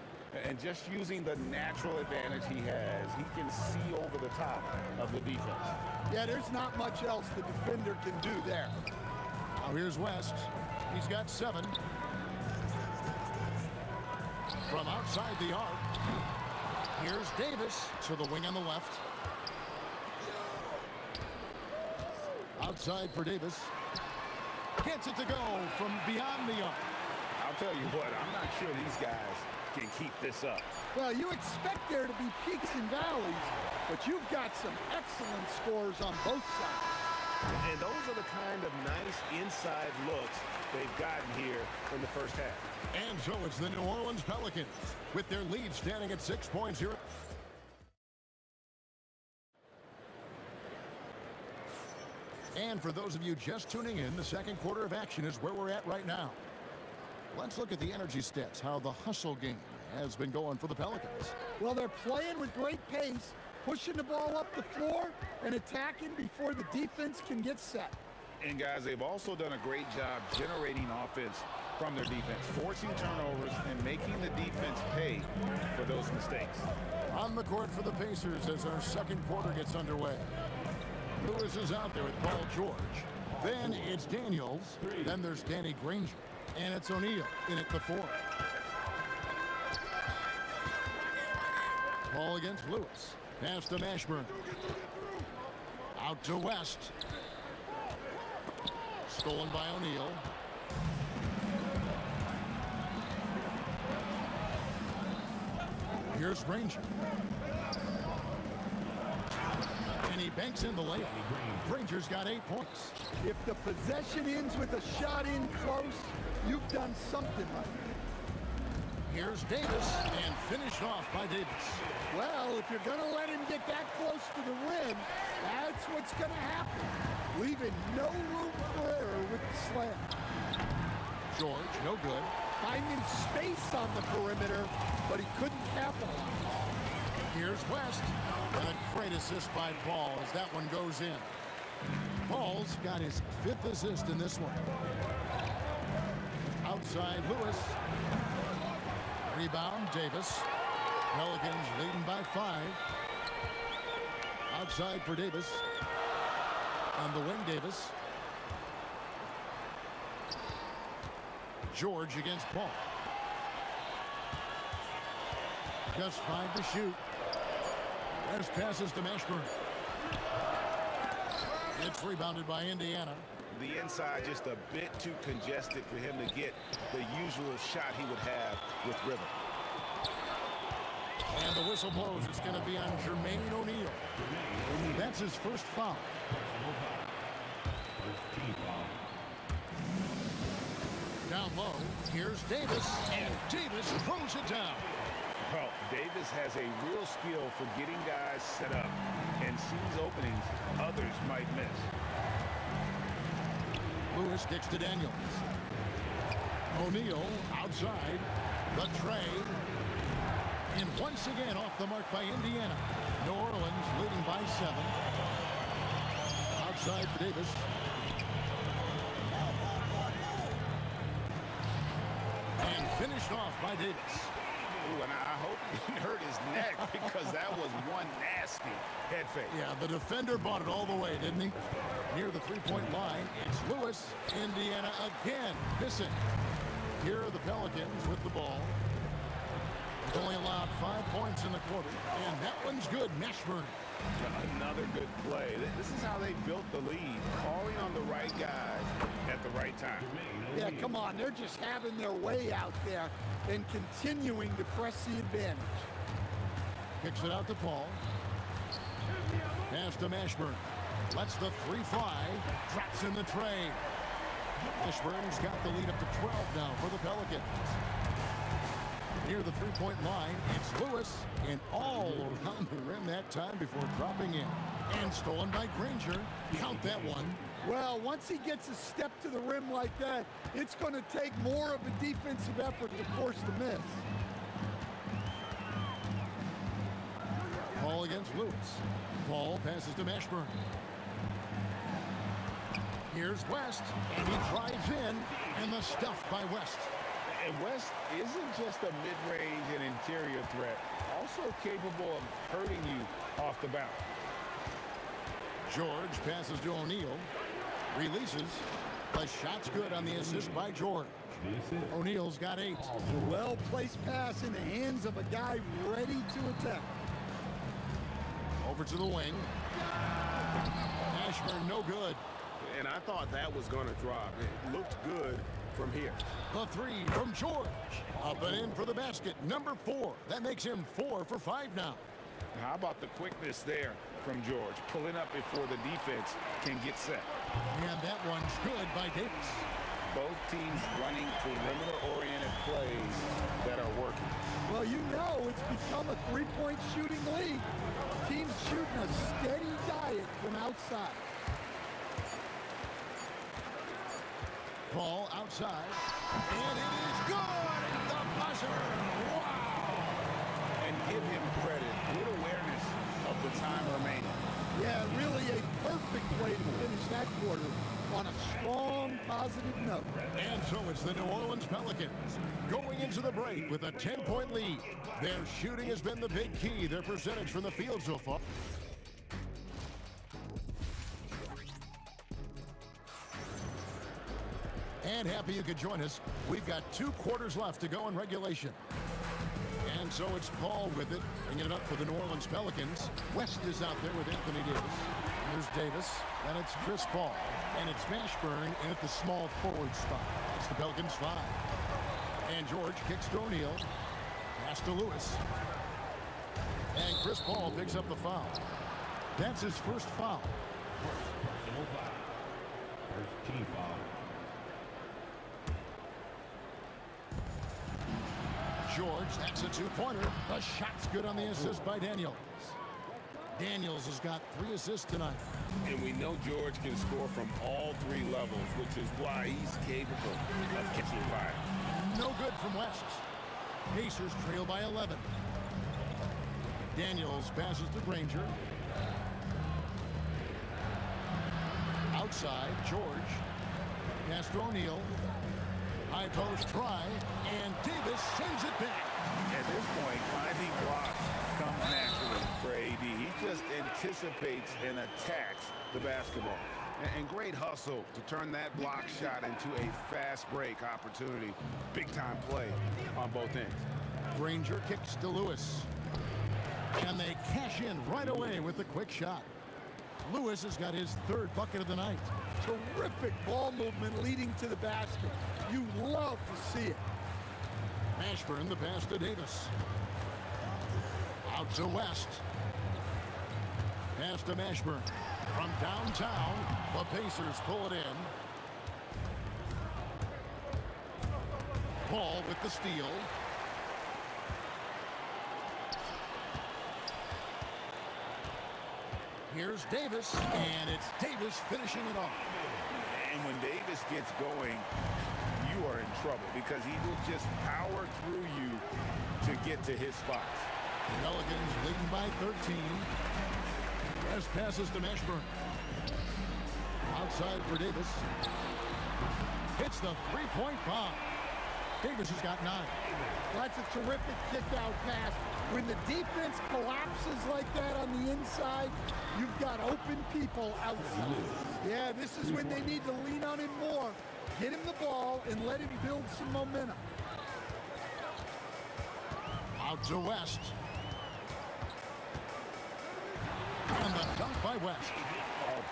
And just using the natural advantage he has, he can see over the top of the defense.
Yeah, there's not much else the defender can do there.
Now here's West. He's got 7. From outside the arc, here's Davis to the wing on the left. Outside for Davis. Gets it to go from beyond the arc.
I'll tell you what, I'm not sure these guys can keep this up.
Well, you expect there to be peaks and valleys, but you've got some excellent scores on both sides.
And those are the kind of nice inside looks they've gotten here in the first half.
And so it's the New Orleans Pelicans with their lead standing at 6.0. And for those of you just tuning in, the second quarter of action is where we're at right now. Let's look at the energy stats, how the hustle game has been going for the Pelicans.
Well, they're playing with great pace, pushing the ball up the floor and attacking before the defense can get set.
And guys, they've also done a great job generating offense from their defense, forcing turnovers and making the defense pay for those mistakes.
On the court for the Pacers as our second quarter gets underway. Lewis is out there with Paul George. Then it's Daniels. Then there's Danny Granger. And it's O'Neal in at the 4. Ball against Lewis. Pass to Mashburn. Out to West. Stolen by O'Neal. Here's Granger. And he banks in the layup. Granger's got 8 points.
If the possession ends with a shot in close, you've done something right.
Here's Davis, and finished off by Davis.
Well, if you're going to let him get that close to the rim, that's what's going to happen. Leaving no room for error with the slam.
George, no good.
Finding space on the perimeter, but he couldn't capitalize.
Here's West. And a great assist by Paul as that one goes in. Paul's got his 5th assist in this one. Outside Lewis. Rebound Davis. Pelicans leading by 5. Outside for Davis. On the wing, Davis. George against Paul. Just 5 to shoot. There's passes to Mashburn. It's rebounded by Indiana.
The inside just a bit too congested for him to get the usual shot he would have with River.
And the whistle blows. It's going to be on Jermaine O'Neal. That's his first foul. Down low, here's Davis, and Davis throws it down.
Well, Davis has a real skill for getting guys set up and sees openings others might miss.
Lewis kicks to Daniels. O'Neal outside. The tray. And once again off the mark by Indiana. New Orleans leading by 7. Outside for Davis. And finished off by Davis.
Ooh, and I hope he hurt his neck because that was one nasty head fake.
Yeah, the defender bought it all the way, didn't he? Near the three-point line, it's Lewis. Indiana again missing. Here are the Pelicans with the ball. They've only allowed 5 points in the quarter, and that one's good. Mashburn.
Another good play. This is how they built the lead, calling on the right guys at the right time.
Yeah, come on. They're just having their way out there and continuing to press the advantage.
Kicks it out to Paul. Pass to Mashburn. Lets the 3 fly. Drops in the tray. Mashburn's got the lead up to 12 now for the Pelicans. Near the three-point line, it's Lewis, and all around the rim that time before dropping in. And stolen by Granger. Count that one.
Well, once he gets a step to the rim like that, it's going to take more of a defensive effort to force the miss.
Ball against Lewis. Paul passes to Mashburn. Here's West, and he drives in, and the stuff by West.
And West isn't just a mid-range and interior threat, also capable of hurting you off the bounce.
George passes to O'Neal. Releases. The shot's good on the assist by George. O'Neal's got 8.
Well-placed pass in the hands of a guy ready to attack.
Over to the wing. Mashburn, no good.
And I thought that was going to drop. It looked good from here.
The 3 from George. Up and in for the basket. Number 4. That makes him 4 for 5 now.
How about the quickness there from George, pulling up before the defense can get set.
And that one's good by Davis.
Both teams running perimeter-oriented plays that are working.
Well, you know it's become a three-point shooting league. Teams shooting a steady diet from outside.
Ball outside, and it is good! The buzzer! Wow!
And give him credit. Good awareness of the time remaining.
Yeah, really a perfect way to finish that quarter on a strong, positive note.
And so it's the New Orleans Pelicans going into the break with a 10-point lead. Their shooting has been the big key. Their percentage from the field so far. And happy you could join us. We've got 2 quarters left to go in regulation. And so it's Paul with it, bringing it up for the New Orleans Pelicans. West is out there with Anthony Davis. There's Davis, and it's Chris Paul. And it's Mashburn in at the small forward spot. It's the Pelicans 5. And George kicks to O'Neal. Pass to Lewis. And Chris Paul picks up the foul. That's his first foul.
First team foul.
George, that's a 2-pointer. The shot's good on the assist by Daniels. Daniels has got 3 assists tonight.
And we know George can score from all 3 levels, which is why he's capable of catching fire.
No good from West. Pacers trail by 11. Daniels passes to Granger. Outside, George. Pass to O'Neal. High post try, and Davis sends it back.
At this point, finding blocks comes naturally for AD. He just anticipates and attacks the basketball.
And great hustle to turn that block shot into a fast break opportunity. Big time play on both ends.
Granger kicks to Lewis. And they cash in right away with the quick shot. Lewis has got his 3rd bucket of the night.
Terrific ball movement leading to the basket. You love to see it.
Mashburn, the pass to Davis. Out to West. Pass to Mashburn. From downtown, the Pacers pull it in. Paul with the steal. Here's Davis, and it's Davis finishing it off.
And when Davis gets going, you are in trouble because he will just power through you to get to his spots.
Pelicans leading by 13. West passes to Mashburn. Outside for Davis. Hits the 3-point bomb. Davis has got 9.
That's a terrific kick-out pass. When the defense collapses like that on the inside, you've got open people outside. Yeah, this is when they need to lean on him more. Get him the ball and let him build some momentum.
Out to West. And the dunk by West.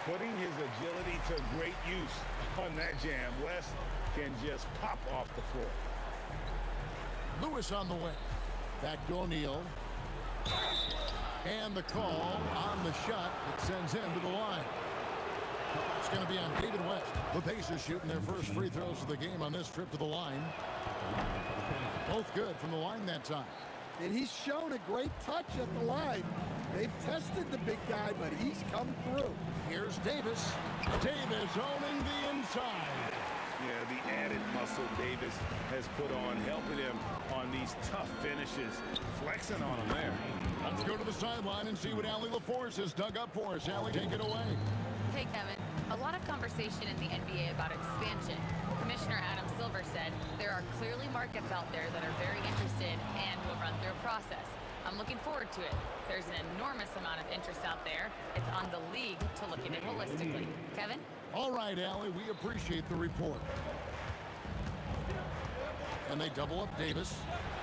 Putting his agility to great use on that jam. West can just pop off the floor.
Lewis on the way. Back to O'Neal. And the call on the shot that sends him to the line. It's going to be on David West. The Pacers shooting their first free throws of the game on this trip to the line. Both good from the line that time.
And he's shown a great touch at the line. They've tested the big guy, but he's come through.
Here's Davis. Davis owning the inside.
Yeah, the added muscle Davis has put on, helping him on these tough finishes.
punishes. Flexing on him there.
Let's go to the sideline and see what Allie LaForce has dug up for us. Allie, take it away.
Hey, Kevin. A lot of conversation in the NBA about expansion. Commissioner Adam Silver said there are clearly markets out there that are very interested and will run through a process. I'm looking forward to it. There's an enormous amount of interest out there. It's on the league to look at it holistically. Kevin?
All right, Allie, we appreciate the report. And they double up Davis.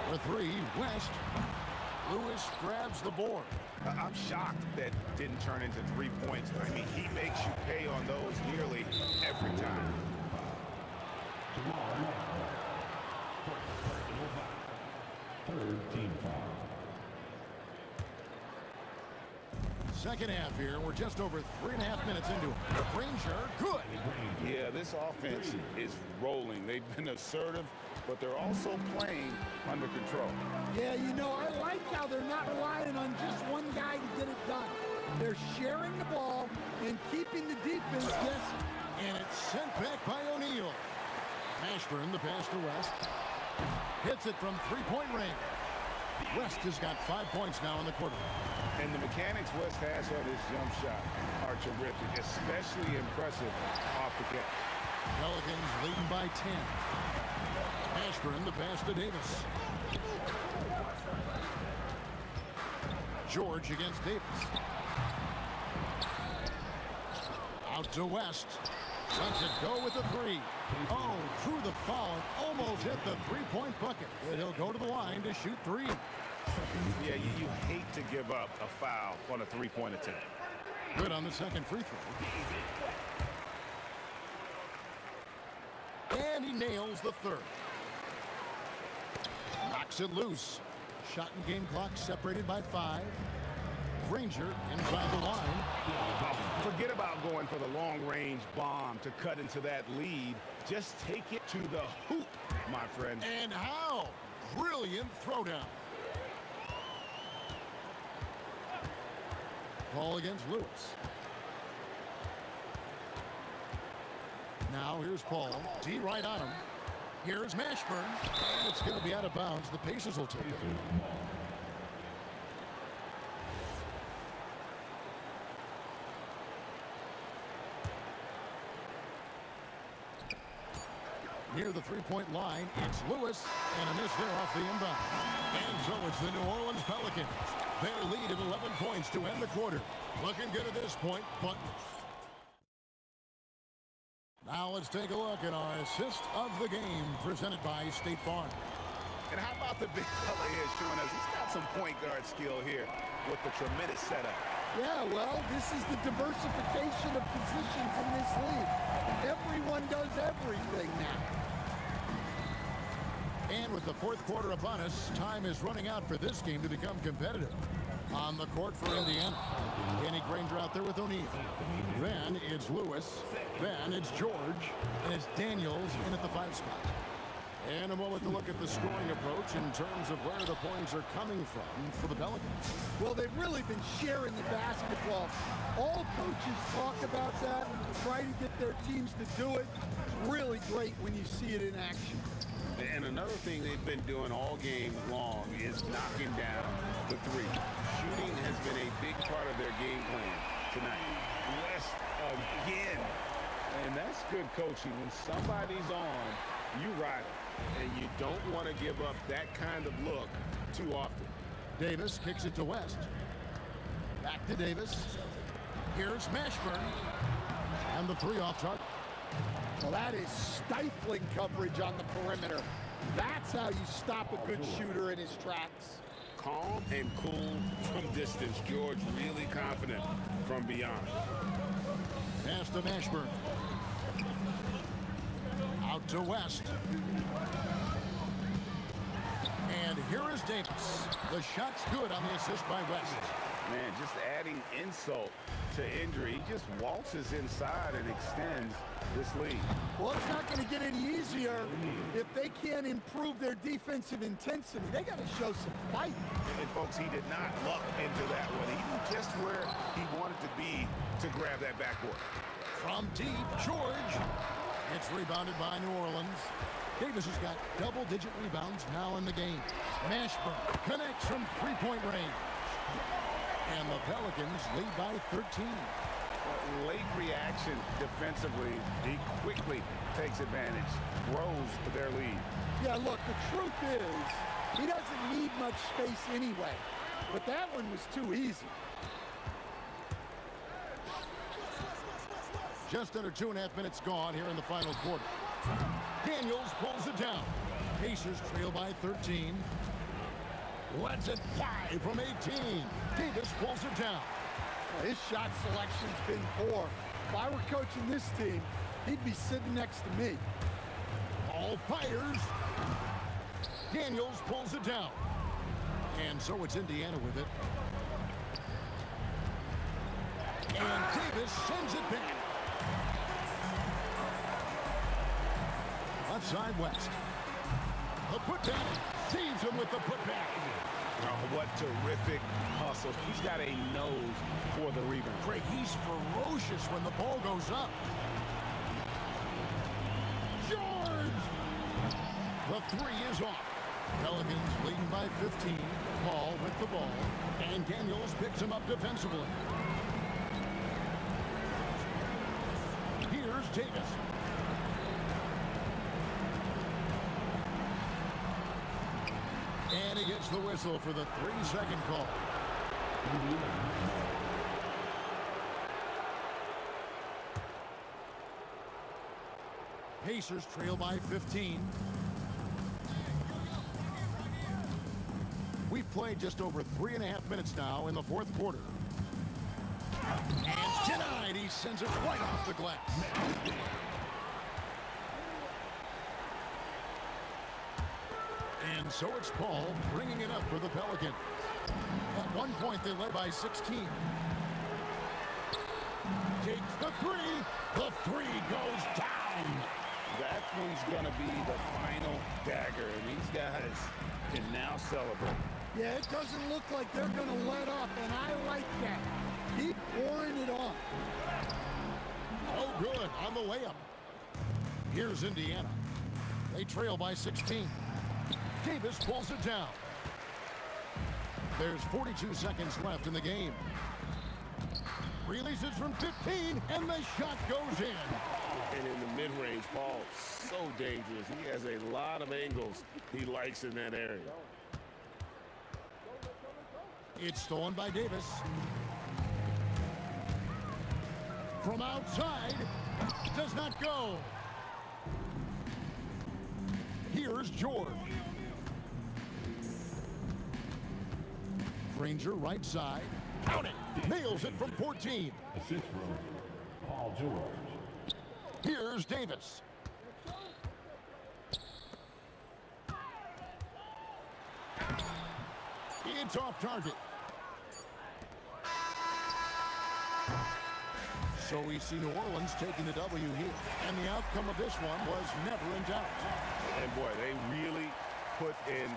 For three, West. Lewis grabs the board.
I'm shocked that didn't turn into 3 points. I mean, he makes you pay on those nearly every time.
Third team foul.
Second half here. We're just over 3.5 minutes into it. Granger, good.
Yeah, this offense is rolling. They've been assertive, but they're also playing under control.
Yeah, you know, I like how they're not relying on just one guy to get it done. They're sharing the ball and keeping the defense guessing.
And it's sent back by O'Neal. Mashburn, the pass to West. Hits it from three-point range. West has got 5 points now in the quarter.
And the mechanics West has on his jump shot are terrific, especially impressive off the catch.
Pelicans leading by 10. Mashburn, the pass to Davis. George against Davis. Out to West. Lets it go with the three. Oh, through the foul and almost hit the three-point bucket. And he'll go to the line to shoot three.
Yeah, you hate to give up a foul on a three-point attempt.
Good on the second free throw. And he nails the third. Knocks it loose. Shot and game clock separated by 5. Granger inside the line.
Forget about going for the long-range bomb to cut into that lead. Just take it to the hoop, my friend.
And how? Brilliant throwdown. Ball against Lewis. Now here's Paul. D right on him. Here's Mashburn. And it's going to be out of bounds. The Pacers will take it. Near the three-point line, it's Lewis, and a miss there off the inbound. And so it's the New Orleans Pelicans. Their lead at 11 points to end the quarter. Looking good at this point, but now let's take a look at our assist of the game presented by State Farm.
And how about the big fella here showing us? He's got some point guard skill here with the tremendous setup.
Yeah, well, this is the diversification of positions in this league. Everyone does everything now.
And with the fourth quarter upon us, time is running out for this game to become competitive. On the court for Indiana, Danny Granger out there with O'Neal. Then it's Lewis. Then it's George. And it's Daniels in at the 5 spot. And a moment to look at the scoring approach in terms of where the points are coming from for the Pelicans.
Well, they've really been sharing the basketball. All coaches talk about that, try to get their teams to do it. It's really great when you see it in action.
And another thing they've been doing all game long is knocking down the three. Shooting has been a big part of their game plan tonight. West again. And that's good coaching. When somebody's on, you ride it. And you don't want to give up that kind of look too often.
Davis kicks it to West. Back to Davis. Here's Mashburn. And the three off target.
Well, that is stifling coverage on the perimeter. That's how you stop a good shooter in his tracks.
Calm and cool from distance. George really confident from beyond.
Pass to Mashburn. Out to West. And here is Davis. The shot's good on the assist by West.
Man, just adding insult to injury. He just waltzes inside and extends this lead.
Well, it's not going to get any easier if they can't improve their defensive intensity. They got to show some fight.
And folks, he did not luck into that one. He knew just where he wanted to be to grab that backboard.
From deep, George. It's rebounded by New Orleans. Davis has got double-digit rebounds now in the game. Mashburn connects from three-point range. And the Pelicans lead by 13.
Late reaction defensively. He quickly takes advantage, grows their lead.
Yeah, look, the truth is, he doesn't need much space anyway. But that one was too easy.
Just under 2.5 minutes gone here in the final quarter. Daniels pulls it down. Pacers trail by 13. Lets it fly from 18. Davis pulls it down.
Well, his shot selection's been poor. If I were coaching this team, he'd be sitting next to me.
Ball fires. Daniels pulls it down. And so it's Indiana with it. And Davis sends it back. Left side West. The putback. Sees him with the putback.
Oh, what terrific hustle. He's got a nose for the rebound.
Craig, he's ferocious when the ball goes up. George! The three is off. Pelicans leading by 15. Paul with the ball. And Daniels picks him up defensively. Here's Davis. And he gets the whistle for the 3-second call. Pacers trail by 15. We've played just over 3.5 minutes now in the fourth quarter. And denied. He sends it right off the glass. And so it's Paul bringing it up for the Pelicans. At one point, they led by 16. Takes the three. The three goes down.
That one's going to be the final dagger, and these guys can now celebrate.
Yeah, it doesn't look like they're going to let up, and I like that. Keep pouring it on.
Oh, good on the layup. Here's Indiana. They trail by 16. Davis pulls it down. There's 42 seconds left in the game. Releases from 15, and the shot goes in.
And in the mid-range, Paul, so dangerous. He has a lot of angles he likes in that area.
It's stolen by Davis. From outside, does not go. Here's George. Granger right side. Count it. Nails it from 14.
Assist from Paul George.
Here's Davis. It's off target. So we see New Orleans taking the W here. And the outcome of this one was never in doubt.
And boy, they really put in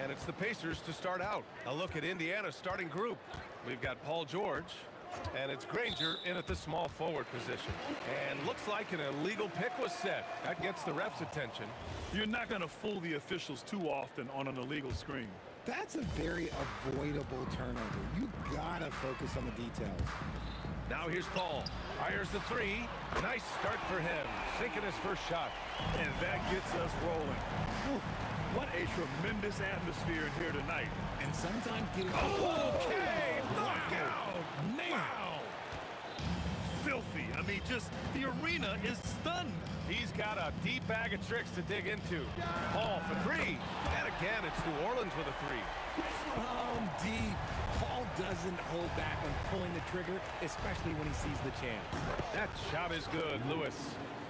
And it's the Pacers to start out. A look at Indiana's starting group. We've got Paul George, and it's Granger in at the small forward position. And looks like an illegal pick was set. That gets the ref's attention.
You're not going to fool the officials too often on an illegal screen.
That's a very avoidable turnover. You gotta focus on the details.
Now here's Paul. Fires the three. Nice start for him. Sinking his first shot.
And that gets us rolling. Whew. What a tremendous atmosphere in here tonight.
And sometimes getting...
Okay! Knockout!
Wow! Filthy. I mean, just the arena is stunned.
He's got a deep bag of tricks to dig into. Paul for three. And again, it's New Orleans with a three.
From deep. Paul doesn't hold back when pulling the trigger, especially when he sees the chance.
That shot is good, Lewis.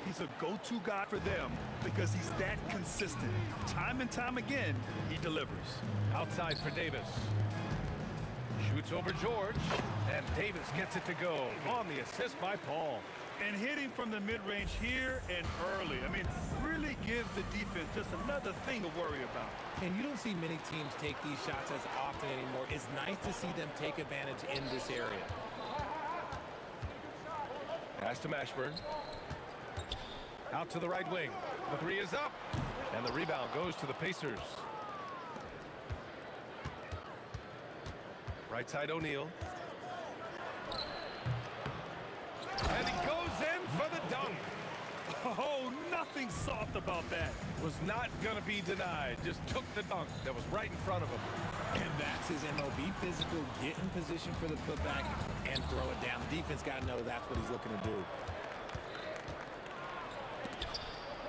He's a go-to guy for them because he's that consistent. Time and time again, he delivers.
Outside for Davis. Shoots over George, and Davis gets it to go on the assist by Paul.
And hitting from the mid-range here and early. I mean, really gives the defense just another thing to worry about.
And you don't see many teams take these shots as often anymore. It's nice to see them take advantage in this area.
Pass to Mashburn. Out to the right wing. The three is up. And the rebound goes to the Pacers. Right side O'Neal. And he goes in for the dunk.
Oh, nothing soft about that.
Was not going to be denied. Just took the dunk that was right in front of him.
And that's his MLB physical. Get in position for the putback and throw it down. The defense got to know that's what he's looking to do.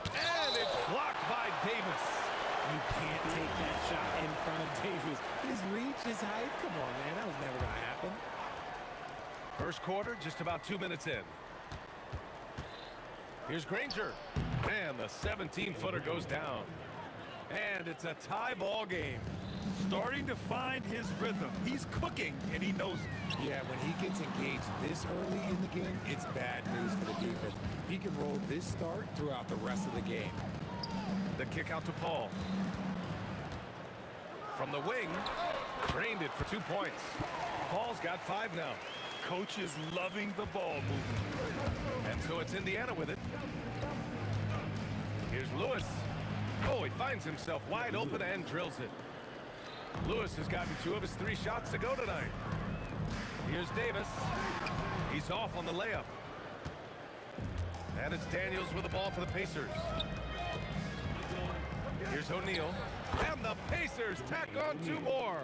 And it's blocked by Davis.
You can't take that shot in front of Davis. His reach, his height. Come on, man. That was never going to happen.
First quarter, just about 2 minutes in. Here's Granger. And the 17-footer goes down. And it's a tie ball game.
Starting to find his rhythm. He's cooking, and he knows it.
Yeah, when he gets engaged this early in the game, it's bad news for the defense. He can roll this start throughout the rest of the game.
The kick out to Paul. From the wing, drained it for 2 points. Paul's got 5 now.
Coach is loving the ball movement.
And so it's Indiana with it. Here's Lewis. Oh, he finds himself wide open and drills it. Lewis has gotten 2 of his 3 shots to go tonight. Here's Davis. He's off on the layup. And it's Daniels with the ball for the Pacers. Here's O'Neal. And the Pacers tack on 2 more.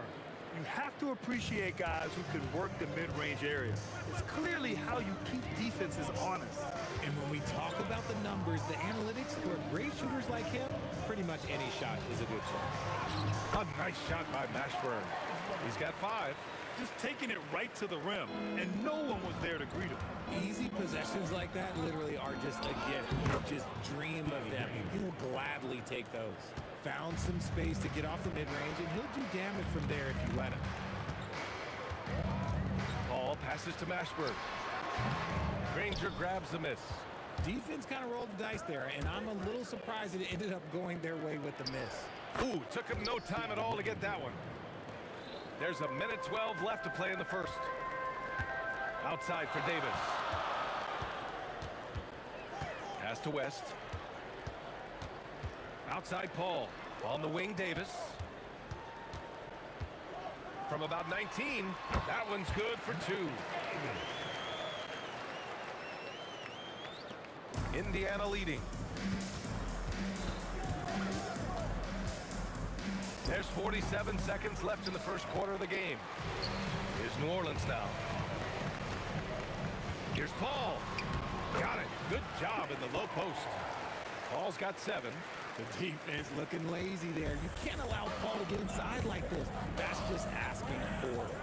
You have to appreciate guys who can work the mid-range area. It's clearly how you keep defenses honest.
And when we talk about the numbers, the analytics for great shooters like him, pretty much any shot is a good shot.
A nice shot by Mashburn. He's got 5.
Just taking it right to the rim, and no one was there to greet him.
Easy possessions like that literally are just a gift. You just dream of them. He'll gladly take those. Found some space to get off the mid-range, and he'll do damage from there if you let him.
Paul passes to Mashburn. Granger grabs the miss.
Defense kind of rolled the dice there, and I'm a little surprised that it ended up going their way with the miss.
Ooh, took him no time at all to get that one. There's a minute 12 left to play in the first. Outside for Davis. Pass to West. Outside Paul. On the wing, Davis. From about 19, that one's good for 2. Indiana leading. There's 47 seconds left in the first quarter of the game. Here's New Orleans now. Here's Paul. Got it. Good job in the low post. Paul's got 7.
The defense looking lazy there. You can't allow Paul to get inside like this. That's just asking for it.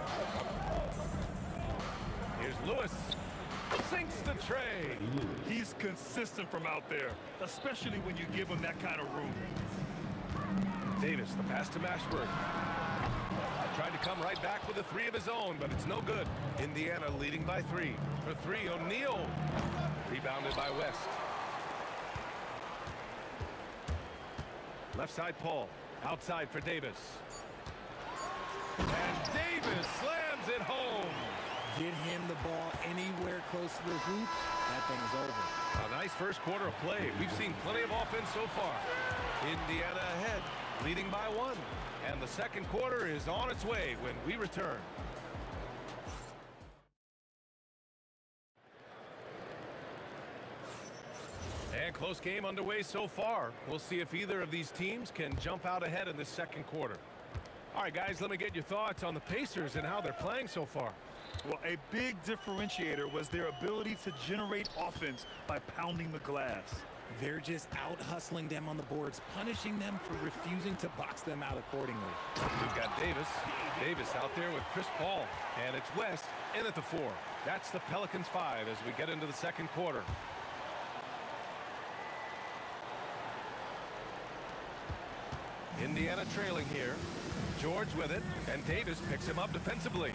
Here's Lewis. Sinks the tray.
He's consistent from out there, especially when you give him that kind of room.
Davis, the pass to Mashburn. Tried to come right back with a 3 of his own, but it's no good. Indiana leading by 3. For 3, O'Neal. Rebounded by West. Left side, Paul. Outside for Davis. And Davis slams it home.
Get him the ball anywhere close to the hoop, that thing is over.
A nice first quarter of play. We've seen plenty of offense so far. Indiana ahead, leading by 1. And the second quarter is on its way when we return. And close game underway so far. We'll see if either of these teams can jump out ahead in the second quarter. All right, guys, let me get your thoughts on the Pacers and how they're playing so far.
Well, a big differentiator was their ability to generate offense by pounding the glass.
They're just out hustling them on the boards, punishing them for refusing to box them out accordingly.
We've got Davis. Davis out there with Chris Paul. And it's West in at the 4. That's the Pelicans 5 as we get into the second quarter. Indiana trailing here. George with it, and Davis picks him up defensively.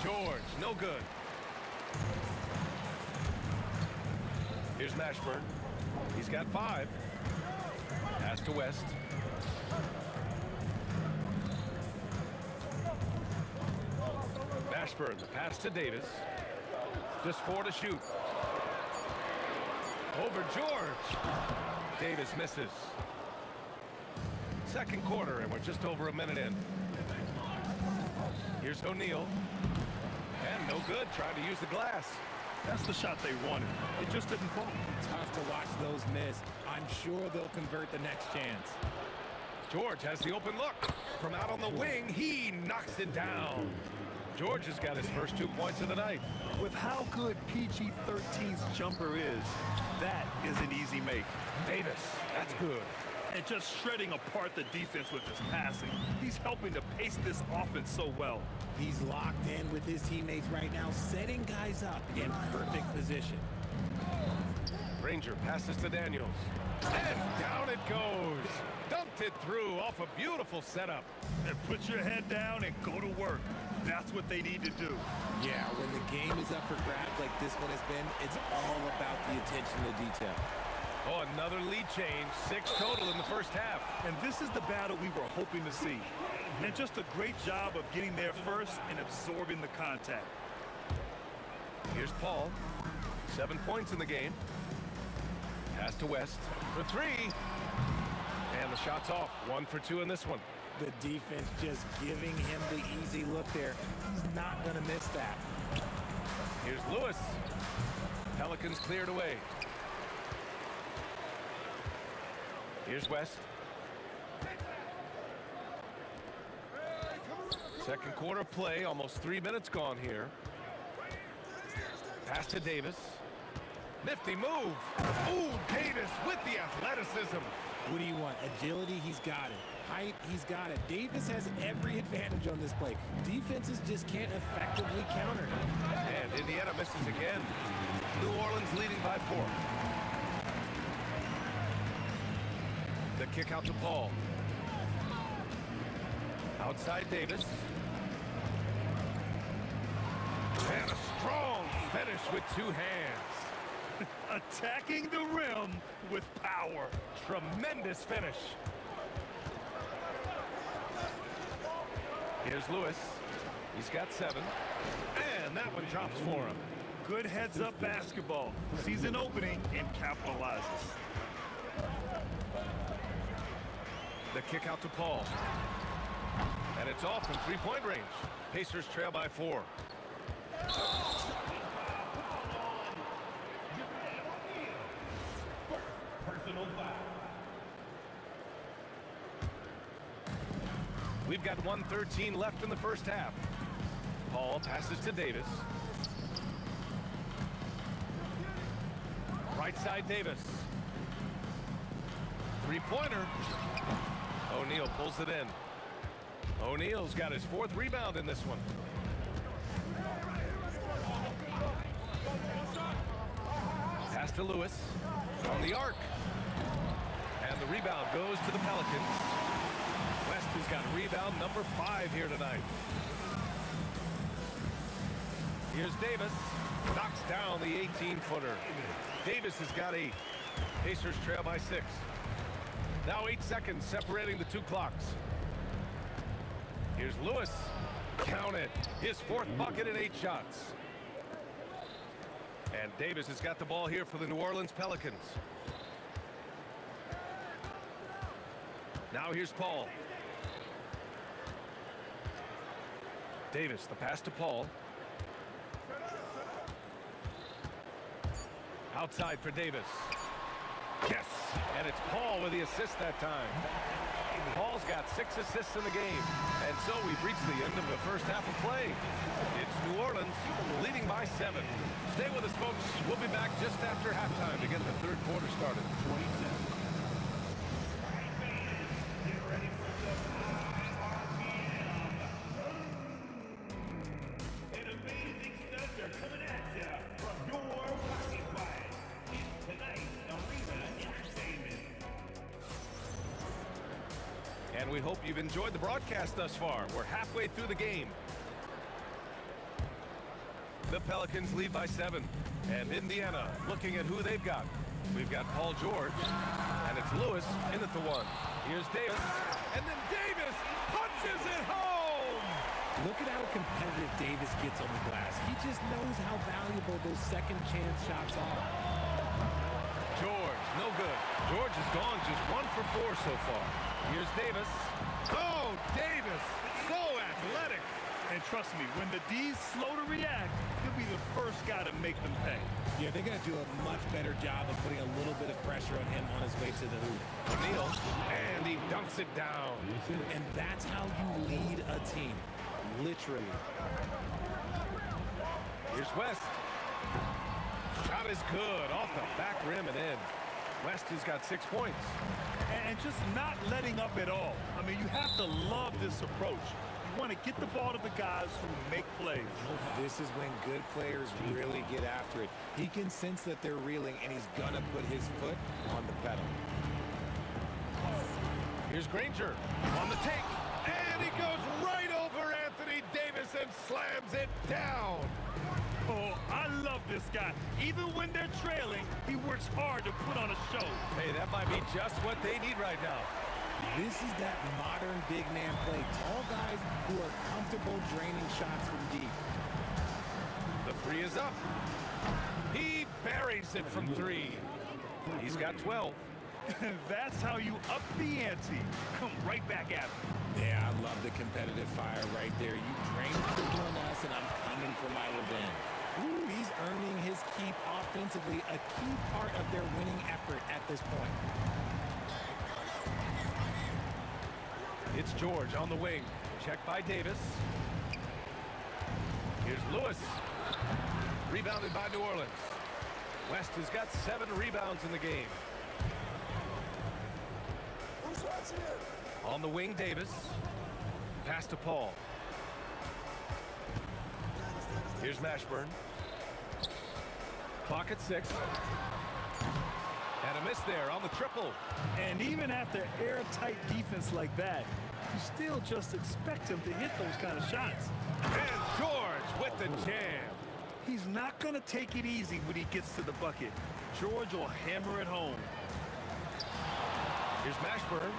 George, no good. Here's Mashburn. He's got 5. Pass to West. Mashburn, the pass to Davis. Just 4 to shoot. Over George. Davis misses. Second quarter, and we're just over a minute in. Here's O'Neal. And no good, trying to use the glass.
That's the shot they wanted. It just didn't fall.
Tough to watch those miss. I'm sure they'll convert the next chance.
George has the open look. From out on the wing, he knocks it down. George has got his first 2 points of the night.
With how good PG-13's jumper is, that is an easy make.
Davis, that's good.
And just shredding apart the defense with his passing. He's helping to pace this offense so well.
He's locked in with his teammates right now, setting guys up in perfect position.
Ranger passes to Daniels. And down it goes. Dumped it through off a beautiful setup.
And put your head down and go to work. That's what they need to do.
Yeah, when the game is up for grabs like this one has been, it's all about the attention to detail.
Oh, another lead change. 6 total in the first half.
And this is the battle we were hoping to see. And just a great job of getting there first and absorbing the contact.
Here's Paul. 7 points in the game. Pass to West for 3. And the shot's off. 1 for 2 in this one.
The defense just giving him the easy look there. He's not going to miss that.
Here's Lewis. Pelicans cleared away. Here's West. Second quarter play, almost 3 minutes gone here. Pass to Davis. Nifty move. Ooh, Davis with the athleticism.
What do you want? Agility, he's got it. Height, he's got it. Davis has every advantage on this play. Defenses just can't effectively counter him.
And Indiana misses again. New Orleans leading by 4. The kick out to Paul. Outside Davis. And a strong finish with 2 hands.
Attacking the rim with power.
Tremendous finish. Here's Lewis. He's got 7. And that one drops for him.
Good heads-up basketball. Sees an opening and capitalizes.
The kick out to Paul. And it's off from 3-point range. Pacers trail by 4.
Personal foul.
We've got 1:13 left in the first half. Paul passes to Davis. Right side Davis. Three-pointer. O'Neal pulls it in. O'Neal's got his 4th rebound in this one. Pass to Lewis on the arc. And the rebound goes to the Pelicans. West has got rebound number 5 here tonight. Here's Davis. Knocks down the 18-footer. Davis has got 8. Pacers trail by 6. Now 8 seconds separating the 2 clocks. Here's Lewis. Count it. His 4th bucket in 8 shots. And Davis has got the ball here for the New Orleans Pelicans. Now here's Paul. Davis, the pass to Paul. Outside for Davis. Yes, and it's Paul with the assist that time. Paul's got 6 assists in the game. And so we've reached the end of the first half of play. It's New Orleans leading by 7. Stay with us, folks. We'll be back just after halftime to get the 3rd quarter started. 27. And we hope you've enjoyed the broadcast thus far. We're halfway through the game. The Pelicans lead by 7. And Indiana looking at who they've got. We've got Paul George. And it's Lewis in at the 1. Here's Davis. And then Davis punches it home!
Look at how competitive Davis gets on the glass. He just knows how valuable those second chance shots are.
George, no good. George has gone just 1 for 4 so far. Here's Davis. Oh, Davis, so athletic.
And trust me, when the D's slow to react, he'll be the first guy to make them pay.
Yeah, they're going to do a much better job of putting a little bit of pressure on him on his way to the hoop.
O'Neal, and he dunks it down.
And that's how you lead a team, literally.
Here's West. Shot is good, off the back rim and in. West has got 6 points.
And just not letting up at all. I mean, you have to love this approach. You want to get the ball to the guys who make plays.
This is when good players really get after it. He can sense that they're reeling, and he's going to put his foot on the pedal.
Here's Granger on the take, and he goes right over Anthony Davis and slams it down.
Oh, I love this guy. Even when they're trailing, he works hard to put on a show.
Hey, that might be just what they need right now.
This is that modern big man play. Tall guys who are comfortable draining shots from deep.
The 3 is up. He buries it from 3. He's got 12.
That's how you up the ante. Come right back at him.
Yeah, I love the competitive fire right there. You drain quickly on us, and I'm coming for my revenge. Ooh, he's earning his keep offensively, a key part of their winning effort at this point.
It's George on the wing. Checked by Davis. Here's Lewis. Rebounded by New Orleans. West has got 7 rebounds in the game. On the wing, Davis. Pass to Paul. Here's Mashburn. Clock at 6. And a miss there on the triple.
And even after airtight defense like that, you still just expect him to hit those kind of shots.
And George with the jam.
He's not going to take it easy when he gets to the bucket. George will hammer it home.
Here's Mashburn.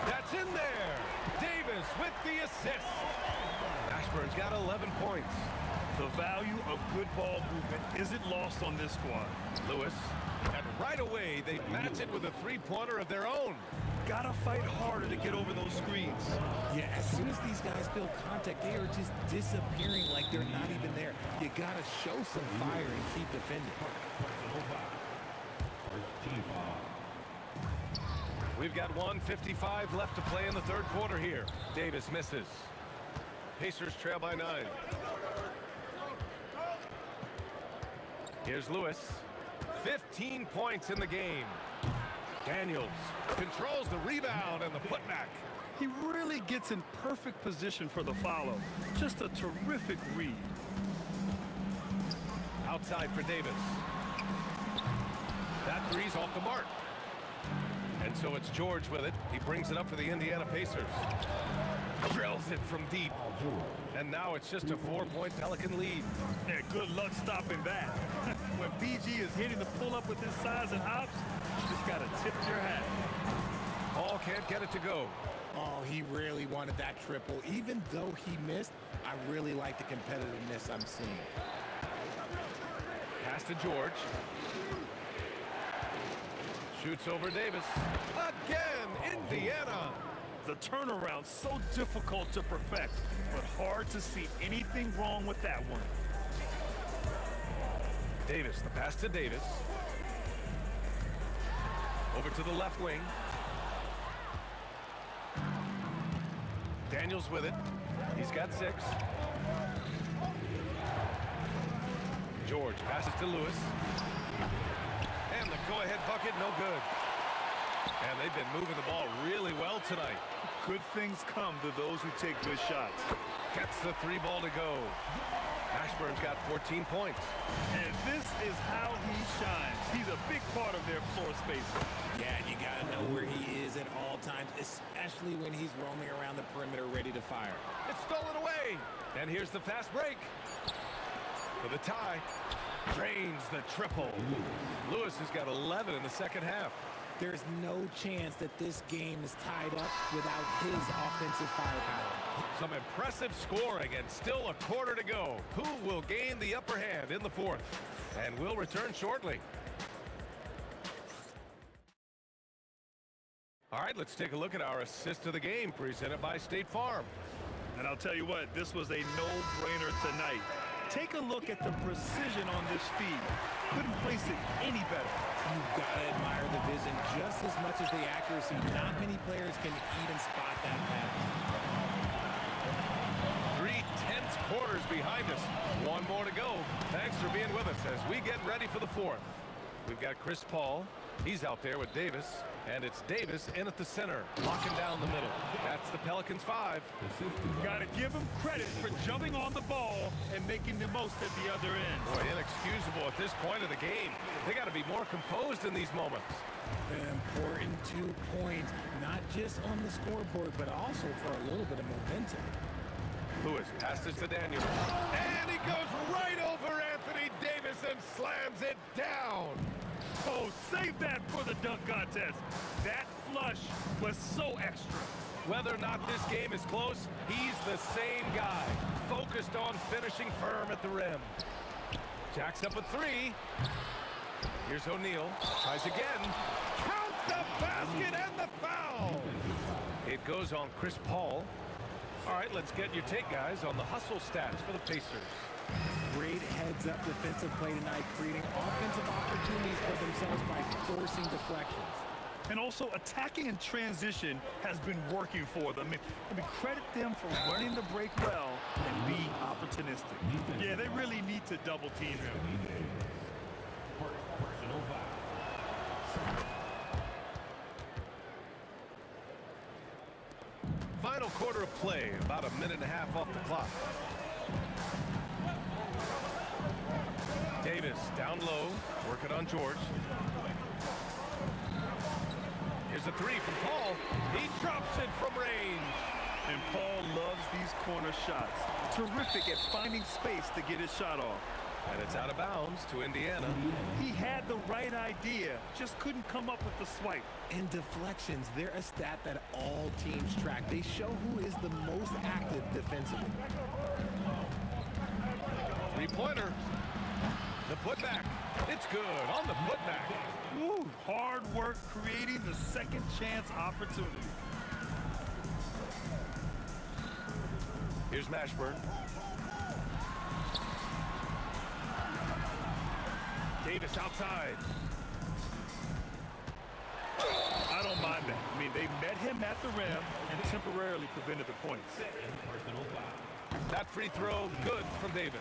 That's in there. Davis with the assist. Mashburn's got 11 points.
The value of good ball movement isn't lost on this squad.
Lewis. And right away, they match it with a 3-pointer of their own.
Gotta fight harder to get over those screens.
Yeah, as soon as these guys feel contact, they are just disappearing like they're not even there. You gotta show some fire and keep defending.
We've got 1:55 left to play in the third quarter here. Davis misses. Pacers trail by 9. Here's Lewis. 15 points in the game. Daniels controls the rebound and the putback.
He really gets in perfect position for the follow. Just a terrific read.
Outside for Davis. That three's off the mark. And so it's George with it. He brings it up for the Indiana Pacers. Drills it from deep. And now it's just a 4-point Pelican lead.
Yeah, good luck stopping that. When BG is hitting the pull-up with his size and hops, you just got to tip your hat.
Paul can't get it to go.
Oh, he really wanted that triple. Even though he missed, I really like the competitiveness I'm seeing.
Pass to George. Shoots over Davis. Again, Indiana.
The turnaround so difficult to perfect, but hard to see anything wrong with that one.
Davis, the pass to Davis. Over to the left wing. Daniels with it. He's got 6. George passes to Lewis. And the go-ahead bucket, no good. And they've been moving the ball really well tonight.
Good things come to those who take good shots.
Gets the 3 ball to go. Ashburn's got 14 points.
And this is how he shines. He's a big part of their floor spacing.
Yeah, and you got to know where he is at all times, especially when he's roaming around the perimeter ready to fire.
It's stolen away. And here's the fast break. For the tie. Drains the triple. Lewis has got 11 in the second half.
There's no chance that this game is tied up without his offensive firepower.
Some impressive scoring and still a quarter to go. Who will gain the upper hand in the fourth? And we'll return shortly. All right, let's take a look at our assist of the game presented by State Farm.
And I'll tell you what, this was a no-brainer tonight. Take a look at the precision on this feed. Couldn't place it any better.
You've got to admire the vision just as much as the accuracy. Not many players can even spot that pass.
3 tense quarters behind us. 1 more to go. Thanks for being with us as we get ready for the fourth. We've got Chris Paul. He's out there with Davis. And it's Davis in at the center, locking down the middle. That's the Pelicans' 5.
Got to give him credit for jumping on the ball and making the most at the other end.
Boy, inexcusable at this point of the game. They got to be more composed in these moments.
An important 2 points, not just on the scoreboard, but also for a little bit of momentum.
Lewis passes to Daniels. And he goes right over Anthony Davis and slams it down.
Oh, save that for the dunk contest. That flush was so extra.
Whether or not this game is close, he's the same guy, focused on finishing firm at the rim. Jacks up a 3. Here's O'Neal. Tries again. Count the basket and the foul. It goes on Chris Paul. All right, let's get your take, guys, on the hustle stats for the Pacers.
Great heads-up defensive play tonight, creating offensive opportunities for themselves by forcing deflections.
And also, attacking in transition has been working for them. I mean, credit them for running the break well and being opportunistic. Yeah, they really need to double team him.
Personal foul.
Final quarter of play, about a minute and a half off the clock. Davis down low, working on George. Here's a 3 from Paul. He drops it from range.
And Paul loves these corner shots. Terrific at finding space to get his shot off.
And it's out of bounds to Indiana.
He had the right idea, just couldn't come up with the swipe.
And deflections, they're a stat that all teams track. They show who is the most active defensively.
3-pointer. The putback. It's good on the putback.
Woo, hard work creating the second chance opportunity.
Here's Mashburn. Davis outside.
I don't mind done that. I mean, they met him at the rim and temporarily prevented the points.
That free throw, good from Davis.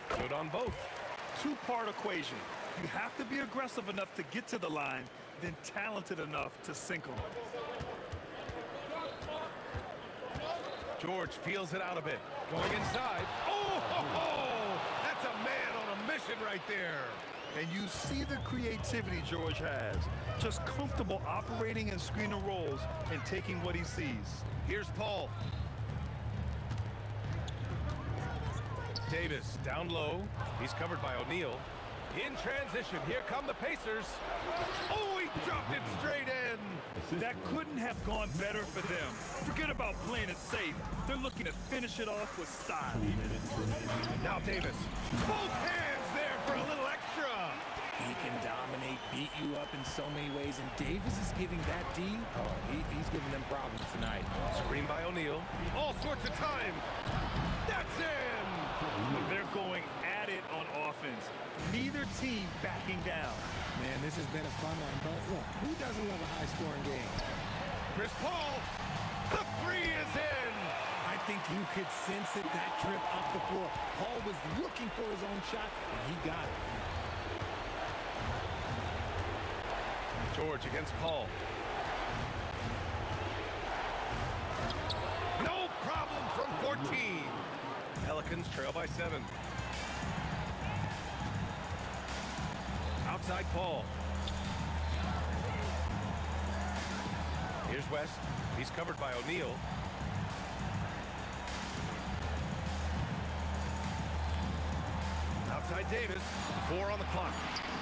Good on both.
Two-part equation. You have to be aggressive enough to get to the line, then talented enough to sink them.
George feels it out a bit. Going inside. Oh, that's a man on a mission right there.
And you see the creativity George has. Just comfortable operating in screen and rolls and taking what he sees.
Here's Paul. Davis down low. He's covered by O'Neal. In transition, here come the Pacers. Oh, he dropped it straight in.
That couldn't have gone better for them. Forget about playing it safe. They're looking to finish it off with style.
Now Davis. Both hands there for a little extra.
He can dominate, beat you up in so many ways, and Davis is giving that D. Oh, he's giving them problems tonight.
Screen by O'Neal. All sorts of time. That's in.
They're going at it on offense. Neither team backing down.
Man, this has been a fun one, but look, who doesn't love a high-scoring game?
Chris Paul, the three is in.
I think you could sense it, that trip up the floor. Paul was looking for his own shot, and he got it.
George against Paul. No problem from 14. Pelicans trail by 7. Outside Paul. Here's West. He's covered by O'Neal. Outside Davis. 4 on the clock.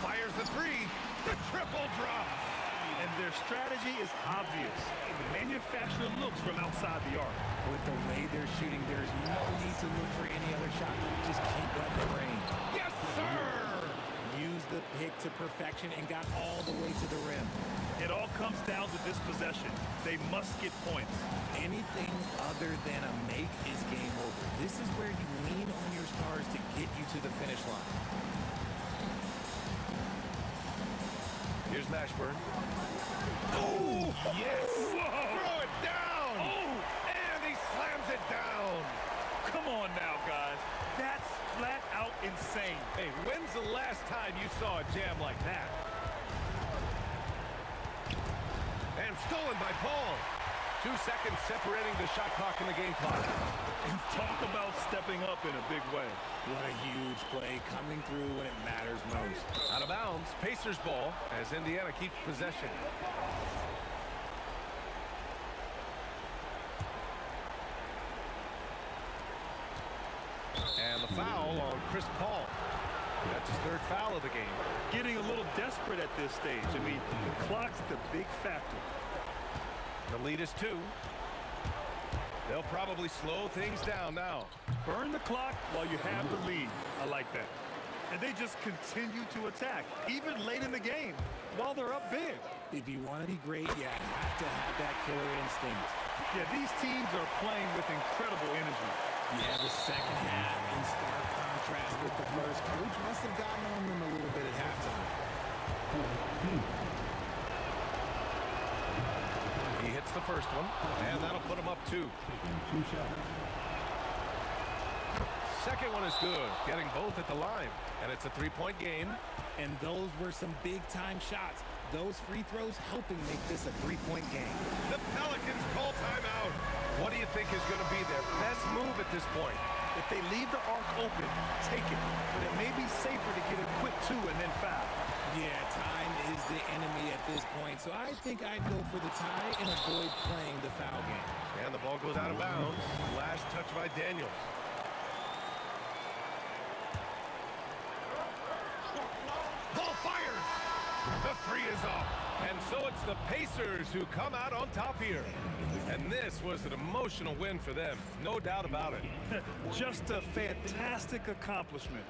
Fires the 3. The triple drops.
And their strategy is obvious. Manufacture looks from outside the arc.
With the way they're shooting, there's no need to look for any other shot. Just keep letting it rain.
Yes, sir!
Use the pick to perfection and got all the way to the rim.
It all comes down to this possession. They must get points.
Anything other than a make is game over. This is where you lean on your stars to get you to the finish line.
Here's Mashburn. Oh, yes!
Whoa.
Throw it down!
Oh!
And he slams it down!
Come on now, guys. That's flat out insane.
Hey, when's the last time you saw a jam like that? And stolen by Paul. 2 seconds separating the shot clock and the game clock.
And talk about stepping up in a big way.
What a huge play coming through when it matters most.
Out of bounds, Pacers ball as Indiana keeps possession. And the foul on Chris Paul. That's his 3rd foul of the game.
Getting a little desperate at this stage. I mean, the clock's the big factor.
The lead is 2. They'll probably slow things down now.
Burn the clock while you have the lead. I like that. And they just continue to attack, even late in the game, while they're up big.
If you want to be great, you have to have that killer instinct.
Yeah, these teams are playing with incredible energy.
Yeah, the second half in stark contrast with the first. Coach must have gotten on them a little bit at halftime.
He hits the first one, and that'll put him up 2. Second one is good, getting both at the line, and it's a 3-point game.
And those were some big-time shots. Those free throws helping make this a 3-point game.
The Pelicans call timeout. What do you think is going to be their best move at this point?
If they leave the arc open, take it. But it may be safer to get a quick 2 and then foul.
Yeah, time is the enemy at this point. So I think I'd go for the tie and avoid playing the foul game.
And the ball goes out of bounds. Last touch by Daniels. Paul fires. The 3 is off. And so it's the Pacers who come out on top here. And this was an emotional win for them. No doubt about it.
Just a fantastic accomplishment.